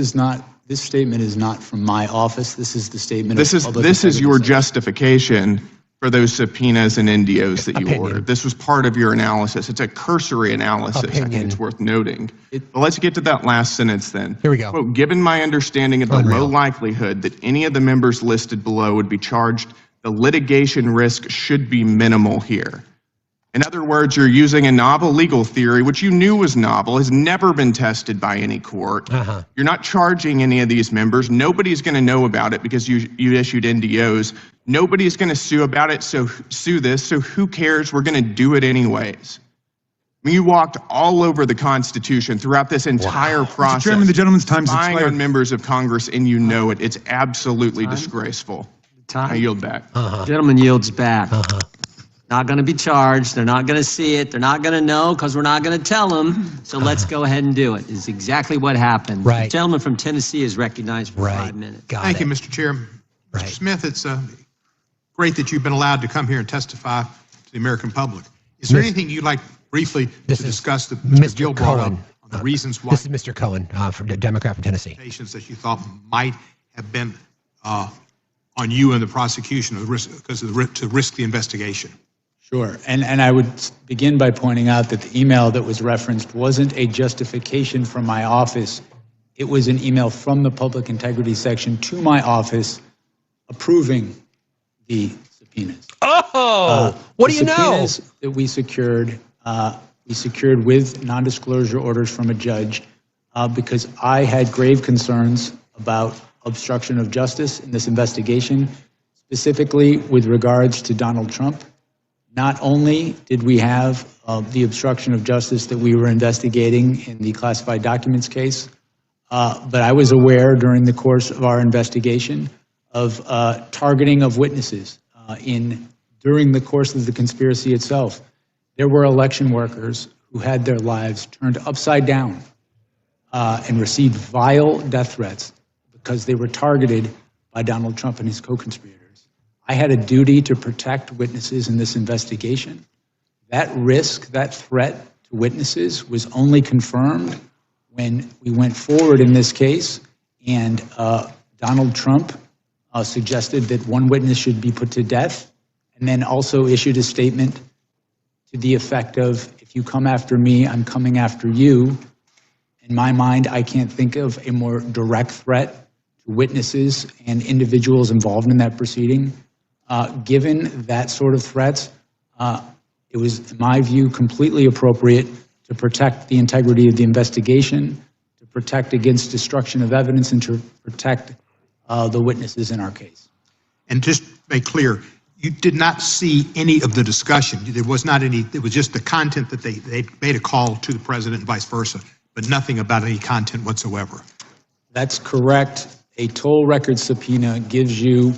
statement is not from my office. This is the statement of public... This is your justification for those subpoenas and NDOs that you ordered. This was part of your analysis. It's a cursory analysis. I think it's worth noting. But let's get to that last sentence then. Here we go. Quote, given my understanding of the low likelihood that any of the members listed below would be charged, the litigation risk should be minimal here. In other words, you're using a novel legal theory, which you knew was novel, has never been tested by any court. You're not charging any of these members. Nobody's going to know about it because you issued NDOs. Nobody's going to sue about it, so who cares? We're going to do it anyways. I mean, you walked all over the Constitution throughout this entire process. Mr. Chairman, the gentleman's time has expired. On members of Congress, and you know it. It's absolutely disgraceful. I yield back. Gentleman yields back. Not going to be charged. They're not going to see it. They're not going to know because we're not going to tell them. So let's go ahead and do it. It's exactly what happened. Right. The gentleman from Tennessee is recognized for 5 minutes. Thank you, Mr. Chair. Mr. Smith, it's great that you've been allowed to come here and testify to the American public. Is there anything you'd like briefly to discuss that Mr. Gill brought up on the reasons why? This is Mr. Cohen, from the Democrat from Tennessee. That you thought might have been on you and the prosecution because of to risk the investigation. Sure, and I would begin by pointing out that the email that was referenced wasn't a justification from my office. It was an email from the Public Integrity Section to my office approving the subpoenas. What do you know? Subpoenas that we secured with non-disclosure orders from a judge because I had grave concerns about obstruction of justice in this investigation, specifically with regards to Donald Trump. Not only did we have the obstruction of justice that we were investigating in the classified documents case, but I was aware during the course of our investigation of targeting of witnesses during the course of the conspiracy itself. There were election workers who had their lives turned upside down and received vile death threats because they were targeted by Donald Trump and his co-conspirators. I had a duty to protect witnesses in this investigation. That risk, that threat to witnesses was only confirmed when we went forward in this case and Donald Trump suggested that one witness should be put to death, and then also issued a statement to the effect of, if you come after me, I'm coming after you. In my mind, I can't think of a more direct threat to witnesses and individuals involved in that proceeding. Given that sort of threats, it was, in my view, completely appropriate to protect the integrity of the investigation, to protect against destruction of evidence, and to protect the witnesses in our case. And just make clear, you did not see any of the discussion. There was not any, it was just the content that they made a call to the president and vice versa, but nothing about any content whatsoever. That's correct. A toll record subpoena gives you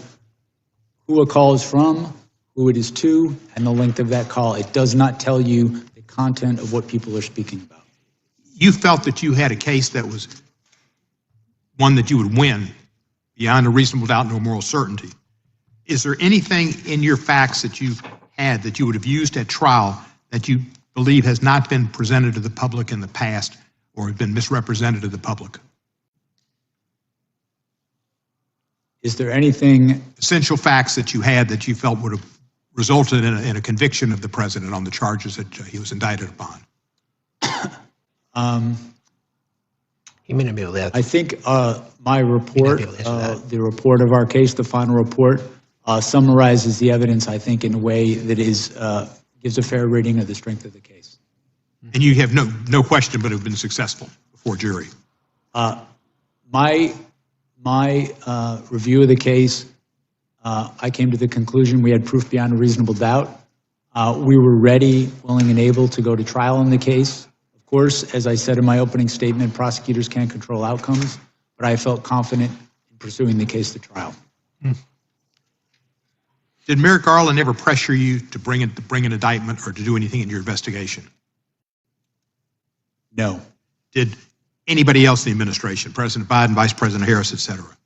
who a call is from, who it is to, and the length of that call. It does not tell you the content of what people are speaking about. You felt that you had a case that was one that you would win beyond a reasonable doubt, no moral certainty. Is there anything in your facts that you had that you would have used at trial that you believe has not been presented to the public in the past or have been misrepresented to the public? Is there anything... Essential facts that you had that you felt would have resulted in a conviction of the president on the charges that he was indicted upon? He may not be able to. I think my report, the report of our case, the final report, summarizes the evidence, I think, in a way that is gives a fair rating of the strength of the case. And you have no question but have been successful before jury? My review of the case, I came to the conclusion we had proof beyond a reasonable doubt. We were ready, willing, and able to go to trial in the case. Of course, as I said in my opening statement, prosecutors can't control outcomes, but I felt confident in pursuing the case to trial. Did Merrick Garland ever pressure you to bring an indictment or to do anything in your investigation? No. Did anybody else in the administration, President Biden, Vice President Harris, et cetera?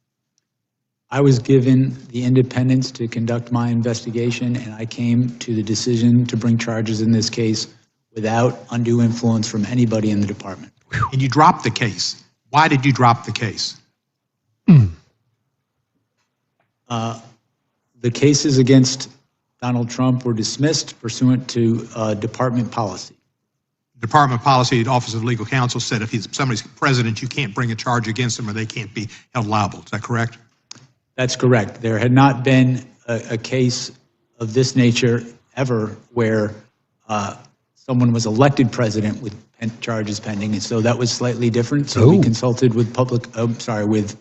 I was given the independence to conduct my investigation, and I came to the decision to bring charges in this case without undue influence from anybody in the department. And you dropped the case. Why did you drop the case? The cases against Donald Trump were dismissed pursuant to department policy. Department policy, the Office of Legal Counsel said if somebody's president, you can't bring a charge against them or they can't be held liable. Is that correct? That's correct. There had not been a case of this nature ever where someone was elected president with charges pending, and so that was slightly different. So we consulted with with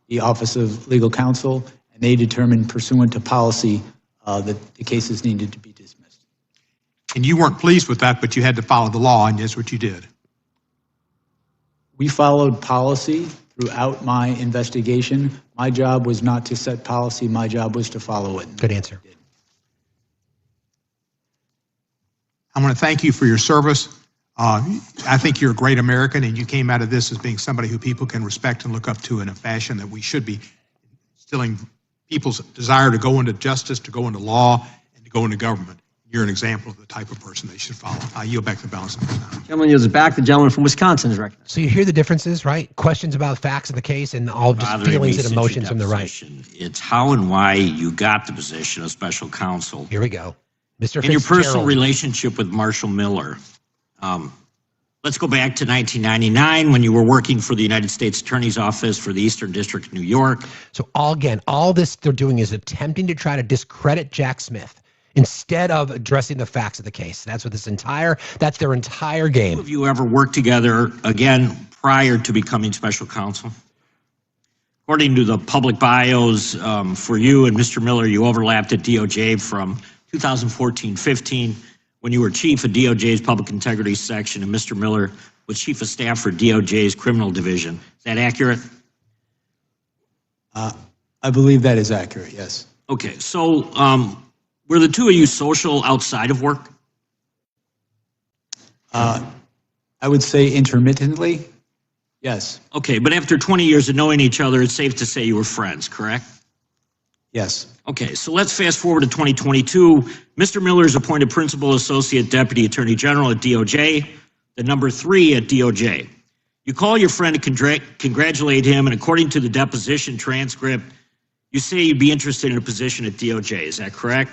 the Office of Legal Counsel, and they determined pursuant to policy that the cases needed to be dismissed. And you weren't pleased with that, but you had to follow the law, and that's what you did. We followed policy throughout my investigation. My job was not to set policy. My job was to follow it. Good answer. I want to thank you for your service. I think you're a great American, and you came out of this as being somebody who people can respect and look up to in a fashion that we should be instilling people's desire to go into justice, to go into law, and to go into government. You're an example of the type of person they should follow. I yield back the balance of my time. Gentleman yields back. The gentleman from Wisconsin is recognized. So you hear the differences, right? Questions about facts of the case and all just feelings and emotions from the right. It's how and why you got the position of special counsel. Here we go. Mr. In your personal Fitzgerald. relationship with Marshall Miller. Let's go back to 1999 when you were working for the United States Attorney's Office for the Eastern District of New York. So all this they're doing is attempting to try to discredit Jack Smith instead of addressing the facts of the case. That's what that's their entire game. Have you ever worked together again prior to becoming special counsel? According to the public bios for you and Mr. Miller, you overlapped at DOJ from 2014-15 when you were chief of DOJ's Public Integrity Section and Mr. Miller was chief of staff for DOJ's Criminal Division. Is that accurate? I believe that is accurate, yes. Okay, so were the two of you social outside of work? I would say intermittently. Yes. Okay, but after 20 years of knowing each other, it's safe to say you were friends, correct? Yes. Okay, so let's fast forward to 2022. Mr. Miller is appointed Principal Associate Deputy Attorney General at DOJ, the number 3 at DOJ. You call your friend to congratulate him, and according to the deposition transcript, you say you'd be interested in a position at DOJ. Is that correct?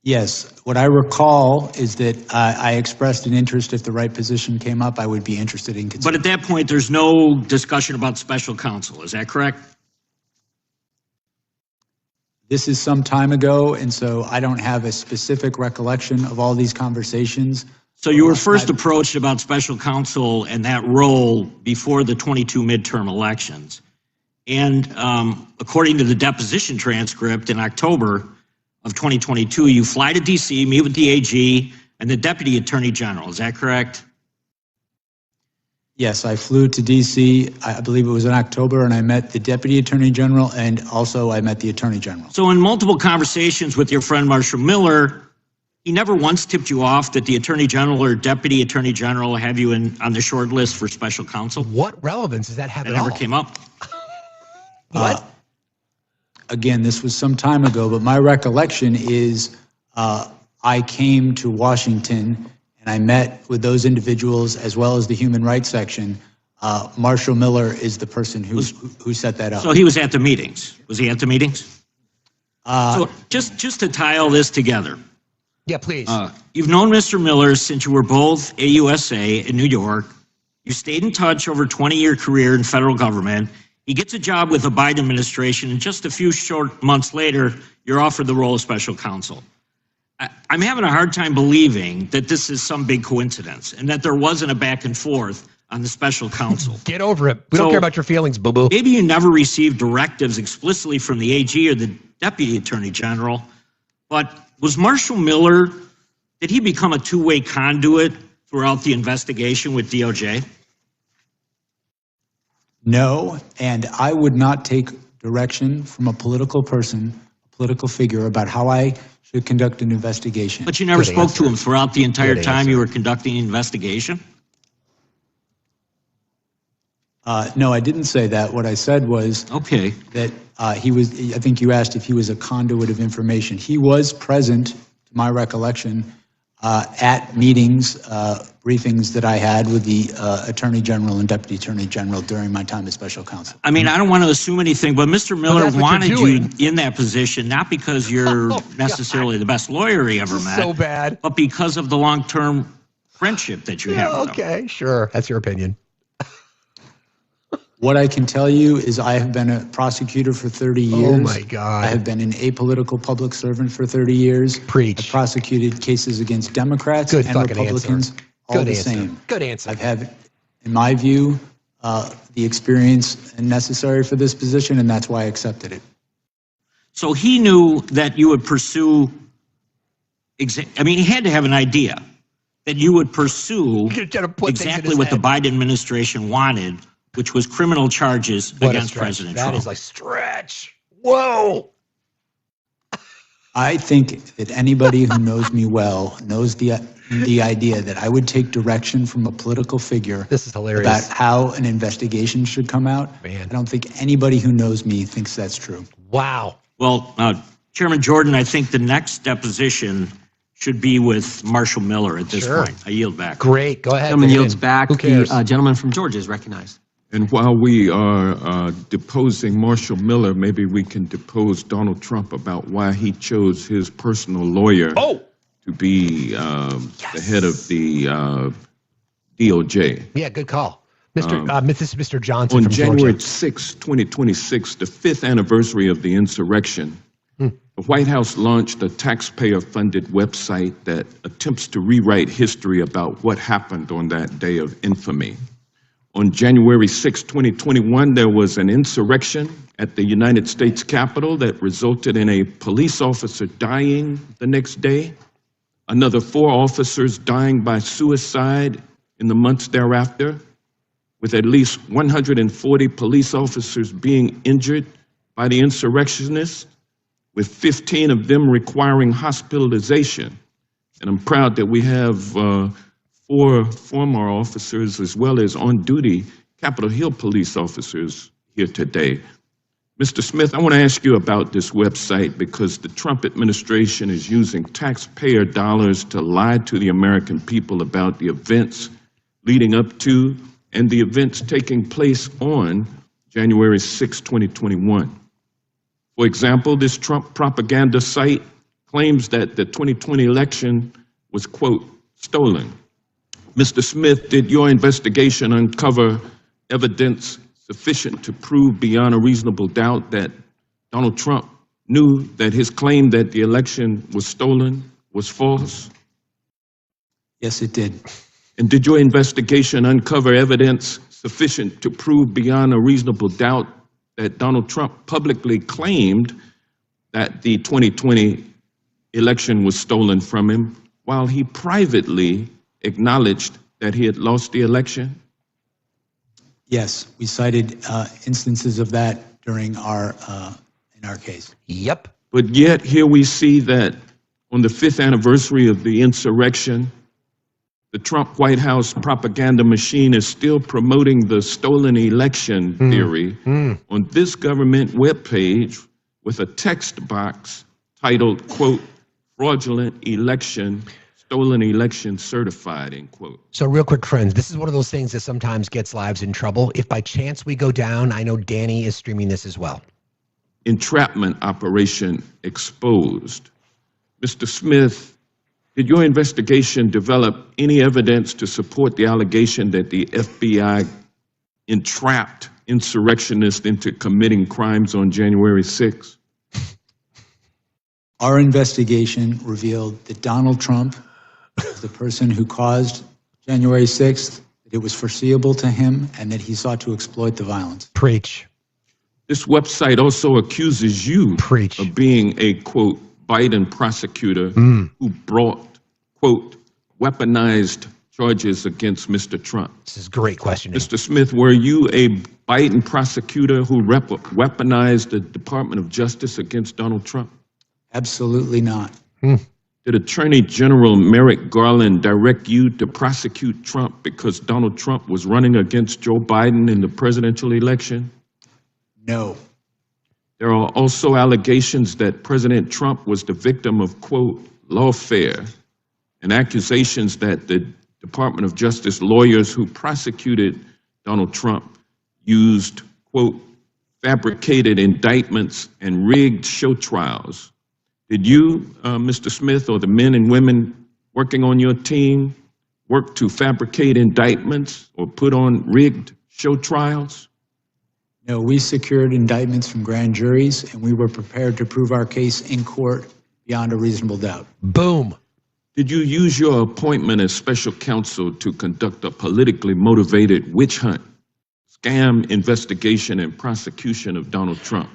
Yes. What I recall is that I expressed an interest if the right position came up, I would be interested in considering. But at that point, there's no discussion about special counsel. Is that correct? This is some time ago, and so I don't have a specific recollection of all these conversations. So you were first approached about special counsel and that role before the 22 midterm elections. And according to the deposition transcript in October of 2022, you fly to DC, meet with the AG and the Deputy Attorney General. Is that correct? Yes, I flew to DC, I believe it was in October, and I met the Deputy Attorney General, and also I met the Attorney General. So in multiple conversations with your friend Marshall Miller, he never once tipped you off that the Attorney General or Deputy Attorney General have you on the short list for special counsel? What relevance does that have That at all? never came up? What? Again, this was some time ago, but my recollection is I came to Washington and I met with those individuals as well as the Human Rights Section. Marshall Miller is the person who set that up. So he was at the meetings. Was he at the meetings? So just to tie all this together. Yeah, please. You've known Mr. Miller since you were both AUSA in New York. You stayed in touch over a 20-year career in federal government. He gets a job with the Biden administration, and just a few short months later, you're offered the role of special counsel. I'm having a hard time believing that this is some big coincidence and that there wasn't a back and forth on the special counsel. Get over it. We don't care about your feelings, boo-boo. Maybe you never received directives explicitly from the AG or the Deputy Attorney General, but was Marshall Miller, did he become a two-way conduit throughout the investigation with DOJ? No, and I would not take direction from a political person, a political figure, about how I should conduct an investigation. But you never spoke to him throughout the entire time you were conducting the investigation? No, I didn't say that. What I said was that he was, I think you asked if he was a conduit of information. He was present, to my recollection, at meetings, briefings that I had with the Attorney General and Deputy Attorney General during my time as special counsel. I mean, I don't want to assume anything, but Mr. Miller wanted you in that position, not because you're necessarily the best lawyer he ever met. So bad. But because of the long-term friendship that you have with him. Okay, sure. That's your opinion. What I can tell you is I have been a prosecutor for 30 years. Oh my God. I have been an apolitical public servant for 30 years. Preach. I've prosecuted cases against Democrats Good and fucking Republicans. answer. All Good the answer. same. Good answer. I've had, in my view, the experience necessary for this position, and that's why I accepted it. So he knew that you would pursue, I mean, he had to have an idea that you would pursue exactly what the Biden administration wanted, which was criminal charges against President Trump. That is like stretch. Whoa. I think that anybody who knows me well knows the idea that I would take direction from a political figure. This is hilarious. About how an investigation should come out. Man. I don't think anybody who knows me thinks that's true. Wow. Well, Chairman Jordan, I think the next deposition should be with Marshall Miller at this point. I yield back. Great. Go ahead. Gentleman yields back. Who cares? The gentleman from Georgia is recognized. And while we are deposing Marshall Miller, maybe we can depose Donald Trump about why he chose his personal lawyer to be the head of the DOJ. Yeah, good call. This is Mr. Johnson On from January Georgia. 6, 2026, the 5th anniversary of the insurrection, the White House launched a taxpayer-funded website that attempts to rewrite history about what happened on that day of infamy. On January 6, 2021, there was an insurrection at the United States Capitol that resulted in a police officer dying the next day, another 4 officers dying by suicide in the months thereafter, with at least 140 police officers being injured by the insurrectionists, with 15 of them requiring hospitalization. And I'm proud that we have 4 former officers as well as on-duty Capitol Hill police officers here today. Mr. Smith, I want to ask you about this website because the Trump administration is using taxpayer dollars to lie to the American people about the events leading up to and the events taking place on January 6, 2021. For example, this Trump propaganda site claims that the 2020 election was, quote, stolen. Mr. Smith, did your investigation uncover evidence sufficient to prove beyond a reasonable doubt that Donald Trump knew that his claim that the election was stolen was false? Yes, it did. And did your investigation uncover evidence sufficient to prove beyond a reasonable doubt that Donald Trump publicly claimed that the 2020 election was stolen from him while he privately acknowledged that he had lost the election? Yes, we cited instances of that during our in our case. Yep. But yet here we see that on the 5th anniversary of the insurrection, the Trump White House propaganda machine is still promoting the stolen election theory on this government webpage with a text box titled, quote, fraudulent election, stolen election certified, end quote. So real quick, friends, this is one of those things that sometimes gets lives in trouble. If by chance we go down, I know Danny is streaming this as well. Entrapment operation exposed. Mr. Smith, did your investigation develop any evidence to support the allegation that the FBI entrapped insurrectionists into committing crimes on January 6th? Our investigation revealed that Donald Trump was the person who caused January 6th, that it was foreseeable to him, and that he sought to exploit the violence. Preach. This website also accuses you of being a, quote, Biden prosecutor who brought, quote, weaponized charges against Mr. Trump. This is great questioning. Mr. Smith, were you a Biden prosecutor who weaponized the Department of Justice against Donald Trump? Absolutely not. Did Attorney General Merrick Garland direct you to prosecute Trump because Donald Trump was running against Joe Biden in the presidential election? No. There are also allegations that President Trump was the victim of, quote, lawfare, and accusations that the Department of Justice lawyers who prosecuted Donald Trump used, quote, fabricated indictments and rigged show trials. Did you, Mr. Smith, or the men and women working on your team work to fabricate indictments or put on rigged show trials? No, we secured indictments from grand juries, and we were prepared to prove our case in court beyond a reasonable doubt. Boom. Did you use your appointment as special counsel to conduct a politically motivated witch hunt, scam investigation, and prosecution of Donald Trump?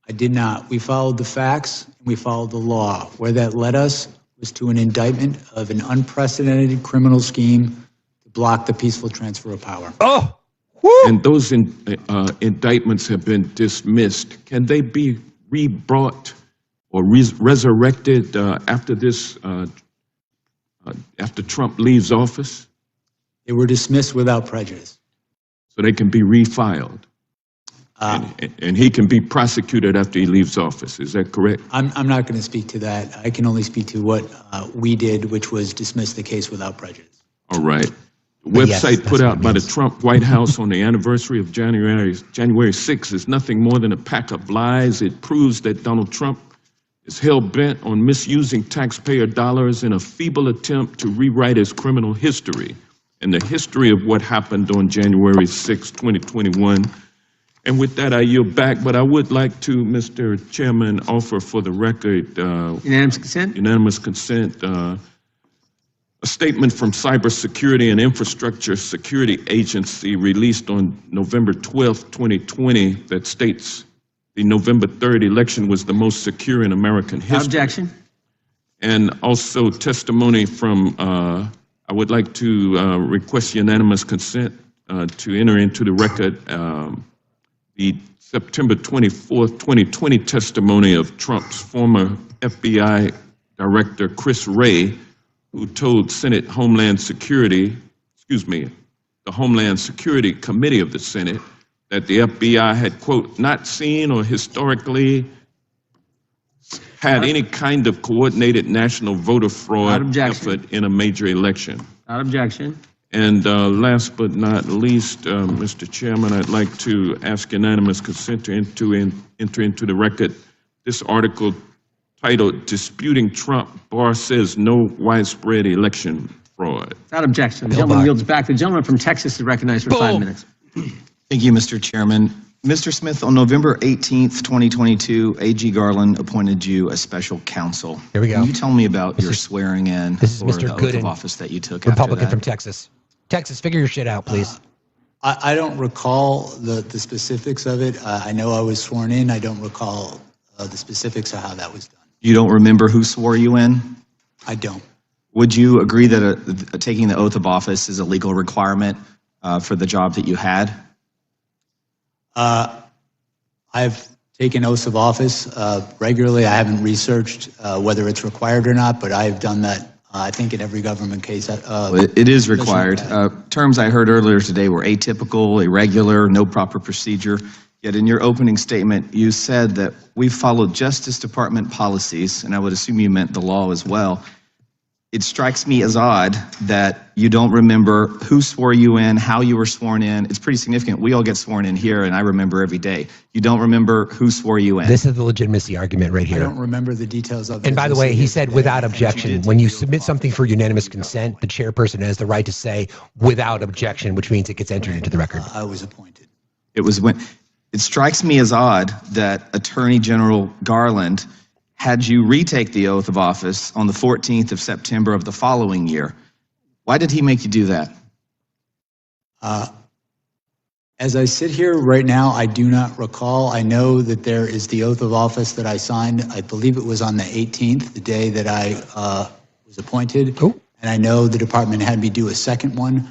I did not. We followed the facts, and we followed the law. Where that led us was to an indictment of an unprecedented criminal scheme to block the peaceful transfer of power. Oh! Woo! And those indictments have been dismissed. Can they be re-brought or resurrected after this, after Trump leaves office? They were dismissed without prejudice. So they can be refiled? And he can be prosecuted after he leaves office. Is that correct? I'm not going to speak to that. I can only speak to what we did, which was dismiss the case without prejudice. All right. The website put out by the Trump White House on the anniversary of January 6th is nothing more than a pack of lies. It proves that Donald Trump is hell-bent on misusing taxpayer dollars in a feeble attempt to rewrite his criminal history and the history of what happened on January 6, 2021. And with that, I yield back, but I would like to, Mr. Chairman, offer for the record unanimous consent. Unanimous consent. A statement from Cybersecurity and Infrastructure Security Agency released on November 12, 2020 that states the November 3rd election was the most secure in American history. Objection. And also testimony from, I would like to request unanimous consent to enter into the record the September 24th, 2020 testimony of Trump's former FBI Director, Chris Wray, who told Senate Homeland Security, the Homeland Security Committee of the Senate, that the FBI had, quote, not seen or historically had any kind of coordinated national voter fraud effort in a major election. Without objection. And last but not least, Mr. Chairman, I'd like to ask unanimous consent to enter into the record this article titled "Disputing Trump, Barr Says No Widespread Election Fraud." Without objection. The gentleman yields back. The gentleman from Texas is recognized for 5 minutes. Thank you, Mr. Chairman. Mr. Smith, on November 18th, 2022, A.G. Garland appointed you as special counsel. Here we go. Can you tell me about your swearing in This is or Mr. the oath Gooden, of office that you took Republican after from that? Texas. Texas, figure your shit out, please. I don't recall the specifics of it. I know I was sworn in. I don't recall the specifics of how that was done. You don't remember who swore you in? I don't. Would you agree that taking the oath of office is a legal requirement for the job that you had? I've taken oaths of office regularly. I haven't researched whether it's required or not, but I've done that, I think, in every government case. It is required. Terms I heard earlier today were atypical, irregular, no proper procedure. Yet in your opening statement, you said that we followed Justice Department policies, and I would assume you meant the law as well. It strikes me as odd that you don't remember who swore you in, how you were sworn in. It's pretty significant. We all get sworn in here, and I remember every day. You don't remember who swore you in. This is the legitimacy argument right I here. don't remember the details of it. And by the way, he said without objection. When you submit something for unanimous consent, the chairperson has the right to say without objection, which means it gets entered into the record. I was appointed. It strikes me as odd that Attorney General Garland had you retake the oath of office on the 14th of September of the following year. Why did he make you do that? As I sit here right now, I do not recall. I know that there is the oath of office that I signed. I believe it was on the 18th, the day that I was appointed. Oh. And I know the department had me do a second one.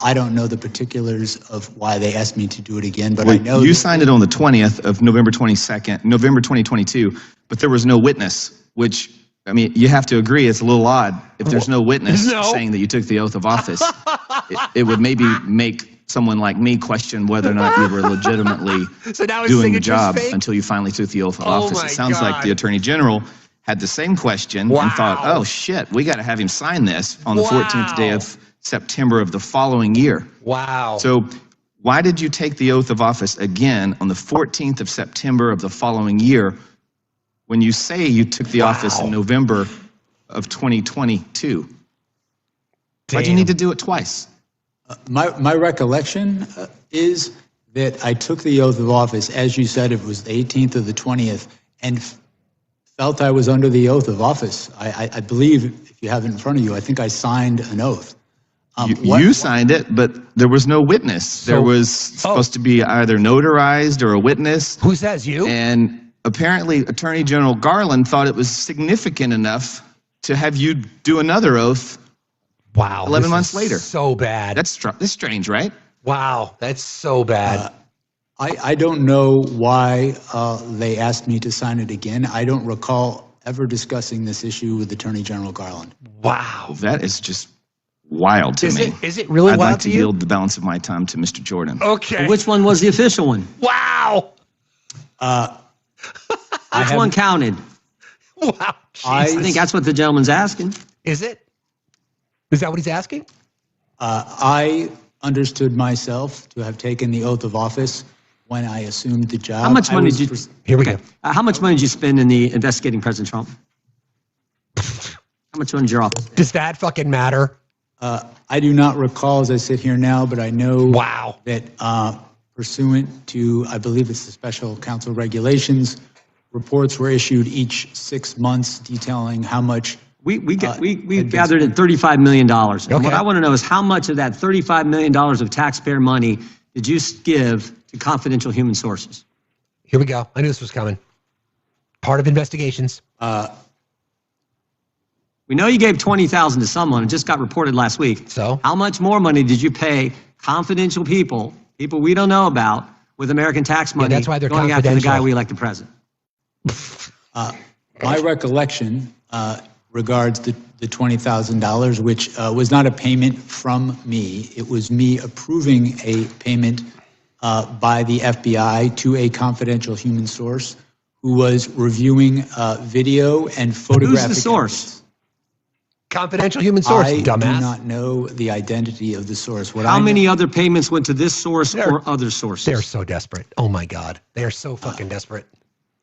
I don't know the particulars of why they asked me to do it again, but I know you signed it on the 20th of November 2022, but there was no witness, which, I mean, you have to agree it's a little odd if there's no witness saying that you took the oath of office. It would maybe make someone like me question whether or not you were legitimately doing the job until you finally took the oath of office. It sounds like the Attorney General had the same question and thought, oh shit, we got to have him sign this on the 14th day of September of the following year. Wow. So why did you take the oath of office again on the 14th of September of the following year when you say you took the office in November of 2022? Why'd you need to do it twice? My recollection is that I took the oath of office, as you said, it was the 18th or the 20th, and felt I was under the oath of office. I believe, if you have it in front of you, I think I signed an oath. You signed it, but there was no witness. There was supposed to be either notarized or a witness. Who says you? And apparently Attorney General Garland thought it was significant enough to have you do another oath. Wow. 11 months later. So bad. That's strange, right? Wow. That's so bad. I don't know why they asked me to sign it again. I don't recall ever discussing this issue with Attorney General Garland. Wow. That is just wild to me. Is it really I'd wild like to you? yield the balance of my time to Mr. Jordan. Okay. Well, which one was the official one? Wow. Which one counted? Wow. I think that's what the gentleman's asking. Is it? Is that what he's asking? I understood myself to have taken the oath of office when I assumed the job. How much money did you? Here we go. How much money did you spend in the investigating President Trump? How much money did your office? Does that fucking matter? I do not recall as I sit here now, but I know that pursuant to, I believe it's the special counsel regulations, reports were issued each 6 months detailing how much. We gathered at $35 million. And what I want to know is how much of that $35 million of taxpayer money did you give to confidential human sources? Here we go. I knew this was coming. Part of investigations. We know you gave $20,000 to someone. It just got reported last week. So? How much more money did you pay confidential people we don't know about, with American tax money that's why they're going after the guy confidential. we elected president? My recollection regards the $20,000, which was not a payment from me. It was me approving a payment by the FBI to a confidential human source who was reviewing video and photographic. Who's the source? Confidential human source, I dumbass. do not know the identity of the source. How many other payments went to this source or other sources? They're so desperate. Oh my God. They are so fucking desperate.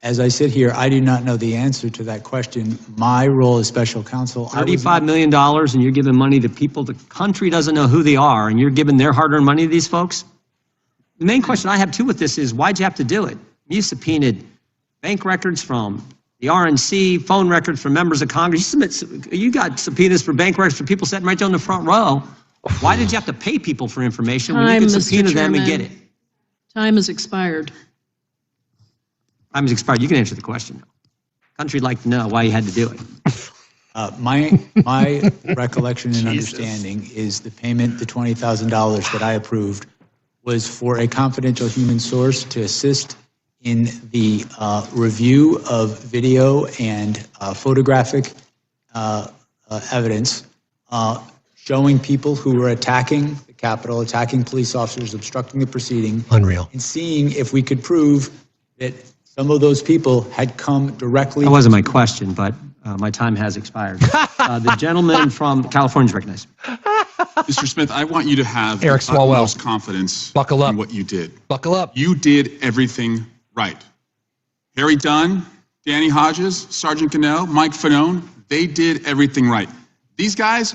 As I sit here, I do not know the answer to that question. My role as special counsel, $35 million, and you're giving money to people the country doesn't know who they are, and you're giving their hard-earned money to these folks? The main question I have, too, with this is, why'd you have to do it? You subpoenaed bank records from the RNC, phone records from members of Congress. You got subpoenas for bank records for people sitting right there in the front row. Why did you have to pay people for information when you could subpoena them and get it? Time has expired. Time has expired. You can answer the question. Country'd like to know why you had to do it. My recollection and understanding is the payment, the $20,000 that I approved, was for a confidential human source to assist in the review of video and photographic evidence showing people who were attacking the Capitol, attacking police officers, obstructing the proceeding. Unreal. And seeing if we could prove that some of those people had come directly. That wasn't my question, but my time has expired. The gentleman from California is recognized. Mr. Smith, I want you to have Eric the Swalwell. utmost confidence Buckle up. in what you did. Buckle up. You did everything right. Harry Dunn, Danny Hodges, Sergeant Cano, Mike Fanone, they did everything right. These guys,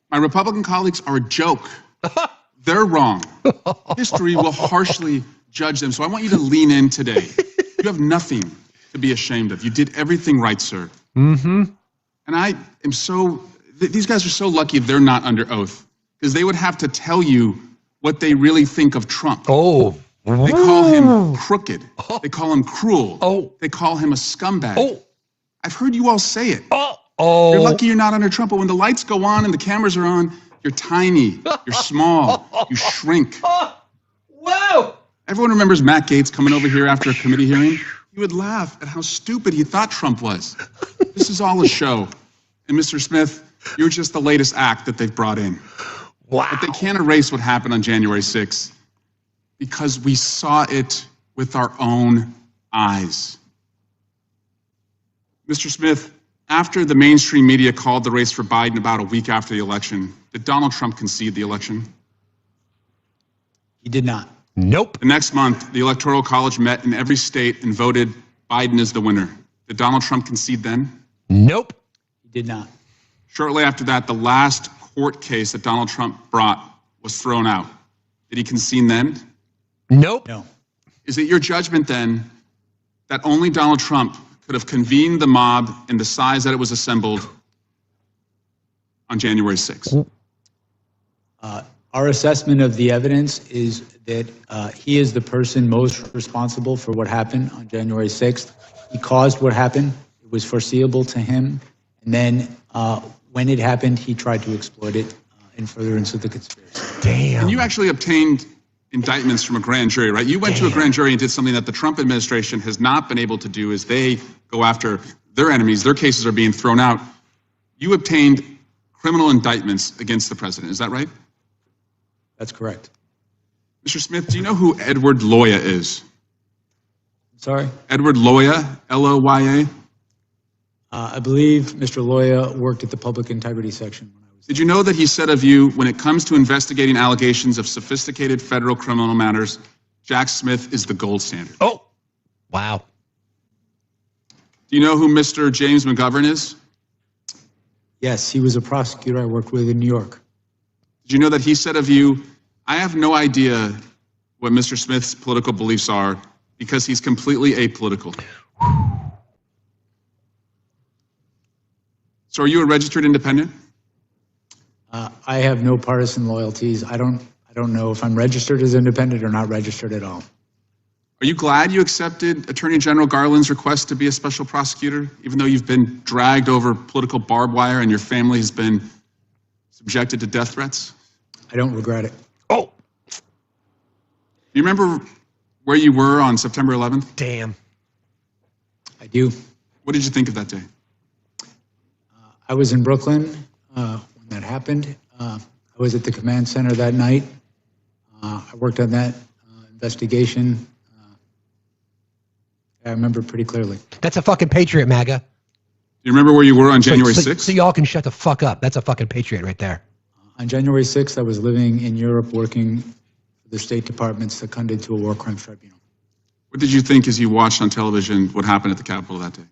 my Republican colleagues, are a joke. They're wrong. History will harshly judge them. So I want you to lean in today. You have nothing to be ashamed of. You did everything right, sir. Mm-hmm. And I am so, these guys are so lucky they're not under oath, because they would have to tell you what they really think of Trump. Oh. They call him crooked. They call him cruel. They call him a scumbag. I've heard you all say it. You're lucky you're not under Trump, but when the lights go on and the cameras are on, you're tiny, you're small, you shrink. Whoa! Everyone remembers Matt Gaetz coming over here after a committee hearing. You would laugh at how stupid he thought Trump was. This is all a show. And Mr. Smith, you're just the latest act that they've brought in. Wow. But they can't erase what happened on January 6th because we saw it with our own eyes. Mr. Smith, after the mainstream media called the race for Biden about a week after the election, did Donald Trump concede the election? He did not. Nope. The next month, the Electoral College met in every state and voted Biden as the winner. Did Donald Trump concede then? Nope. He did not. Shortly after that, the last court case that Donald Trump brought was thrown out. Did he concede then? Nope. No. Is it your judgment then that only Donald Trump could have convened the mob in the size that it was assembled on January 6th? Our assessment of the evidence is that he is the person most responsible for what happened on January 6th. He caused what happened. It was foreseeable to him. And then when it happened, he tried to exploit it in furtherance of the conspiracy. Damn. And you actually obtained indictments from a grand jury, right? You went to a grand jury and did something that the Trump administration has not been able to do as they go after their enemies. Their cases are being thrown out. You obtained criminal indictments against the president. Is that right? That's correct. Mr. Smith, do you know who Edward Loya is? Sorry? Edward Loya, L-O-Y-A? I believe Mr. Loya worked at the Public Integrity Section. Did you know that he said of you, when it comes to investigating allegations of sophisticated federal criminal matters, Jack Smith is the gold standard? Oh, wow. Do you know who Mr. James McGovern is? Yes, he was a prosecutor I worked with in New York. Did you know that he said of you, I have no idea what Mr. Smith's political beliefs are because he's completely apolitical? So are you a registered independent? I have no partisan loyalties. I don't know if I'm registered as independent or not registered at all. Are you glad you accepted Attorney General Garland's request to be a special prosecutor, even though you've been dragged over political barbed wire and your family has been subjected to death threats? I don't regret it. Oh. Do you remember where you were on September 11th? Damn. I do. What did you think of that day? I was in Brooklyn when that happened. I was at the command center that night. I worked on that investigation. I remember pretty clearly. That's a fucking patriot, MAGA. Do you remember where you were on January 6th? So y'all can shut the fuck up. That's a fucking patriot right there. On January 6th, I was living in Europe working for the State Department seconded to a war crimes tribunal. What did you think as you watched on television what happened at the Capitol that day?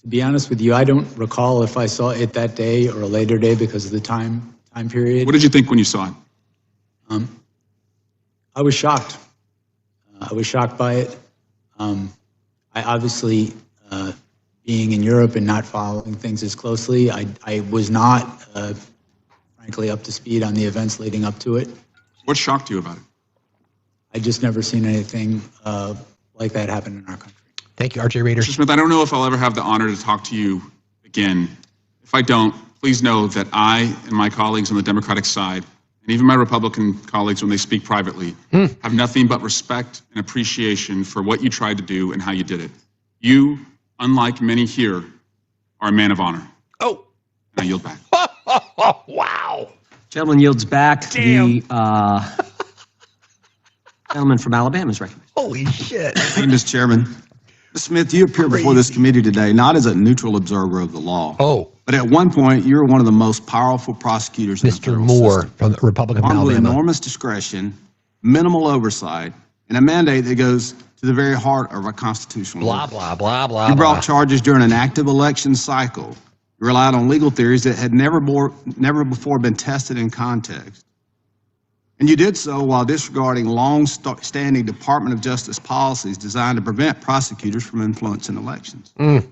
To be honest with you, I don't recall if I saw it that day or a later day because of the time period. What did you think when you saw it? I was shocked. I was shocked by it. I obviously, being in Europe and not following things as closely, I was not, frankly, up to speed on the events leading up to it. What shocked you about it? I just never seen anything like that happen in our country. Thank you, RJ Rader. Mr. Smith, I don't know if I'll ever have the honor to talk to you again. If I don't, please know that I and my colleagues on the Democratic side, and even my Republican colleagues when they speak privately, have nothing but respect and appreciation for what you tried to do and how you did it. You, unlike many here, are a man of honor. Oh. And I yield back. Wow. Gentleman yields back. Damn. The gentleman from Alabama is recognized. Holy shit. Thank you, Mr. Chairman. Mr. Smith, you appear before this committee today not as a neutral observer of the law, but at one point you were one of the most powerful prosecutors in the federal Moore system, from the Republican of armed with Alabama. enormous discretion, minimal oversight, and a mandate that goes to the very heart of our constitutional Blah, law. blah, blah, blah, You brought blah. charges during an active election cycle. You relied on legal theories that had never before been tested in context. And you did so while disregarding long-standing Department of Justice policies designed to prevent prosecutors from influencing elections. Mr.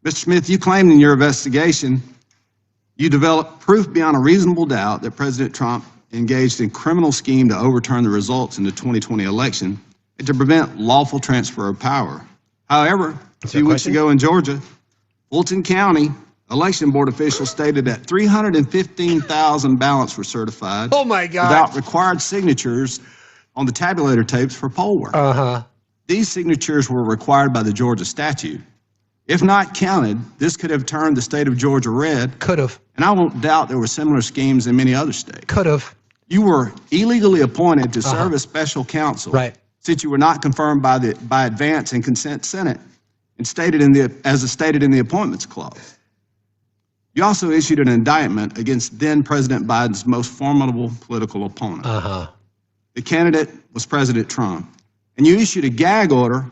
Smith, you claimed in your investigation you developed proof beyond a reasonable doubt that President Trump engaged in criminal scheme to overturn the results in the 2020 election and to prevent lawful transfer of power. However, a few weeks ago in Georgia, Fulton County Election Board officials stated that 315,000 ballots were certified. Oh my God. Without required signatures on the tabulator tapes for poll work. These signatures were required by the Georgia statute. If not counted, this could have turned the state of Georgia red. Could have. And I won't doubt there were similar schemes in many other states. Could have. You were illegally appointed to serve as special counsel. Right. Since you were not confirmed by advance and consent Senate and stated as stated in the appointments clause. You also issued an indictment against then President Biden's most formidable political opponent. The candidate was President Trump. And you issued a gag order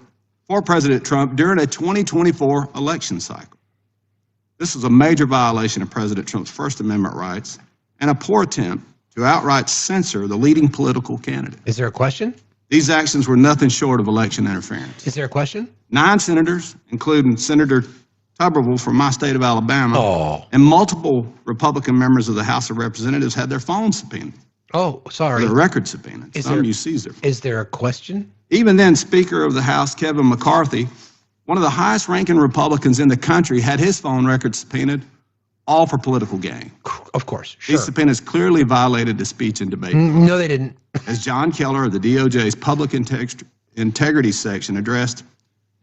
for President Trump during a 2024 election cycle. This was a major violation of President Trump's First Amendment rights and a poor attempt to outright censor the leading political candidate. Is there a question? These actions were nothing short of election interference. Is there a question? 9 senators, including Senator Tuberville from my state of Alabama, and multiple Republican members of the House of Representatives had their phones subpoenaed. Oh, sorry. Their record subpoenaed. Some you seized their phones. Is there a question? Even then, Speaker of the House, Kevin McCarthy, one of the highest ranking Republicans in the country, had his phone records subpoenaed, all for political gain. Of course, sure. These subpoenas clearly violated the speech and debate. No, they didn't. As John Keller of the DOJ's Public Integrity Section addressed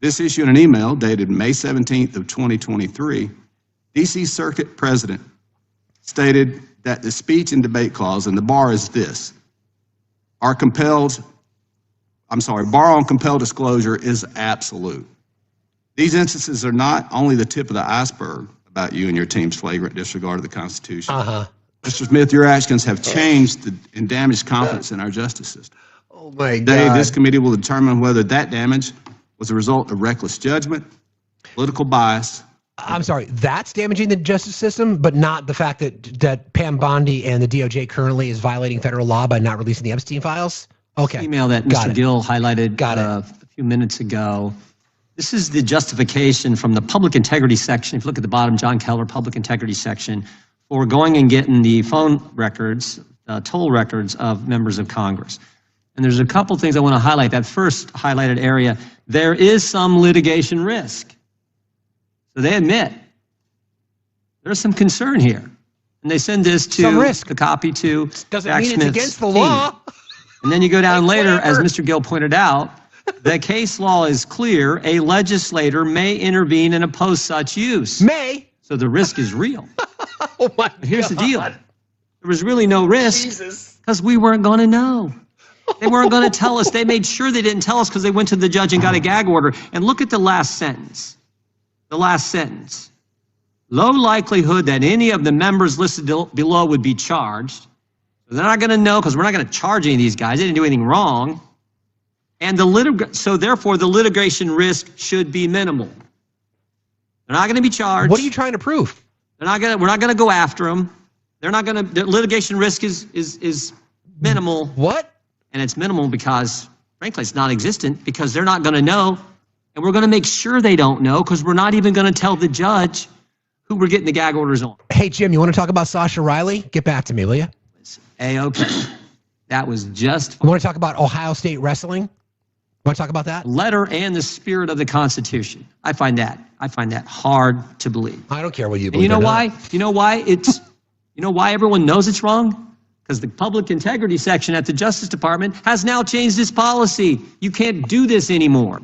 this issue in an email dated May 17th of 2023, D.C. Circuit President stated that the speech and debate clause, and the bar is this, bar on compelled disclosure is absolute. These instances are not only the tip of the iceberg about you and your team's flagrant disregard of the Constitution. Mr. Smith, your actions have changed and damaged confidence in our justice system. Oh my God. Today, this committee will determine whether that damage was a result of reckless judgment, political bias. I'm sorry, that's damaging the justice system, but not the fact that Pam Bondi and the DOJ currently is violating federal law by not releasing the Epstein files? Okay. Email that Mr. Gill highlighted a few minutes ago. This is the justification from the Public Integrity section. If you look at the bottom, John Keller, Public Integrity section, for going and getting the phone records, toll records of members of Congress. And there's a couple things I want to highlight. That first highlighted area, there is some litigation risk. So they admit there's some concern here. And they send this to the copy to Doesn't Jack mean Smith's it's against the team. law. And then you go down later, as Mr. Gill pointed out, The case law is clear. A legislator may intervene and oppose such use. May. So the risk is real. Oh my Here's the God. deal. There was really no risk because we weren't going to know. They weren't going to tell us. They made sure they didn't tell us because they went to the judge and got a gag order. And look at the last sentence. The last sentence. Low likelihood that any of the members listed below would be charged. They're not going to know because we're not going to charge any of these guys. They didn't do anything wrong. And so therefore, the litigation risk should be minimal. They're not going to be charged. What are you trying to prove? We're not going to go after them. They're not going to. The litigation risk is minimal. What? And it's minimal because, frankly, it's non-existent because they're not going to know, and we're going to make sure they don't know because we're not even going to tell the judge who we're getting the gag orders on. Hey, Jim, you want to talk about Sasha Riley? Get back to me, will you? Okay. That was just. You want to talk about Ohio State wrestling? Want to talk about that? Letter and the spirit of the Constitution. I find that hard to believe. I don't care what you And believe. you know or why? not. You know why it's. You know why everyone knows it's wrong? Because the public integrity section at the Justice Department has now changed its policy. You can't do this anymore.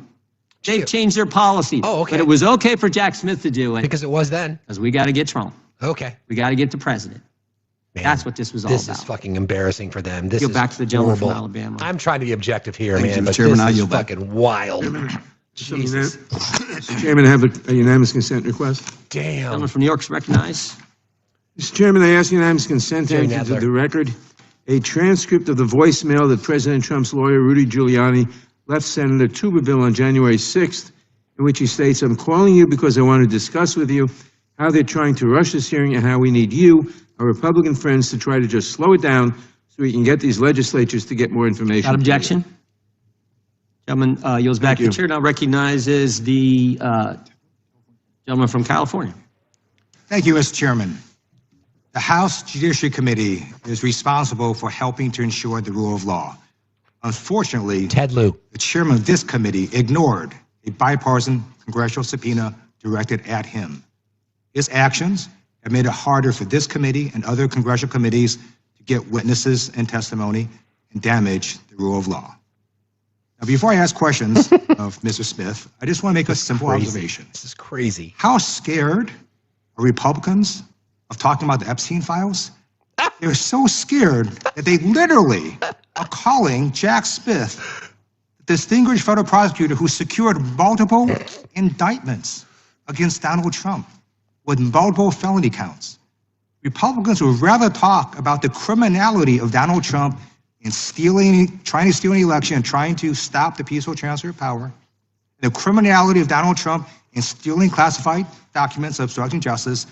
They've changed their policy. Oh, okay. But it was okay for Jack Smith to do it. Because it was then. Because we got to get Trump. Okay. We got to get the president. Man, that's what this was all This about. is fucking embarrassing for them. This Go is back to the gentleman from horrible. Alabama. I'm trying to be objective here, Thank man, you, but Chairman. I this is yield back. fucking wild. Jesus. Mr. Chairman, I have a unanimous consent request. Damn. Gentleman from New York's recognized. Mr. Chairman, I ask unanimous consent to Jerry enter into Nadler. the record a transcript of the voicemail that President Trump's lawyer, Rudy Giuliani, left Senator Tuberville on January 6th, in which he states, "I'm calling you because I want to discuss with you how they're trying to rush this hearing and how we need you, our Republican friends, to try to just slow it down so we can get these legislatures to get more information." Without objection. Gentleman yields back to the chair. Now recognizes the gentleman from California. Thank you, Mr. Chairman. The House Judiciary Committee is responsible for helping to ensure the rule of law. Unfortunately, Ted Lieu, the chairman of this committee, ignored a bipartisan congressional subpoena directed at him. His actions have made it harder for this committee and other congressional committees to get witnesses and testimony and damage the rule of law. Now, before I ask questions of Mr. Smith, I just want to make a simple observation. This is crazy. How scared are Republicans of talking about the Epstein files? They're so scared that they literally are calling Jack Smith, the distinguished federal prosecutor who secured multiple indictments against Donald Trump with multiple felony counts. Republicans would rather talk about the criminality of Donald Trump in trying to steal an election and trying to stop the peaceful transfer of power, the criminality of Donald Trump in stealing classified documents of obstructing justice,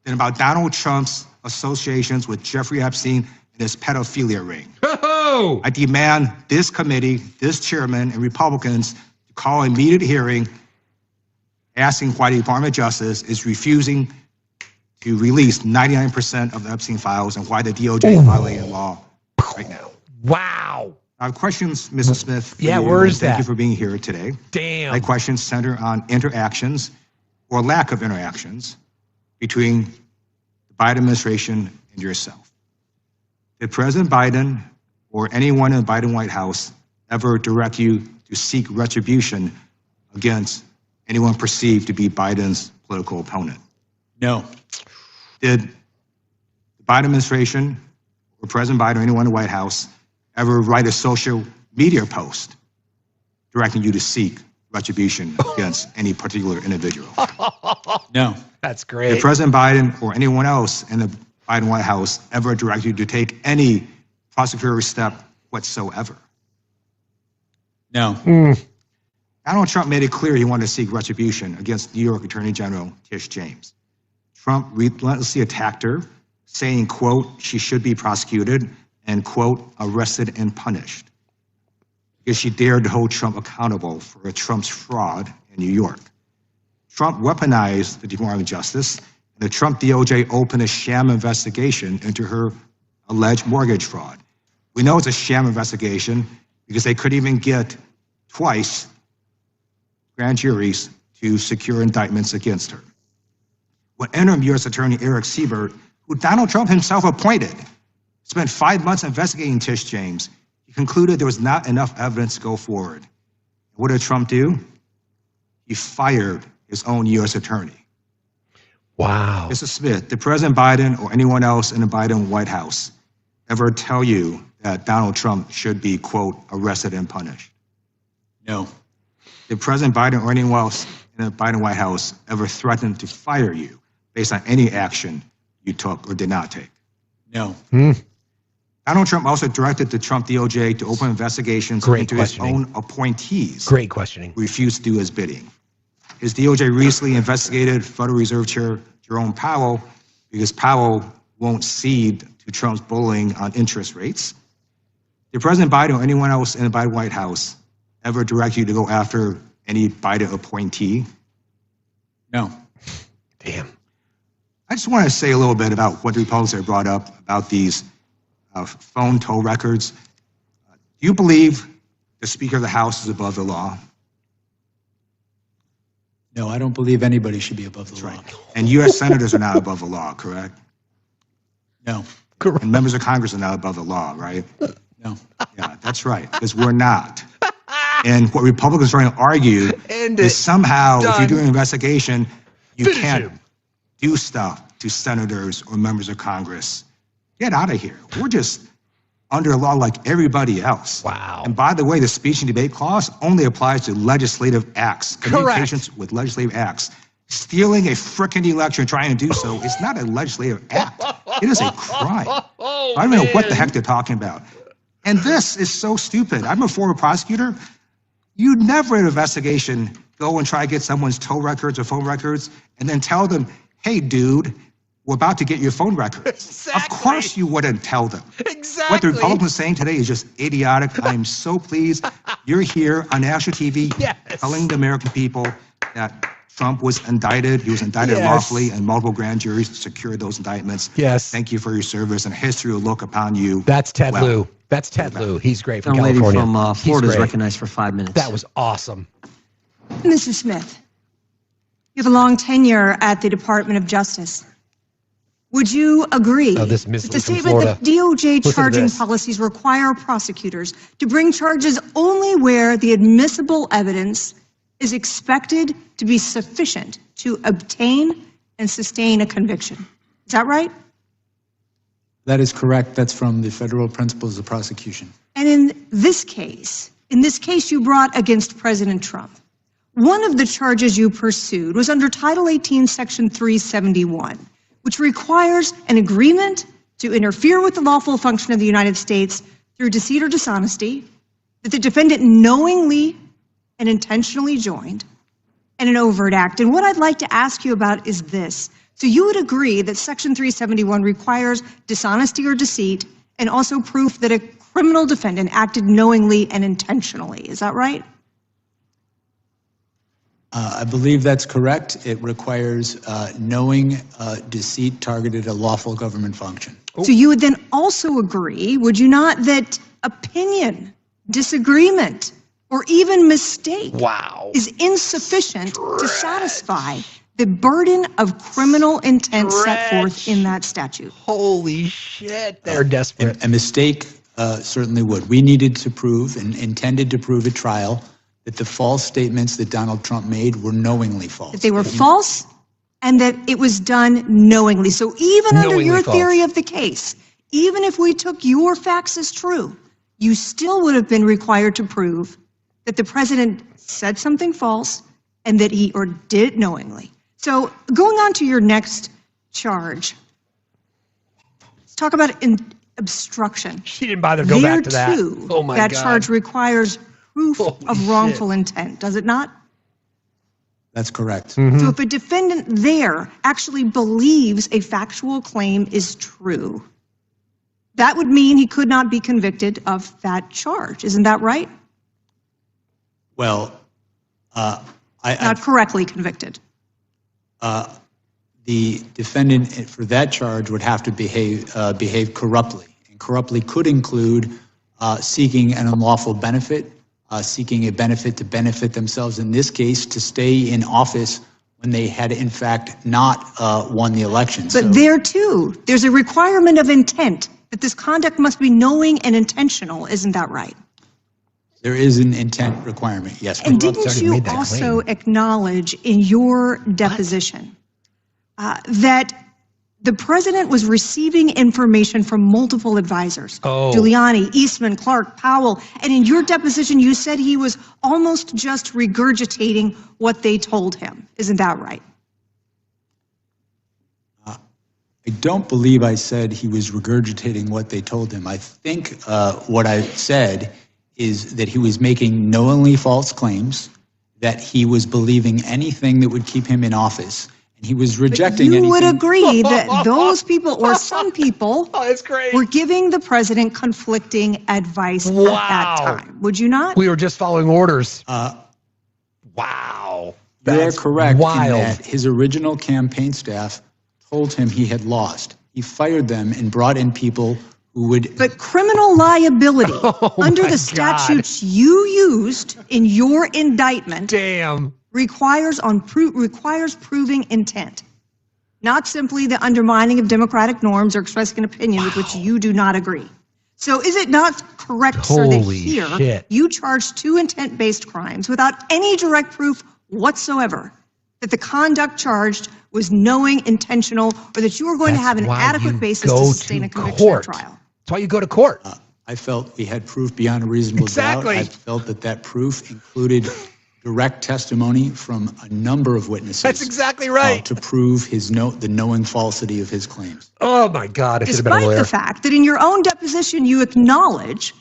than about Donald Trump's associations with Jeffrey Epstein and his pedophilia ring. Oh! I demand this committee, this chairman, and Republicans to call an immediate hearing asking why the Department of Justice is refusing to release 99% of the Epstein files and why the DOJ is violating law right now. Wow. I have questions, Mrs. Smith. For Yeah, you, where and is Thank that? you for being here today. Damn. My questions center on interactions or lack of interactions between the Biden administration and yourself. Did President Biden or anyone in the Biden White House ever direct you to seek retribution against anyone perceived to be Biden's political opponent? No. Did the Biden administration or President Biden or anyone in the White House ever write a social media post directing you to seek retribution against any particular individual? No. That's great. Did President Biden or anyone else in the Biden White House ever direct you to take any prosecutorial step whatsoever? No. Donald Trump made it clear he wanted to seek retribution against New York Attorney General Tish James. Trump relentlessly attacked her, saying, quote, she should be prosecuted and, quote, arrested and punished, because she dared to hold Trump accountable for Trump's fraud in New York. Trump weaponized the Department of Justice, and the Trump DOJ opened a sham investigation into her alleged mortgage fraud. We know it's a sham investigation because they couldn't even get twice grand juries to secure indictments against her. When interim U.S. Attorney Eric Siebert, who Donald Trump himself appointed, spent 5 months investigating Tish James, he concluded there was not enough evidence to go forward. What did Trump do? He fired his own U.S. attorney. Wow. Mr. Smith, did President Biden or anyone else in the Biden White House ever tell you that Donald Trump should be, quote, arrested and punished? No. Did President Biden or anyone else in the Biden White House ever threaten to fire you based on any action you took or did not take? No. Donald Trump also directed the Trump DOJ to open investigations into his own appointees. Great questioning. Who refused to do his bidding. His DOJ recently investigated Federal Reserve Chair Jerome Powell because Powell won't cede to Trump's bullying on interest rates. Did President Biden or anyone else in the Biden White House ever direct you to go after any Biden appointee? No. Damn. I just want to say a little bit about what the Republicans have brought up about these phone toll records. Do you believe the Speaker of the House is above the law? No, I don't believe anybody should be above the law. Right. And U.S. senators are not above the law, correct? No. And members of Congress are not above the law, right? No. Yeah, that's right, because we're not. And what Republicans are trying to argue is somehow, if you do an investigation, you can't do stuff to senators or members of Congress. Get out of here. We're just under law like everybody else. Wow. And by the way, the speech and debate clause only applies to legislative acts. Communications with legislative acts. Stealing a frickin' election, trying to do so, is not a legislative act. It is a crime. I don't know what the heck they're talking about. And this is so stupid. I'm a former prosecutor. You'd never in an investigation go and try to get someone's toll records or phone records and then tell them, hey, dude, we're about to get your phone records. Exactly. Of course you wouldn't tell them. Exactly. What the Republicans are saying today is just idiotic. I am so pleased you're here on national TV telling the American people that Trump was indicted. He was indicted lawfully, and multiple grand juries secured those indictments. Yes. Thank you for your service, and history will look upon you. That's Ted Lieu. That's Ted Lieu. He's great from Young lady California. from Florida is recognized for 5 minutes. That was awesome. Mr. Smith, you have a long tenure at the Department of Justice. Would you agree that the statement that DOJ charging policies require prosecutors to bring charges only where the admissible evidence is expected to be sufficient to obtain and sustain a conviction? Is that right? That is correct. That's from the federal principles of prosecution. And in this case you brought against President Trump, one of the charges you pursued was under Title 18, Section 371, which requires an agreement to interfere with the lawful function of the United States through deceit or dishonesty, that the defendant knowingly and intentionally joined, and an overt act. And what I'd like to ask you about is this. So you would agree that Section 371 requires dishonesty or deceit and also proof that a criminal defendant acted knowingly and intentionally. Is that right? I believe that's correct. It requires knowing deceit targeted a lawful government function. So you would then also agree, would you not, that opinion, disagreement, or even mistake is insufficient to satisfy the burden of criminal intent set forth in that statute? Holy shit, they're desperate. A mistake certainly would. We needed to prove and intended to prove at trial that the false statements that Donald Trump made were knowingly false. That they were false and that it was done knowingly. So even under your theory of the case, even if we took your facts as true, you still would have been required to prove that the president said something false and that he or did it knowingly. So going on to your next charge, let's talk about obstruction. She didn't bother to go back to that. There too, oh my God. That charge requires proof of wrongful intent, does it not? That's correct. So if a defendant there actually believes a factual claim is true, that would mean he could not be convicted of that charge. Isn't that right? Well, not correctly convicted. The defendant for that charge would have to behave corruptly. And corruptly could include seeking an unlawful benefit, seeking a benefit to benefit themselves, in this case, to stay in office when they had, in fact, not won the election. But there, too, there's a requirement of intent, that this conduct must be knowing and intentional. Isn't that right? There is an intent requirement, yes. And didn't you also acknowledge in your deposition that the president was receiving information from multiple advisors? Giuliani, Eastman, Clark, Powell. And in your deposition, you said he was almost just regurgitating what they told him. Isn't that right? I don't believe I said he was regurgitating what they told him. I think what I said is that he was making knowingly false claims, that he was believing anything that would keep him in office, and he was rejecting anything. You would agree that those people, or some people, were giving the president conflicting advice at that time. Would you not? We were just following orders. Wow. You're correct in that his original campaign staff told him he had lost. He fired them and brought in people who would... But criminal liability under the statutes you used in your indictment requires proving intent, not simply the undermining of democratic norms or expressing an opinion with which you do not agree. So is it not correct, sir, that here you charged 2 intent-based crimes without any direct proof whatsoever that the conduct charged was knowing, intentional, or that you were going to have an adequate basis to sustain a conviction or trial? That's why you go to court. I felt we had proof beyond a reasonable doubt. I felt that that proof included direct testimony from a number of witnesses. That's exactly right. To prove the knowing falsity of his claims. Oh my God, I should have been a lawyer. Despite the fact that in your own deposition you acknowledge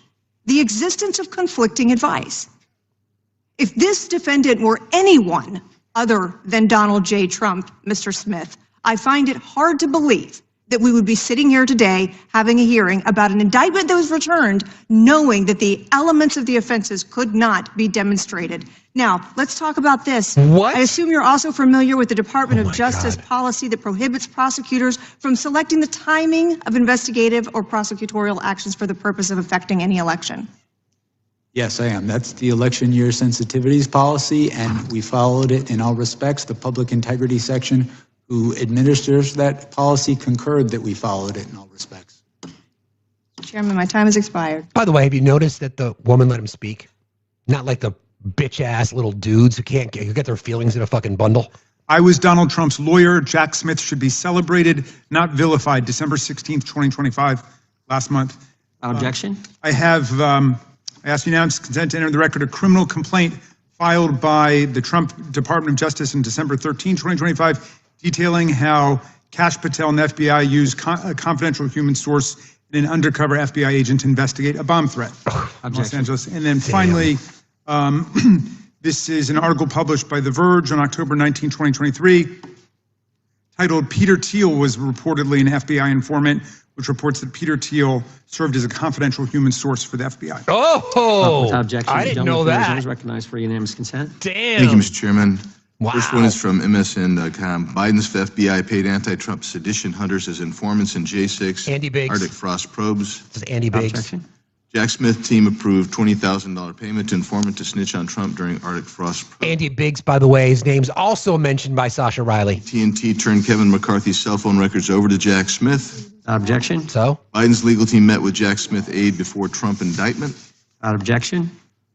the existence of conflicting advice. If this defendant were anyone other than Donald J. Trump, Mr. Smith, I find it hard to believe that we would be sitting here today having a hearing about an indictment that was returned knowing that the elements of the offenses could not be demonstrated. Now, let's talk about this. What? I assume you're also familiar with the Department of Justice policy that prohibits prosecutors from selecting the timing of investigative or prosecutorial actions for the purpose of affecting any election. Yes, I am. That's the election year sensitivities policy, and we followed it in all respects. The public integrity section who administers that policy concurred that we followed it in all respects. Chairman, my time has expired. By the way, have you noticed that the woman let him speak? Not like the bitch-ass little dudes who can't get their feelings in a fucking bundle. I was Donald Trump's lawyer. Jack Smith should be celebrated, not vilified. December 16th, 2025, last month. Objection? I have, I ask unanimous consent to enter the record a criminal complaint filed by the Trump Department of Justice on December 13, 2025, detailing how Kash Patel and the FBI used a confidential human source and an undercover FBI agent to investigate a bomb threat in Los Angeles. And then finally, this is an article published by The Verge on October 19, 2023, titled "Peter Thiel was reportedly an FBI informant," which reports that Peter Thiel served as a confidential human source for the FBI. Without objection, I didn't know that. Is recognized for unanimous consent. Damn. Thank you, Mr. Chairman. Wow. First one is from MSN.com. Biden's FBI paid anti-Trump sedition hunters as informants in J6 Andy Biggs. Arctic frost probes. This is Andy Biggs. Objection? Jack Smith team approved $20,000 payment to informant to snitch on Trump during Arctic frost probe. Andy Biggs, by the way, his name's also mentioned by Sasha Riley. TNT turned Kevin McCarthy's cell phone records over to Jack Smith. Objection? So? Biden's legal team met with Jack Smith aide before Trump indictment. Objection?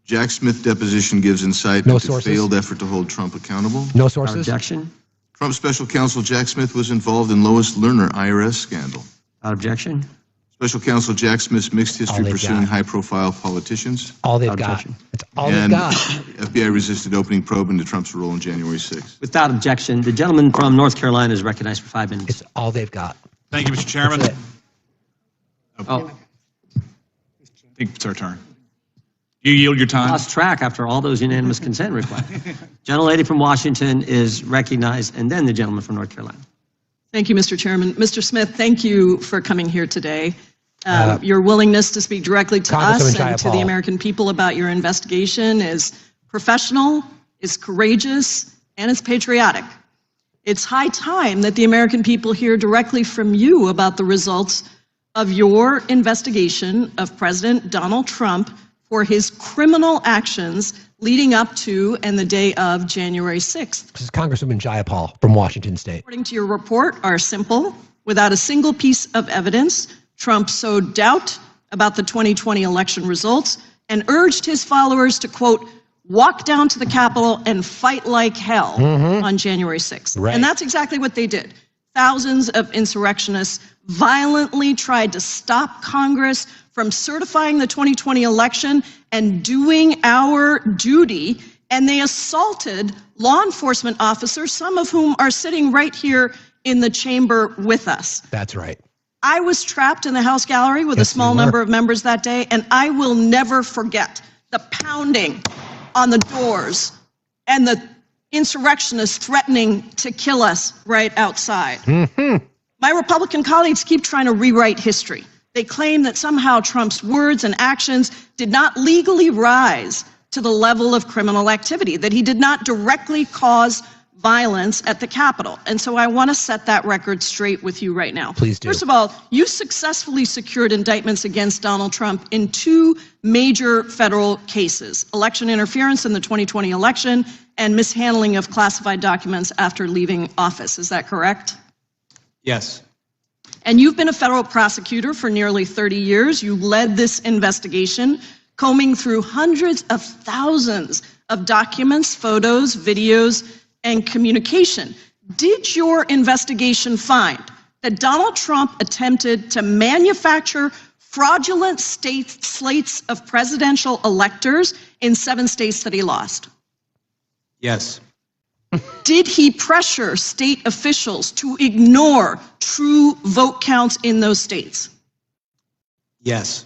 Jack Smith deposition gives insight No into sources. failed effort to hold Trump accountable. No sources? Objection? Trump special counsel Jack Smith was involved in Lois Lerner IRS scandal. Objection? Special counsel Jack Smith's mixed history they've pursuing got. high-profile politicians. All they've got. That's all they've And got. FBI resisted opening probe into Trump's role on January 6th. Without objection, the gentleman from North Carolina is recognized for 5 minutes. It's all they've got. Thank you, Mr. Chairman. That's it. Oh, I think it's our turn. You yield your time. lost track after all those unanimous consent requests. Gentlelady from Washington is recognized, and then the gentleman from North Carolina. Thank you, Mr. Chairman. Mr. Smith, thank you for coming here today. Your willingness to speak directly to us and to the American people about your investigation is professional, is courageous, and is patriotic. It's high time that the American people hear directly from you about the results of your investigation of President Donald Trump for his criminal actions leading up to and the day of January 6th. This is Congresswoman Jayapal from Washington State. According to your report, are simple. Without a single piece of evidence, Trump sowed doubt about the 2020 election results and urged his followers to, quote, walk down to the Capitol and fight like hell on January 6th. Right. And that's exactly what they did. Thousands of insurrectionists violently tried to stop Congress from certifying the 2020 election and doing our duty, and they assaulted law enforcement officers, some of whom are sitting right here in the chamber with us. That's right. I was trapped in the House gallery with a small number of members that day, and I will never forget the pounding on the doors and the insurrectionists threatening to kill us right outside. My Republican colleagues keep trying to rewrite history. They claim that somehow Trump's words and actions did not legally rise to the level of criminal activity, that he did not directly cause violence at the Capitol. And so I want to set that record straight with you right now. Please do. First of all, you successfully secured indictments against Donald Trump in 2 major federal cases: election interference in the 2020 election and mishandling of classified documents after leaving office. Is that correct? Yes. And you've been a federal prosecutor for nearly 30 years. You led this investigation, combing through hundreds of thousands of documents, photos, videos, and communication. Did your investigation find that Donald Trump attempted to manufacture fraudulent slates of presidential electors in 7 states that he lost? Yes. Did he pressure state officials to ignore true vote counts in those states? Yes.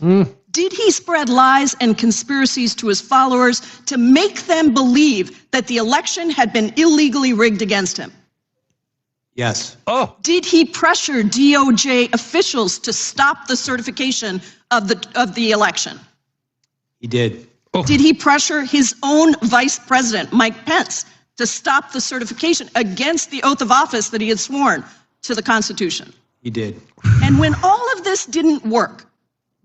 Did he spread lies and conspiracies to his followers to make them believe that the election had been illegally rigged against him? Yes. Did he pressure DOJ officials to stop the certification of the election? He did. Did he pressure his own vice president, Mike Pence, to stop the certification against the oath of office that he had sworn to the Constitution? He did. And when all of this didn't work,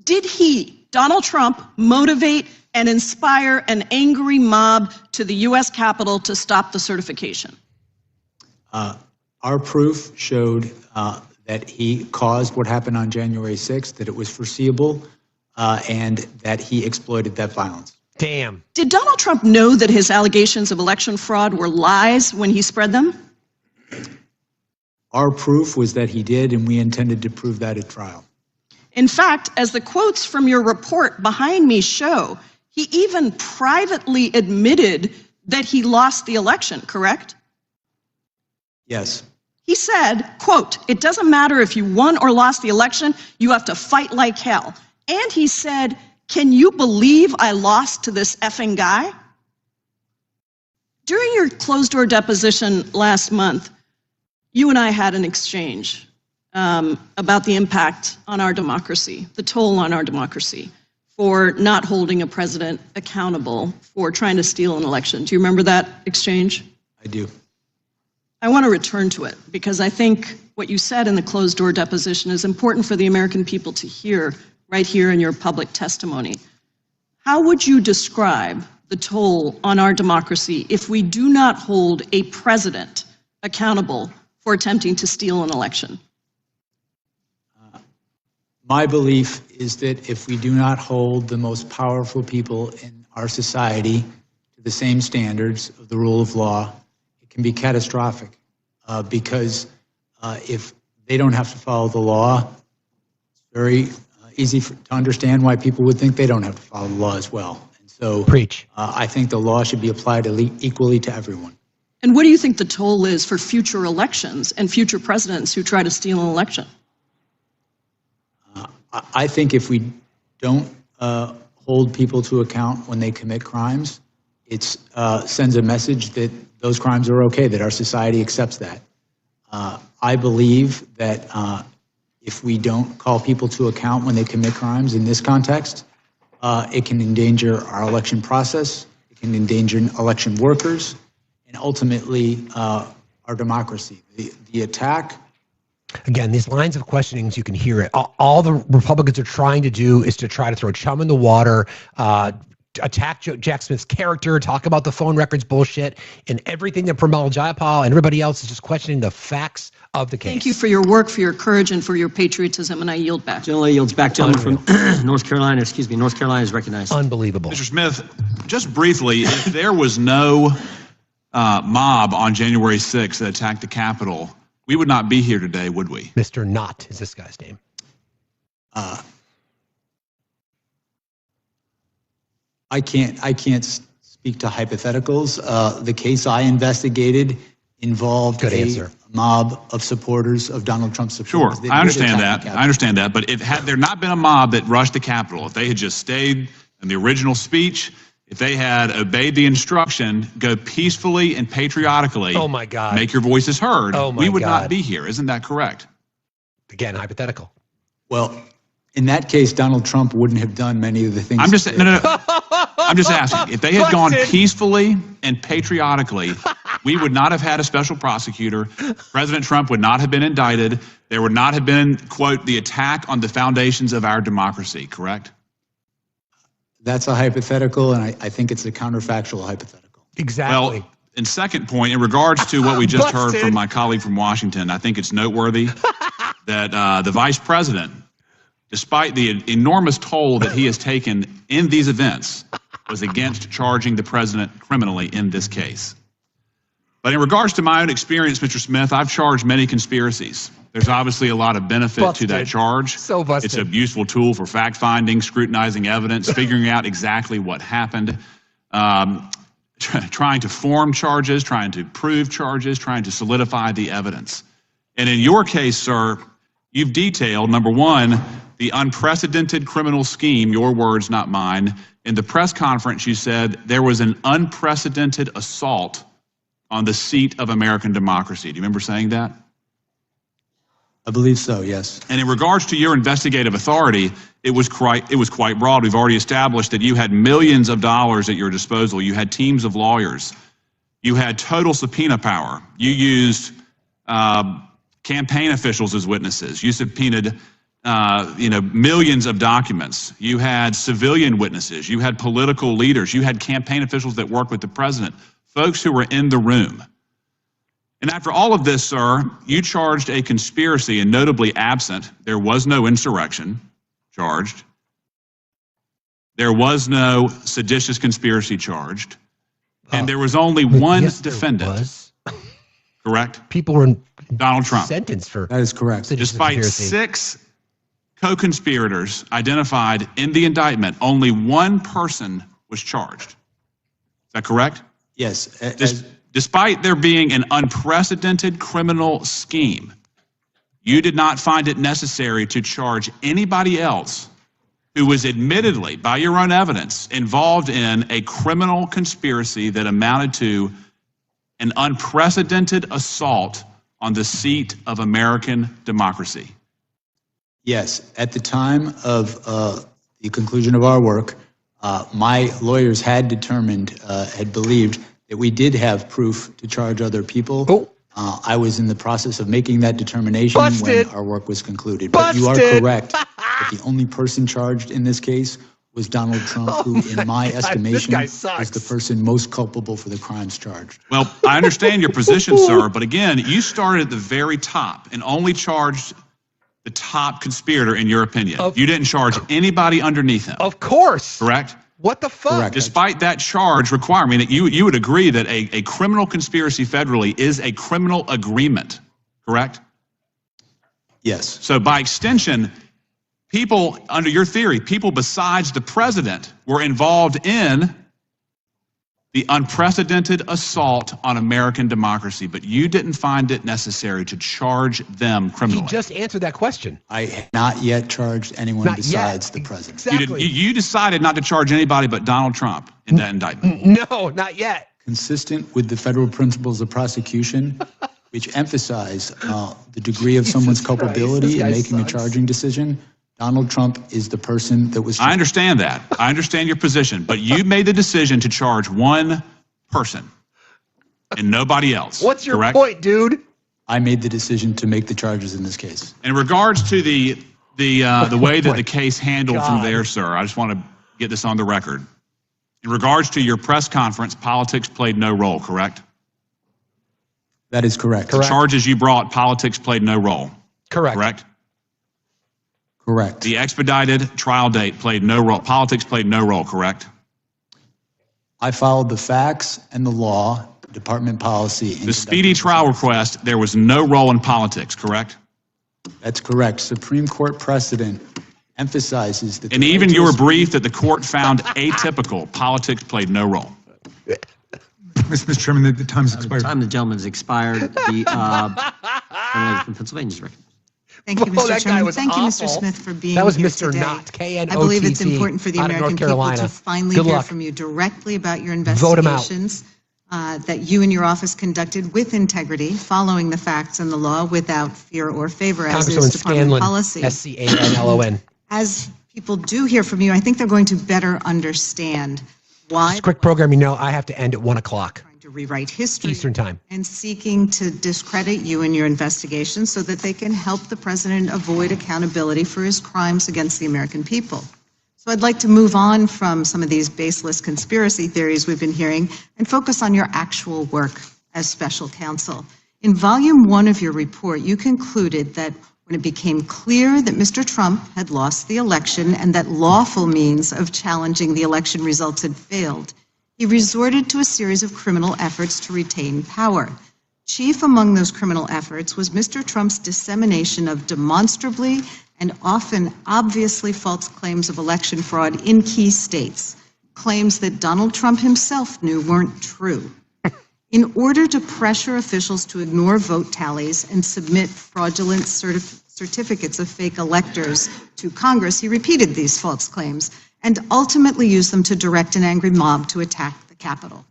did he, Donald Trump, motivate and inspire an angry mob to the U.S. Capitol to stop the certification? Our proof showed that he caused what happened on January 6th, that it was foreseeable, and that he exploited that violence. Damn. Did Donald Trump know that his allegations of election fraud were lies when he spread them? Our proof was that he did, and we intended to prove that at trial. In fact, as the quotes from your report behind me show, he even privately admitted that he lost the election, correct? Yes. He said, quote, "It doesn't matter if you won or lost the election, you have to fight like hell." And he said, "Can you believe I lost to this effing guy?" During your closed-door deposition last month, you and I had an exchange about the impact on our democracy, the toll on our democracy, for not holding a president accountable for trying to steal an election. Do you remember that exchange? I do. I want to return to it because I think what you said in the closed-door deposition is important for the American people to hear right here in your public testimony. How would you describe the toll on our democracy if we do not hold a president accountable for attempting to steal an election? My belief is that if we do not hold the most powerful people in our society to the same standards of the rule of law, it can be catastrophic because if they don't have to follow the law, it's very easy to understand why people would think they don't have to follow the law as well. And so Preach. I think the law should be applied equally to everyone. And what do you think the toll is for future elections and future presidents who try to steal an election? I think if we don't hold people to account when they commit crimes, it sends a message that those crimes are okay, that our society accepts that. I believe that if we don't call people to account when they commit crimes in this context, it can endanger our election process, it can endanger election workers, and ultimately our democracy. The attack. Again, these lines of questionings, you can hear it. All the Republicans are trying to do is to try to throw chum in the water, attack Jack Smith's character, talk about the phone records bullshit, and everything that Pramila Jayapal and everybody else is just questioning the facts of the case. Thank you for your work, for your courage, and for your patriotism, and I yield back. Gentleman yields back. Gentleman from North Carolina, North Carolina is recognized. Unbelievable. Mr. Smith, just briefly, if there was no mob on January 6th that attacked the Capitol, we would not be here today, would we? Mr. Knott is this guy's name. I can't speak to hypotheticals. The case I investigated involved a mob of supporters of Donald Trump's supporters. Sure, I understand that. I understand that. But had there not been a mob that rushed the Capitol, if they had just stayed in the original speech, if they had obeyed the instruction, go peacefully and patriotically, oh my God, make your voices heard, we would God. not be here. Isn't that correct? Again, hypothetical. Well, in that case, Donald Trump wouldn't have done many of the things. I'm just I'm just asking. If they had gone peacefully and patriotically, we would not have had a special prosecutor. President Trump would not have been indicted. There would not have been, quote, the attack on the foundations of our democracy, correct? That's a hypothetical, and I think it's a counterfactual hypothetical. Exactly. Well, and second point, in regards to what we just heard from my colleague from Washington, I think it's noteworthy that the vice president, despite the enormous toll that he has taken in these events, was against charging the president criminally in this case. But in regards to my own experience, Mr. Smith, I've charged many conspiracies. There's obviously a lot of benefit to that charge. So busted. It's a useful tool for fact-finding, scrutinizing evidence, figuring out exactly what happened, trying to form charges, trying to prove charges, trying to solidify the evidence. And in your case, sir, you've detailed, number one, the unprecedented criminal scheme, your words, not mine. In the press conference, you said there was an unprecedented assault on the seat of American democracy. Do you remember saying that? I believe so, yes. And in regards to your investigative authority, it was quite broad. We've already established that you had millions of dollars at your disposal. You had teams of lawyers. You had total subpoena power. You used campaign officials as witnesses. You subpoenaed millions of documents. You had civilian witnesses. You had political leaders. You had campaign officials that worked with the president, folks who were in the room. And after all of this, sir, you charged a conspiracy, and notably absent, there was no insurrection charged. There was no seditious conspiracy charged. And there was only one defendant. Correct? People were Donald Trump. Sentenced for that is correct. Despite conspiracy. 6 co-conspirators identified in the indictment, only one person was charged. Is that correct? Yes. Despite there being an unprecedented criminal scheme, you did not find it necessary to charge anybody else who was admittedly, by your own evidence, involved in a criminal conspiracy that amounted to an unprecedented assault on the seat of American democracy. Yes. At the time of the conclusion of our work, my lawyers had determined, had believed that we did have proof to charge other people. I was in the process of making that determination when our work was concluded. But you are correct that the only person charged in this case was Donald Trump, who, in my estimation, is the person most culpable for the crimes charged. Well, I understand your position, sir, but again, you started at the very top and only charged the top conspirator, in your opinion. You didn't charge anybody underneath him. Of course. Correct? What the fuck? Correct. Despite that charge requirement, that you would agree that a criminal conspiracy federally is a criminal agreement, correct? Yes. So by extension, people, under your theory, people besides the president were involved in the unprecedented assault on American democracy, but you didn't find it necessary to charge them criminally. He just answered that question. I have not yet charged anyone besides the president. Exactly. You decided not to charge anybody but Donald Trump in that indictment. No, not yet. Consistent with the federal principles of prosecution, which emphasize the degree of someone's culpability in making a charging decision, Donald Trump is the person that was charged. I understand that. I understand your position, but you made the decision to charge one person and nobody else. What's your correct? point, dude? I made the decision to make the charges in this case. In regards to the way that the case handled from there, sir, I just want to get this on the record. In regards to your press conference, politics played no role, correct? That is correct. The charges you brought, politics played no role. Correct. Correct? Correct. The expedited trial date played no role. Politics played no role, correct? I followed the facts and the law, department policy. The speedy trial request, there was no role in politics, correct? That's correct. Supreme Court precedent emphasizes that. And even your brief that the court found atypical, politics played no role. Mr. Chairman, the time's expired. The time the gentleman's expired. The gentleman from Pennsylvania is recognized. Thank you, Whoa, Mr. that guy Chairman. was Thank you, Mr. awful. Smith, for being That was here Mr. today. Knott, K-N-O-T-T, I believe it's important for the out of American North people Carolina. to finally Good hear luck. from you directly about your Vote 'em out. investigations that you and your office conducted with integrity, following the facts and the law without fear or favor, as is Congresswoman department Scanlon, policy. S-C-A-N-L-O-N. As people do hear from you, I think they're going to better understand why Just quick program, you know, I have to end at 1 o'clock. to rewrite history Eastern time. and seeking to discredit you and your investigation so that they can help the president avoid accountability for his crimes against the American people. So I'd like to move on from some of these baseless conspiracy theories we've been hearing and focus on your actual work as special counsel. In volume 1 of your report, you concluded that when it became clear that Mr. Trump had lost the election and that lawful means of challenging the election results had failed, he resorted to a series of criminal efforts to retain power. Chief among those criminal efforts was Mr. Trump's dissemination of demonstrably and often obviously false claims of election fraud in key states, claims that Donald Trump himself knew weren't true. In order to pressure officials to ignore vote tallies and submit fraudulent certificates of fake electors to Congress, he repeated these false claims and ultimately used them to direct an angry mob to attack the Capitol.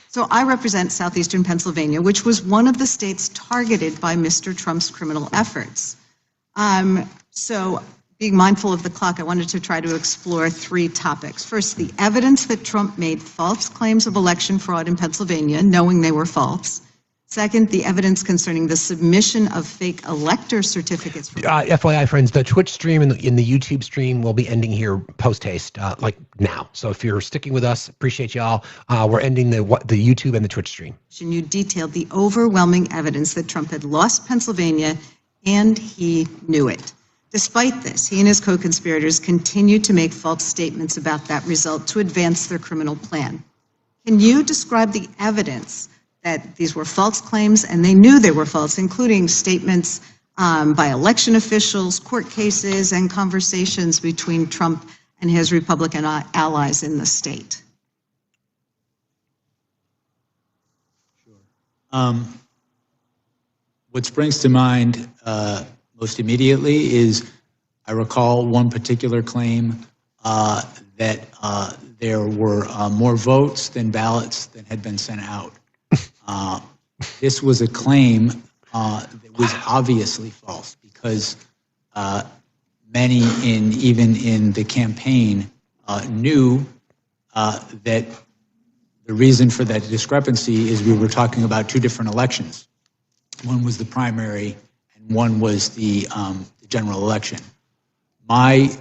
So I represent southeastern Pennsylvania, which was one of the states targeted by Mr. Trump's criminal efforts. So being mindful of the clock, I wanted to try to explore 3 topics. First, the evidence that Trump made false claims of election fraud in Pennsylvania, knowing they were false. Second, the evidence concerning the submission of fake elector certificates. FYI, friends, the Twitch stream and the YouTube stream will be ending here post-haste, like now. So if you're sticking with us, appreciate y'all. We're ending the YouTube and the Twitch stream. You detailed the overwhelming evidence that Trump had lost Pennsylvania, and he knew it. Despite this, he and his co-conspirators continued to make false statements about that result to advance their criminal plan. Can you describe the evidence that these were false claims and they knew they were false, including statements by election officials, court cases, and conversations between Trump and his Republican allies in the state? What springs to mind most immediately is I recall one particular claim that there were more votes than ballots that had been sent out. This was a claim that was obviously false because many even in the campaign knew that the reason for that discrepancy is we were talking about 2 different elections. One was the primary and one was the general election. My